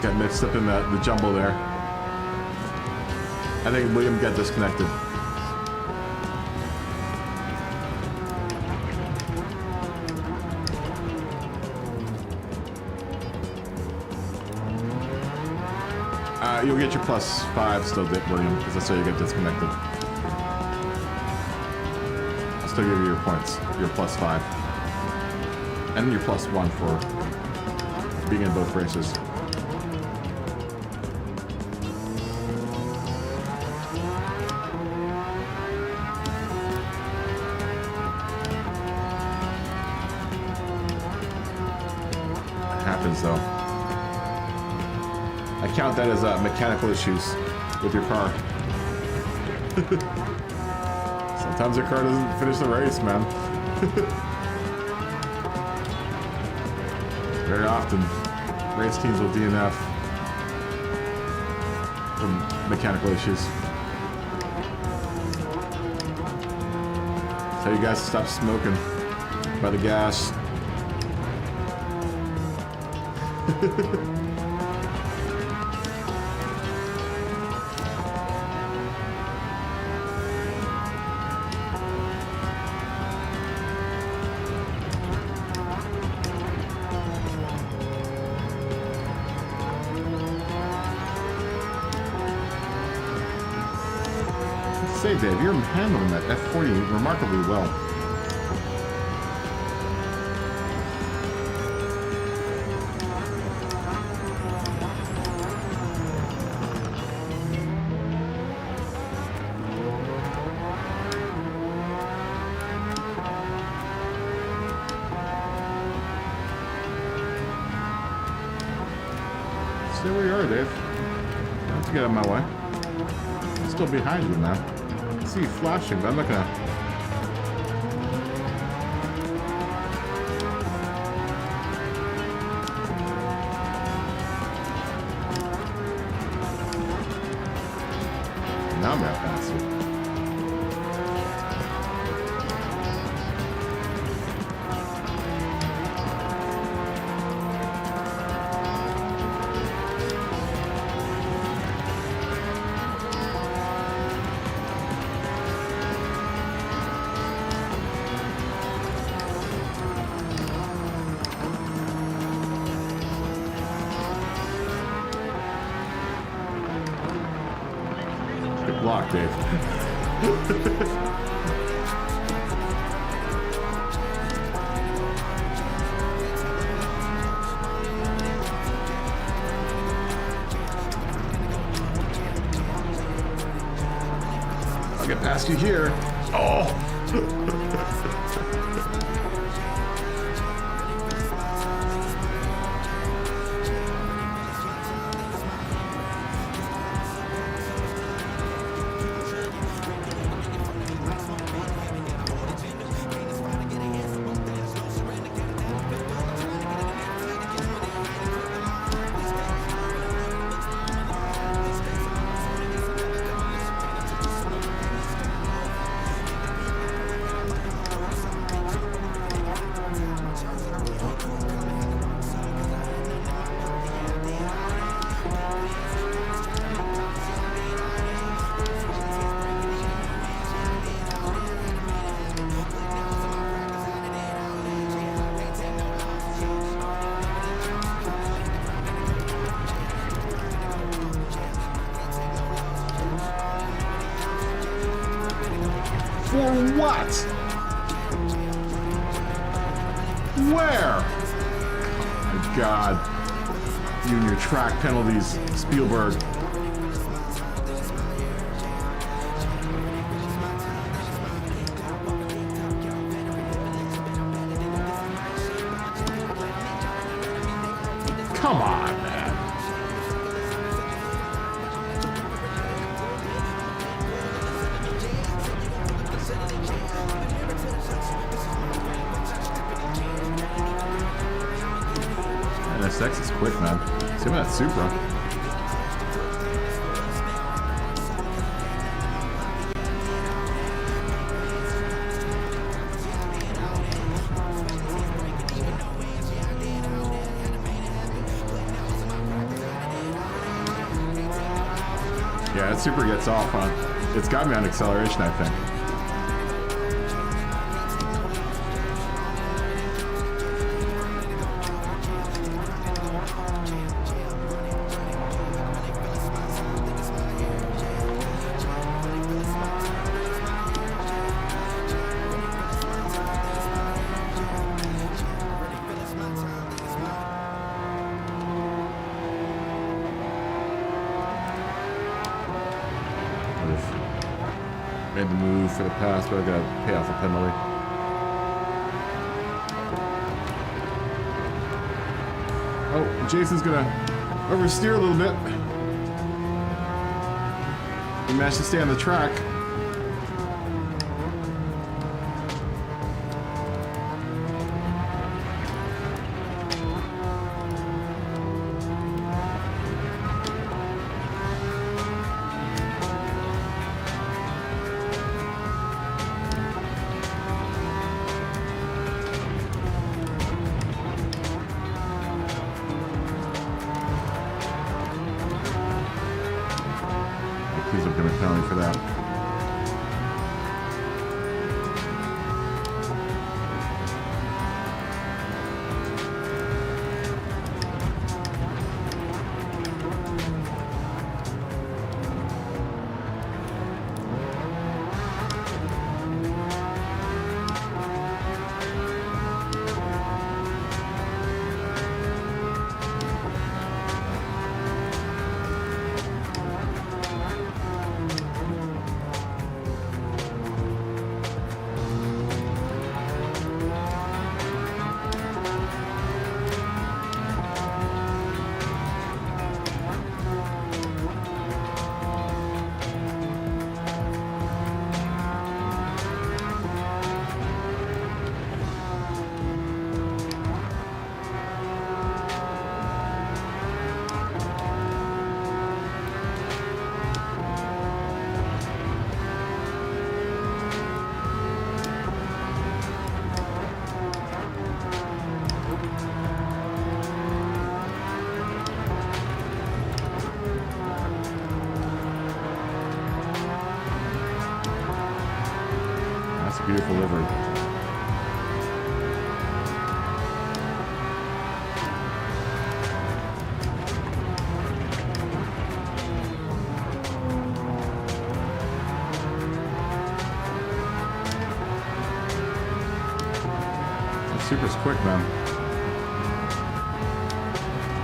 Got mixed up in the jumble there. I think William got disconnected. You'll get your +5 still, William, because that's how you get disconnected. I'll still give you your points, your +5. And your +1 for being in both races. It happens though. I count that as mechanical issues with your car. Sometimes your car doesn't finish the race, man. Very often, race teams will DNF from mechanical issues. Tell you guys to stop smoking by the gas. Dave, you're handling that F40 remarkably well. Stay where you are, Dave. Don't have to get out of my way. I'm still behind you, man. I see you flashing, but I'm not gonna... Now I'm gonna pass you. Good block, Dave. I'll get past you here. Oh! For what? Where? Oh my God. You and your track penalties, Spielberg. Come on, man. NSX is quick, man. See him that Supra. Yeah, that Supra gets off on. It's got me on acceleration, I think. Made the move for the pass, but I gotta pay off a penalty. Oh, Jason's gonna oversteer a little bit. He managed to stay on the track. Please don't give me a penalty for that. Beautiful livery. Super's quick, man.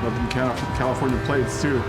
Love them California plates too.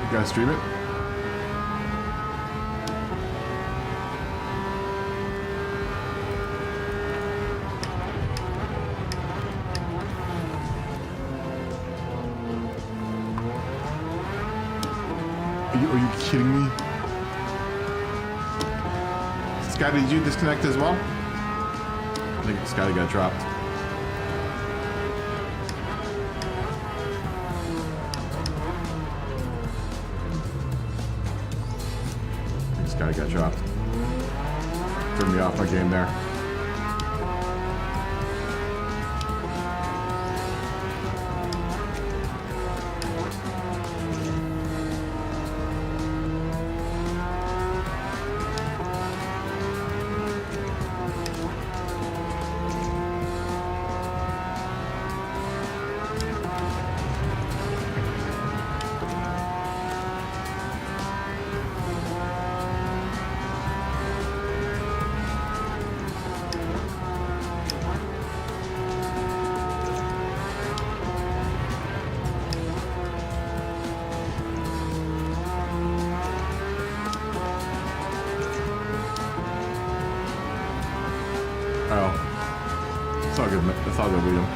You guys stream it? Are you kidding me? Scotty, did you disconnect as well? I think Scotty got dropped. Scotty got dropped. Threw me off my game there. Oh. It's all good, it's all good, William.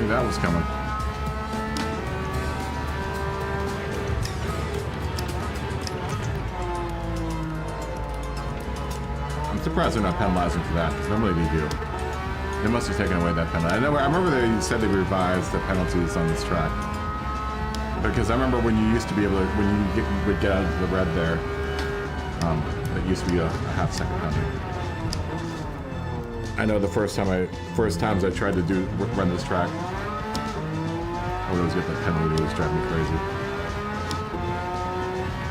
That was coming. I'm surprised they're not penalizing for that, because normally they do. They must have taken away that penalty. I remember they said they revised the penalties on this track. Because I remember when you used to be able to, when you would get out into the red there, that used to be a half-second penalty. I know the first times I tried to run this track, I would always get that penalty. It was driving me crazy.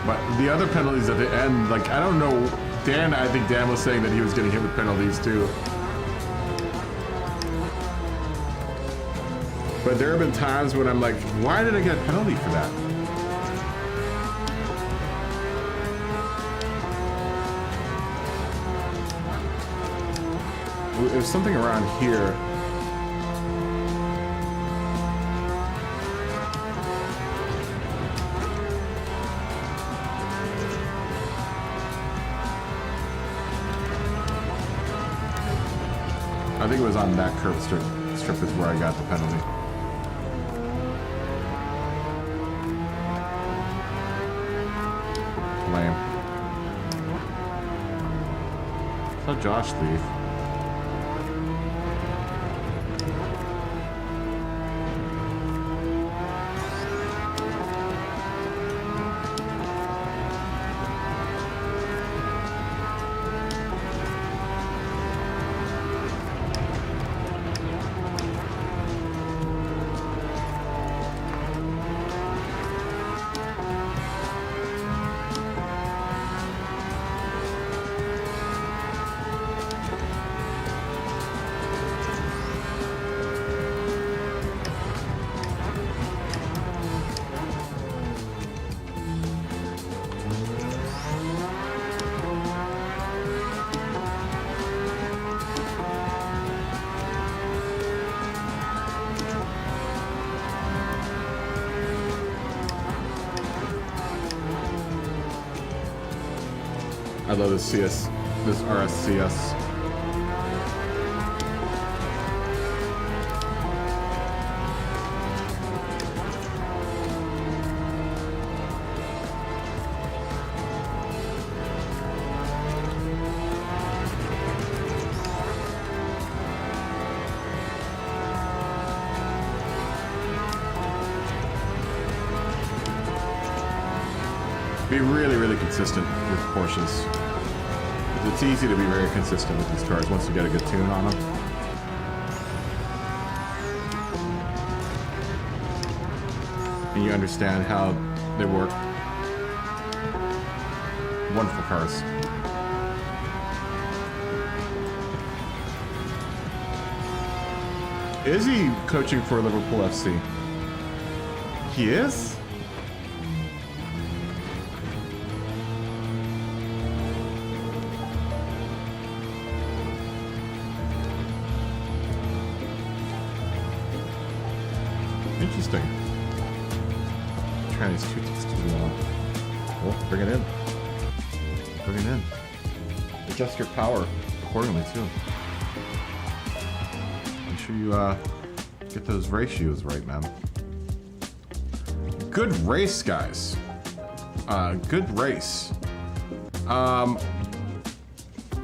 But the other penalties at the end, like, I don't know, I think Dan was saying that he was getting hit with penalties too. But there have been times when I'm like, why did I get a penalty for that? There's something around here. I think it was on that curb strip is where I got the penalty. Lame. Saw Josh leave. I love this RSCS. Be really, really consistent with Porsches. It's easy to be very consistent with these cars once you get a good tune on them. And you understand how they work. Wonderful cars. Is he coaching for Liverpool FC? He is? Interesting. Try these two too long. Oh, bring it in. Bring it in. Adjust your power accordingly too. Make sure you get those ratios right, man. Good race, guys. Good race. We're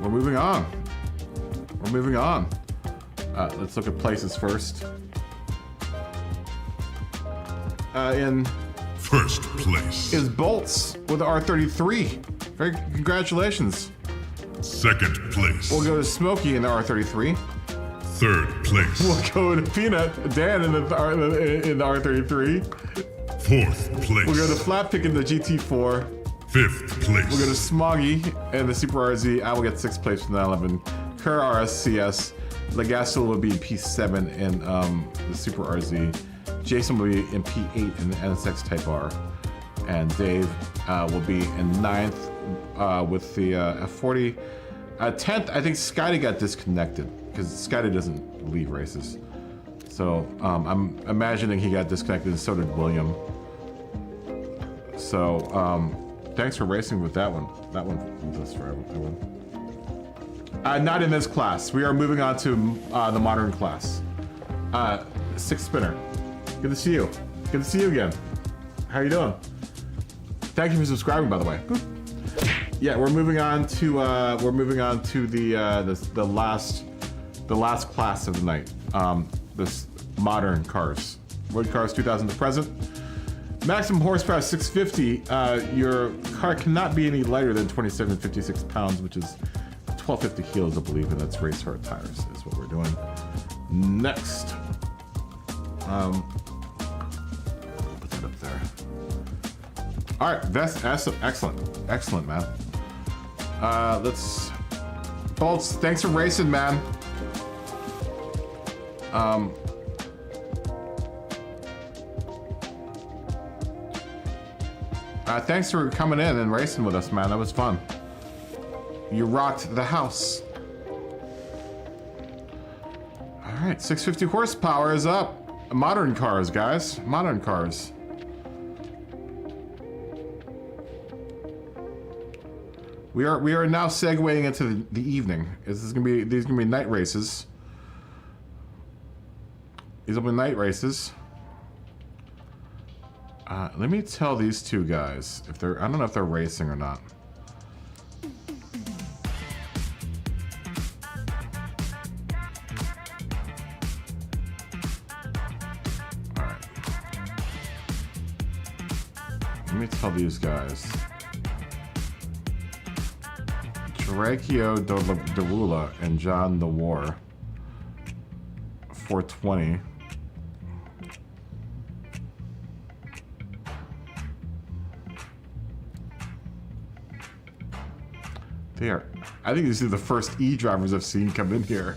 moving on. We're moving on. Let's look at places first. In first place is Bolts with the R33. Very congratulations. Second place. We'll go to Smokey in the R33. Third place. We'll go to Peanut Dan in the R33. Fourth place. We'll go to Flatpick in the GT4. Fifth place. We'll go to Smoggy in the Super RZ. I will get 6th place from the 11. Kerr RSCS. Legasol will be P7 in the Super RZ. Jason will be in P8 in the NSX Type R. And Dave will be in 9th with the F40. 10th, I think Scotty got disconnected because Scotty doesn't leave races. So I'm imagining he got disconnected and so did William. So thanks for racing with that one. That one was us for everyone. Not in this class. We are moving on to the modern class. 6 spinner. Good to see you. Good to see you again. How you doing? Thank you for subscribing, by the way. Yeah, we're moving on to the last the last class of the night. This modern cars, road cars 2000 to present. Maximum horsepower 650. Your car cannot be any lighter than 2756 pounds, which is 1250 kilos, I believe, and that's race hard tires is what we're doing. Next, put that up there. All right, that's excellent, man. Let's Bolts. Thanks for racing, man. Thanks for coming in and racing with us, man. That was fun. You rocked the house. All right, 650 horsepower is up. Modern cars, guys. Modern cars. We are now segueing into the evening. These are gonna be night races. These will be night races. Let me tell these two guys if they're. I don't know if they're racing or not. All right. Let me tell these guys. Dracchio Derula and John the War. 420. They are. I think these are the first E-drivers I've seen come in here.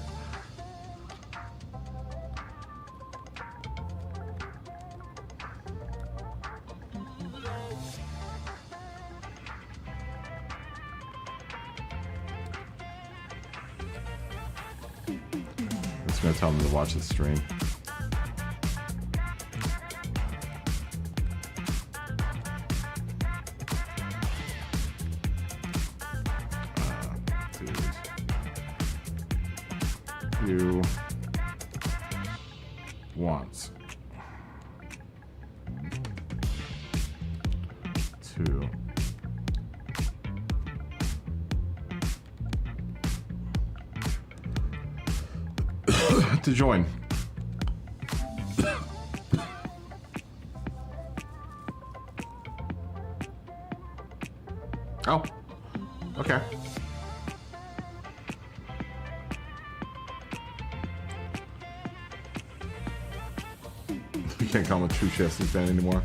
I'm just gonna tell them to watch the stream. You want to join. Oh, okay. You can't call him a true Chelsea fan anymore.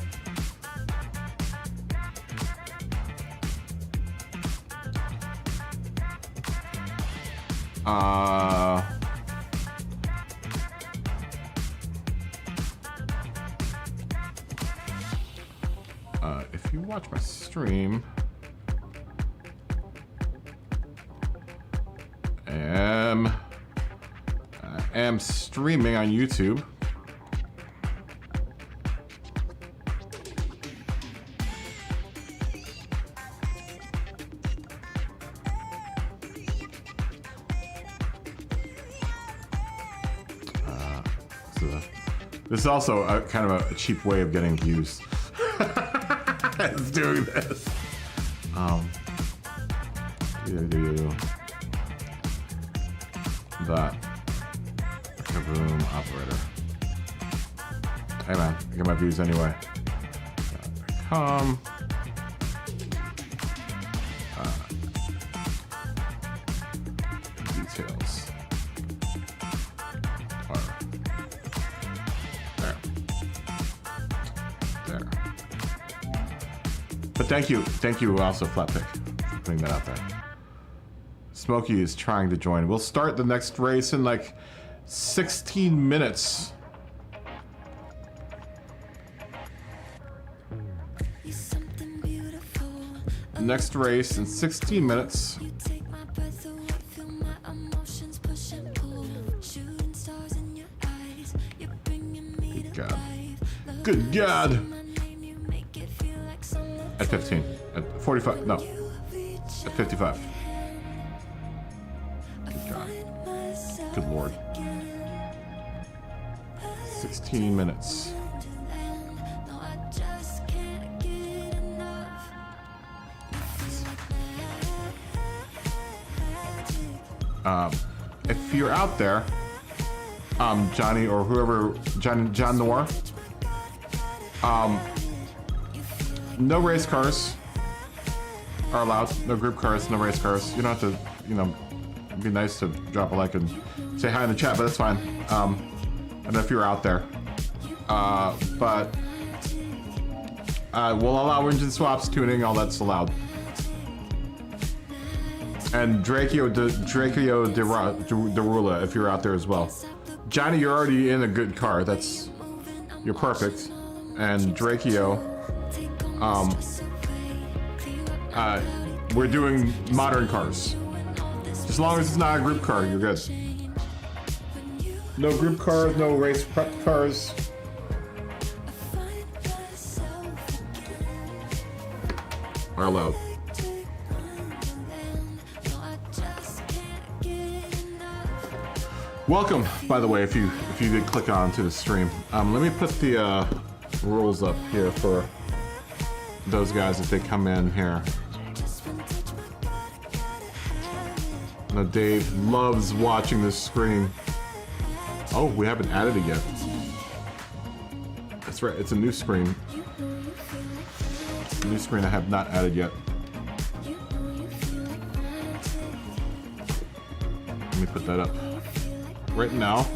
If you watch my stream, I am streaming on YouTube. This is also a kind of a cheap way of getting views. It's doing this. That KaBoom operator. Hey man, I get my views anyway. Details. There. But thank you also Flatpick for putting that out there. Smokey is trying to join. We'll start the next race in like 16 minutes. Next race in 16 minutes. Good God. Good God. At 15. At 45. No. At 55. Good God. Good Lord. 16 minutes. if you're out there, Johnny or whoever, John Noir, no race cars are allowed. No group cars, no race cars. You don't have to, you know, it'd be nice to drop a like and say hi in the chat, but that's fine. And if you're out there, but we'll allow engine swaps, tuning, all that's allowed. And Draco Derula, if you're out there as well. Johnny, you're already in a good car. You're perfect. And Draco, we're doing modern cars. As long as it's not a group car, you're good. No group cars, no race prep cars. Are allowed. Welcome, by the way, if you did click on to the stream. Let me put the rules up here for those guys if they come in here. Now Dave loves watching this screen. Oh, we haven't added it yet. That's right, it's a new screen. It's a new screen I have not added yet. Let me put that up right now.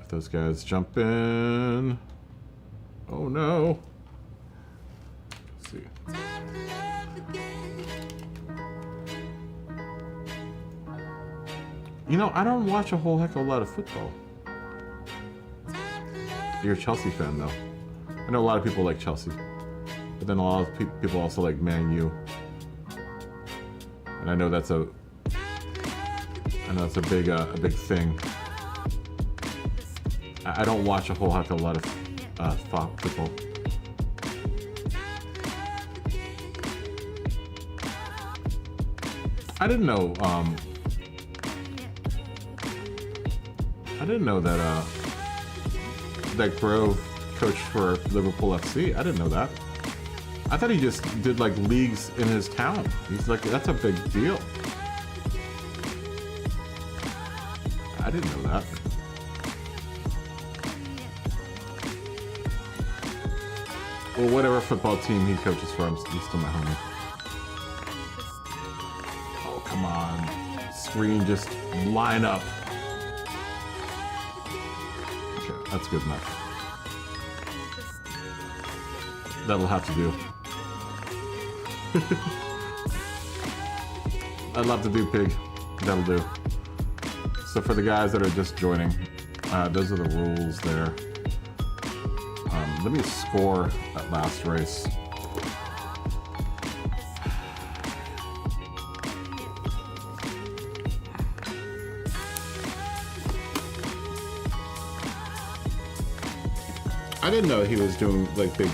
If those guys jump in. Oh no. Let's see. You know, I don't watch a whole heck of a lot of football. You're a Chelsea fan, though. I know a lot of people like Chelsea, but then a lot of people also like Man U. And I know that's a big thing. I don't watch a whole heck of a lot of football. I didn't know that Grove coached for Liverpool FC. I didn't know that. I thought he just did like leagues in his town. He's like, that's a big deal. I didn't know that. Well, whatever football team he coaches for, he's still my homie. Oh, come on. Screen, just line up. Okay, that's good enough. That'll have to do. I'd love to do pig. That'll do. So for the guys that are just joining, those are the rules there. Let me score that last race. I didn't know he was doing like big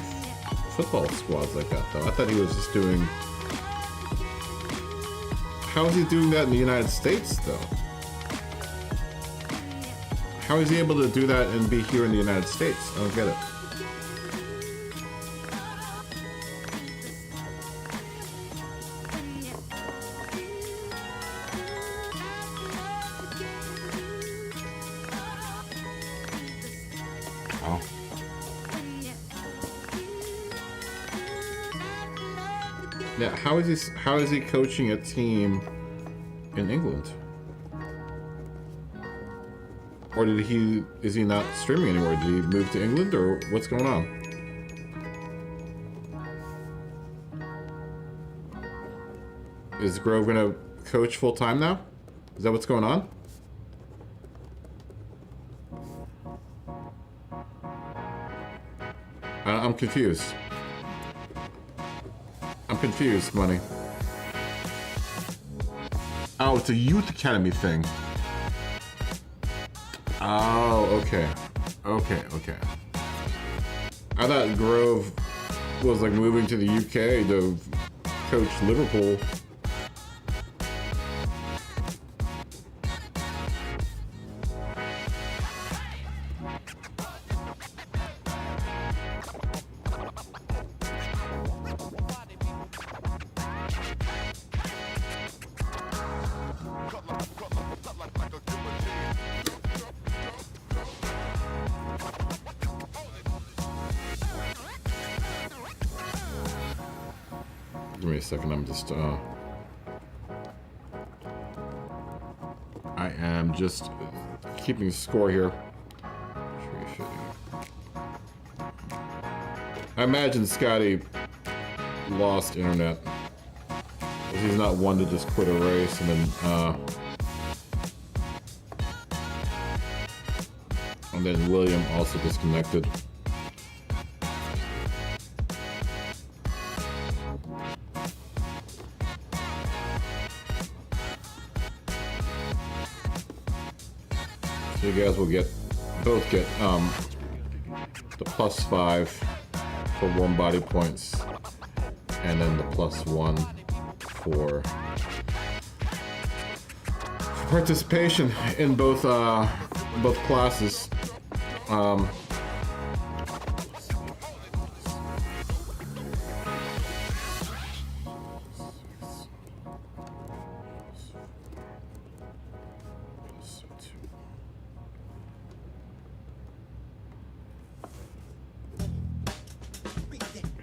football squads like that though. I thought he was just doing... How is he doing that in the United States though? How is he able to do that and be here in the United States? I don't get it. Yeah, how is he coaching a team in England? Or is he not streaming anymore? Did he move to England or what's going on? Is Grove gonna coach full time now? Is that what's going on? I'm confused. I'm confused, Money. Oh, it's a youth academy thing. Oh, okay. Okay. I thought Grove was like moving to the UK to coach Liverpool. Give me a second. I'm just I am just keeping score here. I imagine Scotty lost internet. He's not one to just quit a race and then William also disconnected. So you guys will both get the +5 for warm body points, and then the +1 for participation in both classes.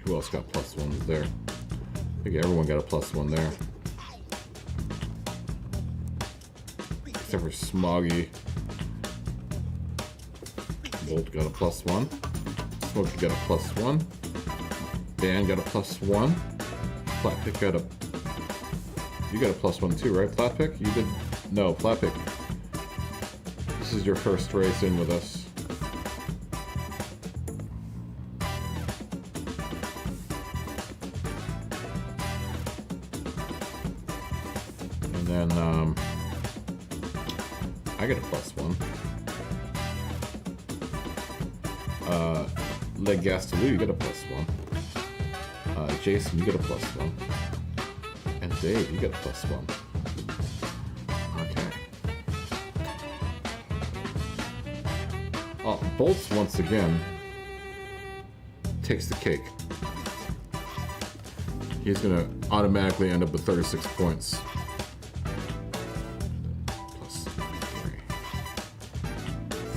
Who else got +1s there? I think everyone got a +1 there. Except for Smoggy. Bolt got a +1. Smokey got a +1. Dan got a +1. Flatpick got a... You got a +1 too, right, Flatpick? You did... No, Flatpick. This is your first race in with us. And then, I get a +1. Leg Gastelou, you get a +1. Jason, you get a +1. And Dave, you get a +1. Okay. Oh, Bolts once again takes the cake. He's gonna automatically end up with 36 points.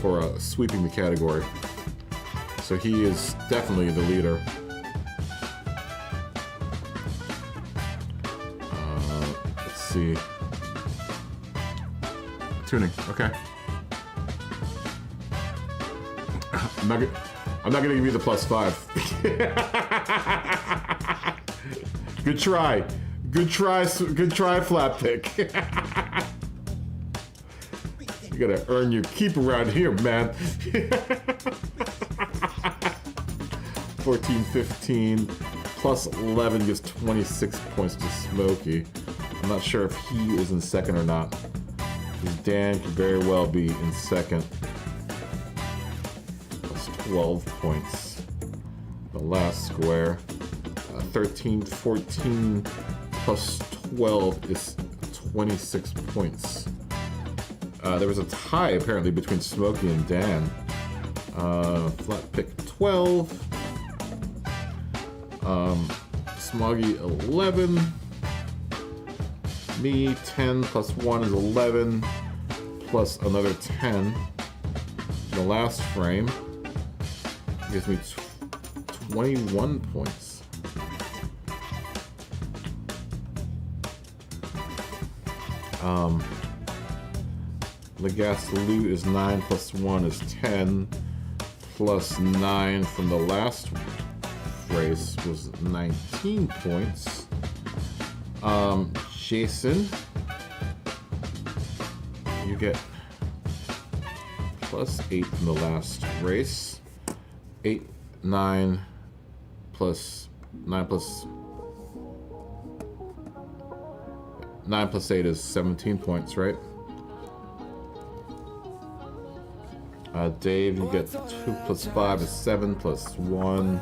For sweeping the category. So he is definitely the leader. Let's see. Tuning, okay. I'm not gonna give you the +5. Good try. Good try, Flatpick. You gotta earn your keep around here, man. 14, 15, +11 gives 26 points to Smokey. I'm not sure if he is in second or not. Because Dan could very well be in second. +12 points. The last square. 13, 14 +12 is 26 points. There was a tie apparently between Smokey and Dan. Flatpick 12. Smoggy 11. Me 10 +1 is 11. Plus another 10. The last frame gives me 21 points. Legastelou is 9 +1 is 10. +9 from the last race was 19 points. Jason, you get +8 from the last race. 8, 9 plus 9 plus 9 plus 8 is 17 points, right? Dave, you get 2 + 5 is 7 +1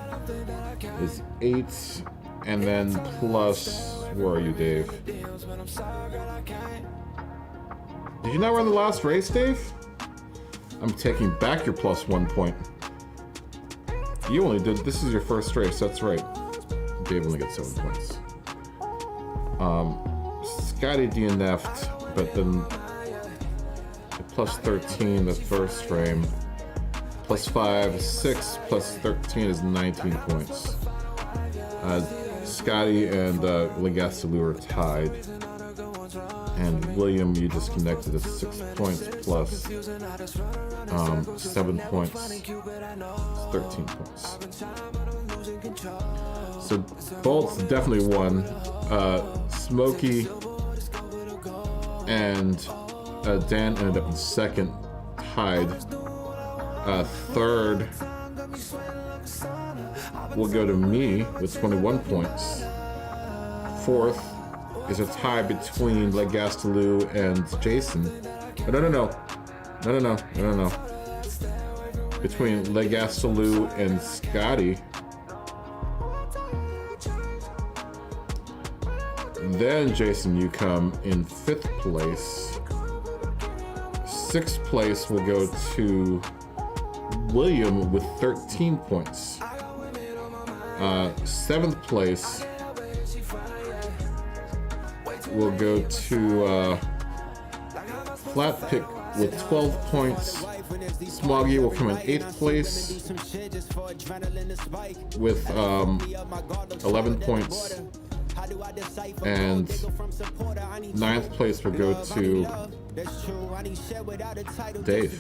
is 8, and then plus, where are you, Dave? Did you not run the last race, Dave? I'm taking back your +1 point. You only did, this is your first race, that's right. Dave only gets 7 points. Scotty DNF'd, but then +13 the first frame. +5 is 6, +13 is 19 points. Scotty and Legastaloo are tied. And William, you just connected at 6 points plus 7 points, 13 points. So Bolt's definitely won. Smokey and Dan ended up in second, tied. Third will go to me with 21 points. Fourth is a tie between Legastaloo and Jason. Oh, no. Between Legastaloo and Scotty. Then, Jason, you come in 5th place. 6th place will go to William with 13 points. 7th place will go to Flatpick with 12 points. Smoggy will come in 8th place with 11 points. And 9th place will go to Dave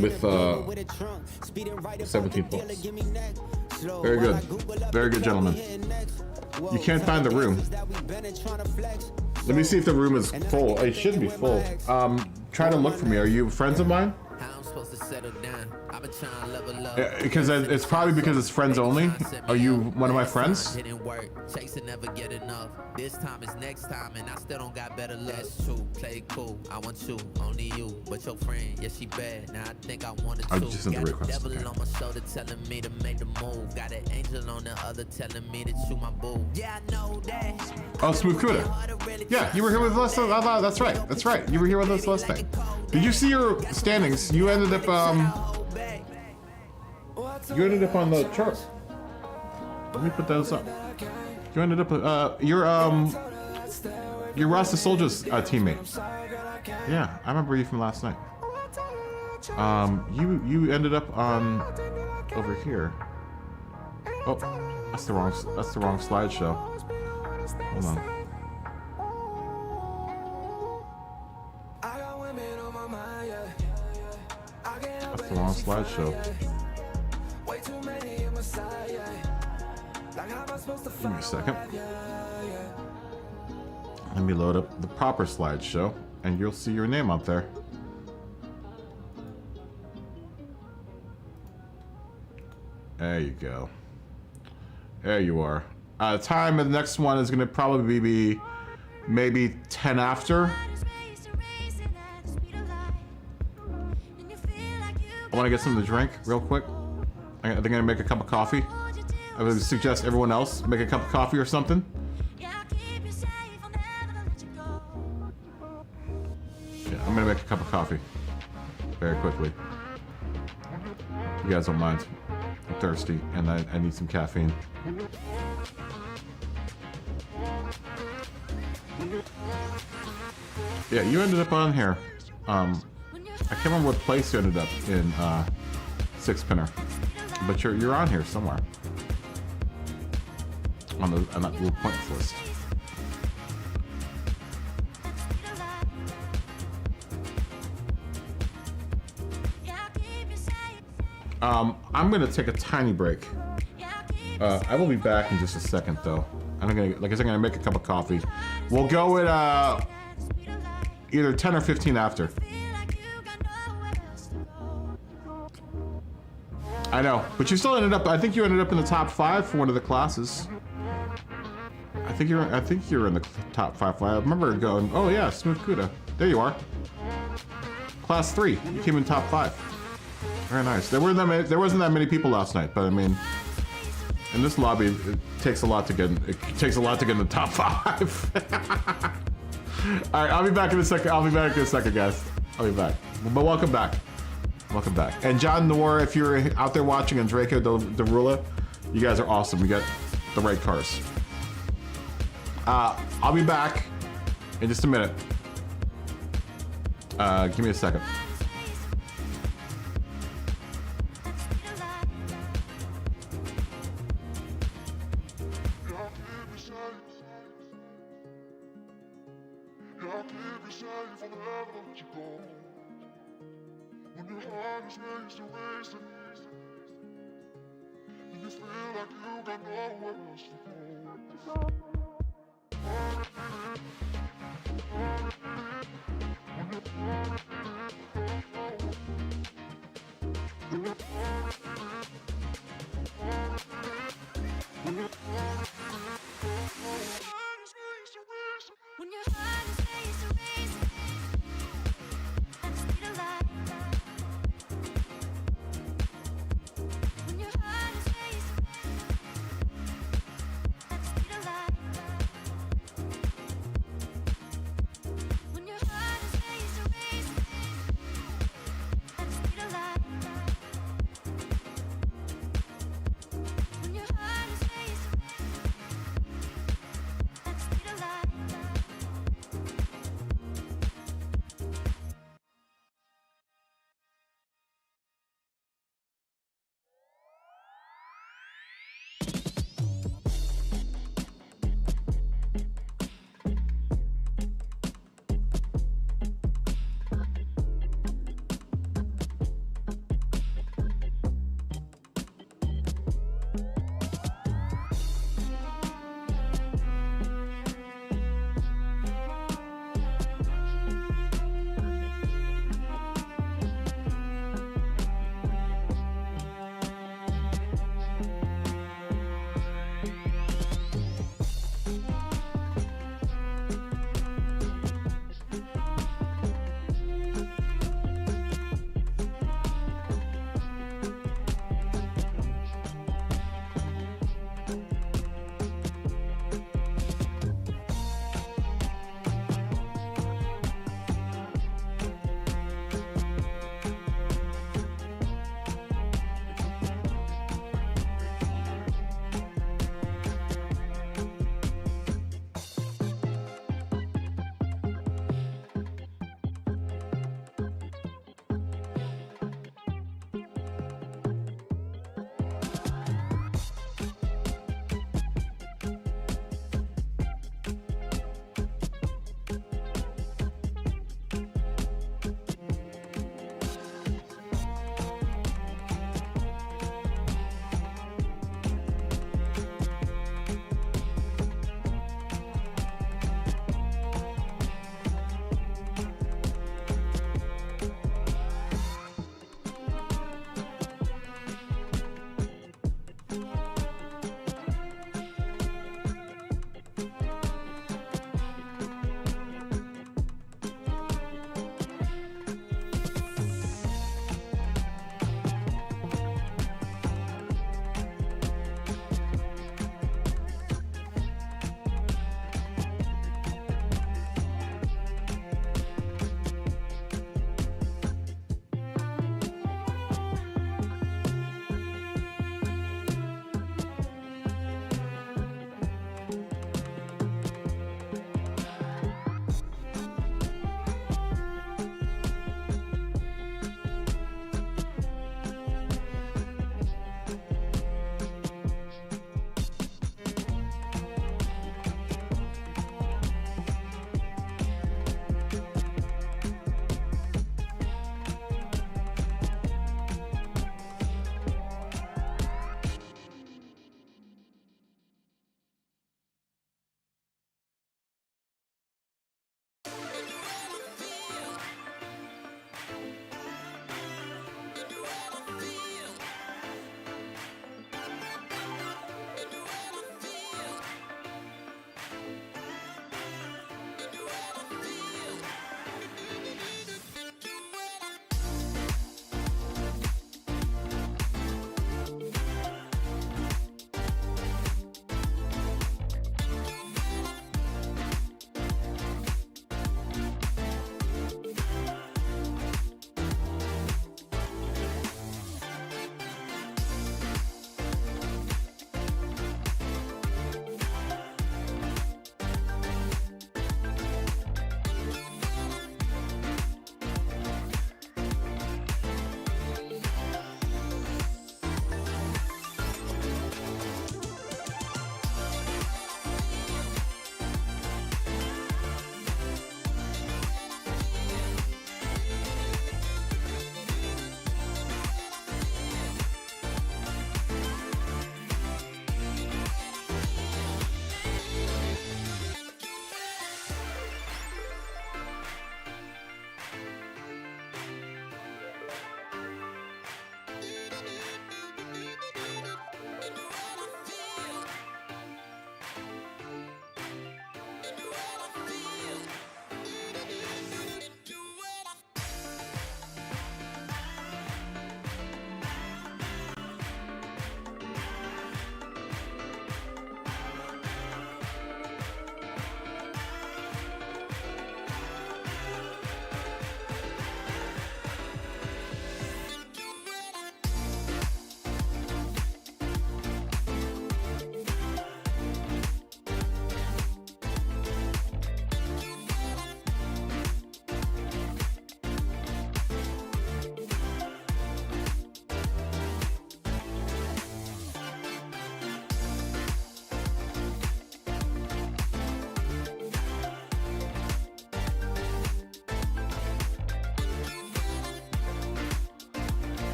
with 17 points. Very good. Very good, gentlemen. You can't find the room. Let me see if the room is full. It should be full. Try to look for me. Are you friends of mine? Because it's probably because it's friends only. Are you one of my friends? This time is next time, and I still don't got better luck. That's true, play cool. I want you, only you, but your friend, yeah, she bad. Now I think I want to. Just sent the request. Devil on my shoulder telling me to make the move. Got an angel on the other telling me that you my boo. Yeah, I know that. Oh, Smooth Cuda. Yeah, you were here with us. That's right. That's right. You were here with us last night. Did you see your standings? You ended up You ended up on the chart. Let me put those up. You ended up you're Rasta Soldier's teammate. Yeah, I remember you from last night. You ended up on over here. Oh, that's the wrong slideshow. Hold on. That's the wrong slideshow. Give me a second. Let me load up the proper slideshow, and you'll see your name up there. There you go. There you are. Time of the next one is going to probably be maybe 10 after. I want to get something to drink real quick. I think I'm going to make a cup of coffee. I would suggest everyone else make a cup of coffee or something. Yeah, I'm gonna make a cup of coffee very quickly. If you guys don't mind. I'm thirsty and I need some caffeine. Yeah, you ended up on here. I can't remember what place you ended up in, Six Pinner, but you're on here somewhere. On that little points list. I'm gonna take a tiny break. I will be back in just a second, though. I'm gonna make a cup of coffee. We'll go at either 10 or 15 after. I know, but you still ended up. I think you ended up in the top 5 for one of the classes. I think you're in the top 5. I remember going. Oh yeah, Smooth Cuda. There you are. Class 3. You came in top 5. Very nice. There wasn't that many people last night, but I mean, in this lobby, it takes a lot to get. It takes a lot to get in the top 5. All right, I'll be back in a second. Guys. I'll be back. But welcome back. Welcome back. And John Noir, if you're out there watching, and Draco Derula, you guys are awesome. You got the right cars. I'll be back in just a minute. Give me a second. I'll keep you safe, I'll never let you go. When your heart is raised to race it, and you feel like you got nowhere else to go. When your heart is raised to race at the speed of light. When your heart is raised at the speed of light.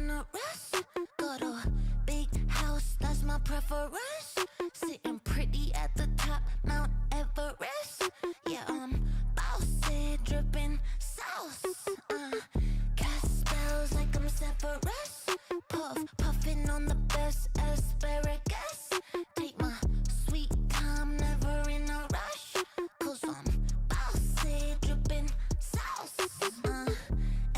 generous. Got a big house, that's my preference. Sitting pretty at the top, Mount Everest. Yeah, bossy, dripping sauce. Cast spells like I'm Severus. Puffing on the best asparagus. Take my sweet time, never in a rush. Cause I'm bossy, dripping sauce.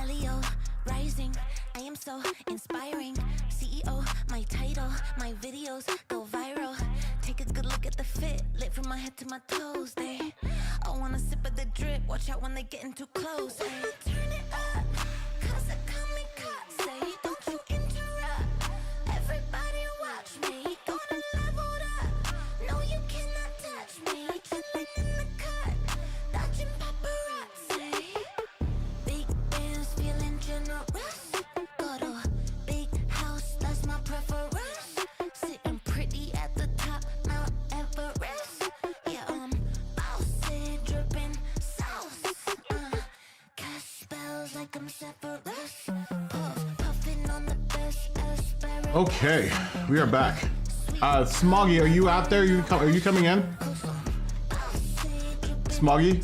Leo, rising, I am so inspiring. CEO, my title, my videos go viral. Take a good look at the fit, lit from my head to my toes. They I wanna sip of the drip, watch out when they getting too close. I'ma turn it up, cause I come in cut. Say, don't you interrupt, everybody watch me. Gonna level up, no you cannot touch me. Chillin' in the cut, dodging paparazzi. Big bands feeling generous. Got a big house, that's my preference. Sitting pretty at the top, Mount Everest. Yeah, bossy, dripping sauce. Cast spells like I'm Severus. Puffing on the best asparagus. Okay, we are back. Smoggy, are you out there? Are you coming in? Smoggy?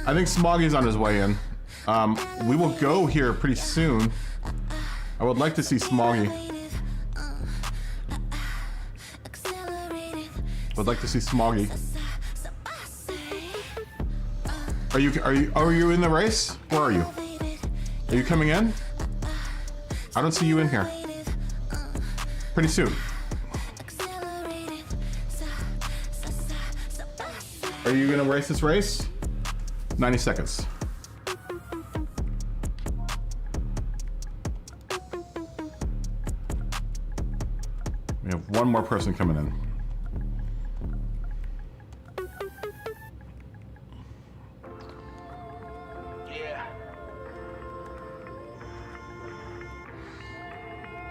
I think Smoggy's on his way in. We will go here pretty soon. I would like to see Smoggy. Would like to see Smoggy. Are you in the race? Where are you? Are you coming in? I don't see you in here. Pretty soon. Are you gonna race this race? 90 seconds. We have one more person coming in. Yeah.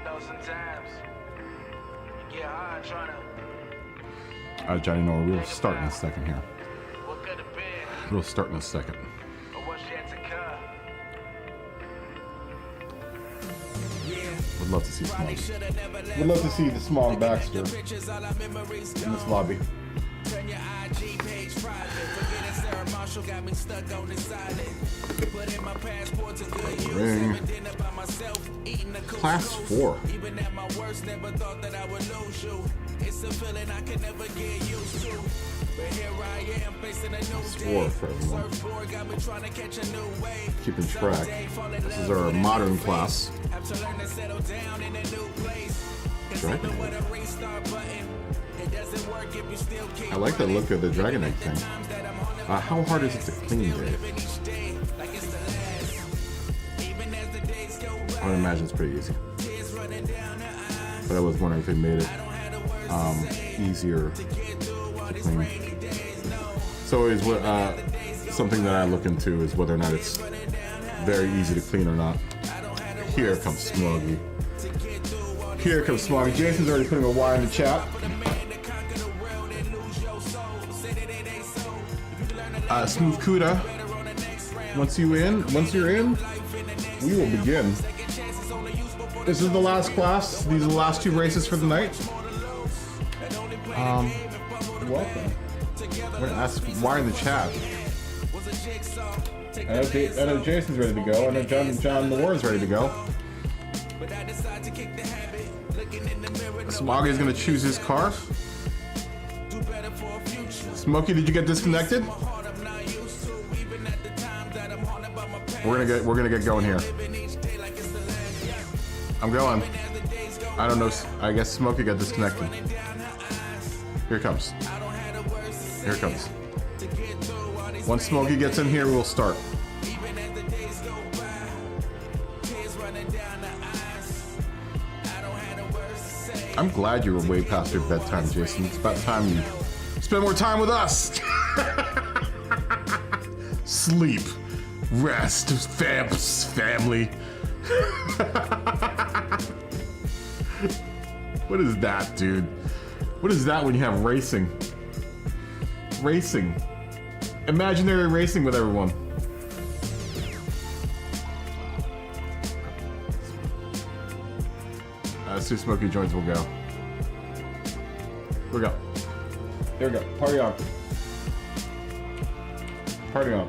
Know sometimes you get hard trying to. Johnny, no, we'll start in a second here. What could have been, We'll start in a second. or what's yet to come. Would love to see Smog. Would love to see the Smog Baxter in this lobby. Turn your IG page private. Forgetting Sarah Marshall got me stuck on this island. Put in my passport to good use. Ring. Having dinner by myself, eating a cool Class 4. Even at my worst, never thought that I would lose you. It's a feeling I can never get used to. But here I am facing a new day. For everyone. Surfboard got me trying to catch a new wave. Keeping track. This is our modern class. Have to learn to settle down in a new place. Dragon With Egg. a restart button. It doesn't work if you still keep I like the look of the Dragon Egg thing. How hard is it to clean, Dave? I would imagine it's pretty easy. But I was wondering if they made it easier to clean. So is what something that I look into is whether or not it's very easy to clean or not. Here comes Smoggy. Here comes Smoggy. Jason's already putting a Y in the chat. Smooth Cuda. Once you're in, we will begin. This is the last class. These are the last 2 races for the night. You're welcome. I'm gonna ask why in the chat. I know Jason's ready to go. I know John the War is ready to go. Smoggy's gonna choose his car. Smokey, did you get disconnected? We're gonna get going here. I'm going. I don't know. I guess Smokey got disconnected. Here it comes. Here it comes. Once Smokey gets in here, we'll start. I'm glad you were way past your bedtime, Jason. It's about time you spend more time with us. Sleep, rest, family. What is that, dude? What is that when you have racing? Racing. Imaginary racing with everyone. As soon as Smokey joins, we'll go. Here we go. Here we go. Party on. Party on.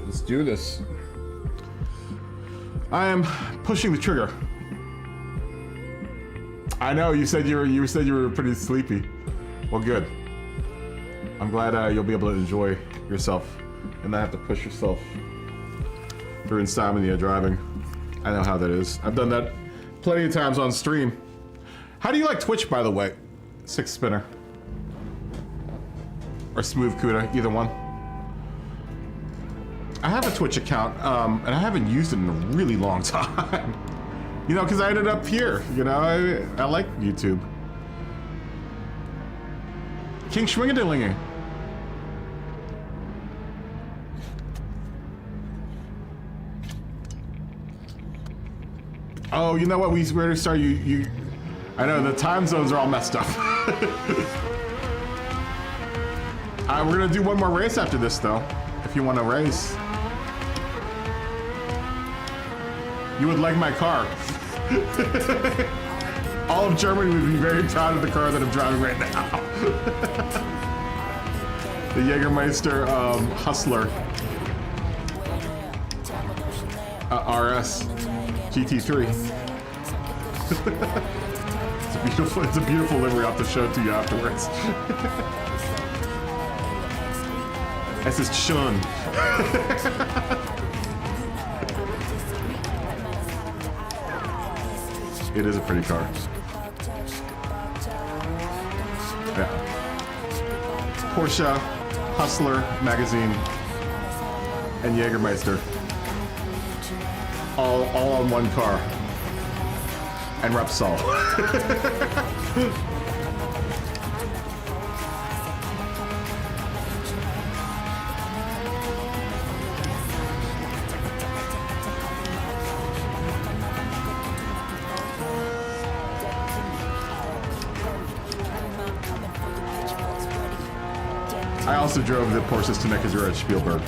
Let's do this. I am pushing the trigger. I know you said you were pretty sleepy. Well, good. I'm glad you'll be able to enjoy yourself and not have to push yourself through insomnia driving. I know how that is. I've done that plenty of times on stream. How do you like Twitch, by the way? Six Spinner or Smooth Cuda, either one. I have a Twitch account, and I haven't used it in a really long time. You know, because I ended up here. You know, I like YouTube. King Schwingadillinger. Oh, you know what? We're gonna start you. I know the time zones are all messed up. We're gonna do one more race after this, though. If you want to race, you would like my car. All of Germany would be very proud of the car that I'm driving right now. The Jägermeister Hustler RS GT3. It's a beautiful livery. I'll have to show it to you afterwards. Es ist schön. It is a pretty car. Yeah. Porsche, Hustler magazine, and Jägermeister. All on one car. And Repsol. I also drove the Porsches to Neckarjura at Spielberg.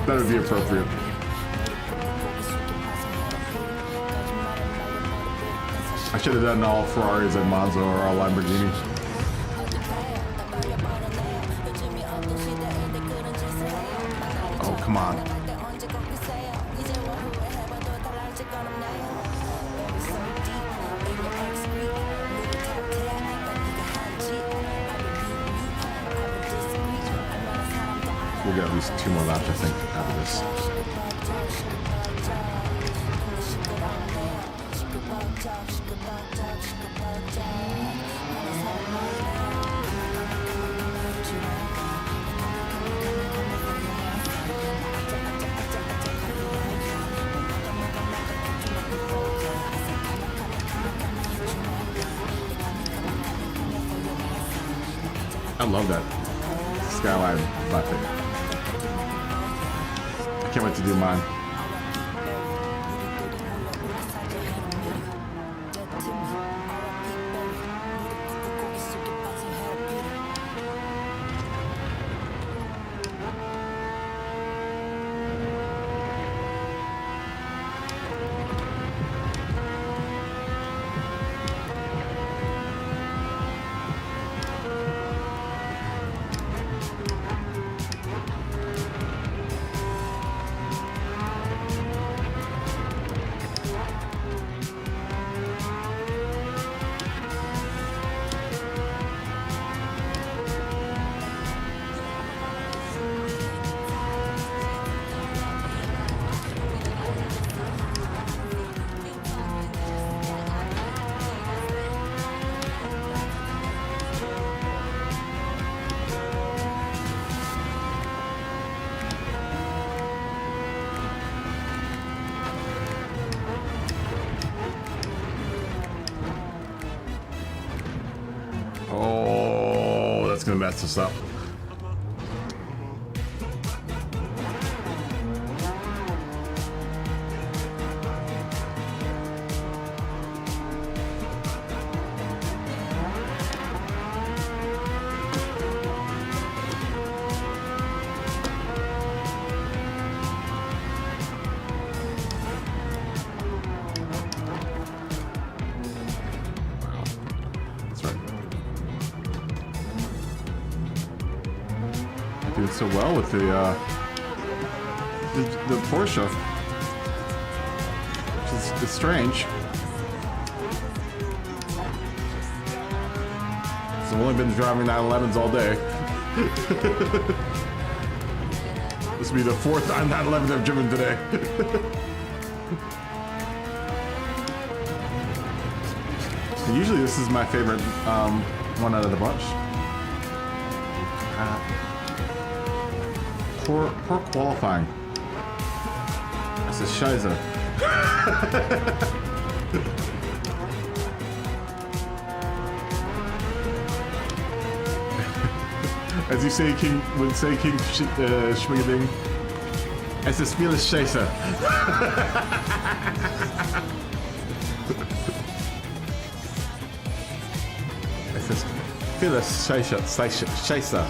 That would be appropriate. I should have done all Ferraris at Monza or all Lamborghini. Oh, come on. We'll get at least 2 more laps, I think, after this. I love that Skyline Latte. I can't wait to do mine. Gonna mess this up. doing so well with the Porsche, which is it's strange. So I've only been driving 911s all day. This will be the 4th 911 I've driven today. So usually this is my favorite one out of the bunch. Poor qualifying. That's a shiza. As you say, King would say, King Schmigading. Es ist vieles Scheiße. Es ist vieles Scheiße.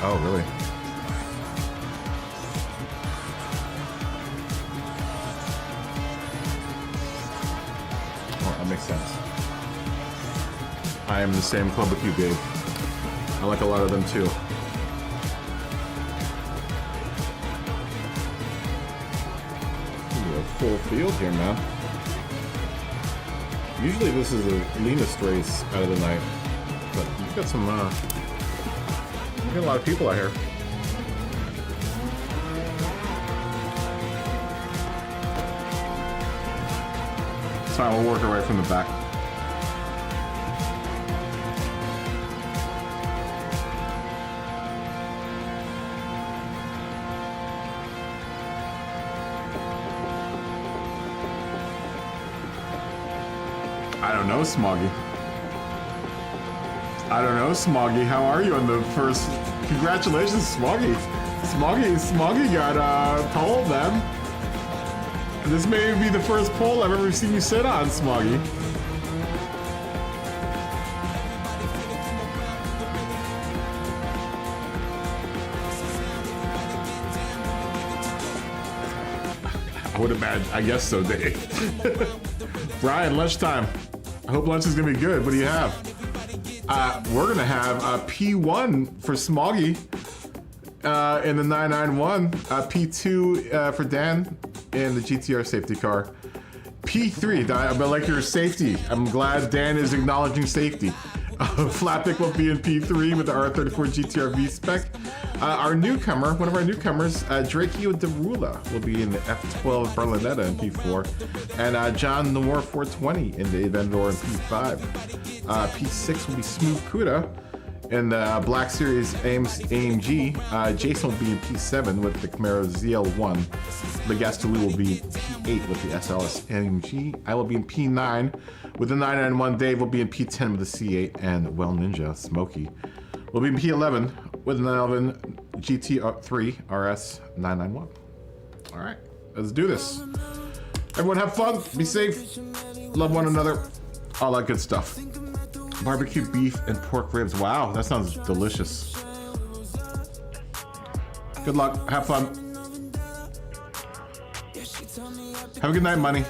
Oh, really? Well, that makes sense. I am in the same club with you, Gabe. I like a lot of them too. Ooh, a full field here, man. Usually this is the leanest race out of the night, but you've got some, you've got a lot of people out here. It's fine, we'll work our way from the back. I don't know, Smoggy. I don't know, Smoggy. How are you on the first? Congratulations, Smoggy. Smoggy got pole, man. This may be the first pole I've ever seen you sit on, Smoggy. I would imagine. I guess so, Dave. Brian, lunchtime. I hope lunch is gonna be good. What do you have? We're gonna have a P1 for Smoggy in the 991, P2 for Dan in the GTR safety car, P3. I like your safety. I'm glad Dan is acknowledging safety. Flatpick will be in P3 with the R34 GTR V-Spec. Our newcomer, one of our newcomers, Drakeo Derula will be in the F12 Berlinetta in P4, and John Noir 420 in the Evendor in P5. P6 will be Smooth Kuda in the Black Series AMG. Jason will be in P7 with the Camaro ZL1. The Gastelou will be in P8 with the SLS AMG. I will be in P9 with the 991. Dave will be in P10 with the C8, and Well Ninja Smokey will be in P11 with the 911 GT3 RS 991. All right, let's do this. Everyone have fun, be safe, love one another, all that good stuff. Barbecue beef and pork ribs. Wow, that sounds delicious. Good luck, have fun. Have a good night, money.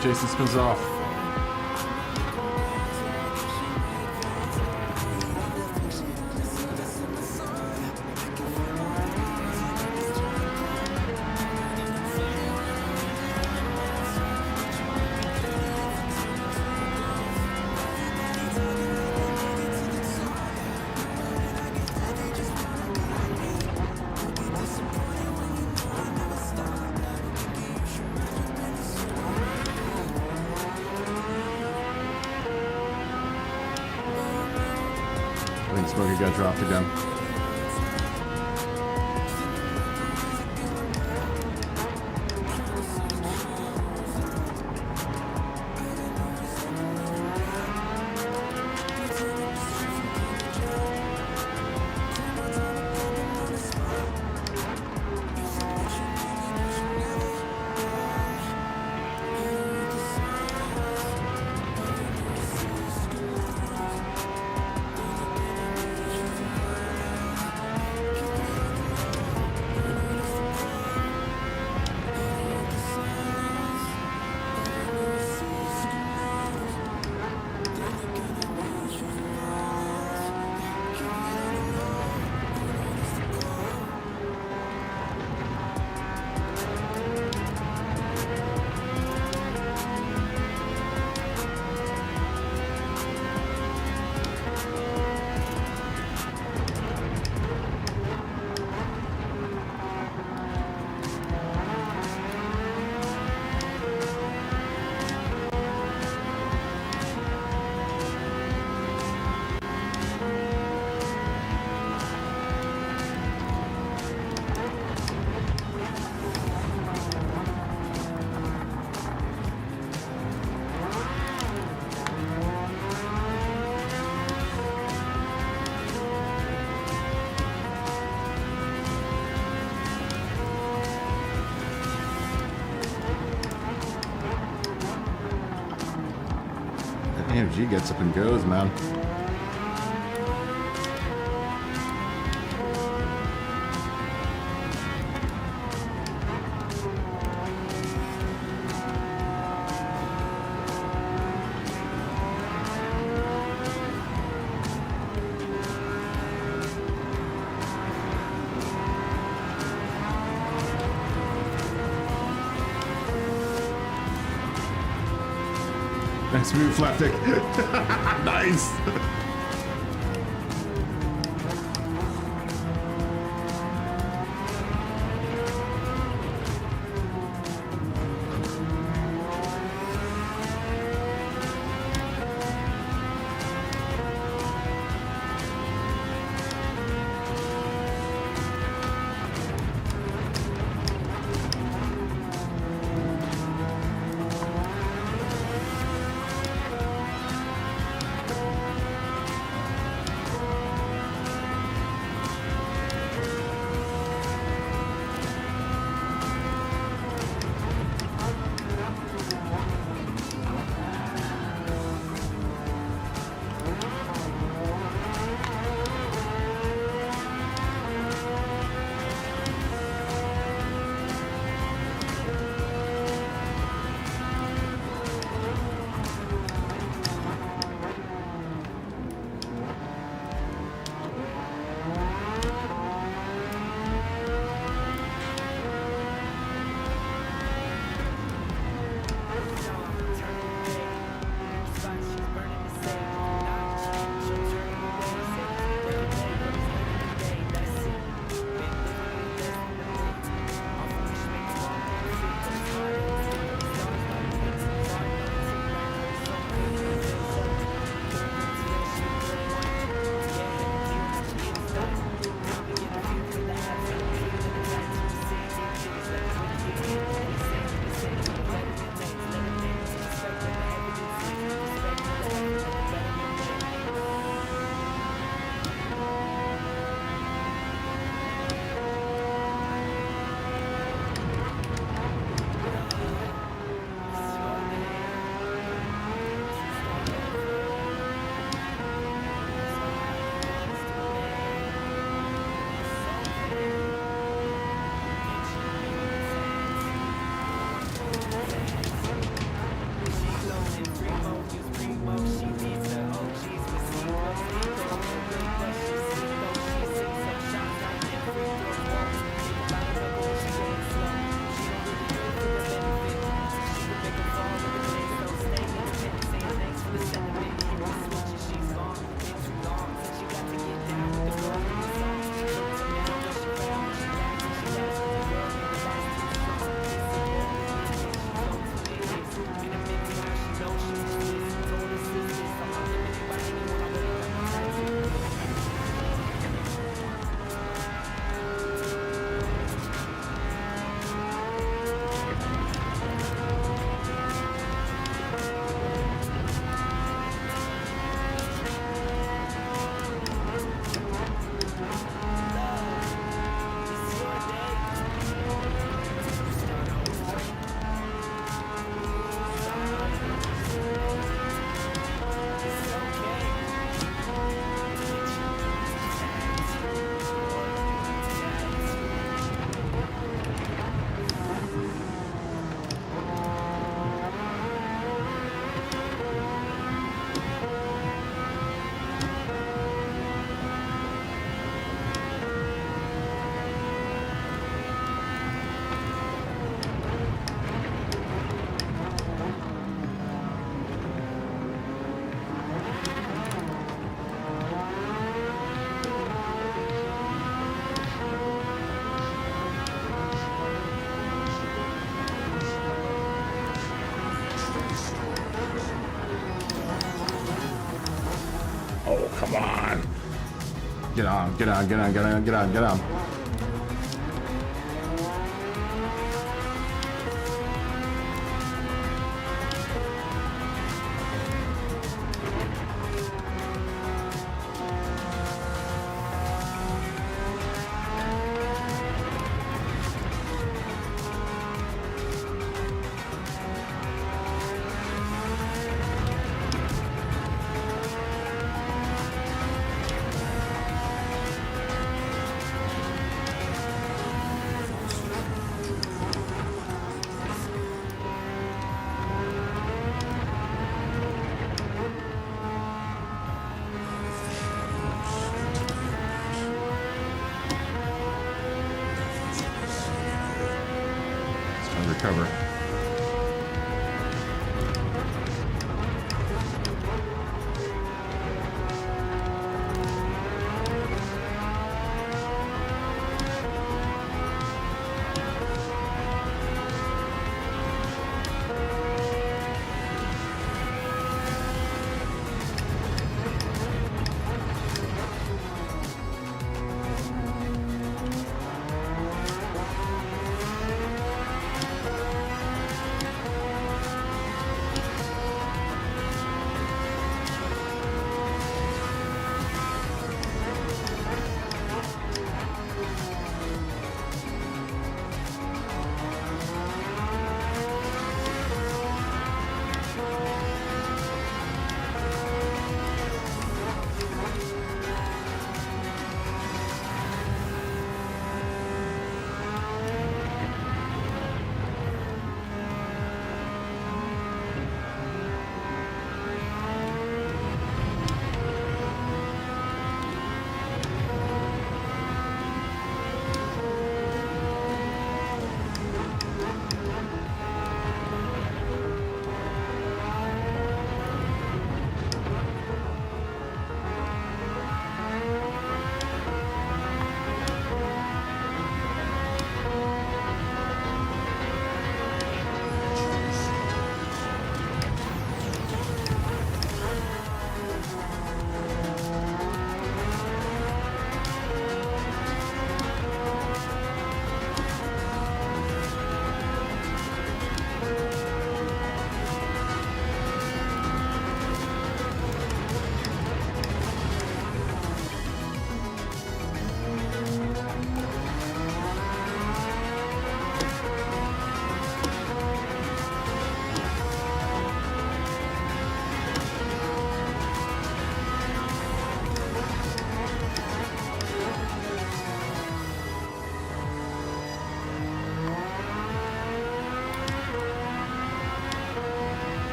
Jason spins off. I think Smokey got dropped again. G gets up and goes, man. Nice move, Flapdick. Nice. Oh, come on. Get on, get on, get on, get on, get on, get on.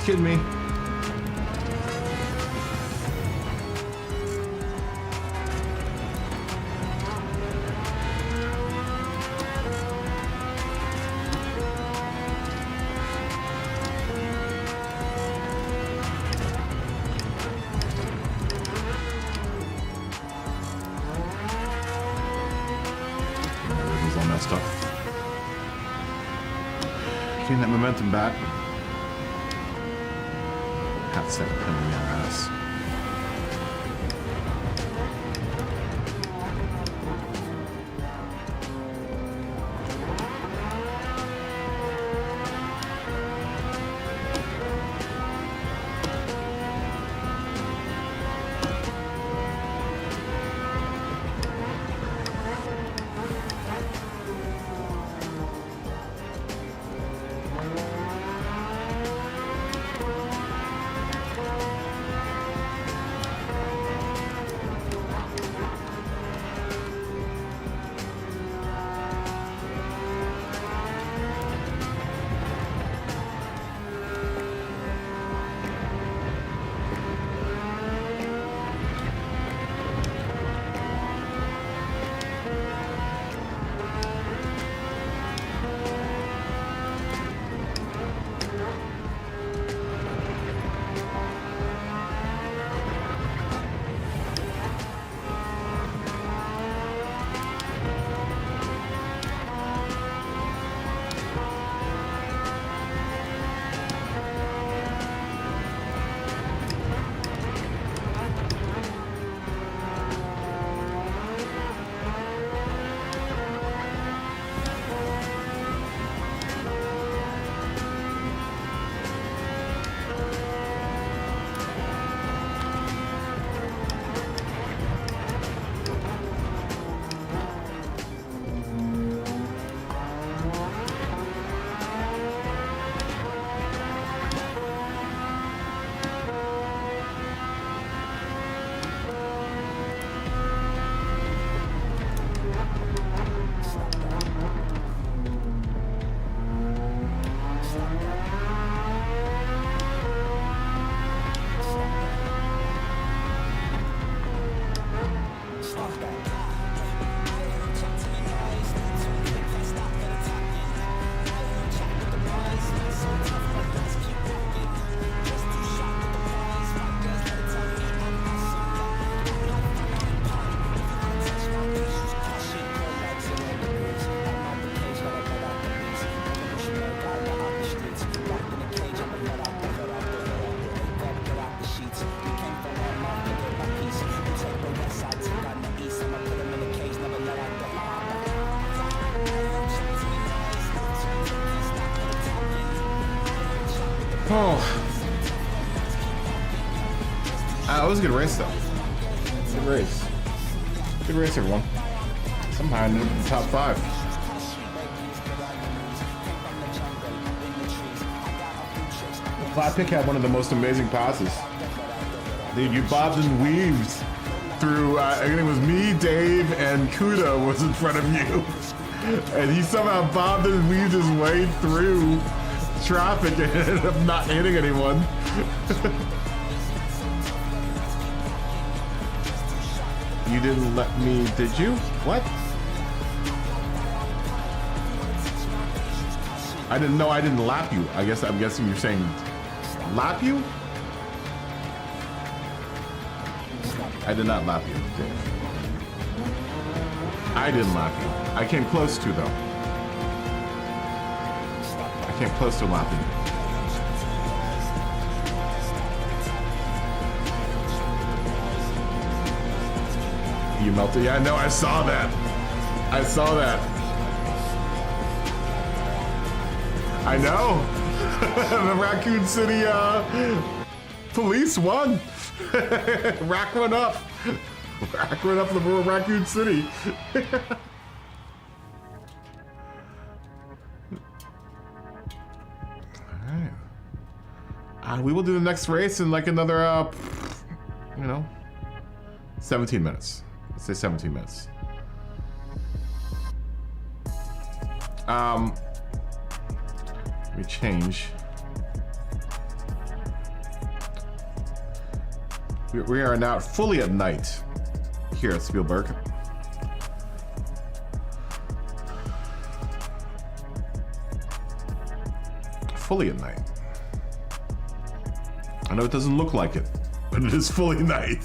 kidding me? Everything's all messed up. Getting that momentum back. Hat set pin in your ass. Oh. That was a good race, though. Good race. Good race, everyone. Somehow I ended up in the top 5. Flat Pick had one of the most amazing passes. Dude, you bobbed and weaved through, I think it was me, Dave, and Kuda was in front of you. And he somehow bobbed and weaved his way through traffic and ended up not hitting anyone. You didn't let me, did you? What? I didn't know I didn't lap you. I'm guessing you're saying lap you? I did not lap you, Dave. I didn't lap you. I came close to, though. I came close to lapping you. You melted? Yeah, no, I saw that. I saw that. I know. The Raccoon City police won. Rack one up. Rack one up the Raccoon City. Alright. We will do the next race in like another, 17 minutes. Let's say 17 minutes. Let me change. We are now fully at night here at Spielberg. Fully at night. I know it doesn't look like it, but it is fully night.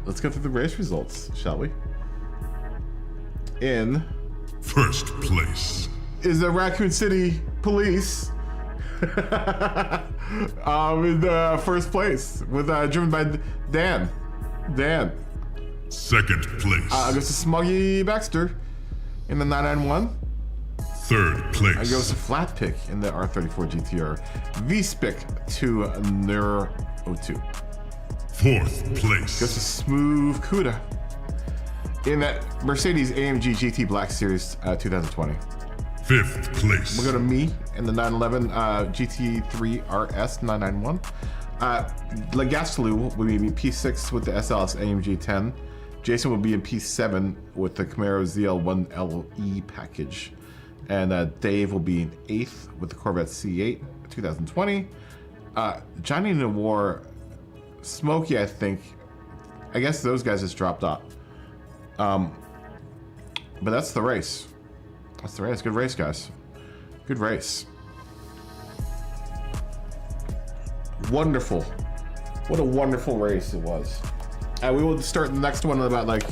Let's go through the race results, shall we? In first place is the Raccoon City Police. In first place with driven by Dan. Second place goes to Smuggy Baxter in the 991. Third place goes to Flat Pick in the R34 GTR. V-Spick to Nur 02. Fourth place goes to Smooth Cuda in that Mercedes AMG GT Black Series 2020. Fifth place We'll go to me in the 911 GT3 RS 991. Legaslu will be in P6 with the SLS AMG 10. Jason will be in P7 with the Camaro ZL1 LE package. And Dave will be in 8th with the Corvette C8 2020. Johnny Nawar, Smokey, I guess those guys just dropped off. But that's the race. That's the race. Good race, guys. Good race. Wonderful. What a wonderful race it was. We will start the next one in about like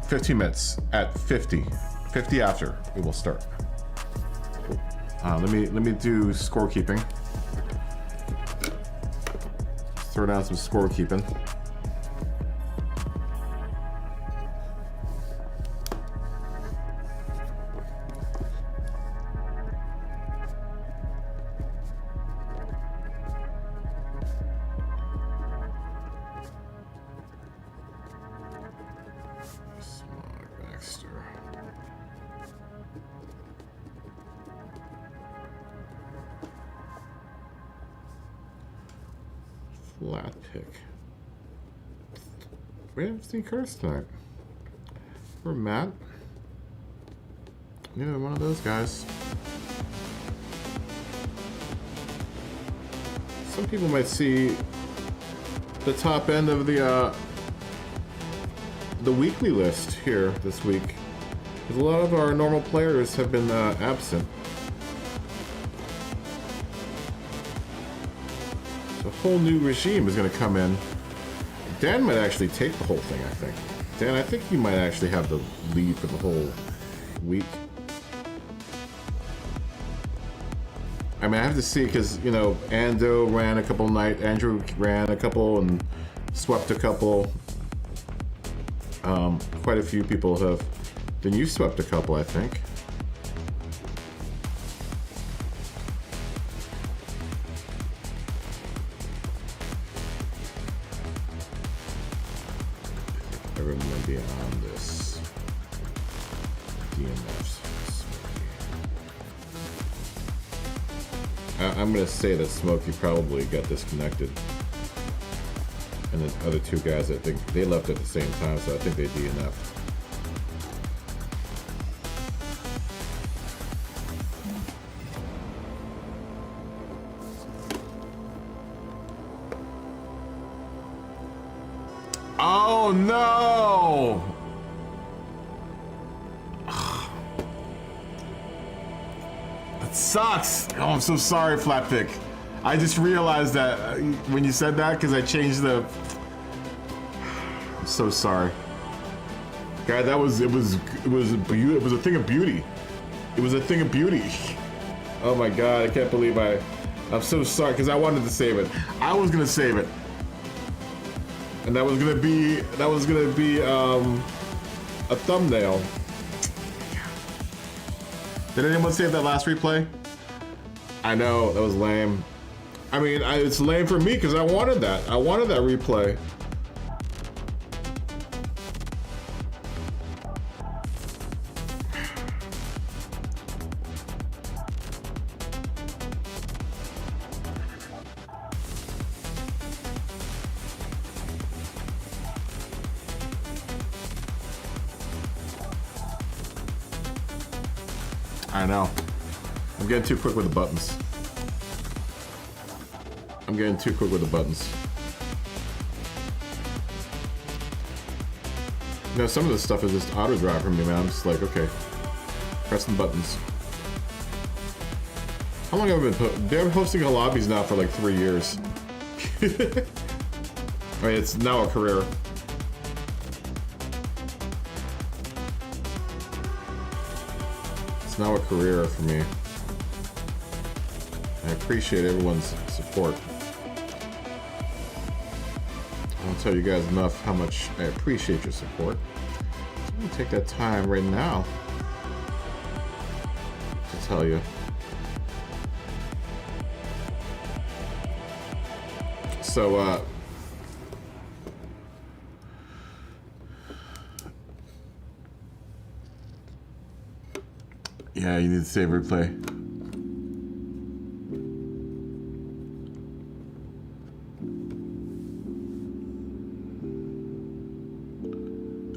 15 minutes at 50. 50 after we will start. Let me do scorekeeping. Throw down some scorekeeping. Flat Pick. We haven't seen cars tonight. Or Matt. Neither one of those guys. Some people might see the top end of the weekly list here this week, because a lot of our normal players have been absent. A whole new regime is going to come in. Dan might actually take the whole thing, I think. Dan, I think he might actually have the lead for the whole week. I mean, I have to see, because, you know, Andrew ran a couple and swept a couple. Quite a few people have. Then you swept a couple, I think. Everyone will be on this DNF. I'm gonna say that Smokey probably got disconnected, and the other two guys, I think they left at the same time, so I think they DNF. Oh no! That sucks. Oh, I'm so sorry, Flatpick. I just realized that when you said that, because I changed the. I'm so sorry, guy. It was a thing of beauty. It was a thing of beauty. Oh my god, I can't believe I'm so sorry, because I wanted to save it. I was gonna save it. And that was gonna be a thumbnail. Did anyone save that last replay? I know, that was lame. I mean, it's lame for me because I wanted that. I wanted that replay. I know. I'm getting too quick with the buttons. I'm getting too quick with the buttons. No, some of this stuff is just auto drive for me, man. I'm just like, okay, pressing buttons. How long have I been? They're hosting lobbies now for like 3 years. I mean, it's now a career. It's now a career for me. I appreciate everyone's support. I don't tell you guys enough how much I appreciate your support. So I'm gonna take that time right now to tell you. So, yeah, you need to save replay.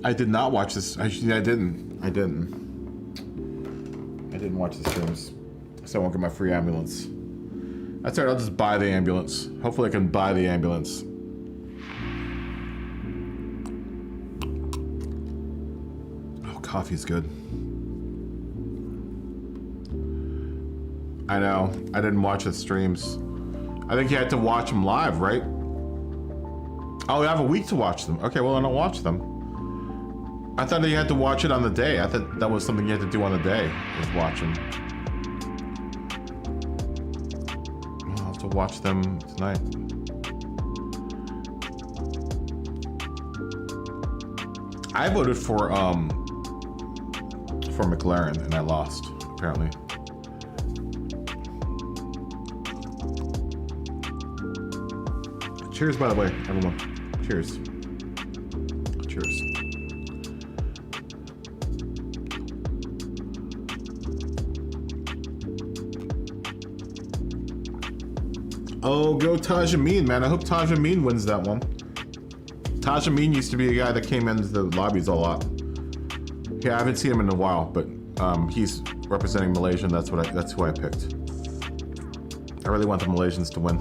I did not watch this. Actually, I didn't watch the streams, so I won't get my free ambulance. That's alright, I'll just buy the ambulance. Hopefully I can buy the ambulance. Oh, coffee's good. I know, I didn't watch the streams. I think you had to watch them live, right? Oh, you have a week to watch them. Okay, well, I don't watch them. I thought that you had to watch it on the day. I thought that was something you had to do on the day, is watching. I'll have to watch them tonight. I voted for McLaren and I lost, apparently. Cheers, by the way, everyone. Cheers. Cheers. Oh, go Taj Amin, man. I hope Taj Amin wins that one. Taj Amin used to be a guy that came into the lobbies a lot. Yeah, I haven't seen him in a while, but he's representing Malaysia, and that's who I picked. I really want the Malaysians to win.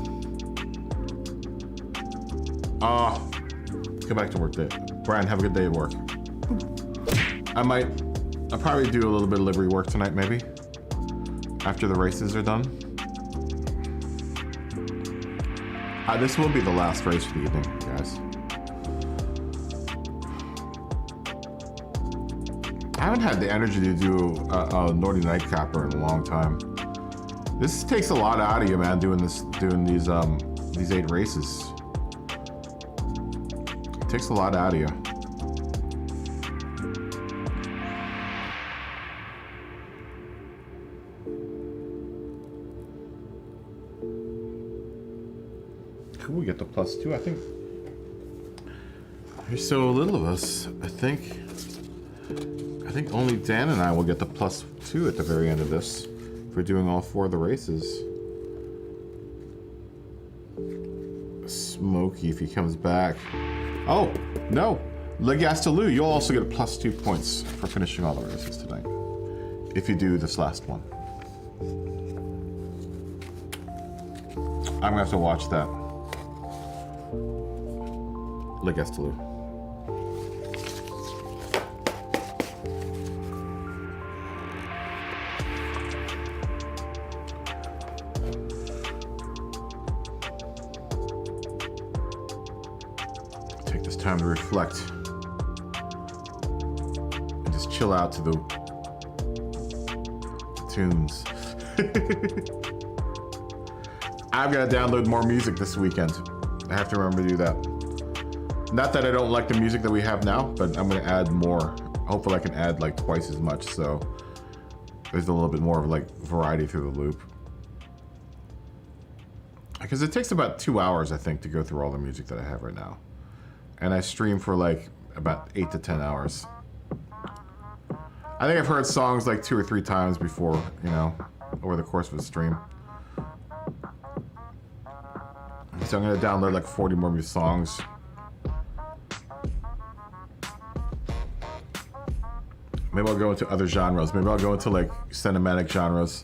Go back to work day. Brian, have a good day at work. I'll probably do a little bit of livery work tonight, maybe. After the races are done. This will be the last race for the evening, guys. I haven't had the energy to do a Nordic Nightcapper in a long time. This takes a lot out of you, man, doing these 8 races. It takes a lot out of you. Cool, we get the +2, I think. There's so little of us. I think only Dan and I will get the +2 at the very end of this. If we're doing all 4 of the races. Smokey, if he comes back. Oh, no. Legastaloo, you'll also get a +2 points for finishing all the races tonight. If you do this last one. I'm gonna have to watch that. Legastaloo. Take this time to reflect and just chill out to the tunes. I've got to download more music this weekend. I have to remember to do that. Not that I don't like the music that we have now, but I'm going to add more. Hopefully I can add like twice as much, so there's a little bit more of like variety through the loop. Because it takes about 2 hours, I think, to go through all the music that I have right now. And I stream for like about 8 to 10 hours. I think I've heard songs like 2 or 3 times before, you know, over the course of a stream. So I'm going to download like 40 more songs. Maybe I'll go into other genres. Maybe I'll go into like cinematic genres.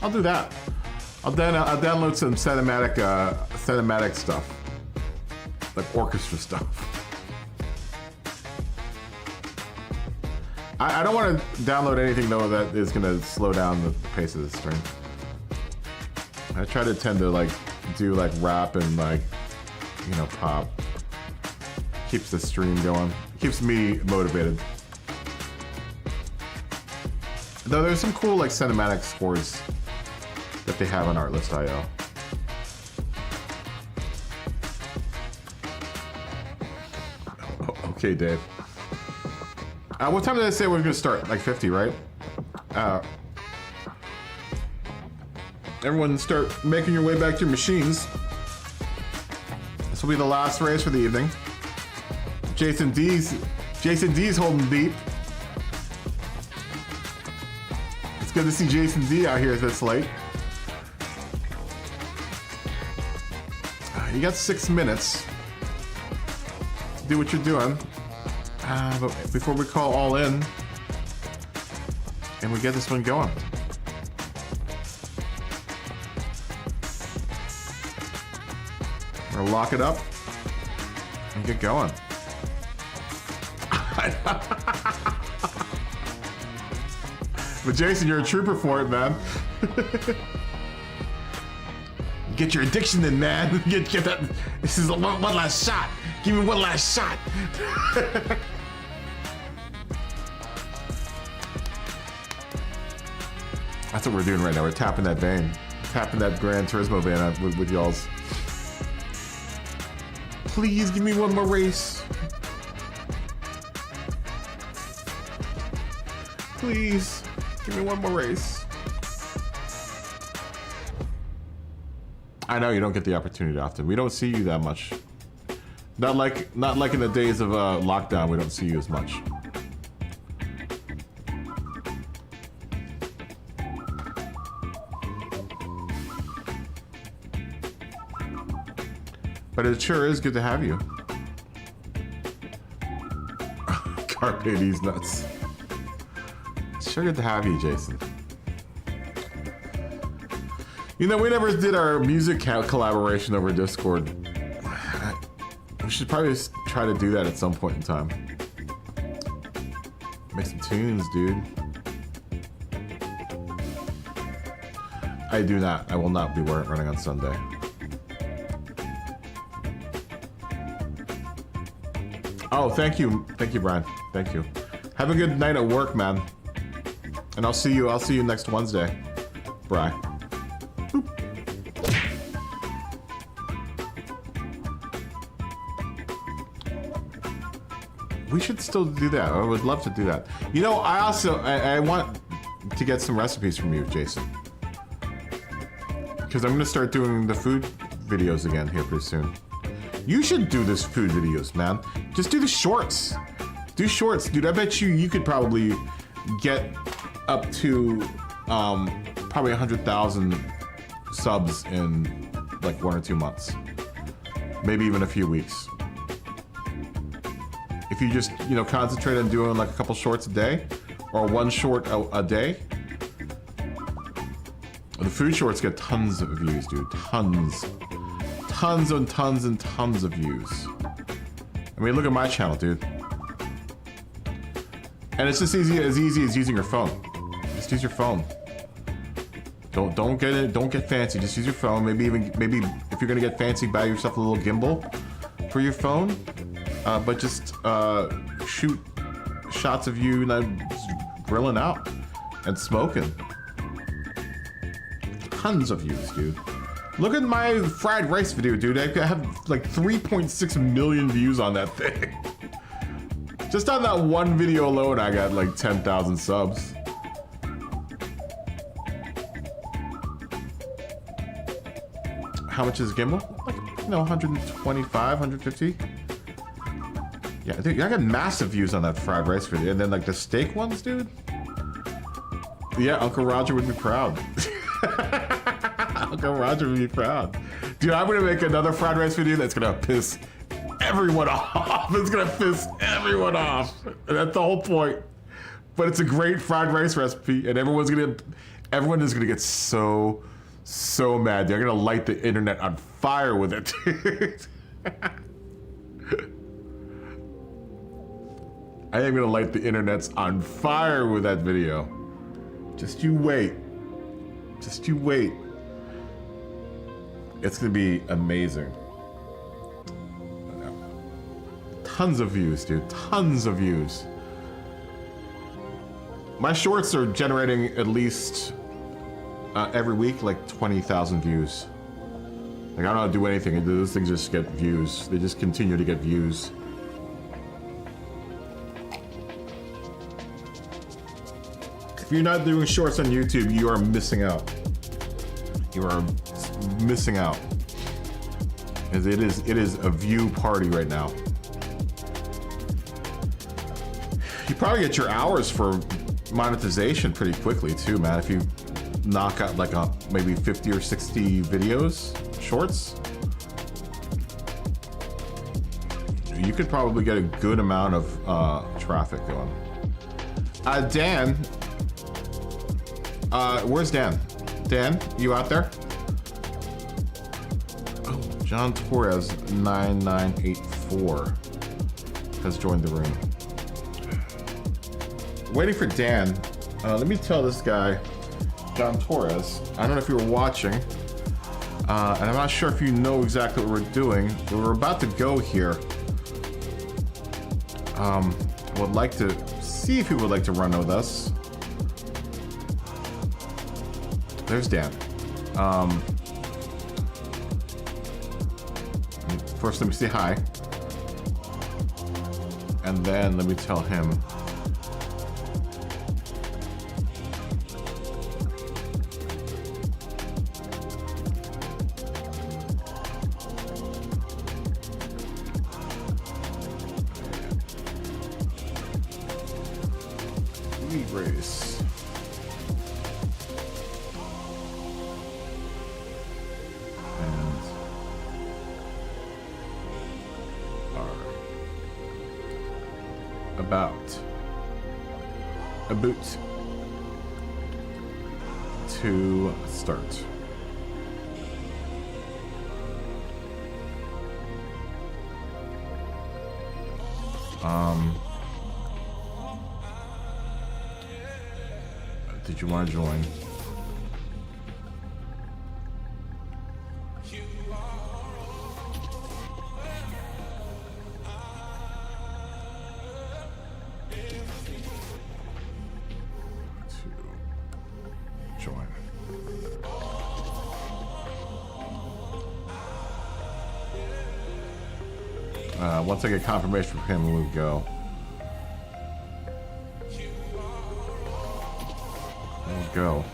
I'll do that. I'll download some cinematic stuff, like orchestra stuff. I don't want to download anything though that is gonna slow down the pace of the stream. I try to tend to like do like rap and like, you know, pop. Keeps the stream going. Keeps me motivated. Though there's some cool like cinematic scores that they have on Artlist.io. Okay, Dave. What time did I say we were gonna start? Like 50, right? Everyone start making your way back to your machines. This will be the last race for the evening. Jason D's holding deep. It's good to see Jason D out here this late. You got 6 minutes to do what you're doing. But before we call all in and we get this one going. We're gonna lock it up and get going. But Jason, you're a trooper for it, man. Get your addiction in, man. Get that. This is one last shot. Give me one last shot. That's what we're doing right now. We're tapping that vein. Tapping that Gran Turismo vein with y'all's. Please give me one more race. Please give me one more race. I know you don't get the opportunity often. We don't see you that much. Not like in the days of lockdown. We don't see you as much. But it sure is good to have you. Carpe these nuts. It's sure good to have you, Jason. You know, we never did our music collaboration over Discord. We should probably try to do that at some point in time. Make some tunes, dude. I do not. I will not be running on Sunday. Oh, thank you. Thank you, Brian. Thank you. Have a good night at work, man. And I'll see you next Wednesday. Bye. Boop. We should still do that. I would love to do that. You know, I want to get some recipes from you, Jason. Because I'm going to start doing the food videos again here pretty soon. You should do this food videos, man. Just do the shorts. Do shorts, dude. I bet you could probably get up to probably 100,000 subs in like 1 or 2 months. Maybe even a few weeks. If you just, you know, concentrate on doing like a couple shorts a day or one short a day. The food shorts get tons of views, dude. Tons and tons and tons of views. I mean, look at my channel, dude. And it's just as easy as using your phone. Just use your phone. Don't get fancy. Just use your phone. Maybe if you're gonna get fancy, buy yourself a little gimbal for your phone. But just shoot shots of you grilling out and smoking. Tons of views, dude. Look at my fried rice video, dude. I have like 3.6 million views on that thing. Just on that one video alone, I got like 10,000 subs. How much is gimbal? Like, you know, 125, 150. Yeah, dude, I got massive views on that fried rice video. And then like the steak ones, dude. Yeah, Uncle Roger would be proud. Uncle Roger would be proud. Dude, I'm gonna make another fried rice video that's gonna piss everyone off. It's gonna piss everyone off. And that's the whole point. But it's a great fried rice recipe, and everyone's gonna Everyone is gonna get so mad. They're gonna light the internet on fire with it. I am gonna light the internets on fire with that video. Just you wait. Just you wait. It's gonna be amazing. Tons of views, dude. Tons of views. My shorts are generating at least every week like 20,000 views. Like I don't do anything. Those things just get views. They just continue to get views. If you're not doing shorts on YouTube, you are missing out. You are missing out. Because it is a view party right now. You probably get your hours for monetization pretty quickly too, man. If you knock out like maybe 50 or 60 videos, shorts, you could probably get a good amount of traffic going. Dan, where's Dan? Dan, you out there? Oh, John Torres 9984 has joined the room. Waiting for Dan. Let me tell this guy, John Torres. I don't know if you were watching, and I'm not sure if you know exactly what we're doing. But we're about to go here. I would like to see if he would like to run with us. There's Dan. First, let me say hi, and then let me tell him. Race. And are about to start. Did you want to join? To join. Once I get confirmation from him, we'll go. Go.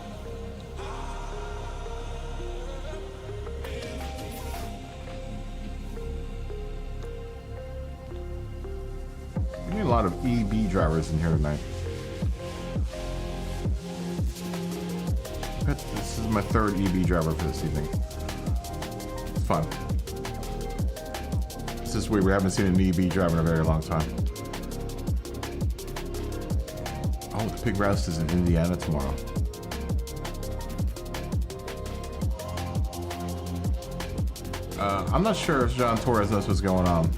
We need a lot of EB drivers in here tonight. This is my third EB driver for this evening. It's fun. This is weird. We haven't seen an EB driver in a very long time. Oh, the Pig Roust is in Indiana tomorrow. I'm not sure if John Torres knows what's going on.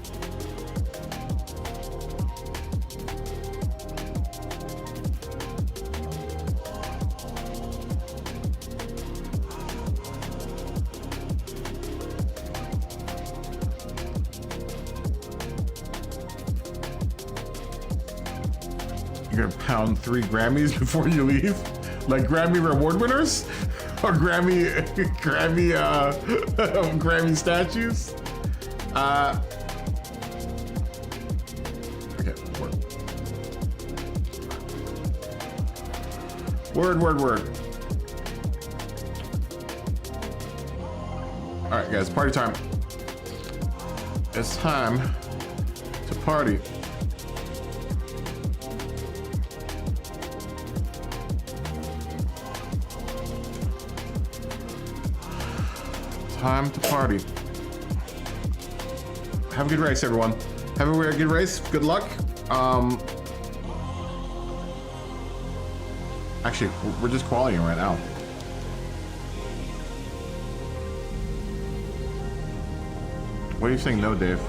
You're gonna pound 3 Grammys before you leave? Like Grammy reward winners? Or Grammy statues? Okay, word. All right, guys, party time. It's time to party. Time to party. Have a good race, everyone. Have a good race. Good luck. Actually, we're just qualifying right now. What are you saying no, Dave?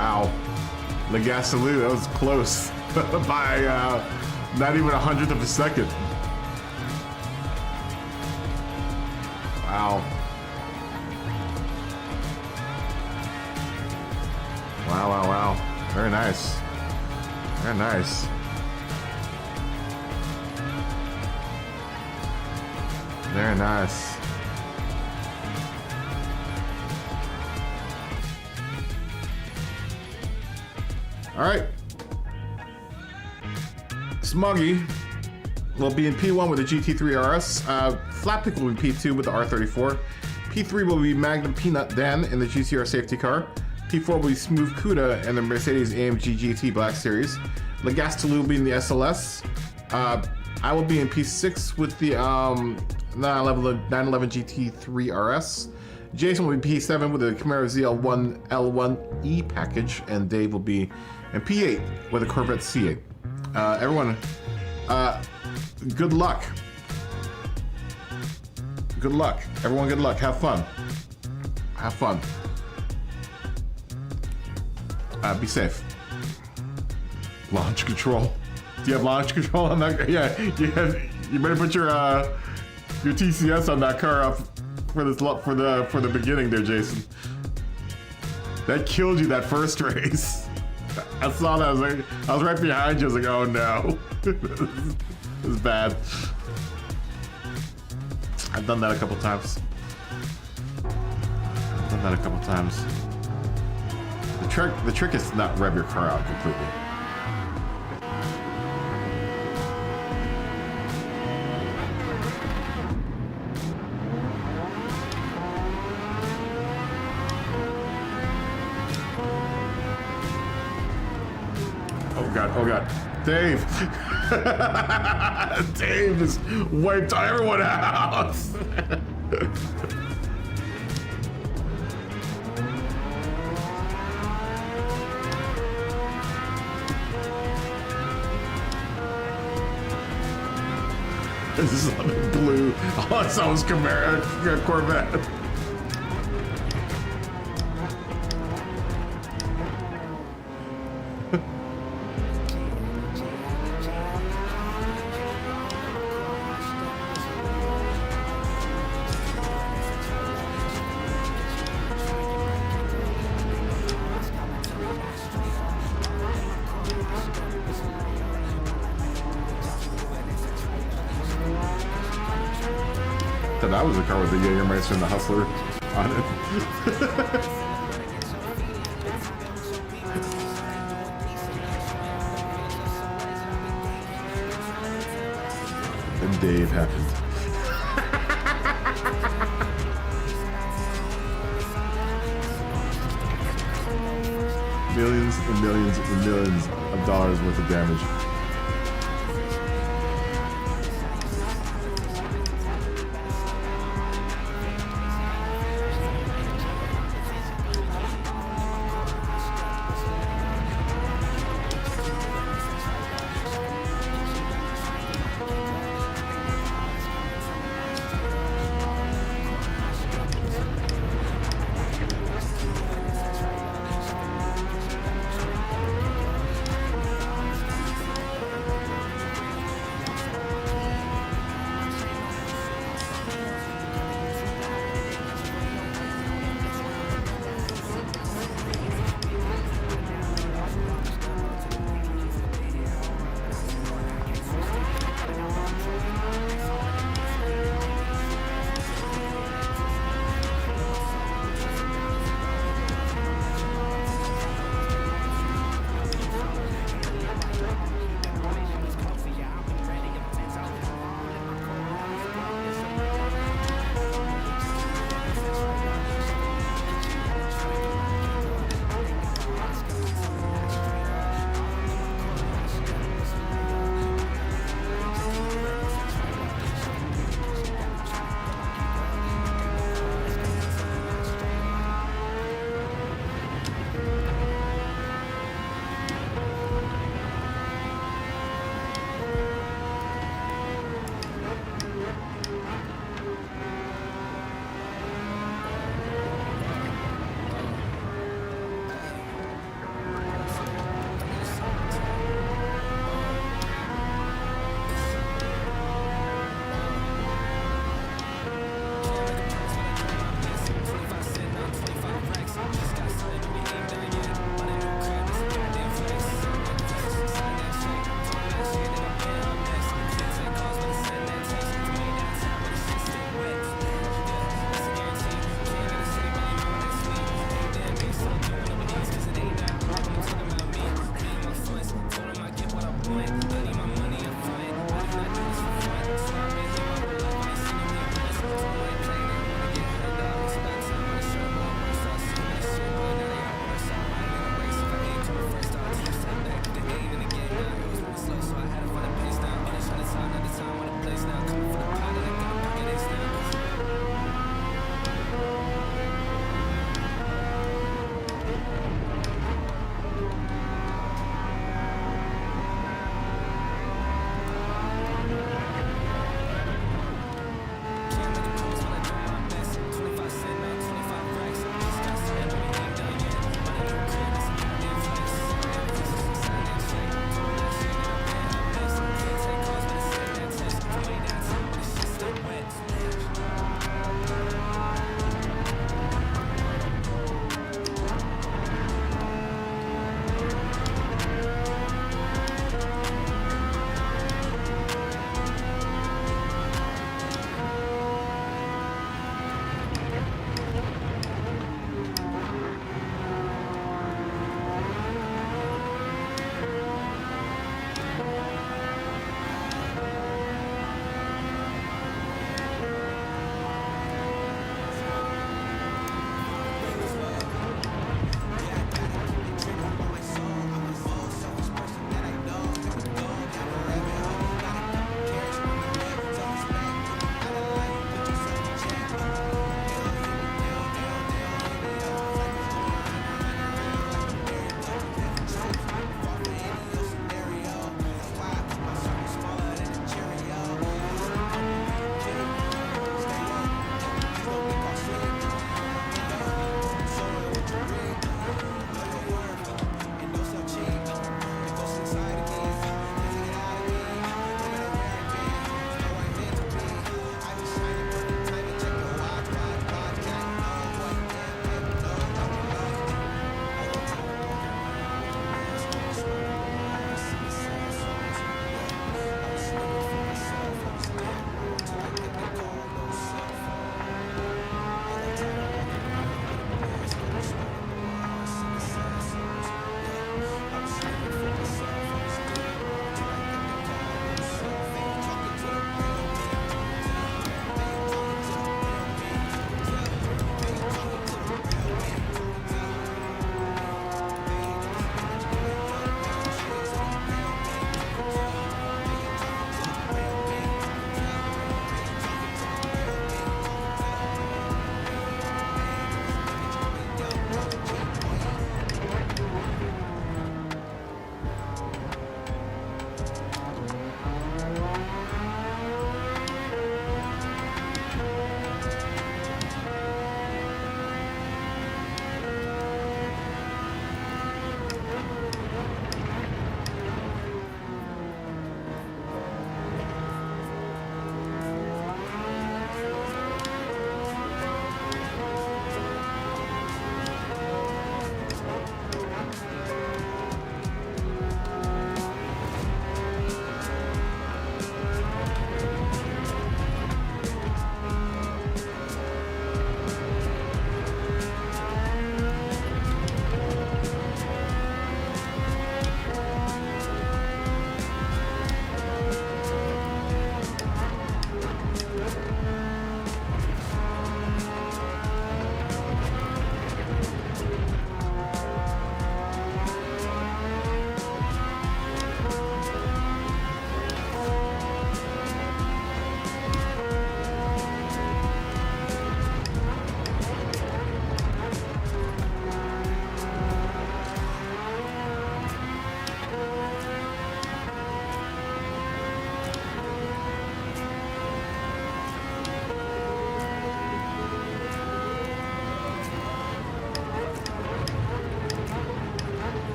wow. Le Gasolou, that was close by not even 100th of a second. Wow. Wow, wow, wow. Very nice. Very nice. Very nice. All right. Smuggy will be in P1 with the GT3 RS. Flatpick will be P2 with the R34. P3 will be Magnum Peanut Dan in the GTR safety car. P4 will be Smooth Cuda in the Mercedes AMG GT Black Series. Le Gasolou will be in the SLS. I will be in P6 with the 911 GT3 RS. Jason will be P7 with the Camaro ZL1 L1E package, and Dave will be in P8 with a Corvette C8. Everyone, good luck. Good luck. Everyone, good luck. Have fun. Have fun. Be safe. Launch control. Do you have launch control on that? Yeah, you better put your TCS on that car up for the beginning there, Jason. That killed you that first race. I saw that. I was right behind you. I was like, oh no, this is bad. I've done that a couple times. The trick is to not rev your car out completely. Oh God, Dave! Dave just wiped everyone out! This is on the blue. All I saw was Corvette. That was a car with the Jägermeister and the Hustler on it. And Dave happened. Millions and millions and millions of dollars worth of damage.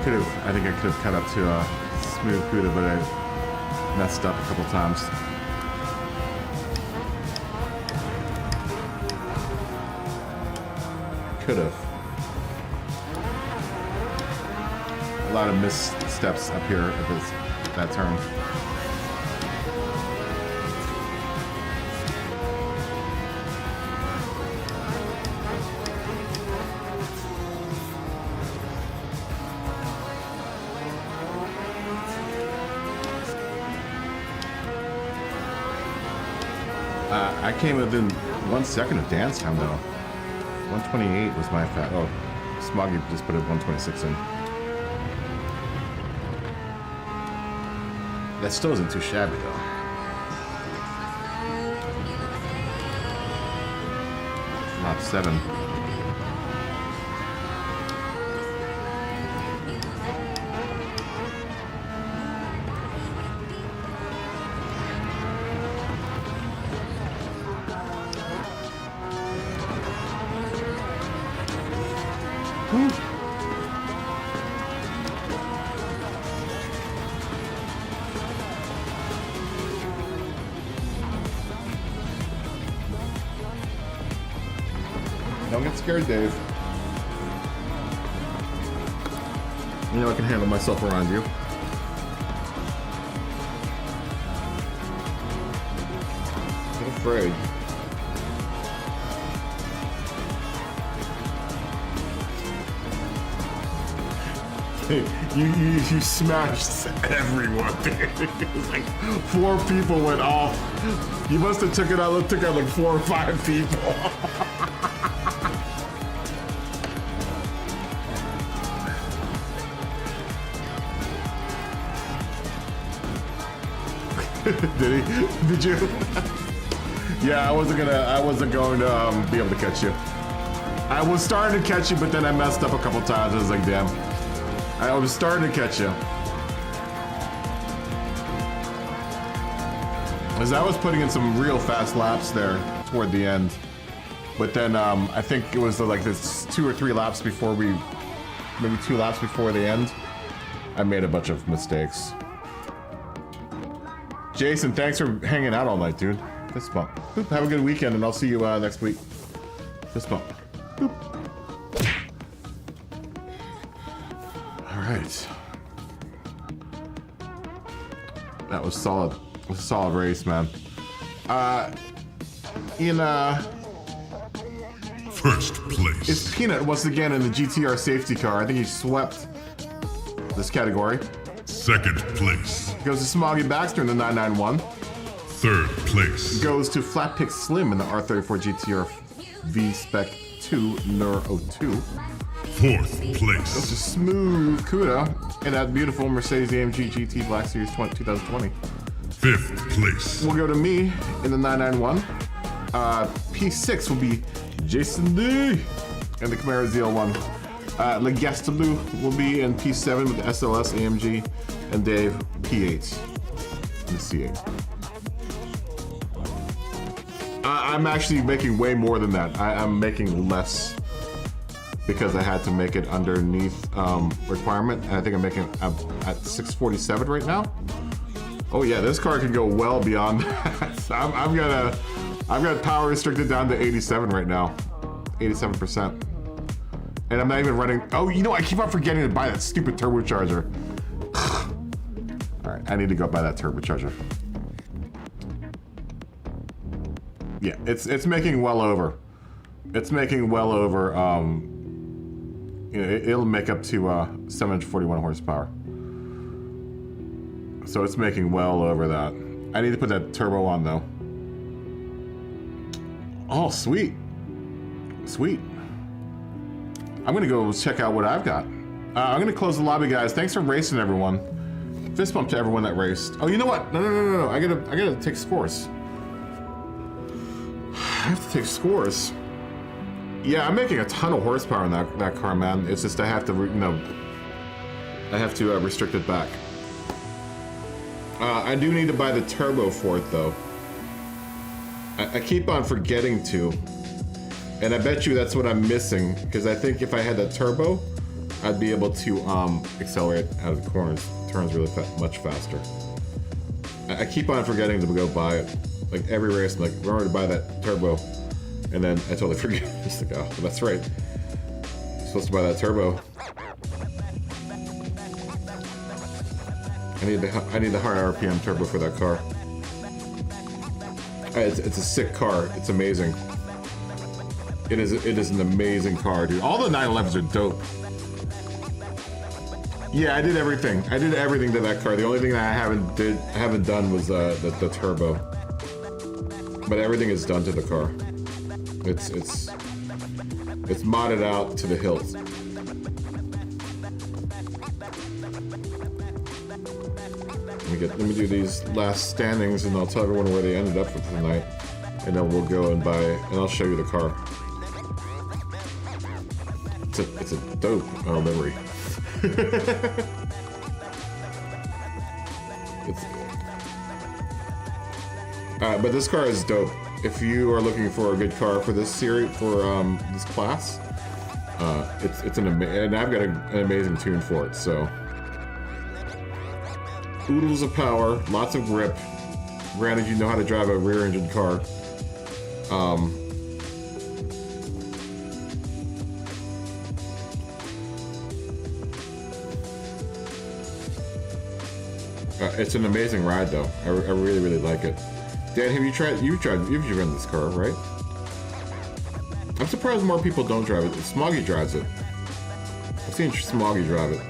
could have. I think I could have cut up to a smooth CUDA, but I messed up a couple times. Could have. A lot of missteps up here at that turn. I came within 1 second of dance time though. 128 was my fat. Oh, Smoggy just put a 126 in. That still isn't too shabby though. Lap 7. Don't get scared, Dave. You know I can handle myself around you. Not afraid. You smashed everyone, dude. It was like 4 people went off. You must have took out like 4 or 5 people. Did he? Did you? Yeah, I wasn't going to be able to catch you. I was starting to catch you, but then I messed up a couple times. I was like, damn. I was starting to catch you. As I was putting in some real fast laps there toward the end. But then I think it was like this 2 or 3 laps before maybe 2 laps before the end, I made a bunch of mistakes. Jason, thanks for hanging out all night, dude. Fist bump. Boop. Have a good weekend, and I'll see you next week. Fist bump. Boop. All right. That was solid. It was a solid race, man. First place. It's Peanut once again in the GTR safety car. I think he swept this category. Second place. Goes to Smoggy Baxter in the 991. Third place. Goes to Flat Pick Slim in the R34 GTR V-Spec 2 Nur 02. Fourth place. Goes to Smooth CUDA in that beautiful Mercedes-AMG GT Black Series 2020. Fifth place. We'll go to me in the 991. P6 will be Jason D in the Camaro ZL1. Legastaloo will be in P7 with the SLS AMG, and Dave P8 in the C8. I'm actually making way more than that. I'm making less because I had to make it underneath requirement, and I think I'm making at 647 right now. Oh yeah, this car can go well beyond that. I've got power restricted down to 87 right now, 87%. And I'm not even running. Oh, you know, I keep on forgetting to buy that stupid turbocharger. All right, I need to go buy that turbocharger. Yeah, it's making well over. It's making well over. You know, it'll make up to 741 horsepower. So it's making well over that. I need to put that turbo on though. Oh, sweet, sweet. I'm gonna go check out what I've got. I'm gonna close the lobby, guys. Thanks for racing, everyone. Fist bump to everyone that raced. Oh, you know what? No. I gotta take scores. I have to take scores. Yeah, I'm making a ton of horsepower in that car, man. It's just I have to, restrict it back. I do need to buy the turbo for it, though. I keep on forgetting to. And I bet you that's what I'm missing, because I think if I had that turbo, I'd be able to accelerate out of the corners, turns really much faster. I keep on forgetting to go buy it. Like every race, I'm like, remember to buy that turbo, and then I totally forget. It's like, oh, that's right. I'm supposed to buy that turbo. I need the higher RPM turbo for that car. It's a sick car. It's amazing. It is an amazing car, dude. All the 911s are dope. Yeah, I did everything. I did everything to that car. The only thing that I haven't done was the turbo. But everything is done to the car. It's modded out to the hilt. Let me do these last standings, and I'll tell everyone where they ended up for tonight, and then we'll go and buy, and I'll show you the car. It's a dope livery. But this car is dope. If you are looking for a good car for this series, for this class, and I've got an amazing tune for it. So, oodles of power, lots of grip. Granted, you know how to drive a rear-engine car. It's an amazing ride, though. I really, really like it. Dan, have you tried? You've driven this car, right? I'm surprised more people don't drive it. Smoggy drives it. I've seen Smoggy drive it.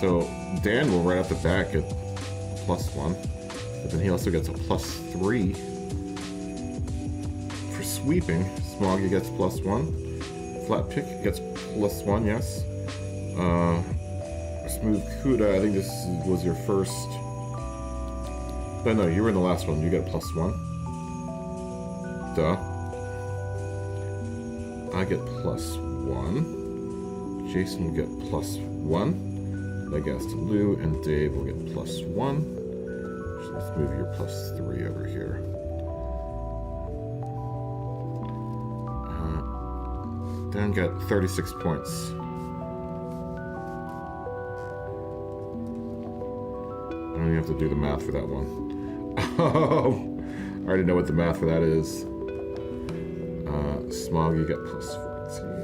So Dan will right off the back get +1, but then he also gets a +3 for sweeping. Smoggy gets +1. Flat pick gets +1. Yes. Smooth Cuda. I think this was your first. No, you were in the last one. You get +1. Duh. I get +1. Jason will get +1. I guess Lou and Dave will get +1. So let's move your +3 over here. Dan got 36 points. I don't even have to do the math for that one. Oh, I already know what the math for that is. Smog, you get +14.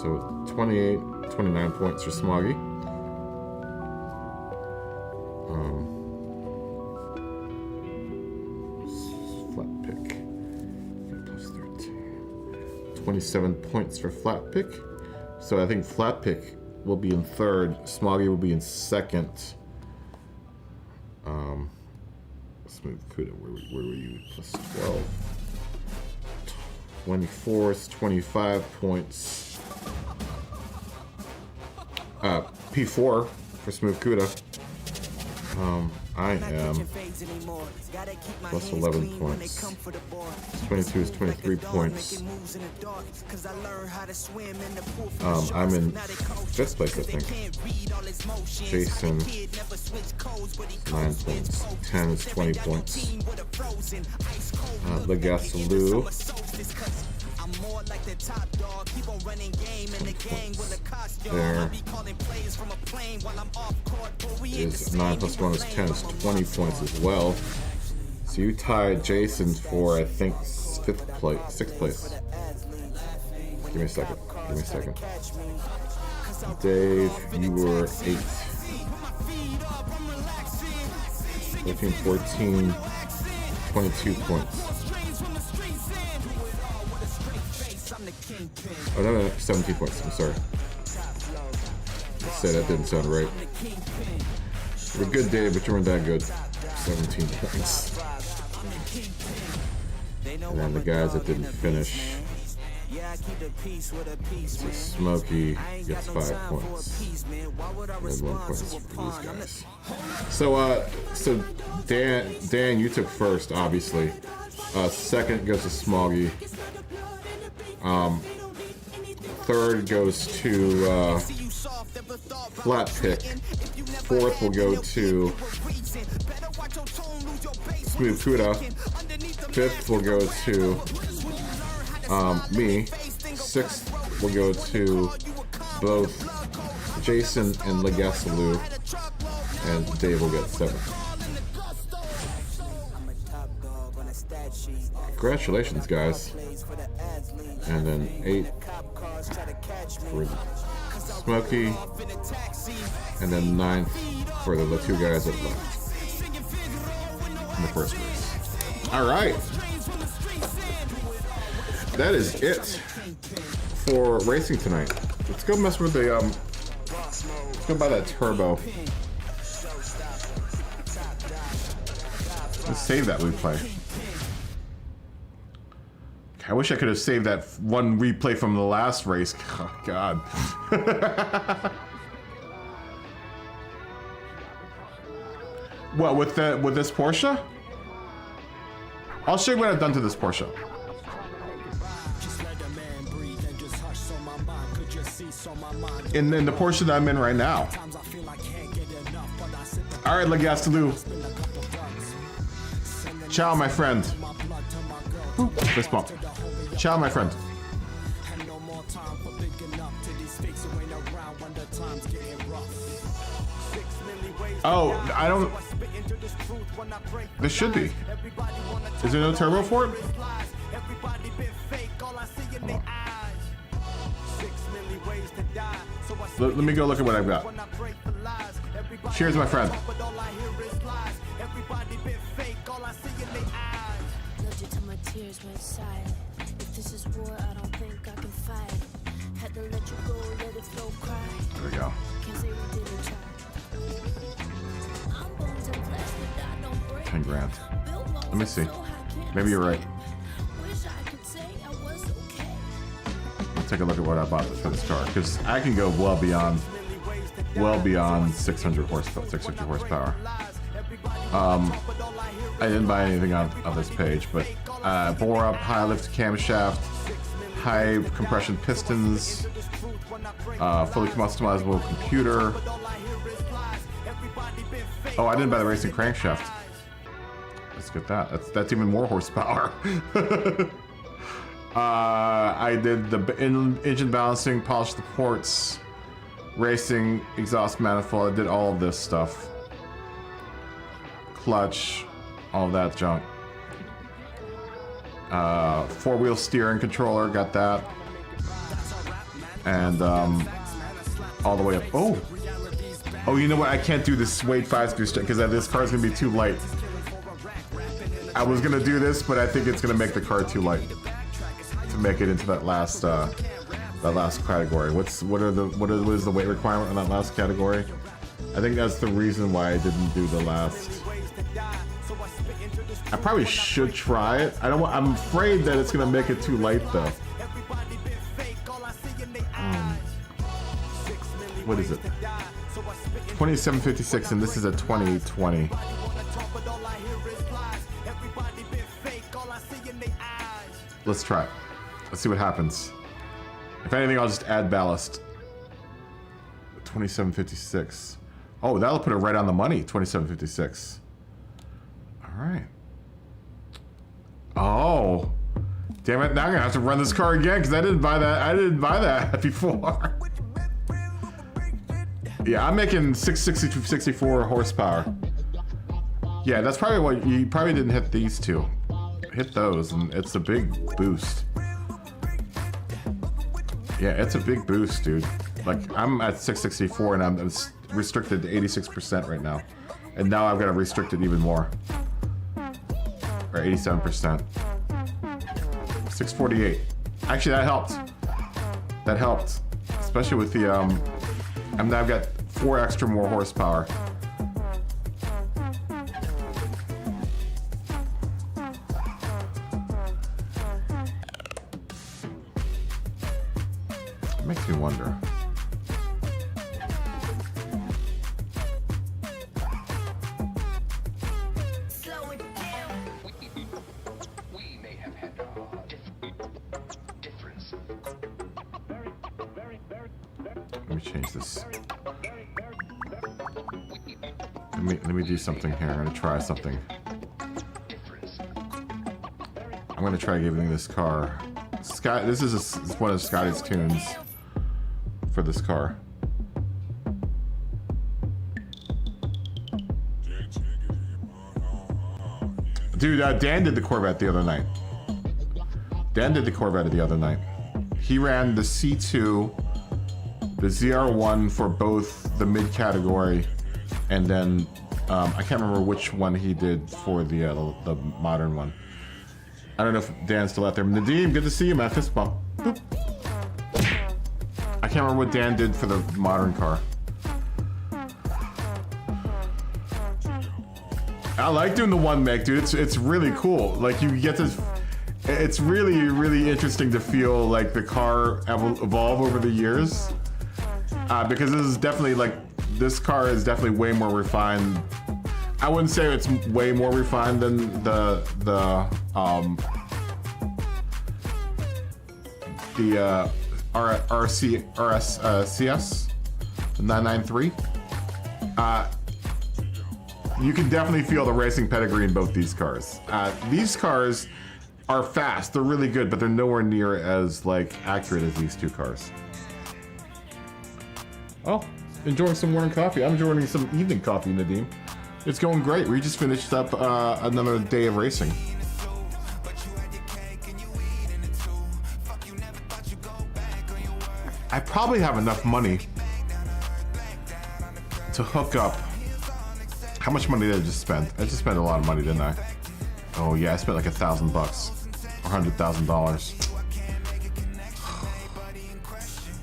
So 29 points for Smoggy. Flat pick. +13. 27 points for flat pick. So I think flat pick will be in third. Smoggy will be in second. Smooth Cuda, where were you? +12. 24 is 25 points. P4 for Smooth Cuda. I am +11 points. 22 is 23 points. I'm in 5th place, I think. Jason, 9 points. 10 is 20 points. Legasaloo. There is 9 + 1 is 10 is 20 points as well. So you tied Jason for, I think, 6th place. Give me a second. Dave, you were 8. 13, 14, 22 points. Oh, no, 17 points. I'm sorry. I said that didn't sound right. You're a good day, but you weren't that good. 17 points. And then the guys that didn't finish. So Smokey gets 5 points. And 1 point for these guys. So Dan, you took first, obviously. Second goes to Smoggy. Third goes to Flat Pick. Fourth will go to Smooth Kuda. Fifth will go to me. Sixth will go to both Jason and Legasaloo. And Dave will get 7th. Congratulations, guys. And then 8 for Smokey. And then 9th for the 2 guys that left in the first race. Alright. That is it for racing tonight. Let's go mess with the let's go buy that turbo. Let's save that replay. I wish I could have saved that one replay from the last race. Oh, God. What, with this Porsche? I'll show you what I've done to this Porsche. In the Porsche that I'm in right now. All right, Legasaloo. Ciao, my friend. Ooh, fist bump. Ciao, my friend. Oh, I don't... There should be. Is there no turbo for it? Let me go look at what I've got. Cheers, my friend. Tears went silent. If this is war, I don't think I can fight it. Had to let you go, let it flow, cry. There we go. Can't say we didn't try. I'm bones and flesh that I don't break. 10 grand. Let me see. Maybe you're right. Wish I could say I was okay. Let's take a look at what I bought for this car, because I can go well beyond 600 horsepower. I didn't buy anything on this page, but bore up, high lift camshaft, high compression pistons, fully customizable computer. Oh, I didn't buy the racing crankshaft. Let's get that. That's even more horsepower. I did the engine balancing, polished the ports, racing, exhaust manifold. I did all of this stuff. Clutch, all of that junk. 4-wheel steering controller, got that. And all the way up. Oh, you know what? I can't do this Suede 5-screw because this car's gonna be too light. I was gonna do this, but I think it's gonna make the car too light to make it into that last category. What is the weight requirement on that last category? I think that's the reason why I didn't do the last. I probably should try it. I'm afraid that it's gonna make it too light though. What is it? 2756, and this is a 2020. Let's try it. Let's see what happens. If anything, I'll just add ballast. 2756. Oh, that'll put it right on the money. 2756. All right. Oh, damn it! Now I'm gonna have to run this car again because I didn't buy that. I didn't buy that before. Yeah, I'm making 664 horsepower. Yeah, that's probably what you probably didn't hit these two. Hit those, and it's a big boost. Yeah, it's a big boost, dude. Like, I'm at 664 and I'm restricted to 86% right now. And now I've got to restrict it even more. Or 87%. 648. Actually, that helped. That helped. Especially with the, I've got 4 extra more horsepower. It makes me wonder. Let me change this. Let me do something here. I'm gonna try something. I'm gonna try giving this car. Scott, this is one of Scotty's tunes for this car. Dude, Dan did the Corvette the other night. Dan did the Corvette the other night. He ran the C2, the ZR1 for both the mid category, and then I can't remember which one he did for the modern one. I don't know if Dan's still out there. Nadeem, good to see you, man. Fist bump. Boop. I can't remember what Dan did for the modern car. I like doing the one meg, dude. It's really cool. Like you get to, it's really interesting to feel like the car evolve over the years. Because this is definitely like, this car is definitely way more refined. I wouldn't say it's way more refined than the CS, the 993. You can definitely feel the racing pedigree in both these cars. These cars are fast, they're really good, but they're nowhere near as like accurate as these two cars. Oh, enjoying some morning coffee. I'm enjoying some evening coffee, Nadeem. It's going great. We just finished up another day of racing. I probably have enough money to hook up. How much money did I just spend? I just spent a lot of money, didn't I? Oh yeah, I spent like $1,000 or $100,000.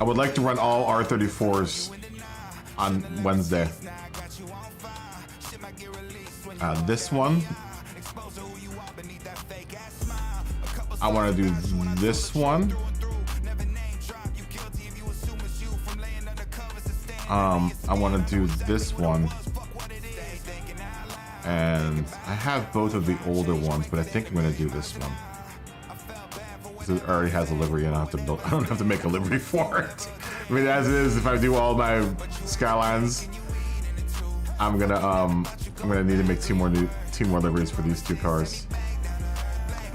I would like to run all R34s on Wednesday. This one. I want to do this one. I want to do this one. And I have both of the older ones, but I think I'm going to do this one. It already has a livery, and I don't have to make a livery for it. I mean, as it is, if I do all my Skylines, I'm gonna need to make two more liveries for these two cars.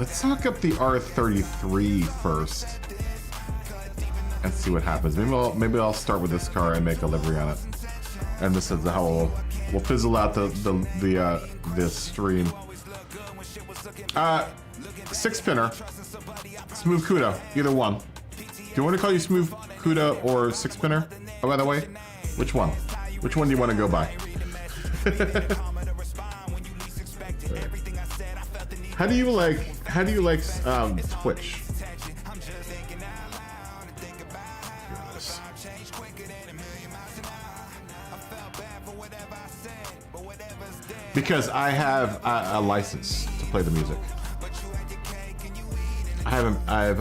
Let's hook up the R33 first and see what happens. Maybe I'll start with this car and make a livery on it. And this is how we'll fizzle out this stream. 6-spinner, Smooth Cuda, either one. Do you want to call you Smooth Cuda or 6-spinner? Oh, by the way, which one? Which one do you want to go by? How do you like Twitch? Because I have a license to play the music. I have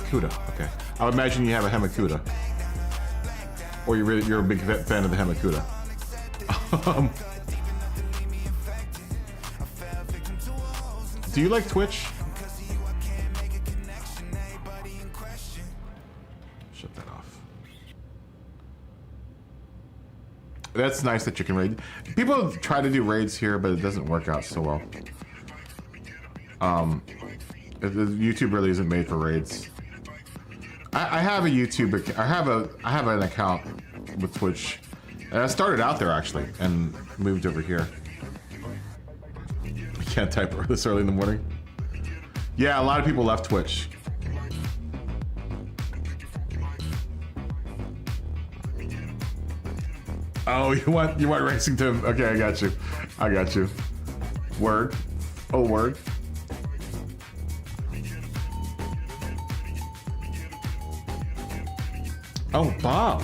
Cuda. Okay, I would imagine you have a Hemacuda, or you're a big fan of the Hemacuda. Do you like Twitch? Shut that off. That's nice that you can raid. People try to do raids here, but it doesn't work out so well. YouTube really isn't made for raids. I have a YouTube. I have an account with Twitch, and I started out there actually, and moved over here. I can't type this early in the morning. Yeah, a lot of people left Twitch. Oh, you want racing to? Okay, I got you. Word. Oh, word. Oh, Bob.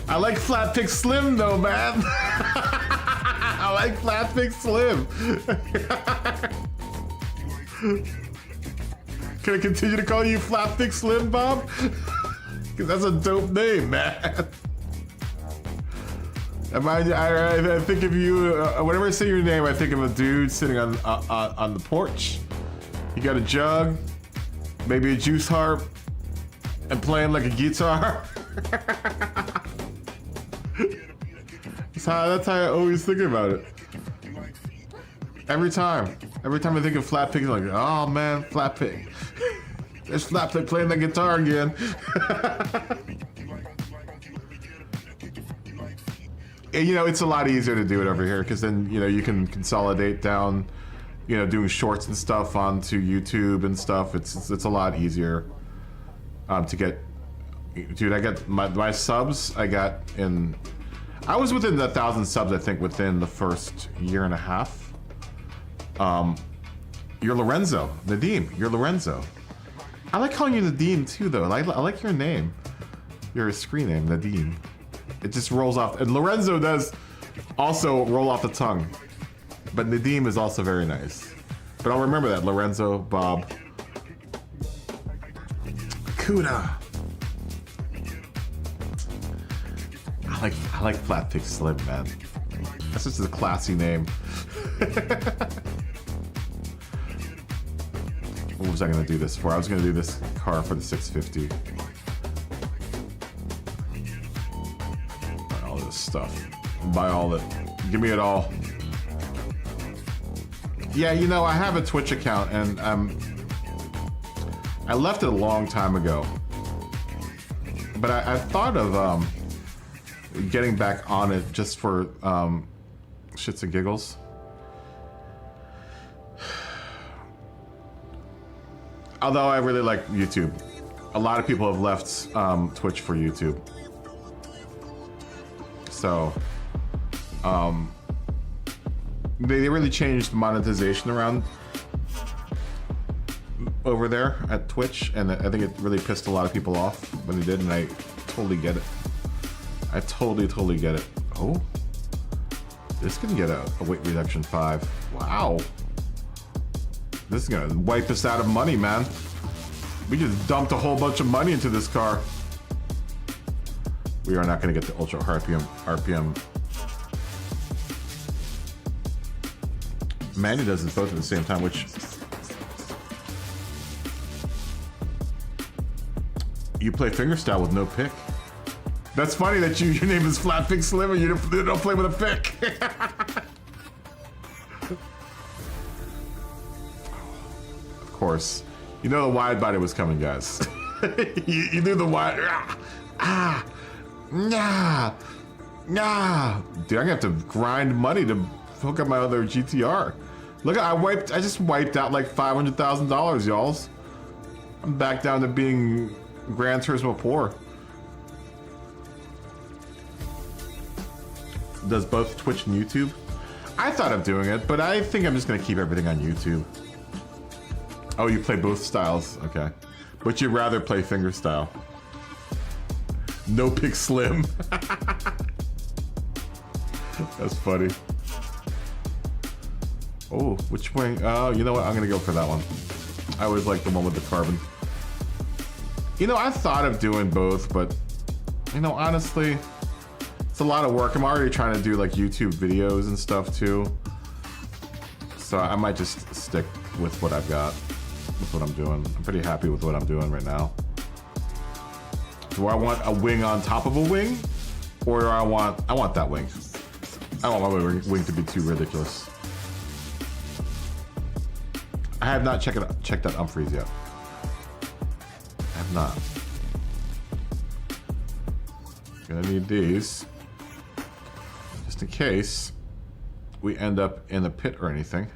I like Flat Pick Slim though, man. I like Flat Pick Slim. Can I continue to call you Flat Pick Slim, Bob? Because that's a dope name, man. I think of you, whenever I say your name, I think of a dude sitting on the porch. You got a jug, maybe a juice harp, and playing like a guitar. That's how I always think about it. Every time I think of Flat Pig, I'm like, oh man, Flat Pig. There's Flat Pig playing the guitar again. And, you know, it's a lot easier to do it over here because then, you know, you can consolidate down, you know, doing shorts and stuff onto YouTube and stuff. It's a lot easier to get. Dude, I got my subs. I was within the 1,000 subs, I think, within the first year and a half. You're Lorenzo, Nadim. You're Lorenzo. I like calling you Nadim too, though. I like your name. Your screen name, Nadim. It just rolls off. And Lorenzo does also roll off the tongue. But Nadim is also very nice. But I'll remember that. Lorenzo, Bob. Kuda. I like Flat Pig Slim, man. That's just a classy name. What was I gonna do this for? I was gonna do this car for the 650. Buy all this stuff. Buy all it. Give me it all. Yeah, you know, I have a Twitch account and I left it a long time ago. But I thought of getting back on it just for shits and giggles. Although I really like YouTube. A lot of people have left Twitch for YouTube. So, they really changed monetization around over there at Twitch, and I think it really pissed a lot of people off when they did, and I totally get it. I totally get it. Oh, this can get a weight reduction 5. Wow. This is gonna wipe us out of money, man. We just dumped a whole bunch of money into this car. We are not gonna get the ultra RPM. Manny does it both at the same time, which you play fingerstyle with no pick. That's funny that your name is Flat Pig Slim and you don't play with a pick. Of course. You know the wide body was coming, guys. you knew the wide. Nah. Dude, I'm gonna have to grind money to hook up my other GTR. Look, I just wiped out like $500,000, y'all. I'm back down to being Gran Turismo poor. Does both Twitch and YouTube? I thought of doing it, but I think I'm just gonna keep everything on YouTube. Oh, you play both styles, okay. But you'd rather play fingerstyle. No pick Slim. That's funny. Oh, which wing? Oh, you know what? I'm gonna go for that one. I always like the one with the carbon. You know, I thought of doing both, but you know, honestly, it's a lot of work. I'm already trying to do like YouTube videos and stuff too. So I might just stick with what I've got, with what I'm doing. I'm pretty happy with what I'm doing right now. Do I want a wing on top of a wing? Or do I want that wing. I don't want my wing to be too ridiculous. I have not checked out Humphreys yet. I have not. Gonna need these. Just in case we end up in a pit or anything.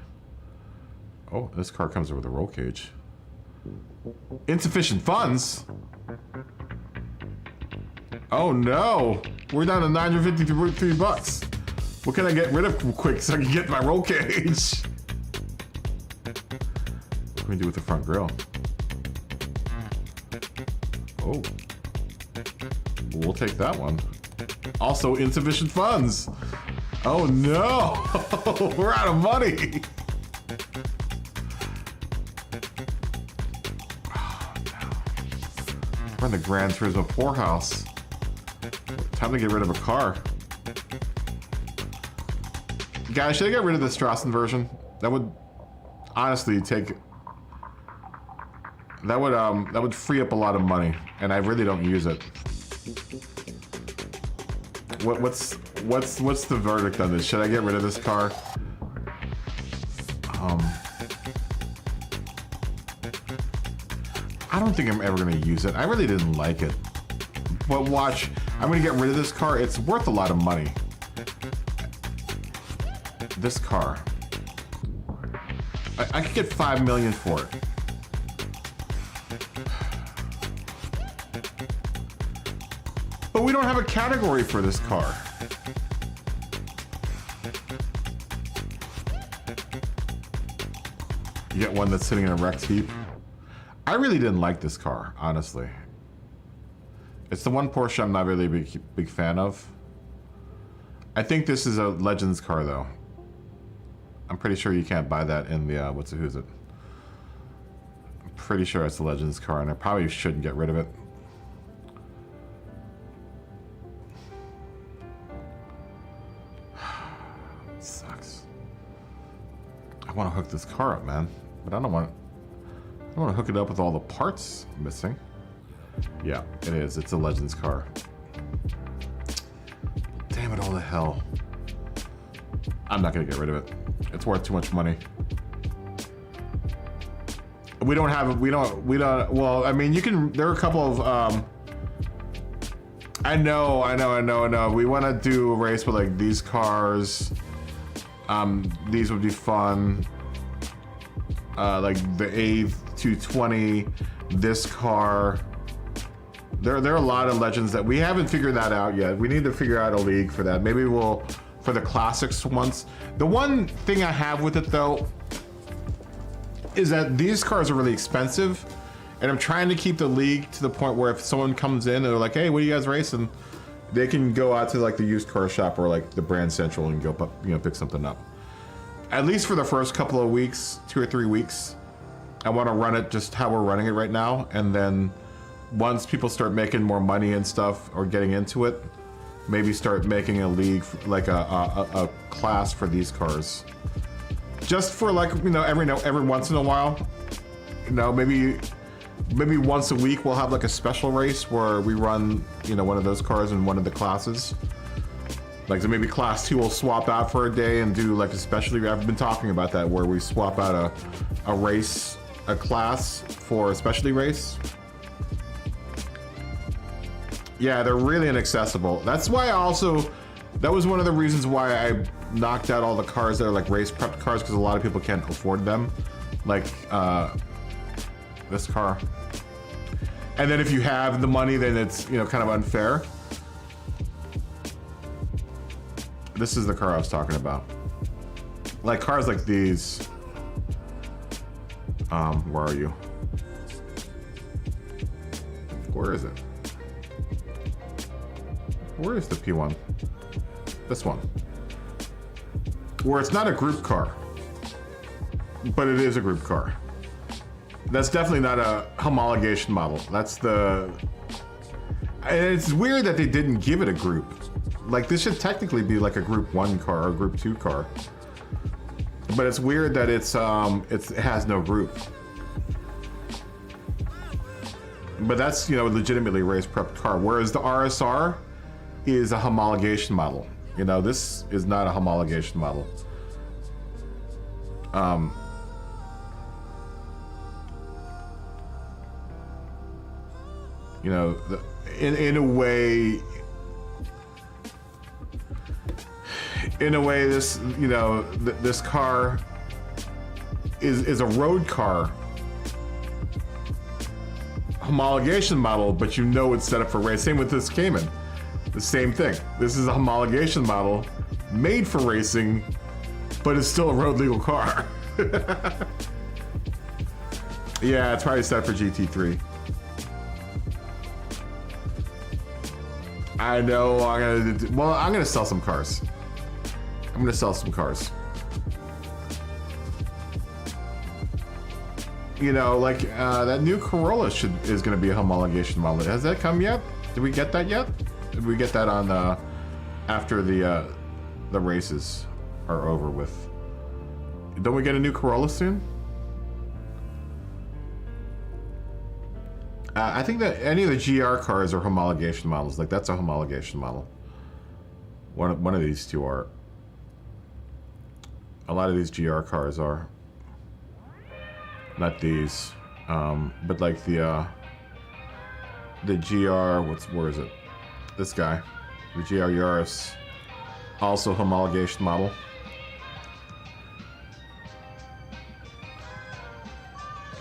Oh, this car comes with a roll cage. Insufficient funds? Oh no! We're down to 953 bucks. What can I get rid of quick so I can get my roll cage? What can we do with the front grille? Oh. We'll take that one. Also insufficient funds. Oh no! We're out of money! Oh no. We're in the Gran Turismo poorhouse. Time to get rid of a car. Guys, should I get rid of the Strassen version? That would honestly take... That would free up a lot of money, and I really don't use it. what's the verdict on this? Should I get rid of this car? I don't think I'm ever gonna use it. I really didn't like it. But watch, I'm gonna get rid of this car. It's worth a lot of money. This car. I could get $5 million for it. But we don't have a category for this car. You get one that's sitting in a wrecked heap. I really didn't like this car, honestly. It's the one Porsche I'm not really a big fan of. I think this is a Legends car, though. I'm pretty sure you can't buy that in the, who's it? I'm pretty sure it's a Legends car, and I probably shouldn't get rid of it. It sucks. I want to hook this car up, man, but I don't want to hook it up with all the parts missing. Yeah, it is. It's a Legends car. Damn it all to hell. I'm not gonna get rid of it. It's worth too much money. We don't, well, I mean, you can, there are a couple of, I know. We want to do a race with like these cars. These would be fun. Like the A220, this car. There are a lot of Legends that we haven't figured that out yet. We need to figure out a league for that. Maybe we'll, for the classics once. The one thing I have with it though, is that these cars are really expensive, and I'm trying to keep the league to the point where if someone comes in and they're like, hey, what are you guys racing? They can go out to like the used car shop or like the Brand Central and go, pick something up. At least for the first couple of weeks, 2 or 3 weeks, I want to run it just how we're running it right now, and then once people start making more money and stuff or getting into it, maybe start making a league, like a class for these cars. Just for like, every once in a while, maybe once a week we'll have like a special race where we run, one of those cars in one of the classes. Like, so maybe class 2 will swap out for a day and do like a specialty. I've been talking about that, where we swap out a race, a class for a specialty race. Yeah, they're really inaccessible. That's why that was one of the reasons why I knocked out all the cars that are like race prepped cars, because a lot of people can't afford them. Like this car. And then if you have the money, then it's, kind of unfair. This is the car I was talking about. Like cars like these. Where are you? Where is it? Where is the P1? This one. Where it's not a group car, but it is a group car. That's definitely not a homologation model. That's the... And it's weird that they didn't give it a group. Like, this should technically be like a group 1 car or a group 2 car. But it's weird that it has no group. But that's, legitimately a race prepped car. Whereas the RSR is a homologation model. This is not a homologation model. In a way, this, this car is a road car homologation model, but it's set up for race. Same with this Cayman. The same thing. This is a homologation model made for racing, but it's still a road legal car. Yeah, it's probably set for GT3. I know. I'm gonna sell some cars. I'm gonna sell some cars. That new Corolla is gonna be a homologation model. Has that come yet? Did we get that yet? Did we get that on after the races are over with? Don't we get a new Corolla soon? I think that any of the GR cars are homologation models. Like, that's a homologation model. One of these two are. A lot of these GR cars are. Not these, but like the GR. Where is it? This guy, the GR Yaris, also homologation model.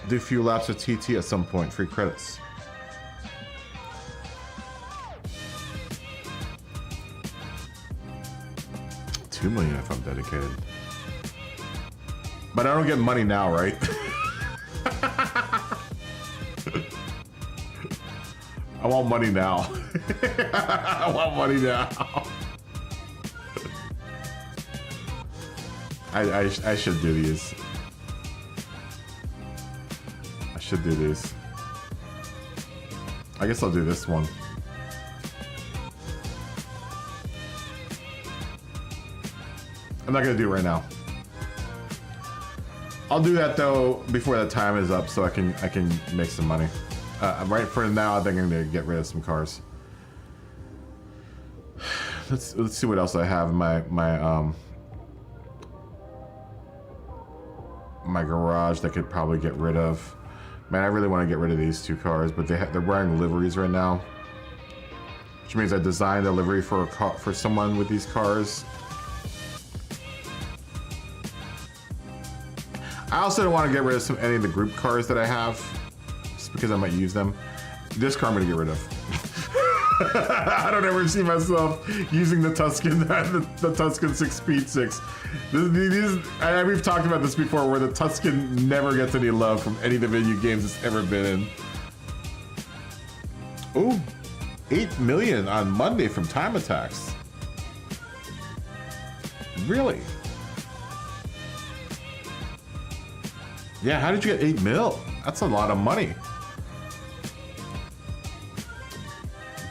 Do a few laps of TT at some point, free credits. $2 million if I'm dedicated. But I don't get money now, right? I want money now. I want money now. I should do these. I should do these. I guess I'll do this one. I'm not gonna do it right now. I'll do that though before the time is up, so I can make some money. Right for now, I think I'm gonna get rid of some cars. Let's see what else I have in my garage that I could probably get rid of. Man, I really want to get rid of these two cars, but they're wearing liveries right now, which means I designed a livery for someone with these cars. I also don't want to get rid of any of the group cars that I have, just because I might use them. This car I'm gonna get rid of. I don't ever see myself using the Tuscan, the Tuscan 6-speed 6. We've talked about this before, where the Tuscan never gets any love from any of the video games it's ever been in. Ooh, 8 million on Monday from Time Attacks. Really? Yeah, how did you get 8 mil? That's a lot of money.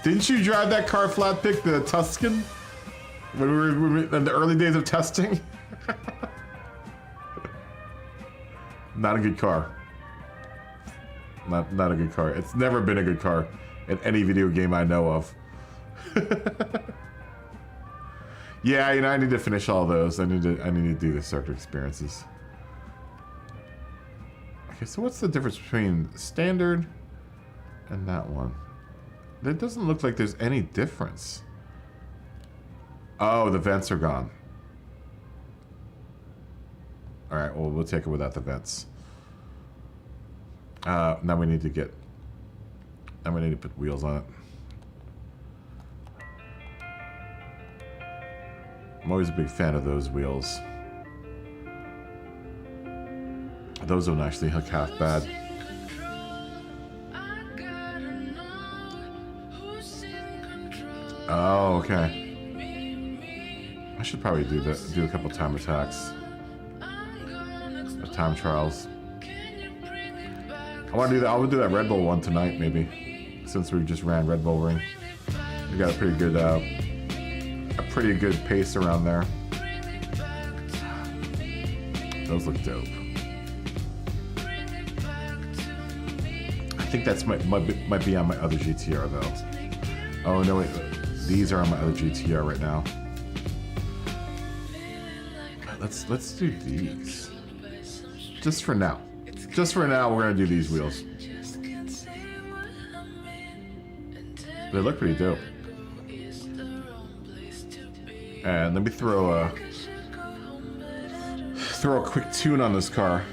Didn't you drive that car flat pick, the Tuscan? When we were in the early days of testing? Not a good car. Not a good car. It's never been a good car in any video game I know of. Yeah, you know, I need to finish all those. I need to do the circuit experiences. Okay, so what's the difference between standard and that one? It doesn't look like there's any difference. Oh, the vents are gone. All right, well, we'll take it without the vents. Now we need to put wheels on it. I'm always a big fan of those wheels. Those don't actually look half bad. Oh, okay. I should probably do a couple time attacks. Or time trials. I want to do that. I will do that Red Bull one tonight, maybe. Since we just ran Red Bull Ring, we got a pretty good pace around there. Those look dope. I think that's might be on my other GTR though. Oh no, wait. These are on my other GTR right now. Let's do these. Just for now. Just for now, we're gonna do these wheels. They look pretty dope. And let me throw a quick tune on this car.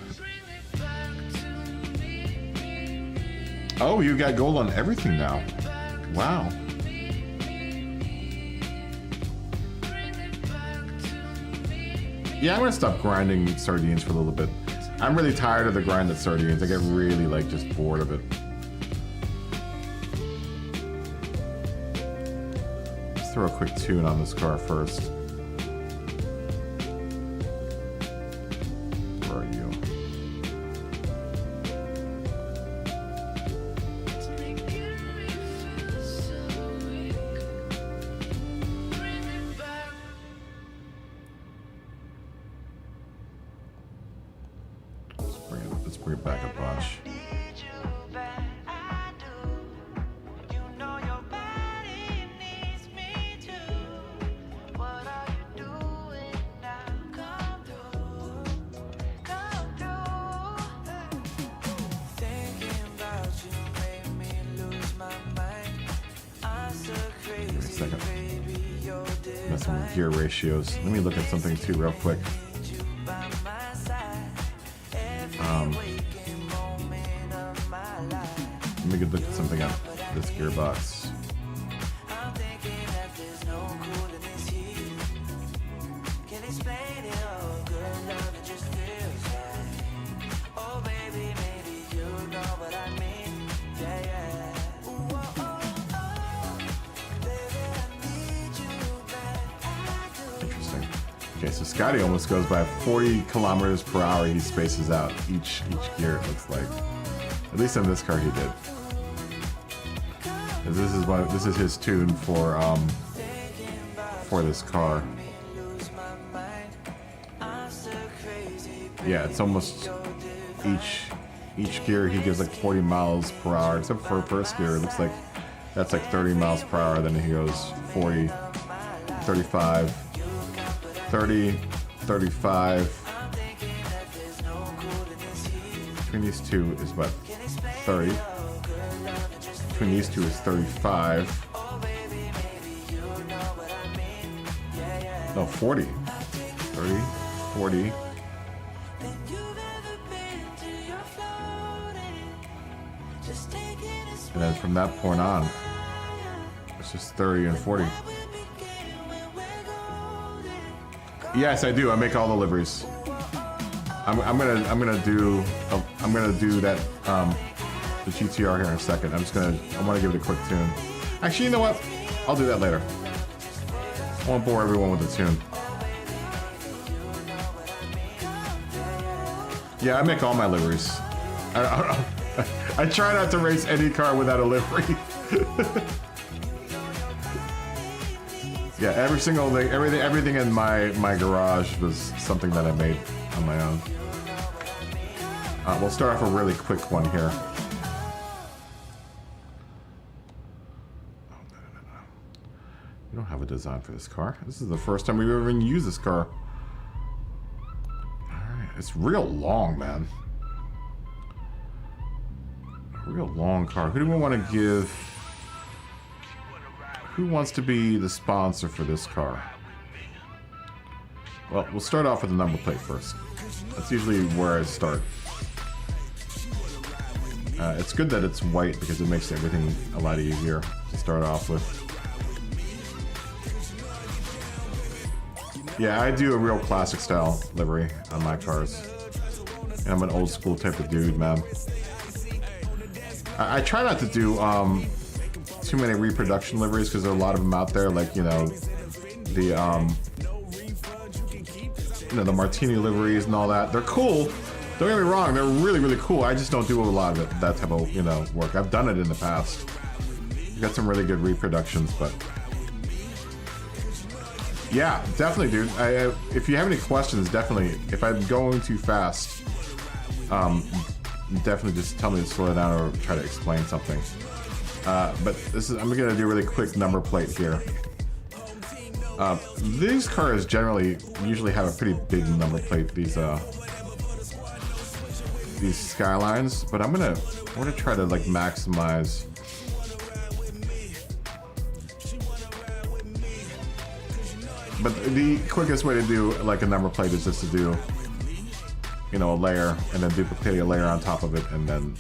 Oh, you got gold on everything now. Wow. Yeah, I'm gonna stop grinding sardines for a little bit. I'm really tired of the grinded sardines. I get really just bored of it. Let's throw a quick tune on this car first. Where are you? Let's bring it back a bunch. second. Messing with gear ratios. Let me look at something too real quick. Let me look at something on this gearbox. Interesting. Okay, so Scotty almost goes by 40 kilometers per hour. He spaces out each gear, it looks like. At least in this car he did. This is his tune for this car. Yeah, it's almost each gear he gives like 40 miles per hour, except for first gear. It looks like that's like 30 miles per hour. Then he goes 40, 35, 30, 35. Between these two is about 30. Between these two is 35. No, 40. 30, 40. And then from that point on, it's just 30 and 40. Yes, I do. I make all the liveries. I'm gonna do that the GTR here in a second. I want to give it a quick tune. Actually, you know what? I'll do that later. I won't bore everyone with the tune. Yeah, I make all my liveries. I try not to race any car without a livery. Yeah, every single thing, everything in my garage was something that I made on my own. We'll start off a really quick one here. We don't have a design for this car. This is the first time we've ever even used this car. Alright, it's real long, man. A real long car. Who do we want to give... Who wants to be the sponsor for this car? Well, we'll start off with the number plate first. That's usually where I start. It's good that it's white because it makes everything a lot easier to start off with. Yeah, I do a real classic style livery on my cars. And I'm an old school type of dude, man. I try not to do too many reproduction liveries because there are a lot of them out there, like, you know, the the martini liveries and all that. They're cool. Don't get me wrong, they're really, really cool. I just don't do a lot of that type of, you know, work. I've done it in the past. I've got some really good reproductions, but yeah, definitely, dude. If you have any questions, definitely. If I'm going too fast, definitely just tell me to slow it down or try to explain something. But I'm gonna do a really quick number plate here. These cars usually have a pretty big number plate. These Skylines, but I'm gonna try to like maximize. But the quickest way to do like a number plate is just to do, you know, a layer and then duplicate a layer on top of it, and then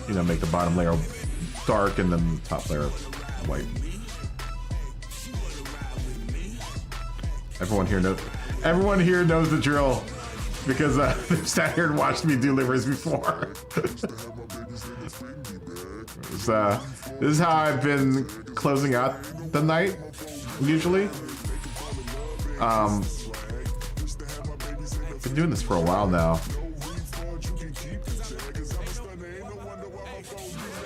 you know, make the bottom layer dark and then the top layer white. Everyone here knows the drill because they've sat here and watched me do liveries before. This is how I've been closing out the night, usually. Been doing this for a while now.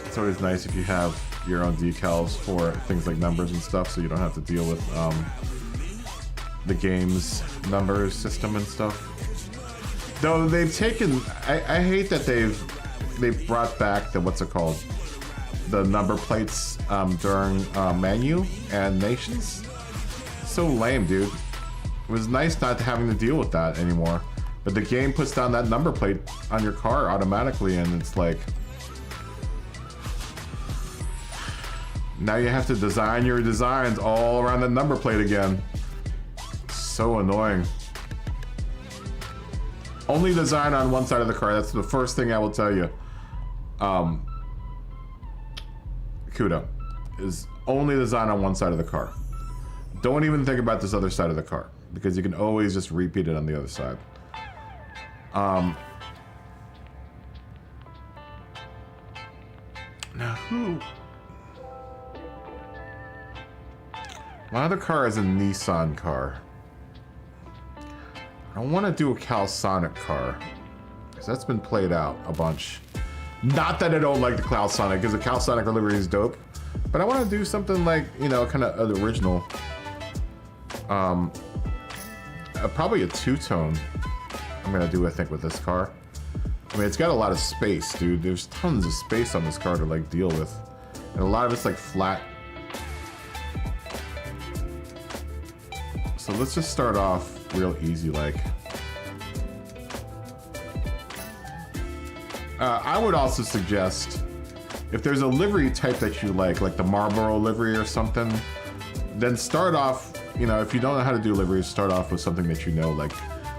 It's always nice if you have your own decals for things like numbers and stuff, so you don't have to deal with the game's numbers system and stuff. Though they've taken, I hate that they've brought back the the number plates during menu and nations. So lame, dude. It was nice not having to deal with that anymore. But the game puts down that number plate on your car automatically, and it's like, Now you have to design your designs all around the number plate again. So annoying. Only design on one side of the car. That's the first thing I will tell you. Kudo is only design on one side of the car. Don't even think about this other side of the car because you can always just repeat it on the other side. Now who? My other car is a Nissan car. I want to do a Calsonic car because that's been played out a bunch. Not that I don't like the Calsonic, because the Calsonic livery is dope, but I want to do something like, you know, kind of the original. Probably a two-tone. I'm gonna do, I think, with this car. I mean, it's got a lot of space, dude. There's tons of space on this car to like deal with, and a lot of it's like flat. So let's just start off real easy, like. I would also suggest, if there's a livery type that you like the Marlboro livery or something, then start off, you know, if you don't know how to do liveries, start off with something that you know, like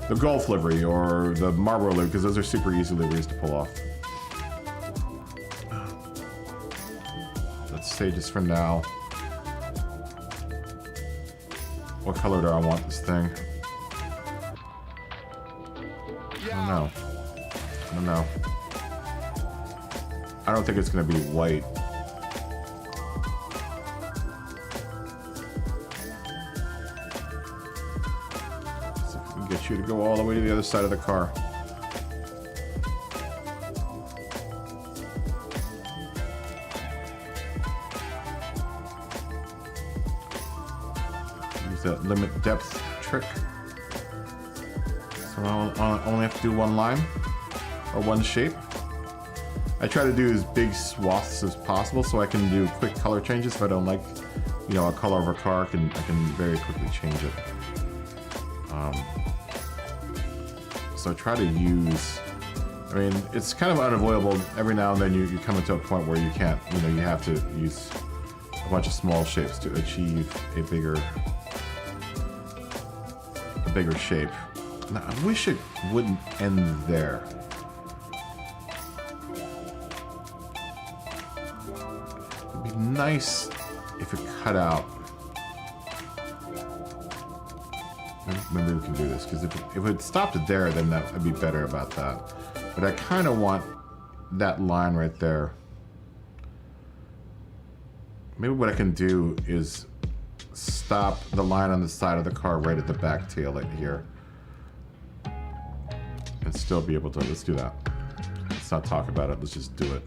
the Golf livery or the Marlboro livery, because those are super easy liveries to pull off. Let's say just for now, what color do I want this thing? I don't know. I don't know. I don't think it's gonna be white. So if we can get you to go all the way to the other side of the car. Use that limit depth trick. So I only have to do one line or one shape. I try to do as big swaths as possible so I can do quick color changes. If I don't like, you know, a color of a car, I can very quickly change it. So I try to use, I mean, it's kind of unavoidable. Every now and then you come into a point where you can't, you know, you have to use a bunch of small shapes to achieve a bigger shape. Now, I wish it wouldn't end there. Nice if it cut out. Maybe we can do this, because if it stopped it there, then that would be better about that. But I kind of want that line right there. Maybe what I can do is stop the line on the side of the car right at the back tail light here. And still be able to, let's do that. Let's not talk about it, let's just do it.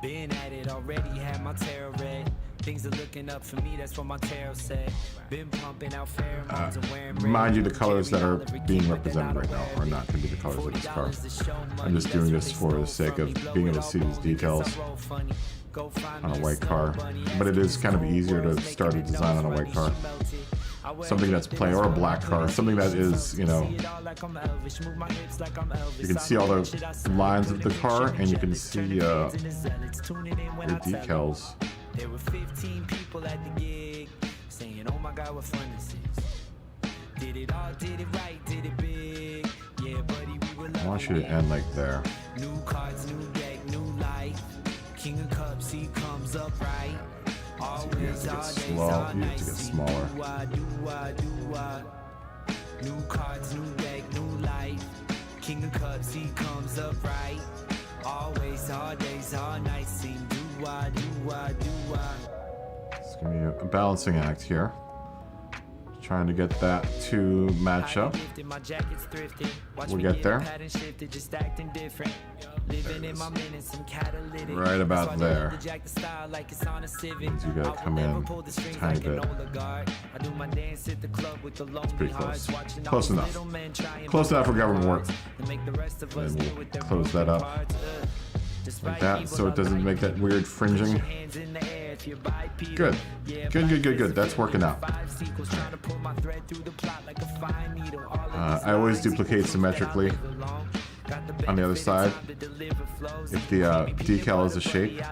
Been at it already, had my tarot read. Things are looking up for me, that's what my tarot said. Been pumping out pheromones and wearing red. Mind you, the colors that are being represented right now are not going to be the colors of this car. I'm just doing this for the sake of being able to see these details on a white car. But it is kind of easier to start a design on a white car. Something that's plain, or a black car, something that is, you know, you can see all the lines of the car, and you can see your decals. There were 15 people at the gig saying, oh my God, what fun this is. Did it all, did it right, did it big. Yeah, buddy, we were I want you to end like there. New cards, new deck, new life. King of Cups, he comes up right. Always all days, all nights. Smaller. New cards, new deck, new life. King of Cups, he comes up right. Always all days, all nights. Sing do-wah, do-wah, do-wah. It's gonna be a balancing act here. Trying to get that to match up. We'll get there. Right about there. Means you gotta come in a tiny bit. It's pretty close. Close enough. Close enough for government work. And we'll close that up. Like that, so it doesn't make that weird fringing. Good. Good. That's working out. I always duplicate symmetrically on the other side. If the decal is a shape,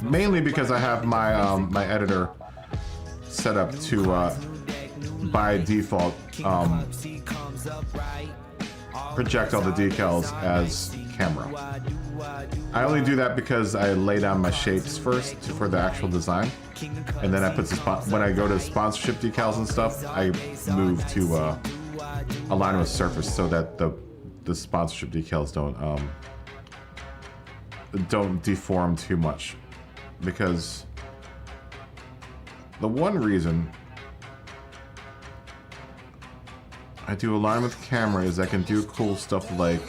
Mainly because I have my my editor set up to by default project all the decals as camera. I only do that because I lay down my shapes first for the actual design, and then I put when I go to sponsorship decals and stuff, I move to align with surface so that the sponsorship decals don't deform too much. Because the one reason I do align with camera is I can do cool stuff like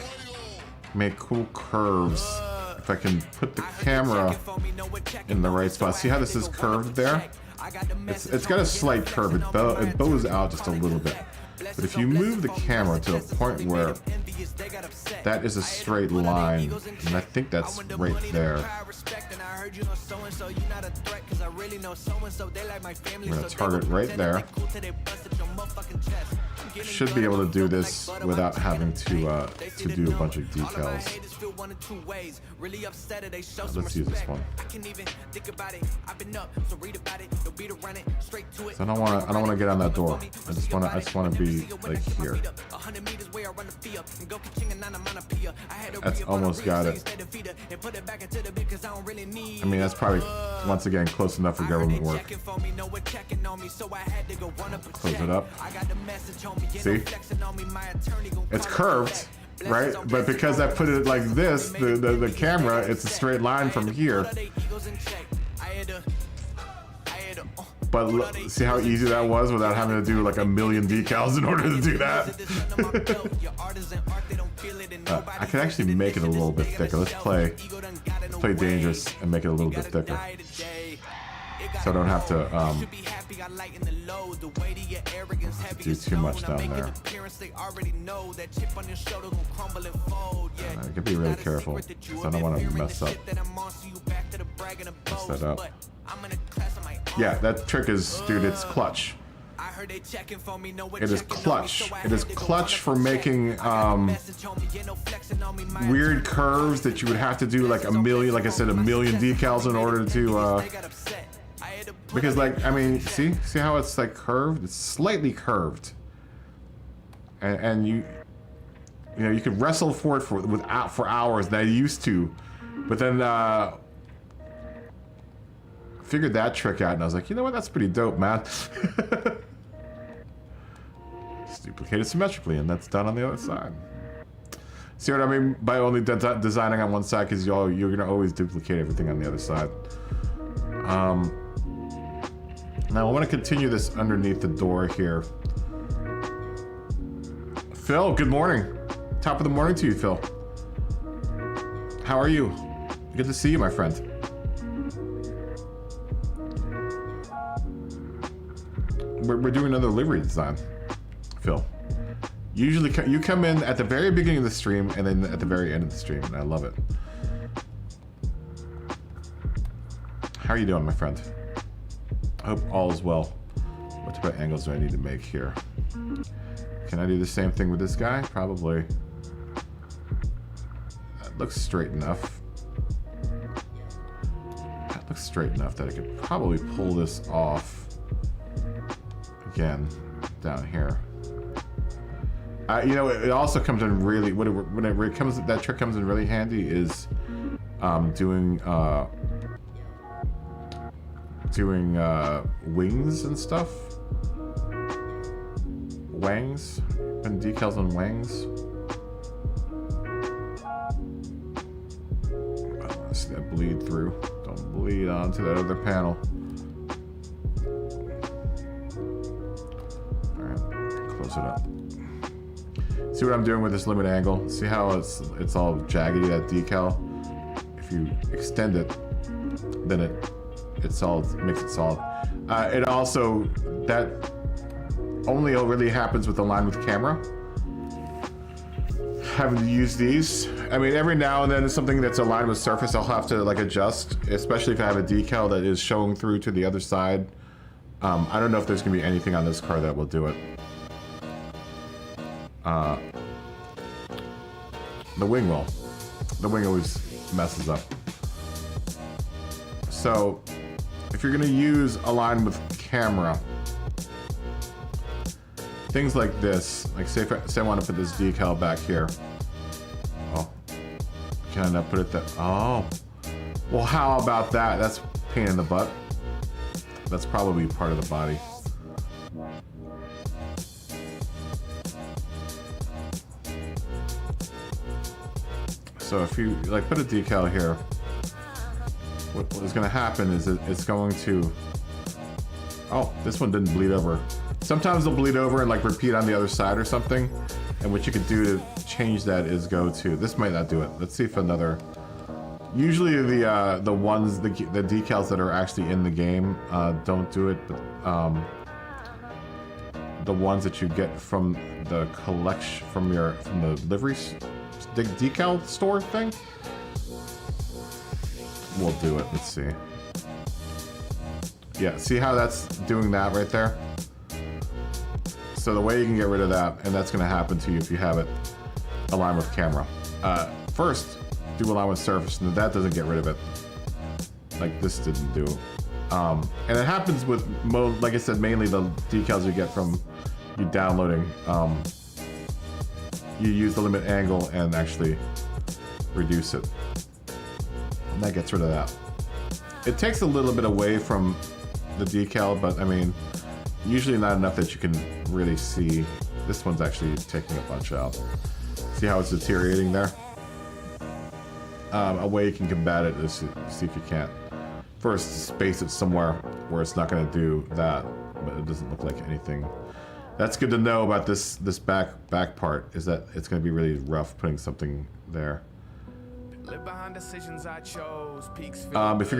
make cool curves if I can put the camera in the right spot. See how this is curved there? It's got a slight curve. It bows out just a little bit. But if you move the camera to a point where that is a straight line, and I think that's right there. I'm gonna target right there. Should be able to do this without having to do a bunch of decals. Let's use this one. So I don't want to get on that door. I just want to be like here. That's almost got it. I mean, that's probably once again close enough for government work. Close it up. See? It's curved, right? But because I put it like this, the camera, it's a straight line from here. But look, see how easy that was without having to do like a million decals in order to do that? I can actually make it a little bit thicker. Let's play dangerous and make it a little bit thicker. So I don't have to do too much down there. I can be really careful because I don't want to mess that up. Yeah, that trick is, dude, it's clutch. It is clutch. It is clutch for making weird curves that you would have to do like a million, like I said, a million decals in order to because like, I mean, see how it's like curved? It's slightly curved. And you know, you could wrestle for it for hours that I used to. But then figured that trick out and I was like, you know what, that's pretty dope, man. It's duplicated symmetrically and that's done on the other side. See what I mean by only designing on one side, because you're gonna always duplicate everything on the other side. Now I want to continue this underneath the door here. Phil, good morning. Top of the morning to you, Phil. How are you? Good to see you, my friend. We're doing another livery design, Phil. Usually you come in at the very beginning of the stream and then at the very end of the stream, and I love it. How are you doing, my friend? I hope all is well. What type of angles do I need to make here? Can I do the same thing with this guy? Probably. That looks straight enough. That looks straight enough that I could probably pull this off again down here. You know, it also comes in really, when it comes, that trick comes in really handy is doing wings and stuff. Wangs and decals on wangs. Oh, see that bleed through. Don't bleed onto that other panel. Alright, close it up. See what I'm doing with this limit angle? See how it's all jaggedy, that decal? If you extend it, then it makes it solid. It also, that only really happens with the line with camera. Having to use these. I mean, every now and then something that's aligned with surface I'll have to like adjust, especially if I have a decal that is showing through to the other side. I don't know if there's gonna be anything on this car that will do it. The wing will. The wing always messes up. So if you're gonna use align with camera, things like this, like say I want to put this decal back here. Oh, can I put it there? Oh, well, how about that? That's a pain in the butt. That's probably part of the body. So if you like put a decal here, what is going to happen is it's going to. Oh, this one didn't bleed over. Sometimes they'll bleed over and like repeat on the other side or something. And what you could do to change that is go to. This might not do it. Let's see if another. Usually the ones the decals that are actually in the game don't do it, but the ones that you get from the collection from the livery decal store thing will do it. Let's see. Yeah, see how that's doing that right there? So the way you can get rid of that, and that's going to happen to you if you have it aligned with camera. First, do align with surface, and that doesn't get rid of it. Like this didn't do. And it happens with, like I said, mainly the decals you get from you downloading. You use the limit angle and actually reduce it. And that gets rid of that. It takes a little bit away from the decal, but I mean, usually not enough that you can really see. This one's actually taking a bunch out. See how it's deteriorating there? A way you can combat it is to see if you can't first space it somewhere where it's not going to do that, but it doesn't look like anything. That's good to know about this back part, is that it's going to be really rough putting something there. If you're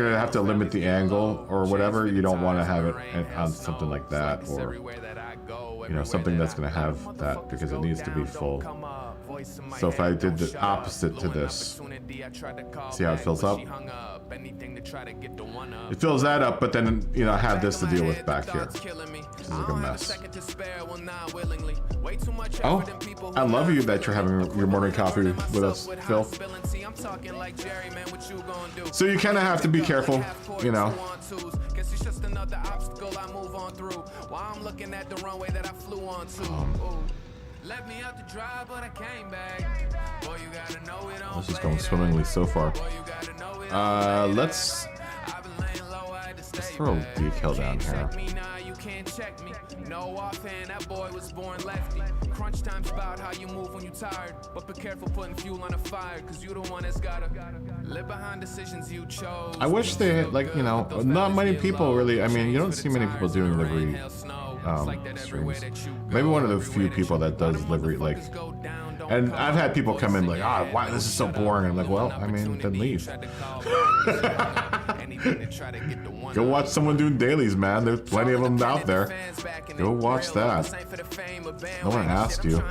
going to have to limit the angle or whatever, you don't want to have it on something like that, or you know, something that's going to have that, because it needs to be full. So if I did the opposite to this, see how it fills up? It fills that up, but then, you know, I have this to deal with back here. This is like a mess. Oh, I love you that you're having your morning coffee with us, Phil. So you kind of have to be careful, you know. This is going swimmingly so far. Let's throw a decal down here. No offhand, that boy was born lefty. Crunch time's about how you move when you're tired. But be careful putting fuel on a fire, cause you the one that's gotta live behind decisions you chose. I wish they had, like, you know, not many people really, I mean, you don't see many people doing livery streams. Maybe one of the few people that does livery, like, and I've had people come in like, ah, why this is so boring. I'm like, well, I mean, then leave. Go watch someone do dailies, man. There's plenty of them out there. Go watch that. No one asked you.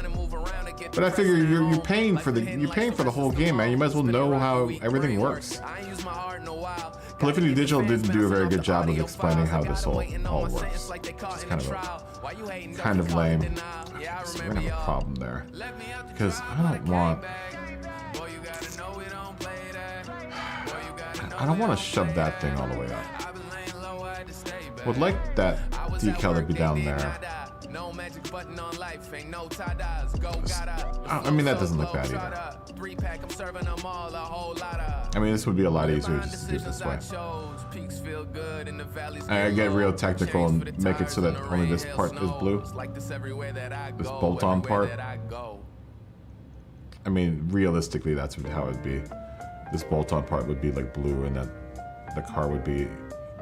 But I figure you're paying for the whole game, man. You might as well know how everything works. Polyphony Digital didn't do a very good job of explaining how this all works. It's kind of lame. So we're gonna have a problem there, because I don't want to shove that thing all the way up. Would like that decal to be down there. I mean, that doesn't look bad either. I mean, this would be a lot easier just to do it this way. I get real technical and make it so that only this part is blue. This bolt-on part. I mean, realistically, that's how it'd be. This bolt-on part would be like blue, and then the car would be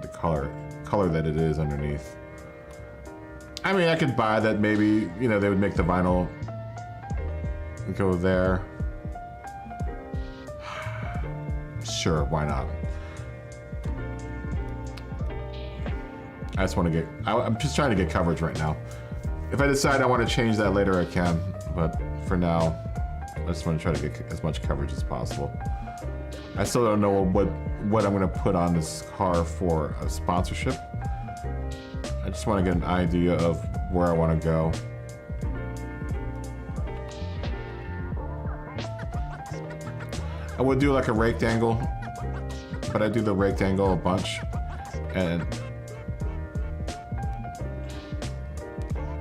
the color that it is underneath. I mean, I could buy that. Maybe, you know, they would make the vinyl go there. Sure, why not? I just want to get, I'm just trying to get coverage right now. If I decide I want to change that later, I can. But for now, I just want to try to get as much coverage as possible. I still don't know what I'm going to put on this car for a sponsorship. I just want to get an idea of where I want to go. I would do like a raked angle but I do the raked angle a bunch, and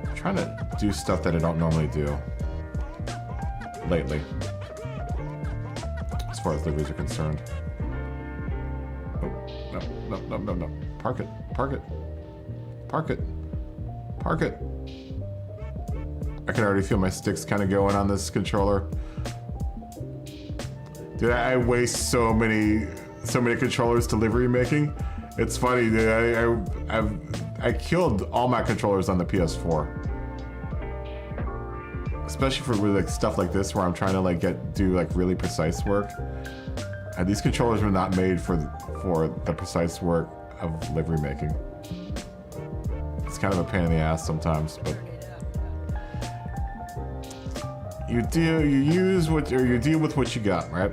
I'm trying to do stuff that I don't normally do lately, as far as liveries are concerned. Oh, no. Park it. Park it. I can already feel my sticks kind of going on this controller. Dude, I waste so many controllers to livery making. It's funny, dude. I killed all my controllers on the PS4. Especially for like stuff like this where I'm trying to like do like really precise work. And these controllers were not made for the precise work of livery making. It's kind of a pain in the ass sometimes, but you deal with what you got, right?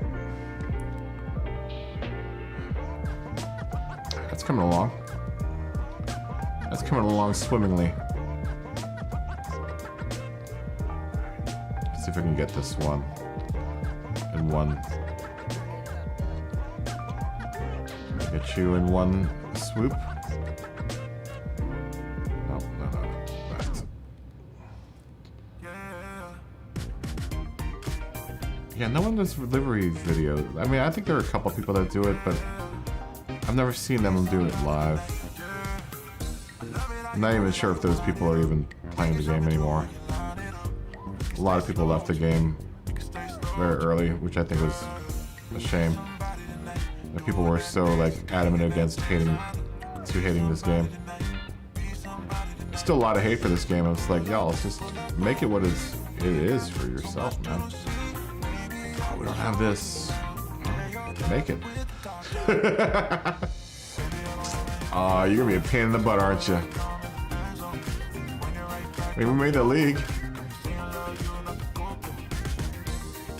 That's coming along. That's coming along swimmingly. Let's see if I can get this one in one. Get you in one swoop. No. Right. Yeah, no one does livery videos. I mean, I think there are a couple people that do it, but I've never seen them do it live. I'm not even sure if those people are even playing the game anymore. A lot of people left the game very early, which I think was a shame. That people were so like adamant against hating this game. There's still a lot of hate for this game. It's like, y'all, let's just make it what it is for yourself, man. Oh, we don't have this. Make it. Aw, you're gonna be a pain in the butt, aren't you? I mean, we made the league.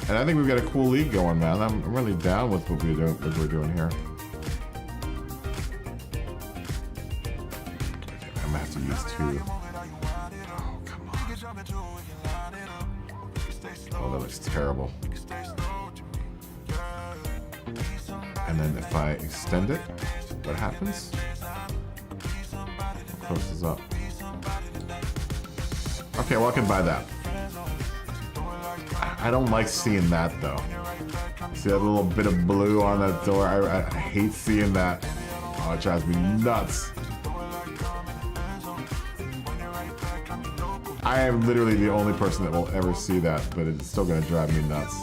And I think we've got a cool league going, man. I'm really down with what we're doing here. Okay, I'm gonna have to use two. Oh, come on. Oh, that looks terrible. And then if I extend it, what happens? It closes up. Okay, well, I can buy that. I don't like seeing that though. See that little bit of blue on that door? I hate seeing that. Oh, it drives me nuts. I am literally the only person that will ever see that, but it's still gonna drive me nuts.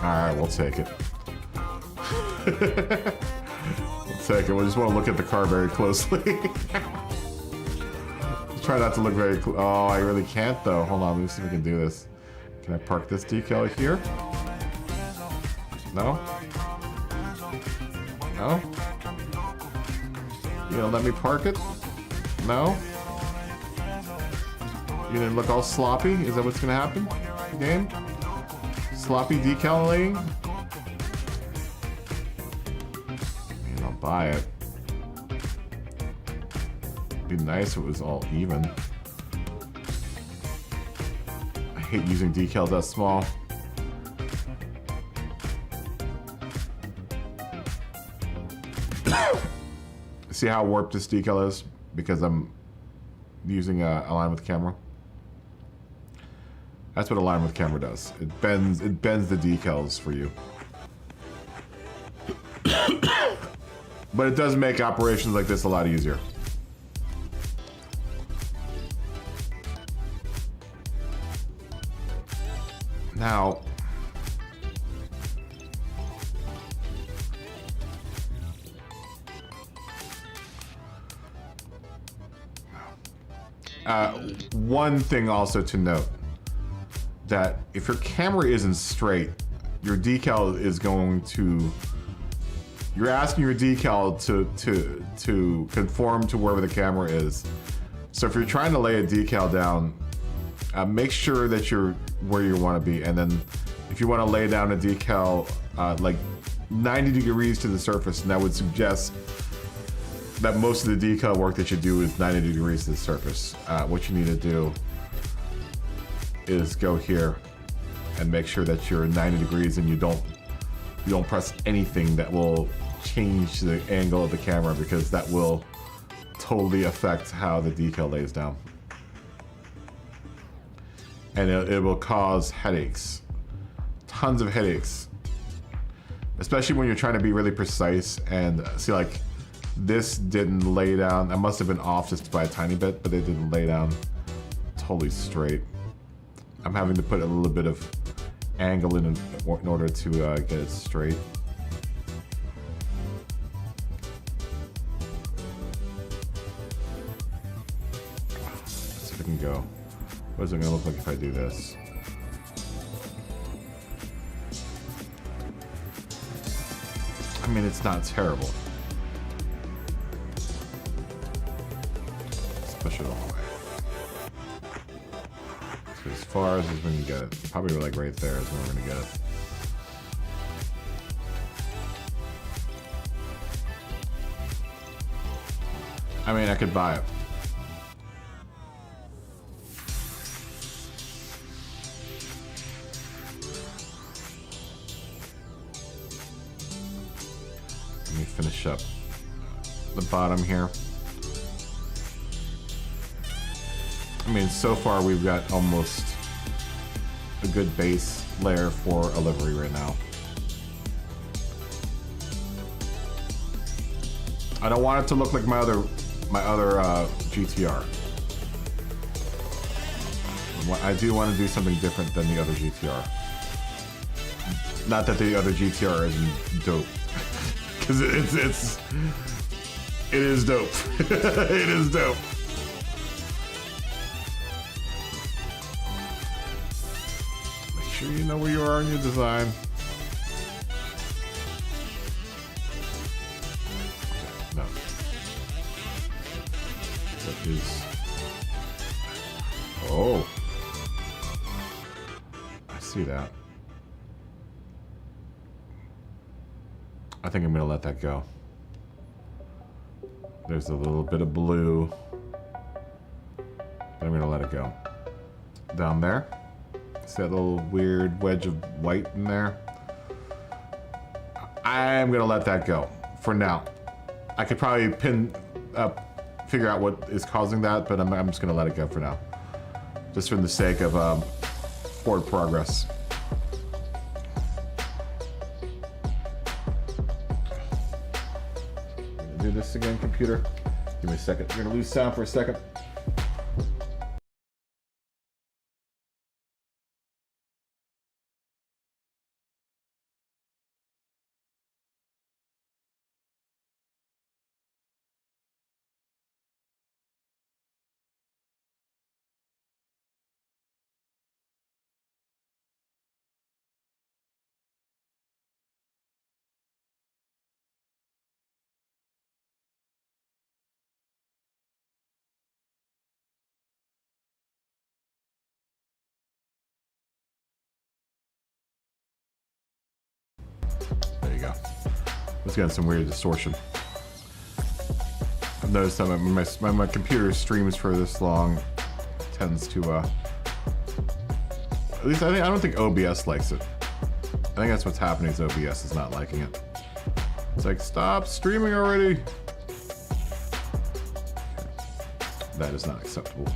Alright, we'll take it. We'll take it. We just want to look at the car very closely. Try not to look very close. Oh, I really can't though. Hold on, let me see if we can do this. Can I park this decal here? No? No? You gonna let me park it? No? You gonna look all sloppy? Is that what's gonna happen? Game? Sloppy decal laying? I mean, I'll buy it. It'd be nice if it was all even. I hate using decals that small. See how warped this decal is? Because I'm using align with camera. That's what align with camera does. It bends the decals for you. But it does make operations like this a lot easier. Now, one thing also to note, that if your camera isn't straight, your decal is going to, you're asking your decal to conform to wherever the camera is. So if you're trying to lay a decal down, make sure that you're where you want to be, and then if you want to lay down a decal like 90 degrees to the surface, and I would suggest that most of the decal work that you do is 90 degrees to the surface. What you need to do is go here and make sure that you're 90 degrees and you don't press anything that will change the angle of the camera, because that will totally affect how the decal lays down. And it will cause headaches. Tons of headaches. Especially when you're trying to be really precise and see, like, this didn't lay down. I must have been off just by a tiny bit, but it didn't lay down totally straight. I'm having to put a little bit of angle in order to get it straight. Let's see if I can go. What is it gonna look like if I do this? I mean, it's not terrible. Let's push it all the way. So as far as we can get it, probably like right there is where we're gonna get it. I mean, I could buy it. Let me finish up the bottom here. I mean, so far we've got almost a good base layer for a livery right now. I don't want it to look like my other GTR. I do want to do something different than the other GTR. Not that the other GTR isn't dope, because it is dope. It is dope. Make sure you know where you are in your design. No. That is. Oh. I see that. I think I'm gonna let that go. There's a little bit of blue. But I'm gonna let it go. Down there. See that little weird wedge of white in there? I'm gonna let that go for now. I could probably figure out what is causing that, but I'm just gonna let it go for now. Just for the sake of forward progress. Do this again, computer. Give me a second. You're gonna lose sound for a second. There you go. It's got some weird distortion. I've noticed that when my computer streams for this long, it tends to at least I don't think OBS likes it. I think that's what's happening is OBS is not liking it. It's like, stop streaming already. That is not acceptable.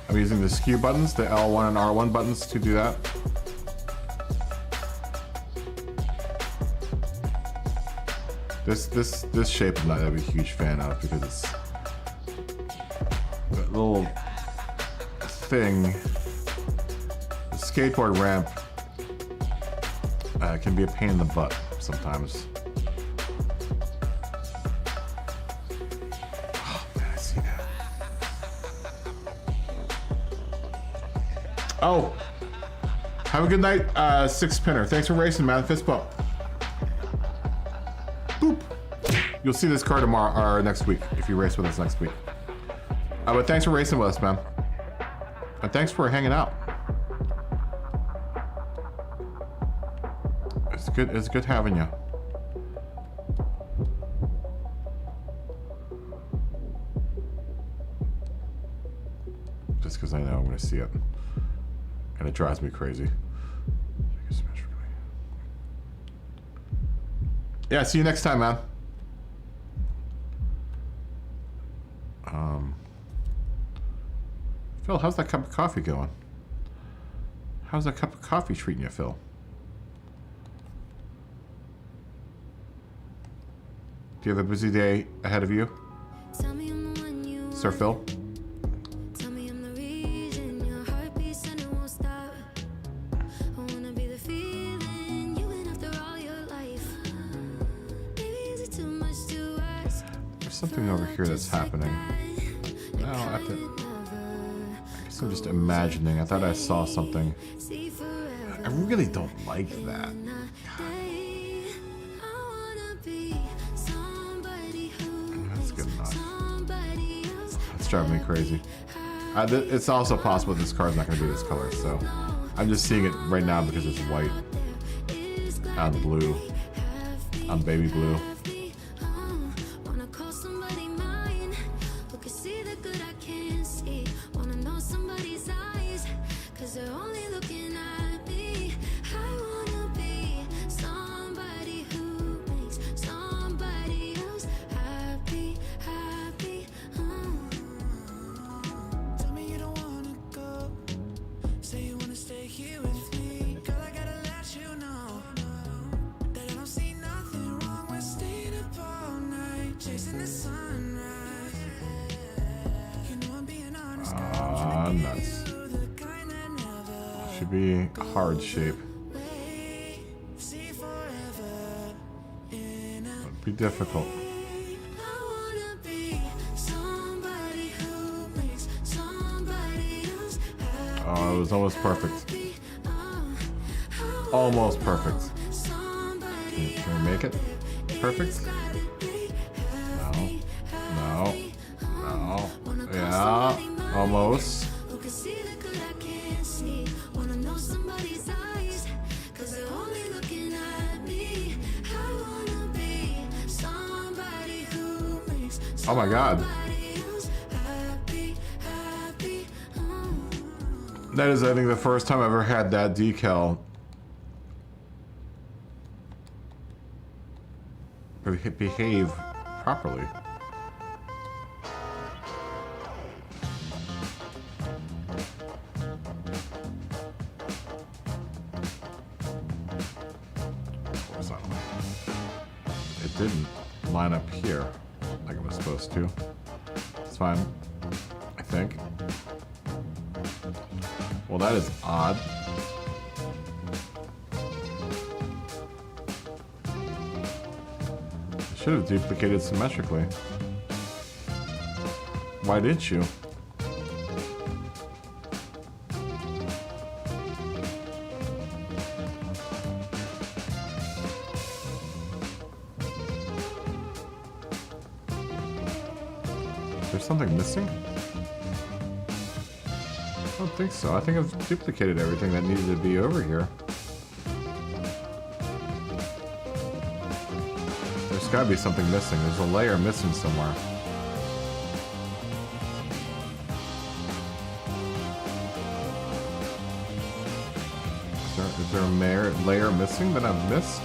I'm using the skew buttons, the L1 and R1 buttons to do that. This shape I'm not a huge fan of because it's that little thing. The skateboard ramp can be a pain in the butt sometimes. Oh man, I see that. Oh, have a good night, Six Pinner. Thanks for racing, man. Fist bump. Boop. You'll see this car tomorrow or next week if you race with us next week. But thanks for racing with us, man. And thanks for hanging out. It's good having you. just because I know I'm going to see it. And it drives me crazy. Yeah, see you next time, man. Phil, how's that cup of coffee going? How's that cup of coffee treating you, Phil? Do you have a busy day ahead of you, Sir Phil? There's something over here that's happening. No, I guess I'm just imagining. I thought I saw something. I really don't like that. That's good enough. That's driving me crazy. It's also possible this car's not going to be this color, so I'm just seeing it right now because it's white on blue, on baby blue. Nuts. Should be a hard shape. It'd be difficult. Oh, it was almost perfect. Almost perfect. Can we make it perfect? No. No. No. Yeah. Almost. Oh my god. That is, I think, the first time I've ever had that decal behave properly. It didn't line up here like it was supposed to. It's fine, I think. Well, that is odd. I should have duplicated symmetrically. Why didn't you? There's something missing? I don't think so. I think I've duplicated everything that needed to be over here. There's gotta be something missing. There's a layer missing somewhere. Is there a layer missing that I've missed?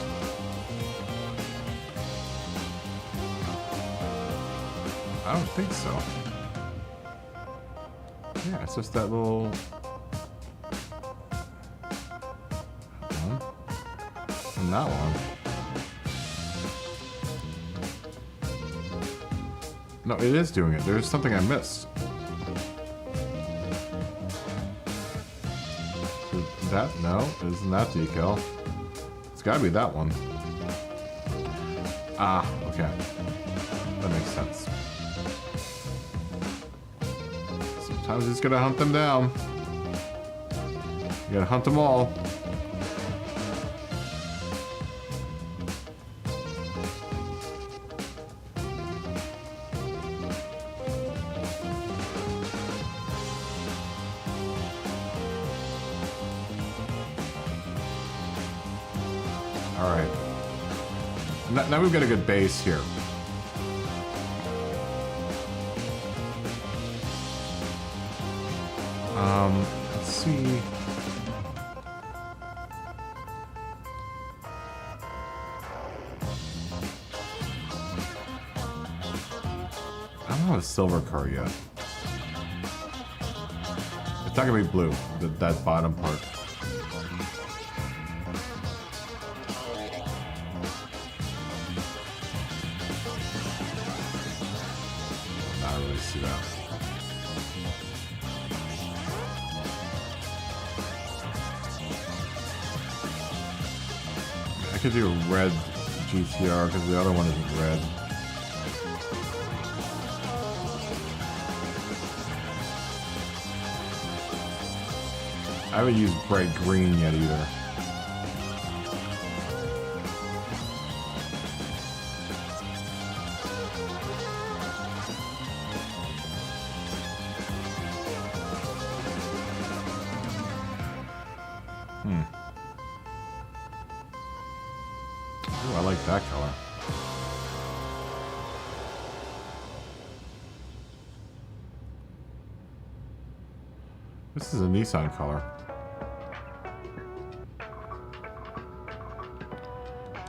I don't think so. Yeah, it's just that little one and that one. No, it is doing it. There's something I missed. That, no, isn't that decal? It's gotta be that one. Ah, okay. That makes sense. Sometimes he's gonna hunt them down. You gotta hunt them all. Alright. Now we've got a good base here. Let's see. I don't have a silver car yet. It's not gonna be blue, that bottom part. I really see that. I could do a red GTR because the other one isn't red. I haven't used bright green yet either. Ooh, I like that color. This is a Nissan color.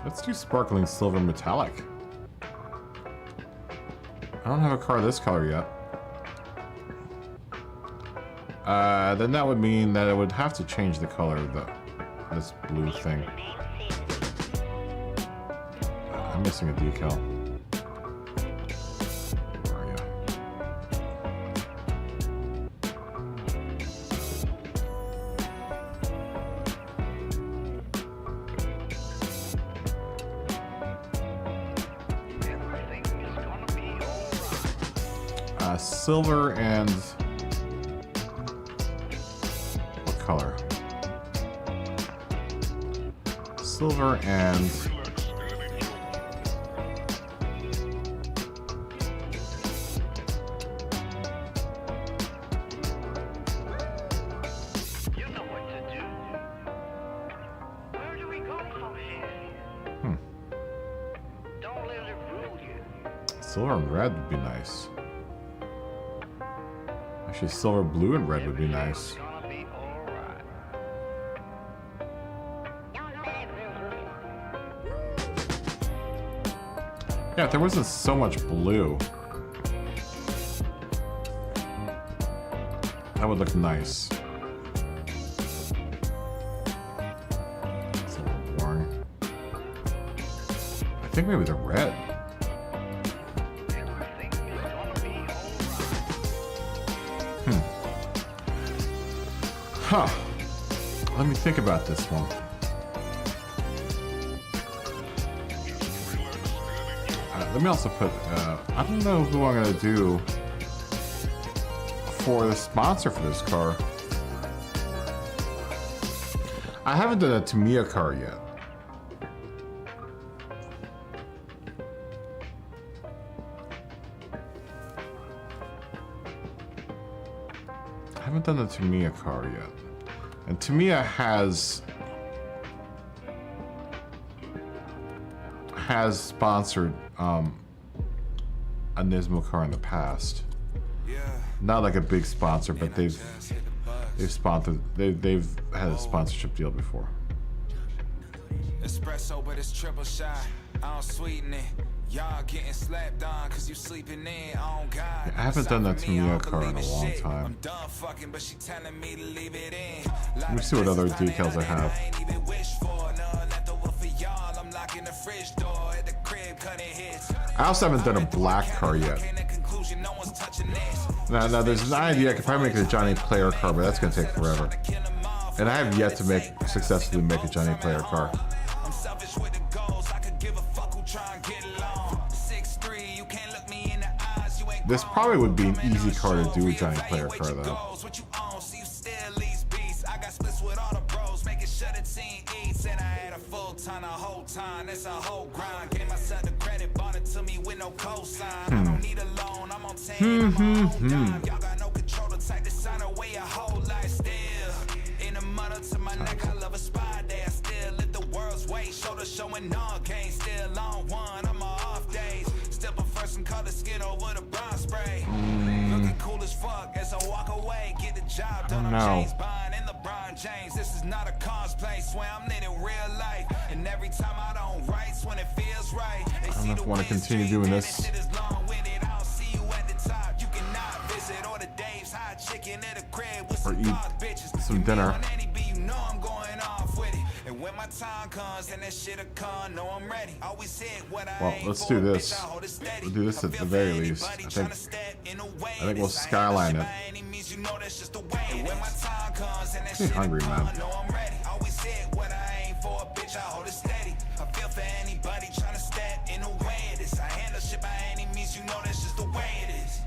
Let's do sparkling silver metallic. I don't have a car this color yet. Then that would mean that it would have to change the color of this blue thing. I'm missing a decal. Where are you? Silver and what color? Silver and You know what to do. Where do we go from here? Don't let it rule you. silver and red would be nice. Actually, silver, blue, and red would be nice. Gonna be alright. Yeah, if there wasn't so much blue, that would look nice. It's a little boring. I think maybe the red. Huh. Let me think about this one. Let me also put, I don't know who I'm going to do for the sponsor for this car. I haven't done a Tamiya car yet. I haven't done the Tamiya car yet. And Tamiya has sponsored a Nismo car in the past. Not like a big sponsor, but they've sponsored. They've had a sponsorship deal before. Espresso, but it's triple shot. I don't sweeten it. Y'all getting slapped on cause you sleeping in on God. Yeah, I haven't done that Tamiya car in a long time. I'm done fucking, but she telling me to leave it in. Let me see what other decals I have. I also haven't done a black car yet. Now there's an idea I could probably make it a Johnny Player car, but that's gonna take forever. And I have yet to successfully make a Johnny Player car. This probably would be an easy car to do a Johnny Player car though. Showing no gain, still on one. I'm off days. Still prefer some color skin over the brown spray. Looking cool as fuck as I walk away. Get the job done. on no. James Bond and LeBron James. This is not a cosplay. Swear I'm living real life. And every time I don't write, when it feels right. I don't know if I want to continue doing this. Or eat some dinner. Well, let's do this. We'll do this at the very least. I think we'll skyline it. I'm hungry, man. I feel for anybody trying to step in the way of this. I handle shit by any means, you know that's just the way it is.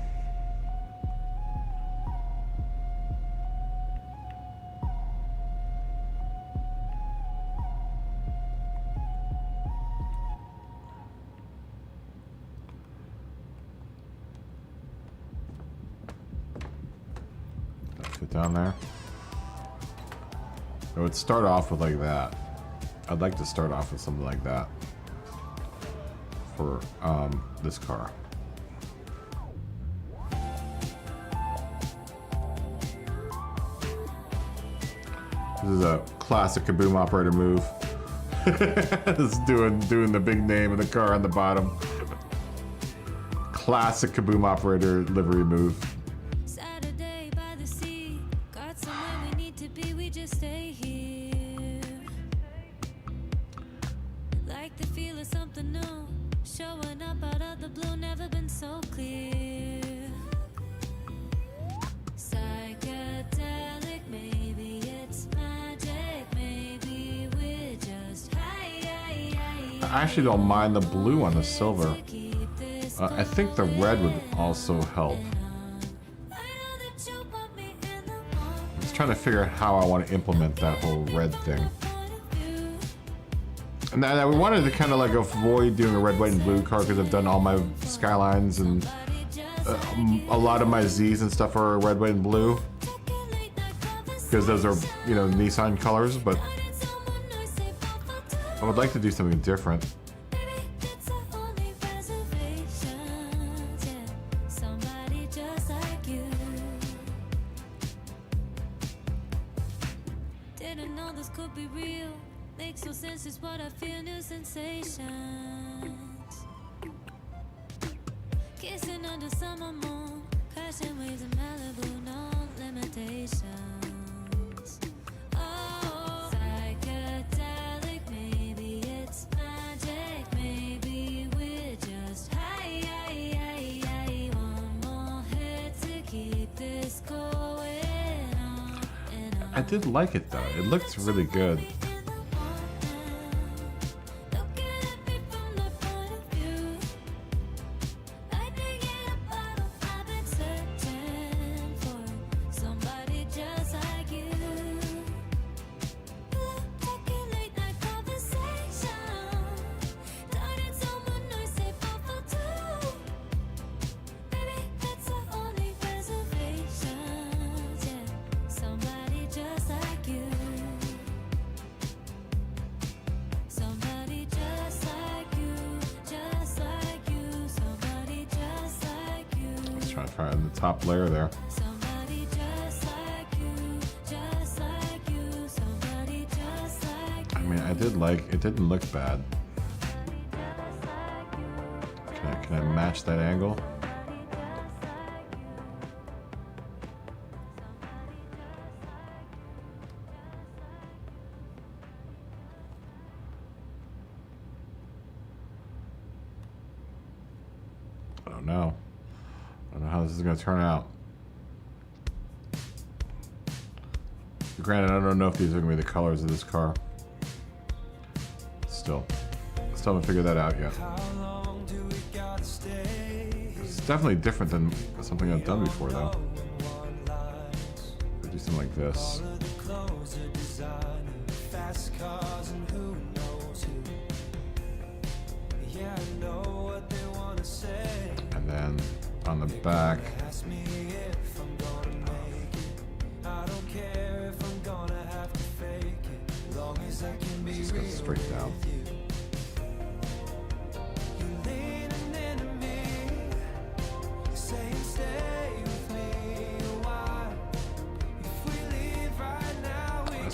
Fit down there. I would start off with like that. I'd like to start off with something like that for this car. This is a classic KaBoom operator move. This is doing the big name of the car on the bottom. Classic KaBoom operator livery move. Saturday by the sea, got somewhere we need to be, we just stay here. Like the feel of something new, showing up out of the blue, never been so clear. Psychedelic, maybe it's magic, maybe we're just high. I actually don't mind the blue on the silver. I think the red would also help. I'm just trying to figure out how I want to implement that whole red thing. And then we wanted to kind of like avoid doing a red, white, and blue car because I've done all my Skylines and a lot of my Z's and stuff are red, white, and blue. Because those are, you know, Nissan colors, but I would like to do something different. Didn't know this could be real. Makes no sense, is what I feel, new sensations. Kissing under summer moon, crashing waves in Malibu, no limitations. Oh, psychedelic, maybe it's magic, maybe we're just high. One more hit to keep this going on and on. I did like it though. It looked really good. Try on the top layer there. I mean, I did like it. Didn't look bad. Can I match that angle? I don't know. I don't know how this is going to turn out. Granted, I don't know if these are going to be the colors of this car. Still haven't figured that out yet. It's definitely different than something I've done before, though. Do something like this. And then on the back, just go straight down.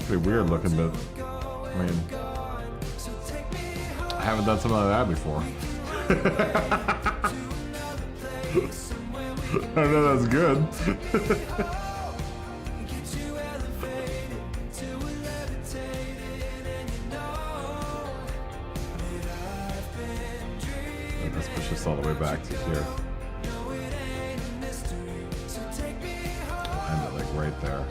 pretty weird looking, but I mean, I haven't done something like that before. I don't know, that's good. Let's push this all the way back to here. I'll end it like right there.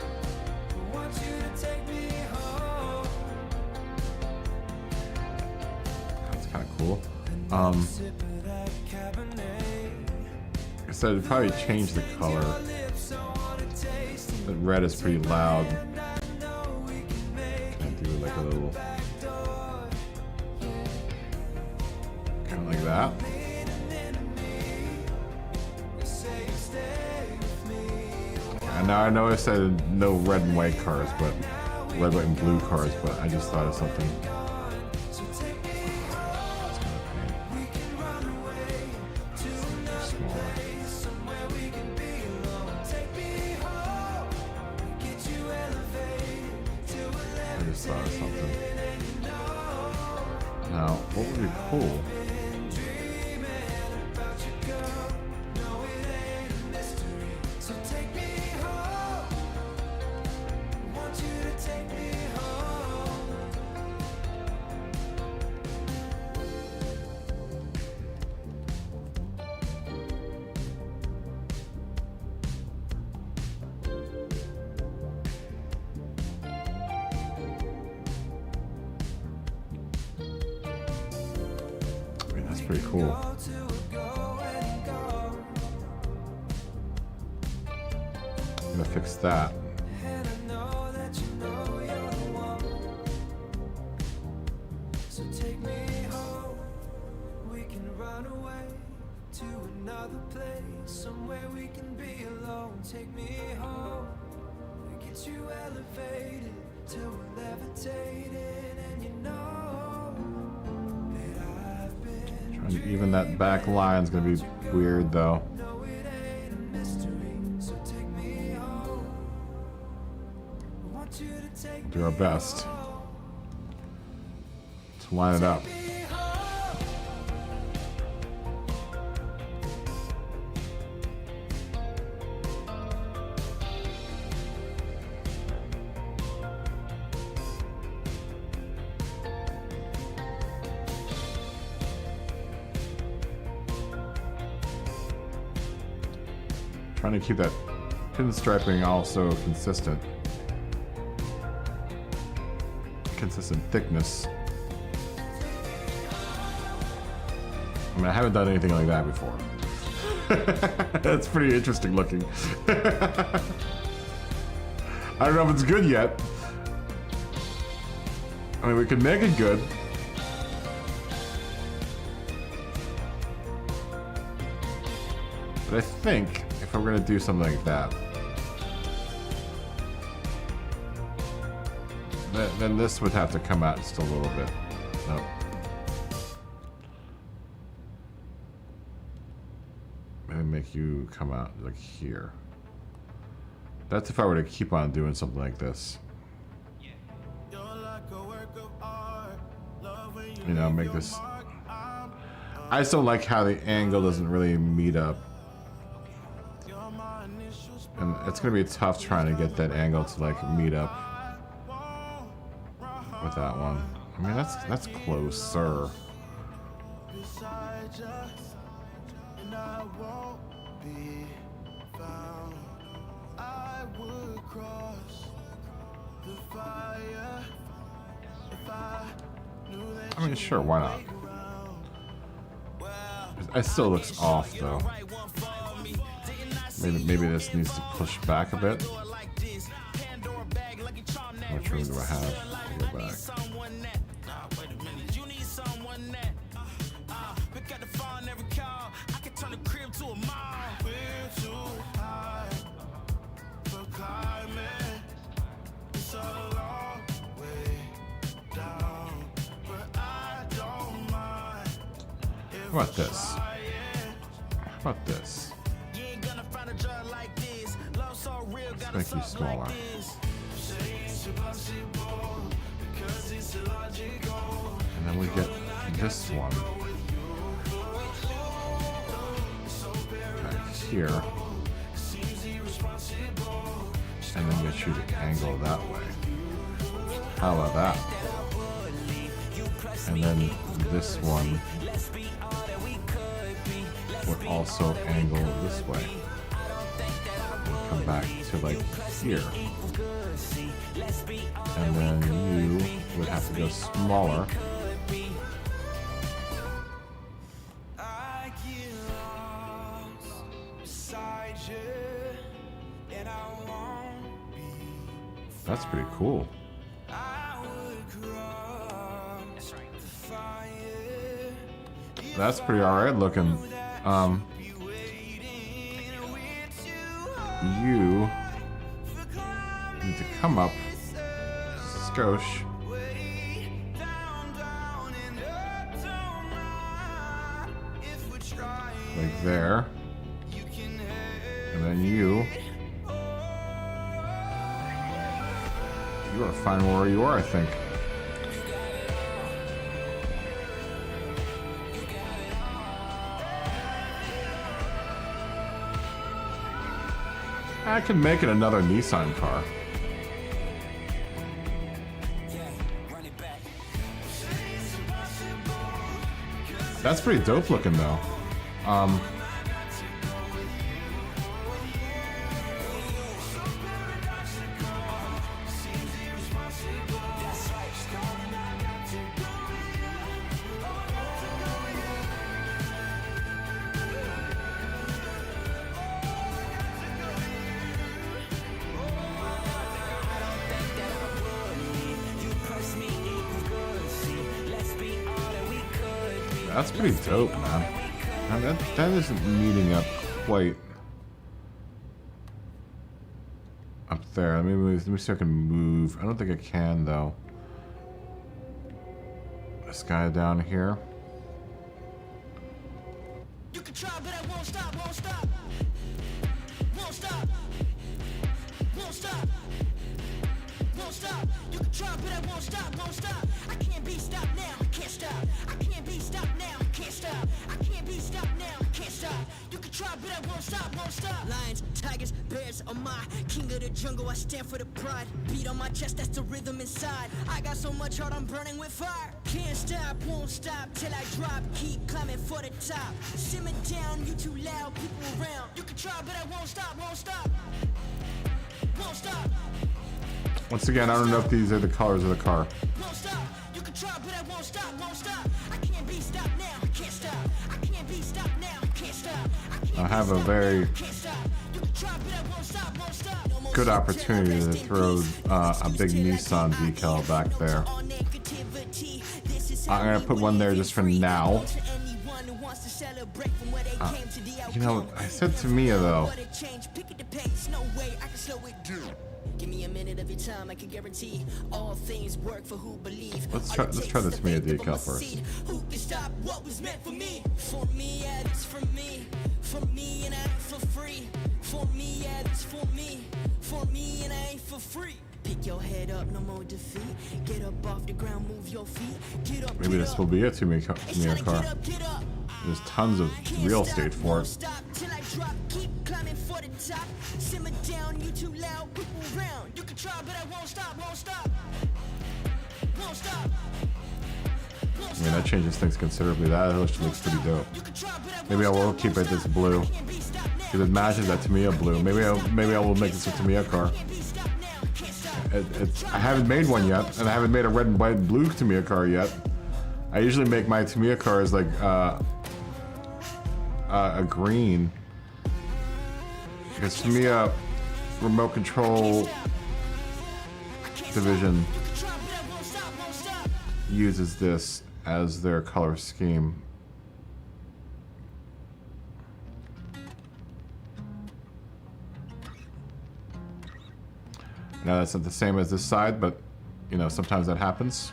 That's kind of cool. I said it'd probably change the color. The red is pretty loud. Can I do like a little, kind of like that? And now I know I said no red and white cars, but red, white, and blue cars, but I just thought of something. Now, what would be cool? Pretty cool. I'm gonna fix that. So take me home. We can run away to another place, somewhere we can be alone. Take me home. We get you elevated till we're levitating, and you know. Even that back line's gonna be weird though. Do our best to line it up. Trying to keep that pinstriping also consistent. Consistent thickness. I mean, I haven't done anything like that before. That's pretty interesting looking. I don't know if it's good yet. I mean, we could make it good. But I think if I'm gonna do something like that, then this would have to come out just a little bit. Nope. Maybe make you come out like here. That's if I were to keep on doing something like this. You know, make this. I just don't like how the angle doesn't really meet up. And it's gonna be tough trying to get that angle to like meet up with that one. I mean, that's closer. I mean, sure, why not? It still looks off though. Maybe this needs to push back a bit. How much room do I have to go back? How about this? How about this? Let's make you smaller. And then we get this one back here. And then get you to angle that way. How about that? And then this one would also angle this way. And come back to like here. And then you would have to go smaller. That's pretty cool. That's pretty alright looking. You need to come up skosh. Like there. And then you are fine where you are, I think. I could make it another Nissan car. That's pretty dope looking though. That's pretty dope, man. And that isn't meeting up quite up there. Let me see if I can move. I don't think I can though. This guy down here. You can try, but I won't stop, won't stop. Won't stop. Won't stop. Won't stop. You can try, but I won't stop, won't stop. I can't be stopped now, I can't stop. I can't be stopped now, I can't stop. I can't be stopped now, I can't stop. You can try, but I won't stop, won't stop. Lions, tigers, bears are my king of the jungle. I stand for the pride. Beat on my chest, that's the rhythm inside. I got so much heart, I'm burning with fire. Can't stop, won't stop till I drop. Keep climbing for the top. Simmer down, you too loud, people around. You can try, but I won't stop, won't stop. Won't stop. Once again, I don't know if these are the colors of the car. Won't stop. You can try, but I won't stop, won't stop. I can't be stopped now, I can't stop. I can't be stopped now, I can't stop. I have a very good opportunity to throw a big Nissan decal back there. I'm gonna put one there just for now. You know, I said to Mia though. Give me a minute of your time, I can guarantee all things work for who believe. Let's try this Mia decal first. Who can stop what was meant for me? For me, yeah, it's for me. For me and I ain't for free. For me, yeah, it's for me. For me and I ain't for free. Pick your head up, no more defeat. Get up off the ground, move your feet. Get up. Maybe this will be it to me car. There's tons of real estate for it. Till I drop, keep climbing for the top. Simmer down, you too loud, people around. You can try, but I won't stop, won't stop. Won't stop. I mean, that changes things considerably. That actually looks pretty dope. Maybe I will keep it this blue because it matches that Tamiya blue. Maybe I will make this a Tamiya car. I haven't made one yet, and I haven't made a red and white and blue Tamiya car yet. I usually make my Tamiya cars like a green because Tamiya remote control division uses this as their color scheme. Now that's not the same as this side, but you know, sometimes that happens.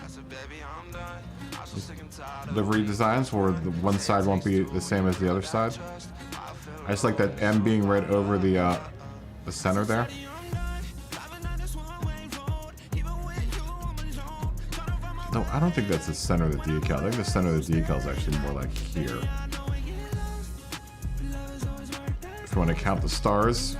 Livery designs where the one side won't be the same as the other side. I just like that M being right over the center there. No, I don't think that's the center of the decal. I think the center of the decal is actually more like here. If you want to count the stars.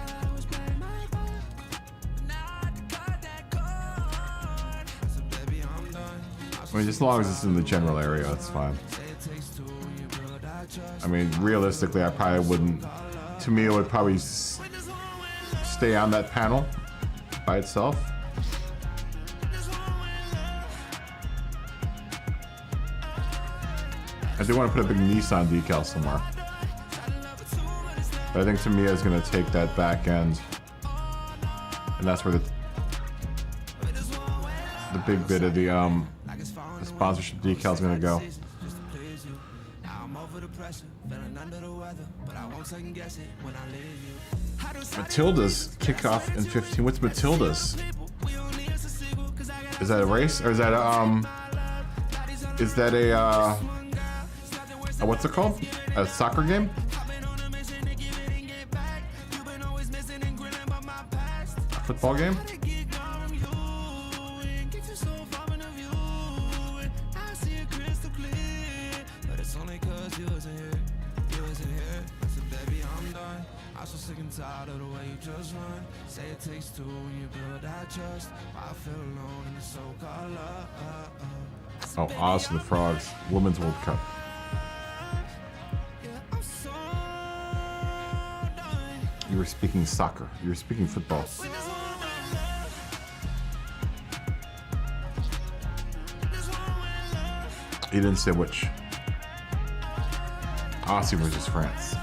I mean, as long as it's in the general area, that's fine. I mean, realistically, I probably wouldn't... To me, it would probably stay on that panel by itself. I do want to put a big Nissan decal somewhere. But I think Tamiya is going to take that back end. And that's where the big bit of the sponsorship decal is going to go. Matilda's kickoff in 15. What's Matilda's? Is that a race? Or is that a what's it called? A soccer game? A football game? Oh, Oz for the Frogs, Women's World Cup. You were speaking soccer. You were speaking football. You didn't say which. Aussie versus France.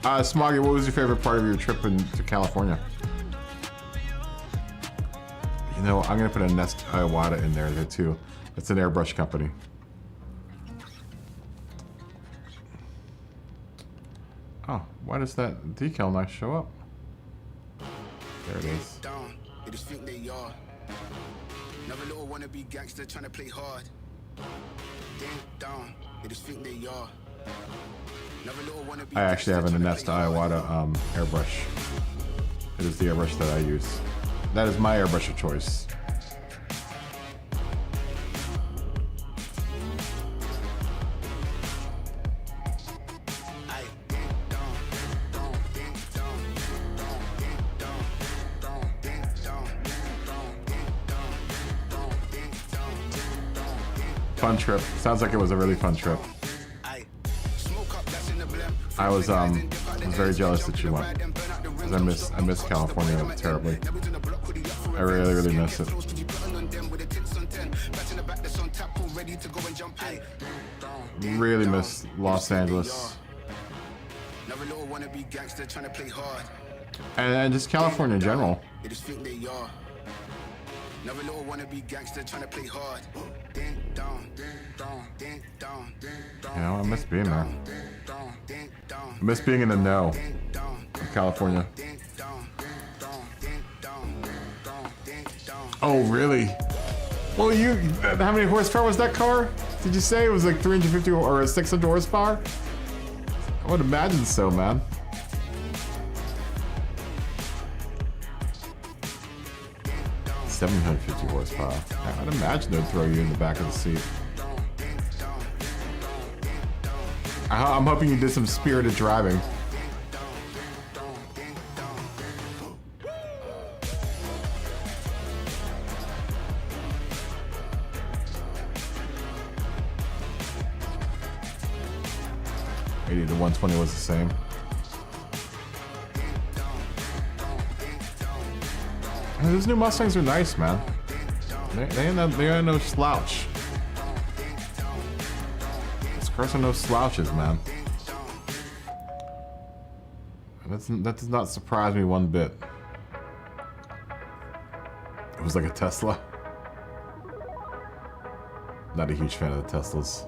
Smoggy, what was your favorite part of your trip to California? You know, I'm gonna put a Nest Iwata in there too. It's an airbrush company. Oh, why does that decal not show up? There it is. They just think they are. Another little wannabe gangster trying to play hard. Ding dong, they just think they are. I actually have a Nest Iwata airbrush. It is the airbrush that I use. That is my airbrush of choice. Fun trip. Sounds like it was a really fun trip. I was very jealous that you went, because I miss California terribly. I really miss it. Really miss Los Angeles. And just California in general. You know, I miss being there. I miss being in the know of California. Oh, really? Well, how many horsepower was that car? Did you say it was like 350 or 600 horsepower? I would imagine so, man. $750 horsepower. I'd imagine they'd throw you in the back of the seat. I'm hoping you did some spirited driving. '80 to 120 was the same. Those new Mustangs are nice, man. They ain't no slouch. These cars are no slouches, man. That does not surprise me one bit. It was like a Tesla. Not a huge fan of the Teslas.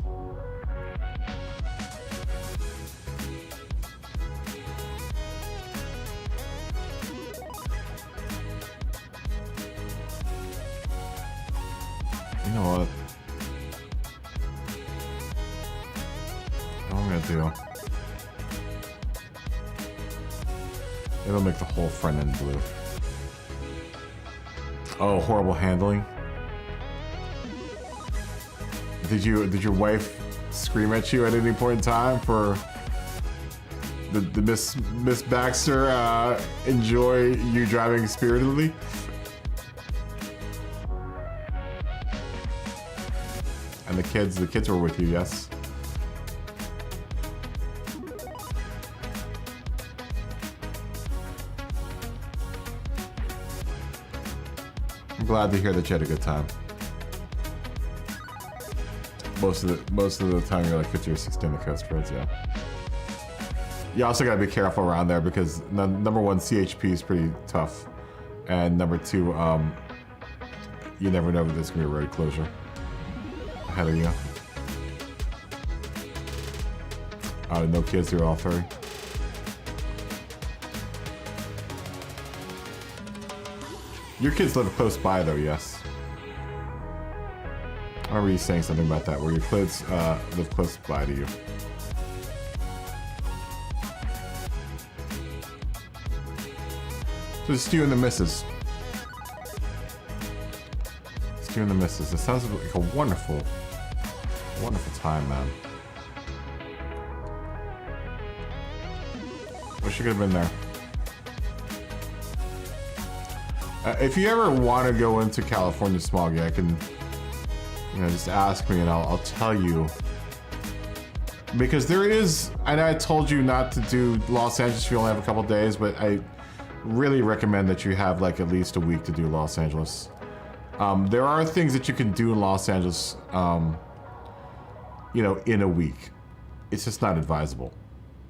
You know what? What I'm gonna do? It'll make the whole front end blue. Oh, horrible handling. Did your wife scream at you at any point in time for the Miss Baxter enjoy you driving spiritedly? And the kids were with you, yes. I'm glad to hear that you had a good time. Most of the time you're like 50 or 60 on the coast roads, yeah. You also gotta be careful around there because number one, CHP is pretty tough, and number two, you never know if there's gonna be a road closure ahead of you. No kids here, all three. Your kids live close by, though, yes. I remember you saying something about that, where your kids live close by to you. So it's you and the missus. It's you and the missus. It sounds like a wonderful time, man. Wish you could have been there. If you ever want to go into California smog, I can, just ask me and I'll tell you. Because there is, and I told you not to do Los Angeles if you only have a couple days, but I really recommend that you have like at least a week to do Los Angeles. There are things that you can do in Los Angeles, in a week. It's just not advisable,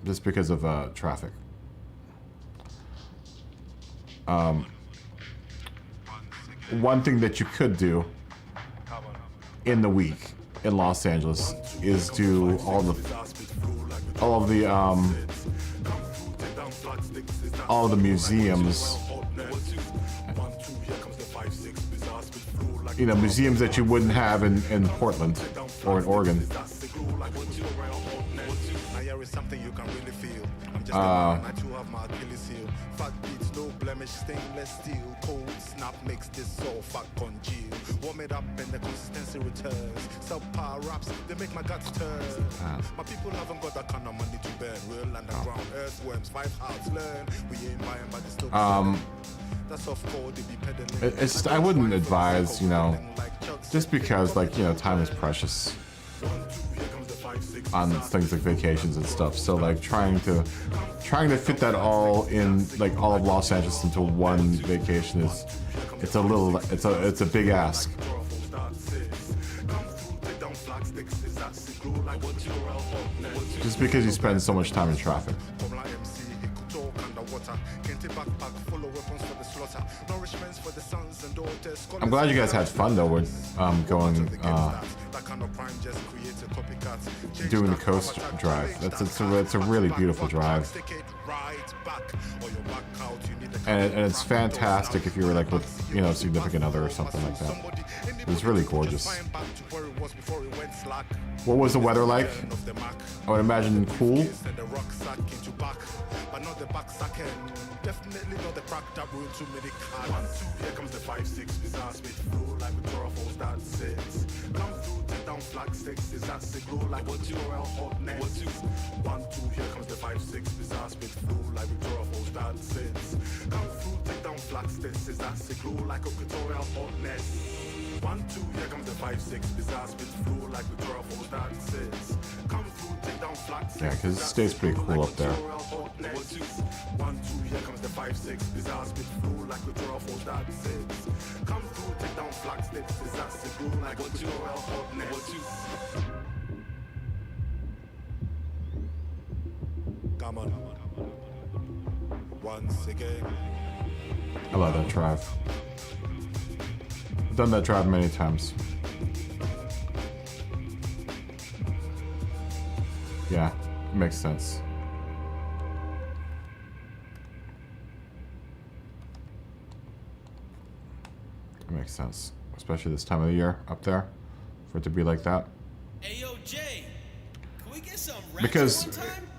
just because of traffic. One thing that you could do in the week in Los Angeles is do all of the museums. Museums that you wouldn't have in Portland or in Oregon. Stainless steel, cold snap makes this soul fuck congeal. Warm it up and the consistency returns. Subpar raps, they make my guts turn. My people haven't got that kind of money to burn. Real underground earthworms, 5 hearts learn. We ain't buying by the stove. That's off code, they be peddling. It's just, I wouldn't advise, just because time is precious on things like vacations and stuff. So like trying to fit that all in, like all of Los Angeles into one vacation it's a big ask. Just because you spend so much time in traffic. I'm glad you guys had fun though with doing the coast drive. It's a really beautiful drive, and it's fantastic if you were like with a significant other or something like that. It was really gorgeous. What was the weather like? I would imagine cool. Definitely not the cracked up room, too many cards. Here comes the 5-6 bizarre spit through like a Torafos that sits. Come through, take down flag 6, is that signal like what's your hotness? 1-2, here comes the 5-6 bizarre spit through like a Torafos that sits. Come through, take down flag 6, is that signal like a tutorial hotness? 1-2, here comes the 5-6 bizarre spit through like a Torafos that sits. Come through, take down flag 6. Yeah, because it stays pretty cool up there. 1-2, here comes the 5-6 bizarre spit through like a Torafos that sits. Come through, take down flag 6, is that signal like a tutorial hotness? Come on. Once again. I love that drive. I've done that drive many times. Yeah, it makes sense. It makes sense, especially this time of the year up there, for it to be like that. Hey yo, Jay, can we get some because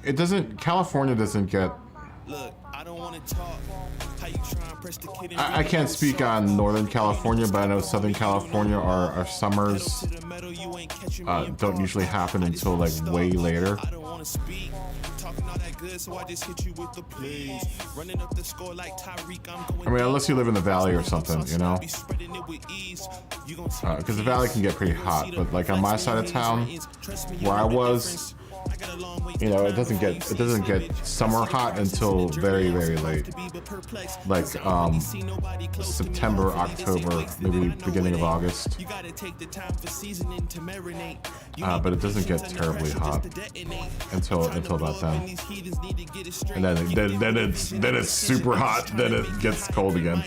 it doesn't. California doesn't get. Look, I I can't speak on Northern California, but I know Southern California, our summers don't usually happen until like way later. I mean, unless you live in the valley or something, you know? Because the valley can get pretty hot, but like on my side of town, where I was, you know, it doesn't get summer hot until very, very late. Like September, October, maybe beginning of August. But it doesn't get terribly hot until about then. And then it's super hot. Then it gets cold again.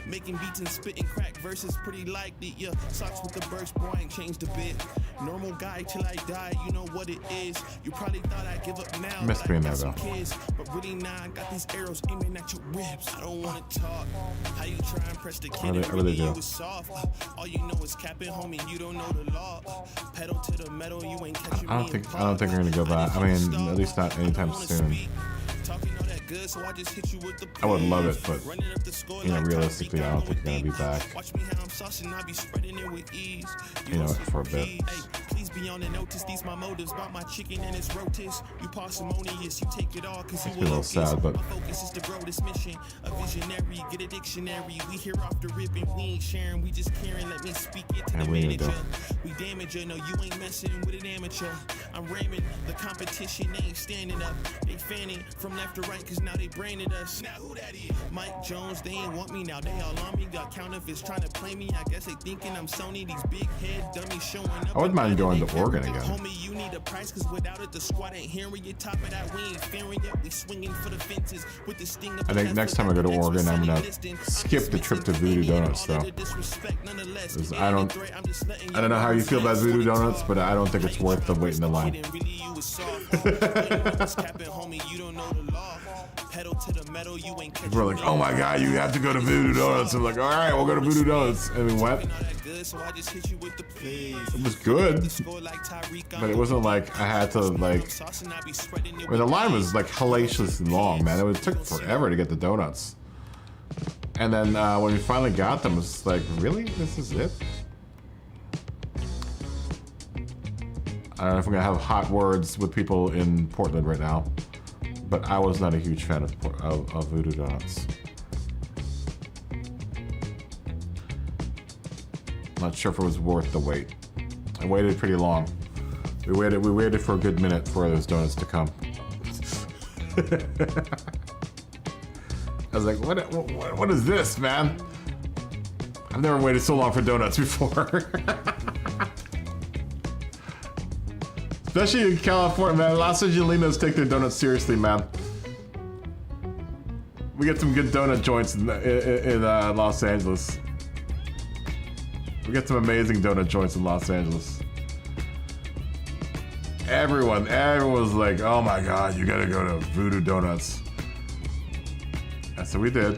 Making beats and spitting crack verses pretty likely. Yeah, socks with the burst, boy, ain't changed a bit. Normal guy till I die, you know what it is. You probably thought I'd give up now. Missed being there though. But really now I got these arrows aiming at your ribs. I don't wanna talk. How you try and press the kid and really do. Soft. All you know is capping, homie, you don't know the law. Pedal to the metal, you ain't catching me. I don't think we're gonna go back. I mean, at least not anytime soon. I would love it, but you know, realistically, I don't think we're gonna be back. You know, for a bit. Please be on the notice, these my motives about my chicken and its rotis. You parsimonious, you take it all cause you a little sad, but my focus is to grow this mission. A visionary, get a dictionary. We here off the ribbon, we ain't sharing, we just caring. Let me speak it to the manager. We damage you, no, you ain't messing with an amateur. I'm ramming, the competition ain't standing up. They fanning from left to right cause now they branded us. Now who that is? Mike Jones, they ain't want me now, they all on me. Got counterfeits trying to play me, I guess they thinking I'm Sony. These big head dummies showing up. I wouldn't mind going to Oregon again. Homie, you need a price cause without it the squad ain't hearing you. Top of that, we ain't fearing it. We swinging for the fences with the sting of I think next time I go to Oregon, I'm gonna skip the trip to Voodoo Donuts though. I don't know how you feel about Voodoo Donuts, but I don't think it's worth the wait in the line. People are like, oh my god, you have to go to Voodoo Donuts. I'm like, all right, we'll go to Voodoo Donuts. And we went. It was good, but it wasn't like I had to like. I mean, the line was like hellaciously long, man. It took forever to get the donuts. And then when we finally got them, it's like, really? This is it? I don't know if I'm gonna have hot words with people in Portland right now, but I was not a huge fan of Voodoo Donuts. Not sure if it was worth the wait. I waited pretty long. We waited for a good minute for those donuts to come. I was like, what is this, man? I've never waited so long for donuts before. Especially in California, man. Los Angelinos take their donuts seriously, man. We get some good donut joints in Los Angeles. We get some amazing donut joints in Los Angeles. Everyone was like, oh my god, you gotta go to Voodoo Donuts. And so we did.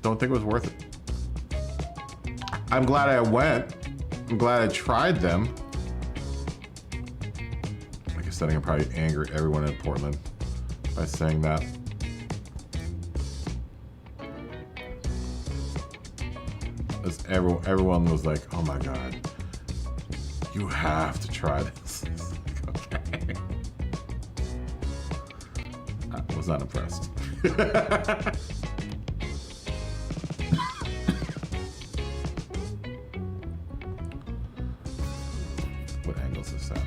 Don't think it was worth it. I'm glad I went. I'm glad I tried them. Like I said, I can probably anger everyone in Portland by saying that. As everyone was like, oh my god, you have to try this. Okay. I was not impressed. What angle is this at?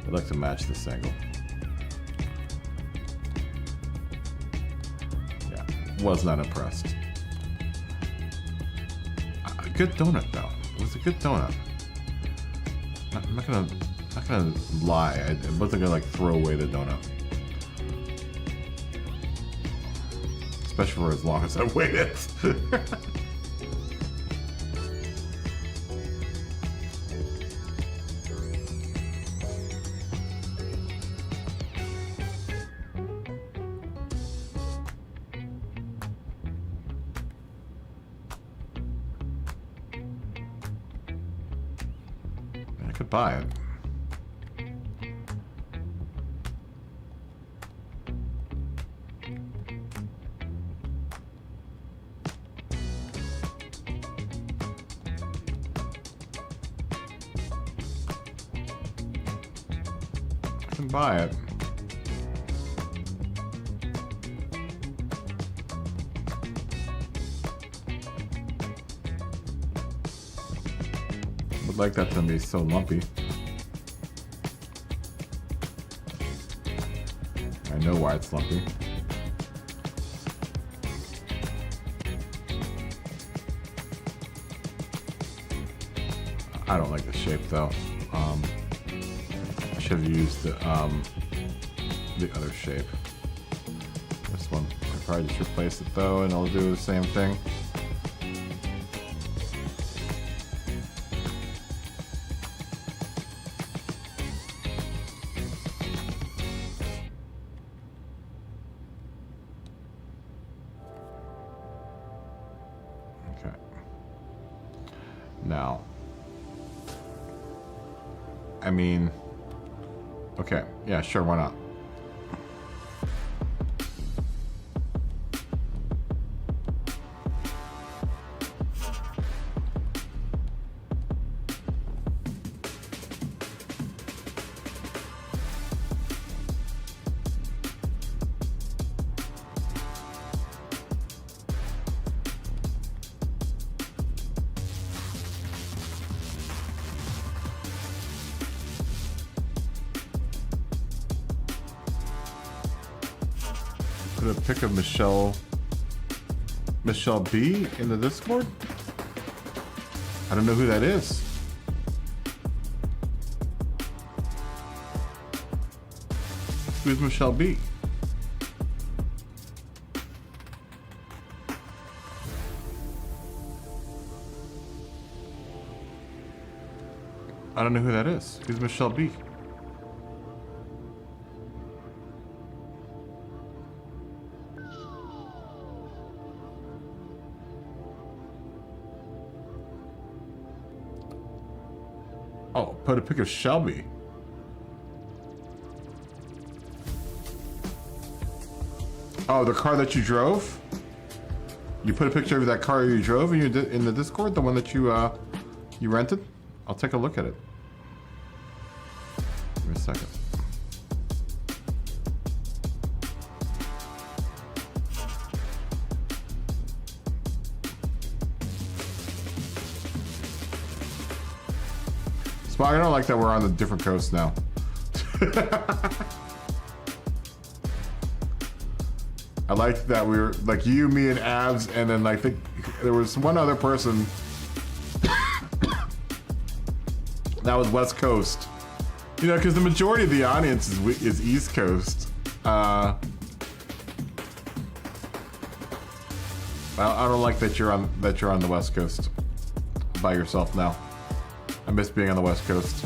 I'd like to match this angle. Yeah, was not impressed. A good donut though. It was a good donut. I'm not gonna lie. I wasn't gonna like throw away the donut. Especially for as long as I waited. could buy it. I can buy it. Would like that to be so lumpy. I know why it's lumpy. I don't like the shape though. I should have used the other shape. This one, I probably just replace it though, and I'll do the same thing. Okay. Now, I mean, okay, yeah, sure, why not? Put a pic of Michelle B in the Discord? I don't know who that is. Who's Michelle B? I don't know who that is. Who's Michelle B? Oh, put a pic of Shelby. Oh, the car that you drove? You put a picture of that car you drove in the Discord, the one that you rented? I'll take a look at it. Give me a second. Smog, I don't like that we're on the different coast now. I liked that we were like you, me, and Abs, and then I think there was one other person that was West Coast. You know, because the majority of the audience is East Coast. I don't like that you're on the West Coast by yourself now. I miss being on the West Coast.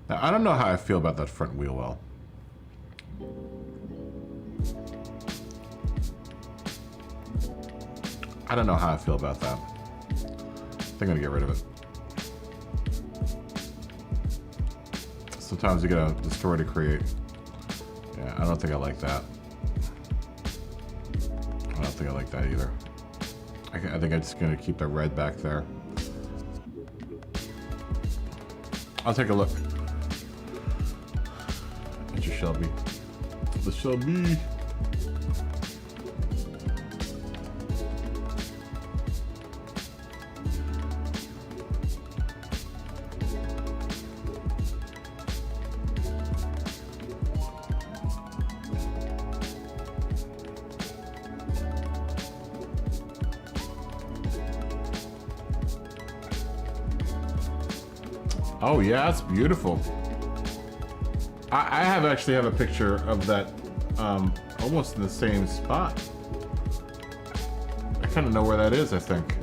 Now, I don't know how I feel about that front wheel well. I don't know how I feel about that. I think I'm gonna get rid of it. Sometimes you gotta destroy to create. Yeah, I don't think I like that. I don't think I like that either. I think I'm just gonna keep the red back there. I'll take a look. It's your Shelby. The Shelby. Oh yeah, it's beautiful. I actually have a picture of that almost in the same spot. I kind of know where that is, I think.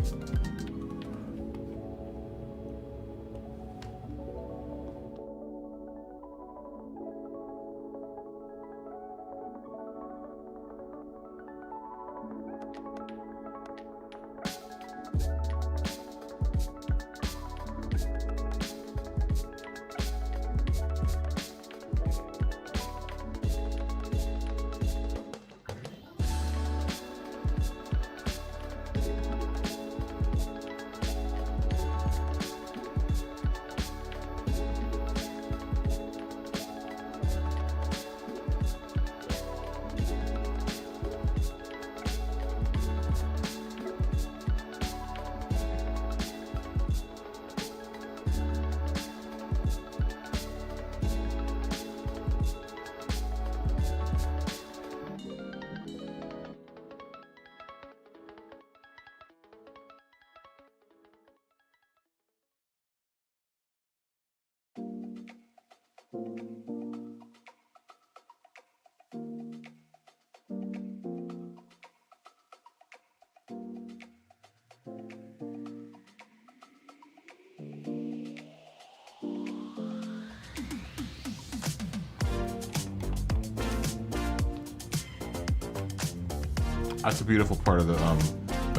That's a beautiful part of the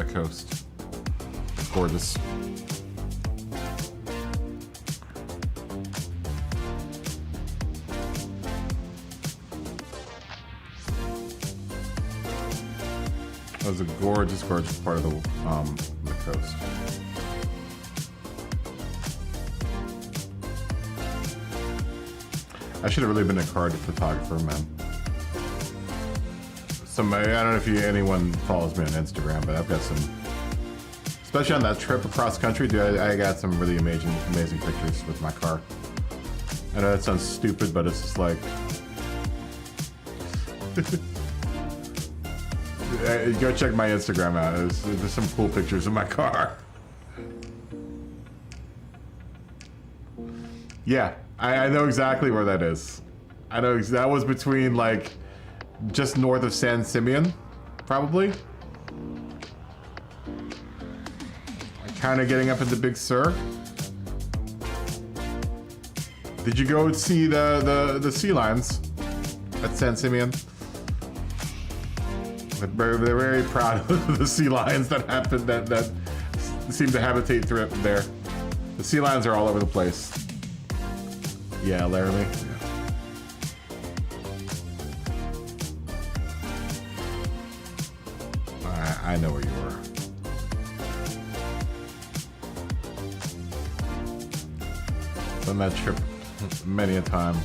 coast. It's gorgeous. That was a gorgeous, gorgeous part of the coast. I should have really been a card photographer, man. I don't know if anyone follows me on Instagram, but I've got some, especially on that trip across country, dude, I got some really amazing pictures with my car. I know that sounds stupid, but it's just like, go check my Instagram out. There's some cool pictures of my car. Yeah, I know exactly where that is. I know that was between like just north of San Simeon, probably. Kind of getting up into Big Sur. Did you go see the sea lions at San Simeon? They're very proud of the sea lions that happened that seem to habitate through there. The sea lions are all over the place. Yeah, Laramie. Yeah. I know where you were. Done that trip many a time.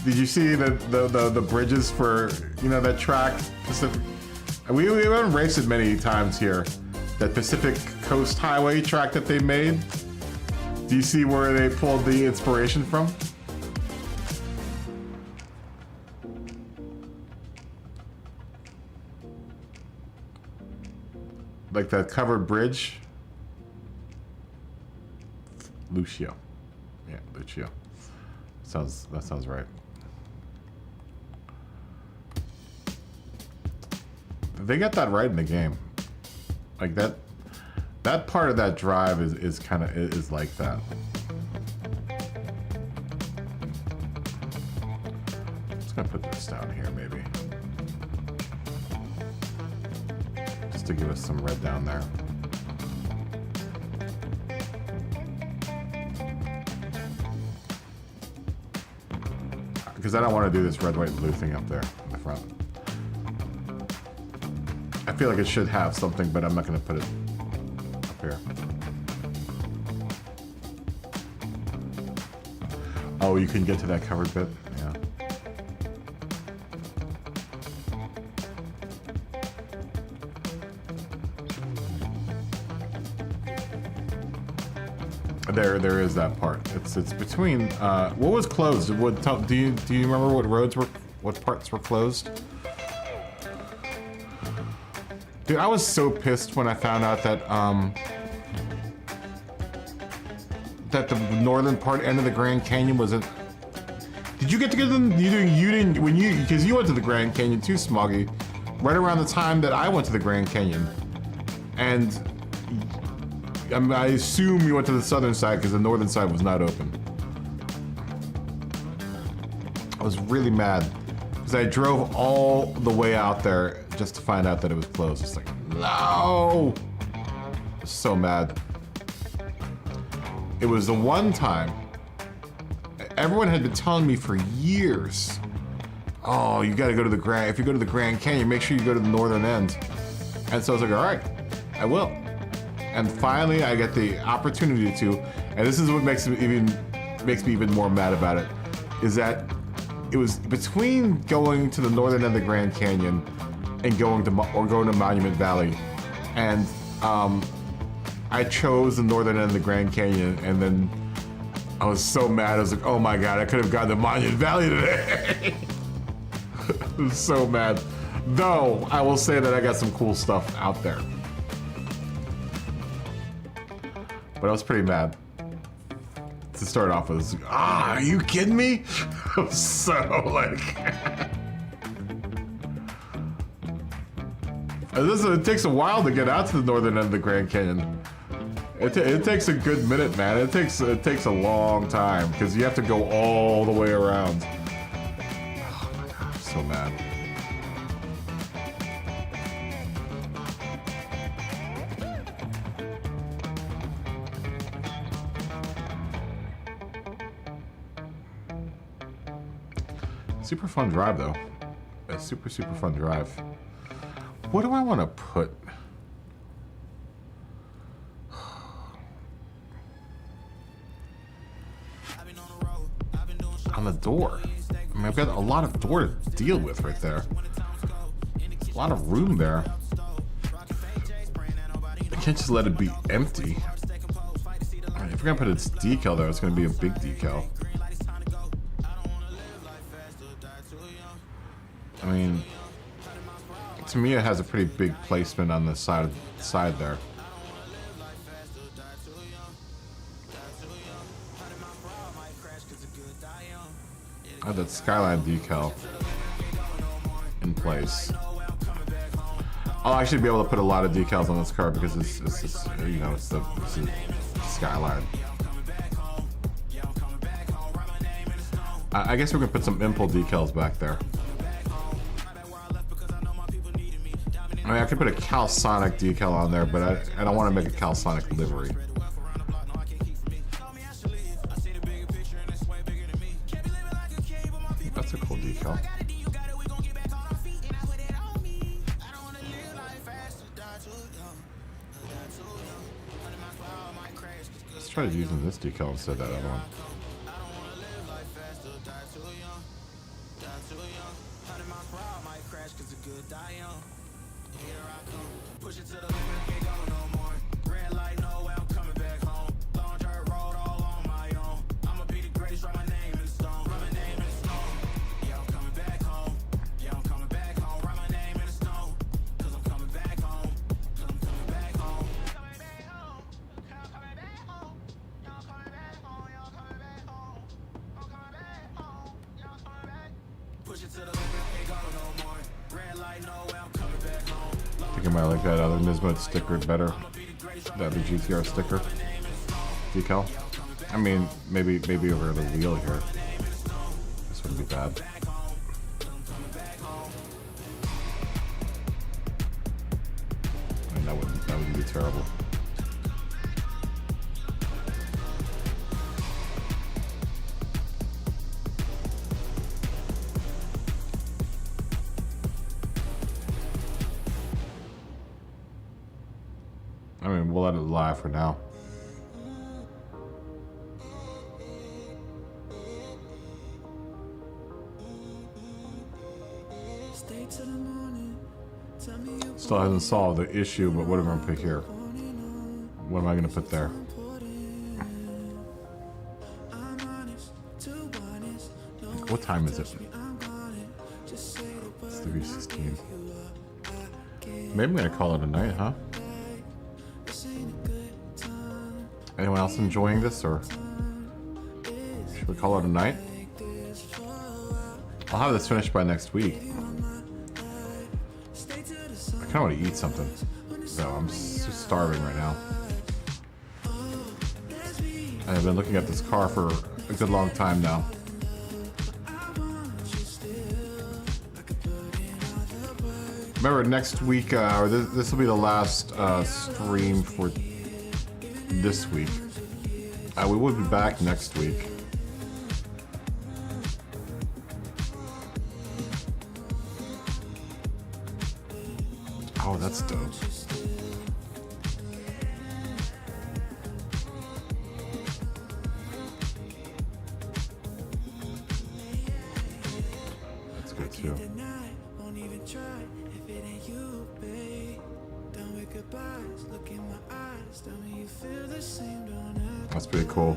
Did you see the bridges for, you know, that track? Pacific? We haven't raced it many times here. That Pacific Coast Highway track that they made. Do you see where they pulled the inspiration from? Like that covered bridge. Lucio. Yeah, Lucio. That sounds right. They got that right in the game. Like that part of that drive is kind of is like that. Just gonna put this down here maybe. Just to give us some red down there. Because I don't want to do this red, white, and blue thing up there in the front. I feel like it should have something, but I'm not going to put it up here. Oh, you can get to that covered bit? Yeah. There is that part. It's between. What was closed? Do you remember what parts were closed? Dude, I was so pissed when I found out that that the northern part end of the Grand Canyon wasn't. Did you get to them? You didn't because you went to the Grand Canyon too, Smoggy, right around the time that I went to the Grand Canyon, and I assume you went to the southern side because the northern side was not open. I was really mad because I drove all the way out there just to find out that it was closed. It's like, no! I was so mad. It was the one time everyone had been telling me for years, oh, you gotta go to the Grand, if you go to the Grand Canyon, make sure you go to the northern end. And so I was like, all right, I will. And finally I get the opportunity to, and this is what makes me even more mad about it, is that it was between going to the northern end of the Grand Canyon and going to Monument Valley, and I chose the northern end of the Grand Canyon, and then I was so mad. I was like, oh my god, I could have gone to Monument Valley today. I was so mad. Though I will say that I got some cool stuff out there, but I was pretty mad. to start off with. Are you kidding me? So like, it takes a while to get out to the northern end of the Grand Canyon. It takes a good minute, man. It takes a long time because you have to go all the way around. Oh my god, I'm so mad. Super fun drive though. A super fun drive. What do I want to put? On the door. I mean, I've got a lot of door to deal with right there. A lot of room there. I can't just let it be empty. I mean, if we're gonna put its decal there, it's gonna be a big decal. I mean, to me, it has a pretty big placement on the side there. I have that Skyline decal in place. I'll actually be able to put a lot of decals on this car because it's you know, it's the Skyline. I guess we can put some Impel decals back there. I mean, I could put a Calsonic decal on there, but I don't want to make a Calsonic livery. That's a cool decal. Let's try using this decal instead of that other one. Push it to the limit, can't go no more. Red light, no way, I'm coming back home. Long dirt road, all on my own. I'ma be the greatest, write my name in stone. Write my name in stone. Yeah, I'm coming back home. Yeah, I'm coming back home. Write my name in stone. Cause I'm coming back home. Cause I'm coming back home. Coming back home. I'm coming back home. Y'all coming back home. Y'all coming back home. I'm coming back home. Y'all coming back. Push it to the limit, can't go no more. Red light, no way, I'm coming back home. I think I might like that other Nismo sticker better. The other GTR sticker decal. I mean, maybe over the wheel here. This wouldn't be bad. I mean, that wouldn't be terrible. I mean, we'll let it lie for now. Still hasn't solved the issue, but what am I going to put here? What am I going to put there? What time is it? It's 3:16. Maybe I'm going to call it a night, huh? Anyone else enjoying this, or should we call it a night? I'll have this finished by next week. I kind of want to eat something, though. I'm so starving right now. And I've been looking at this car for a good long time now. Remember, next week, or this will be the last stream for this week. We will be back next week. Oh, that's dope. That's good too. That's pretty cool.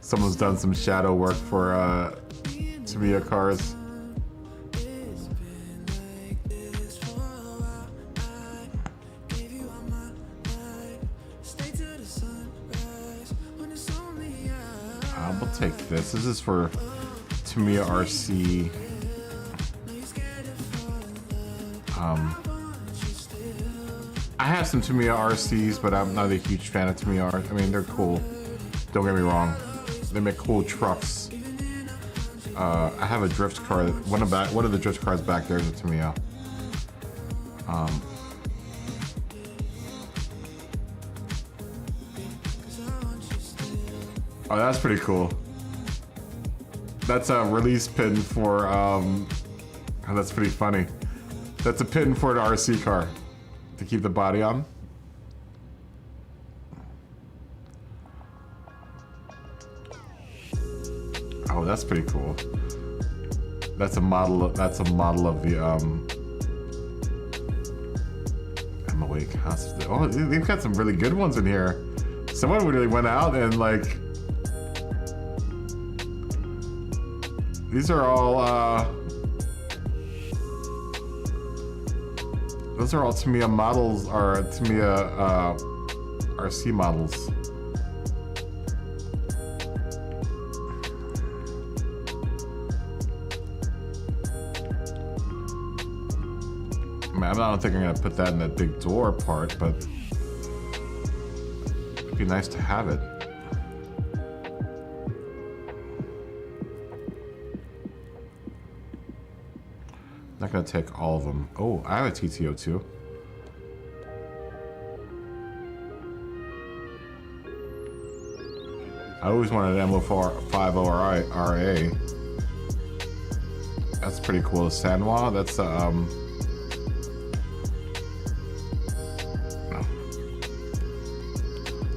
Someone's done some shadow work for Tamiya cars. We'll take this. This is for Tamiya RC. I have some Tamiya RCs, but I'm not a huge fan of Tamiya RCs. I mean, they're cool. Don't get me wrong. They make cool trucks. I have a drift car. One of the drift cars back there is a Tamiya. Oh, that's pretty cool. That's a release pin for, oh, that's pretty funny. That's a pin for an RC car to keep the body on. Oh, that's pretty cool. That's a model of the, MOA Constance. Oh, they've got some really good ones in here. Someone really went out and like, these are all, those are all Tamiya models, or Tamiya RC models. I mean, I don't think I'm gonna put that in that big door part, but it'd be nice to have it. Not gonna take all of them. Oh, I have a TTO too. I always wanted an MO50 RA. That's pretty cool. Sanwa, that's no.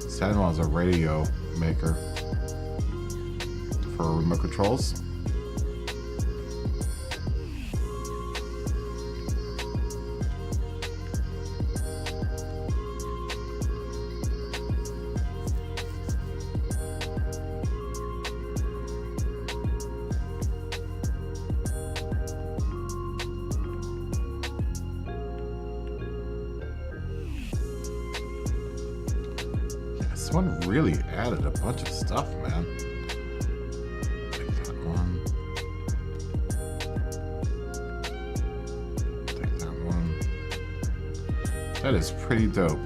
Sanwa is a radio maker for remote controls. Someone really added a bunch of stuff, man. Take that one. Take that one. That is pretty dope.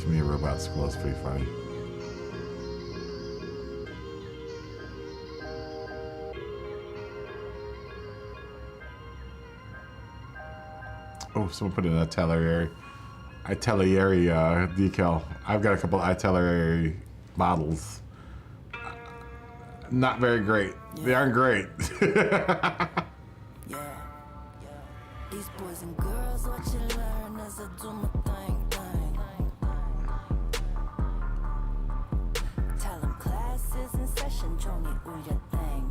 To me, Robot School is pretty funny. Oh, someone put in an Atelier decal. I've got a couple Atelier models. Not very great. They aren't great. These boys and girls, what you learn as I do my thing. Tell them classes in session, join me, do your thing.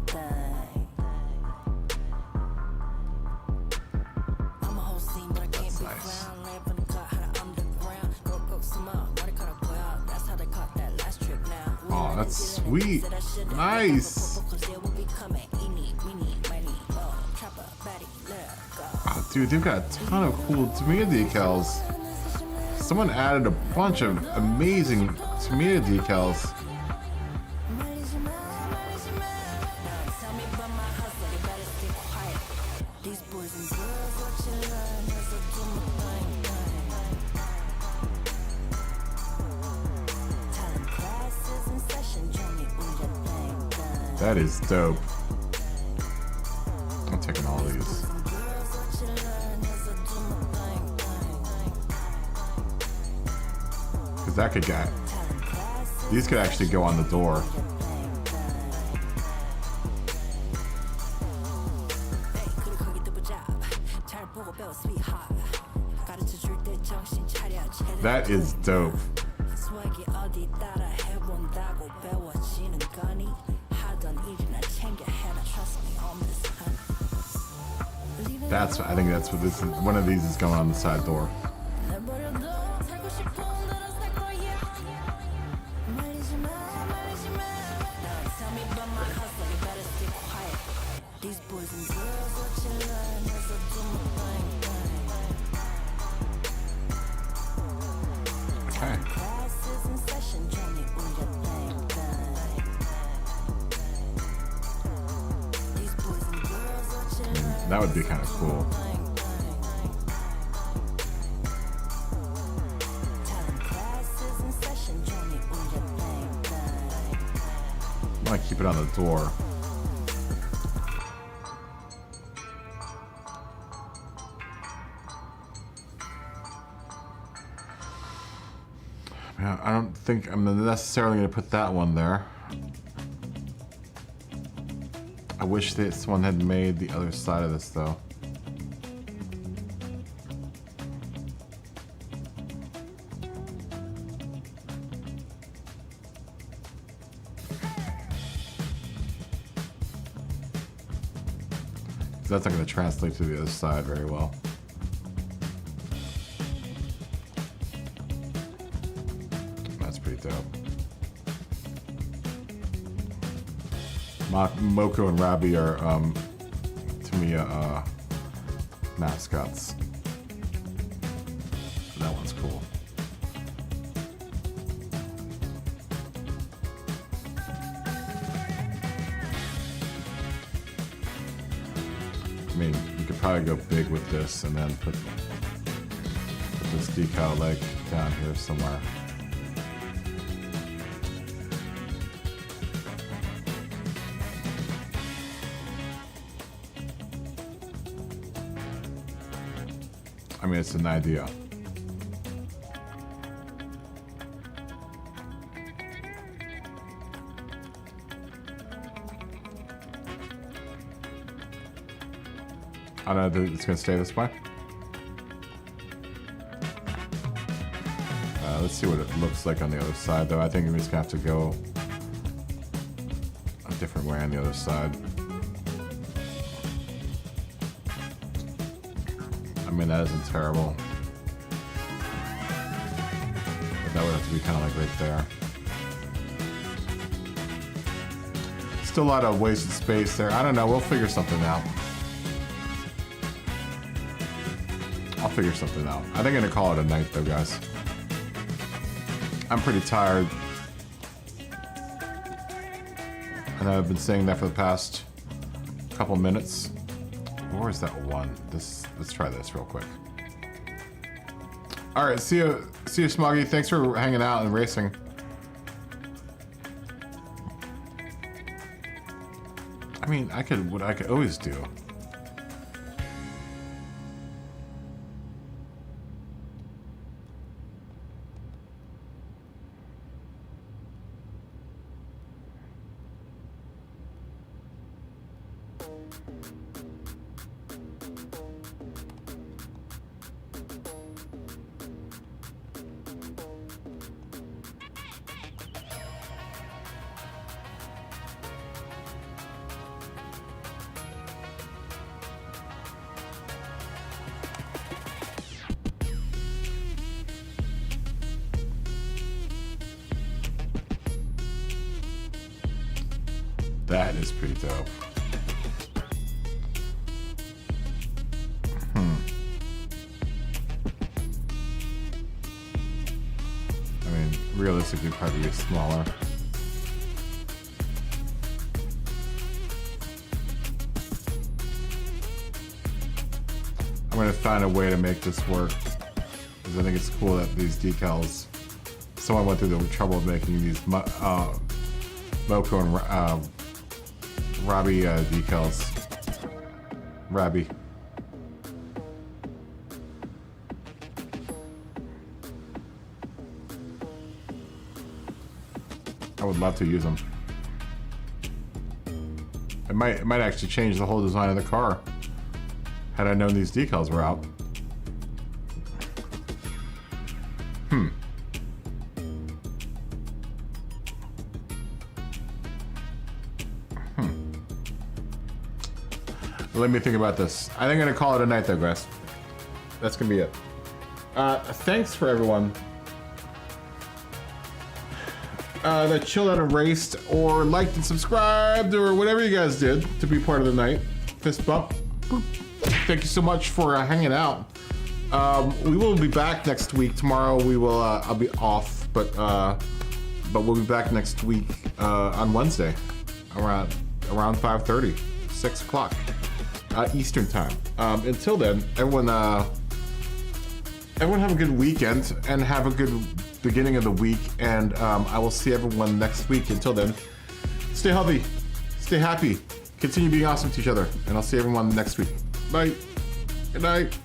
I'm a whole scene, but I can't be found. Lamp on the cut, how to underground. Go some up, what I cut a boy out. That's how they caught that last trip now. Oh, that's sweet. Nice. Oh, dude, they've got a ton of cool Tamiya decals. Someone added a bunch of amazing Tamiya decals. That is dope. I'm taking all of these. Because that could get... These could actually go on the door. That is dope. I think that's what this is. One of these is going on the side door. That would be kind of cool. I want to keep it on the door. Yeah, I don't think I'm necessarily going to put that one there. I wish this one had made the other side of this though. That's not going to translate to the other side very well. That's pretty dope. Moko and Rabi are, to me, mascots. That one's cool. I mean, you could probably go big with this and then put this decal leg down here somewhere. I mean, it's an idea. I don't know if it's going to stay this way. Let's see what it looks like on the other side, though. I think we're just going to have to go a different way on the other side. I mean, that isn't terrible. But that would have to be kind of like right there. Still a lot of wasted space there. I don't know. We'll figure something out. I'll figure something out. I think I'm gonna call it a night though, guys. I'm pretty tired. And I've been saying that for the past couple minutes. Where is that one? Let's try this real quick. Alright, see you Smoggy. Thanks for hanging out and racing. I mean, what I could always do. That is pretty dope. I mean, realistically, probably be smaller. I'm gonna find a way to make this work, because I think it's cool that these decals. Someone went through the trouble of making these Moko and Rabi decals. Rabi. I would love to use them. It might actually change the whole design of the car. Had I known these decals were out. Let me think about this. I think I'm gonna call it a night though, guys. That's gonna be it. Thanks for everyone that chilled out and raced or liked and subscribed or whatever you guys did to be part of the night. Fist bump. Boop. Thank you so much for hanging out. We will be back next week. Tomorrow we will. I'll be off, but we'll be back next week on Wednesday around 5:30, 6 o'clock. Eastern time. Until then, everyone have a good weekend and have a good beginning of the week. And I will see everyone next week. Until then, stay healthy, stay happy, continue being awesome to each other, and I'll see everyone next week. Bye. Good night.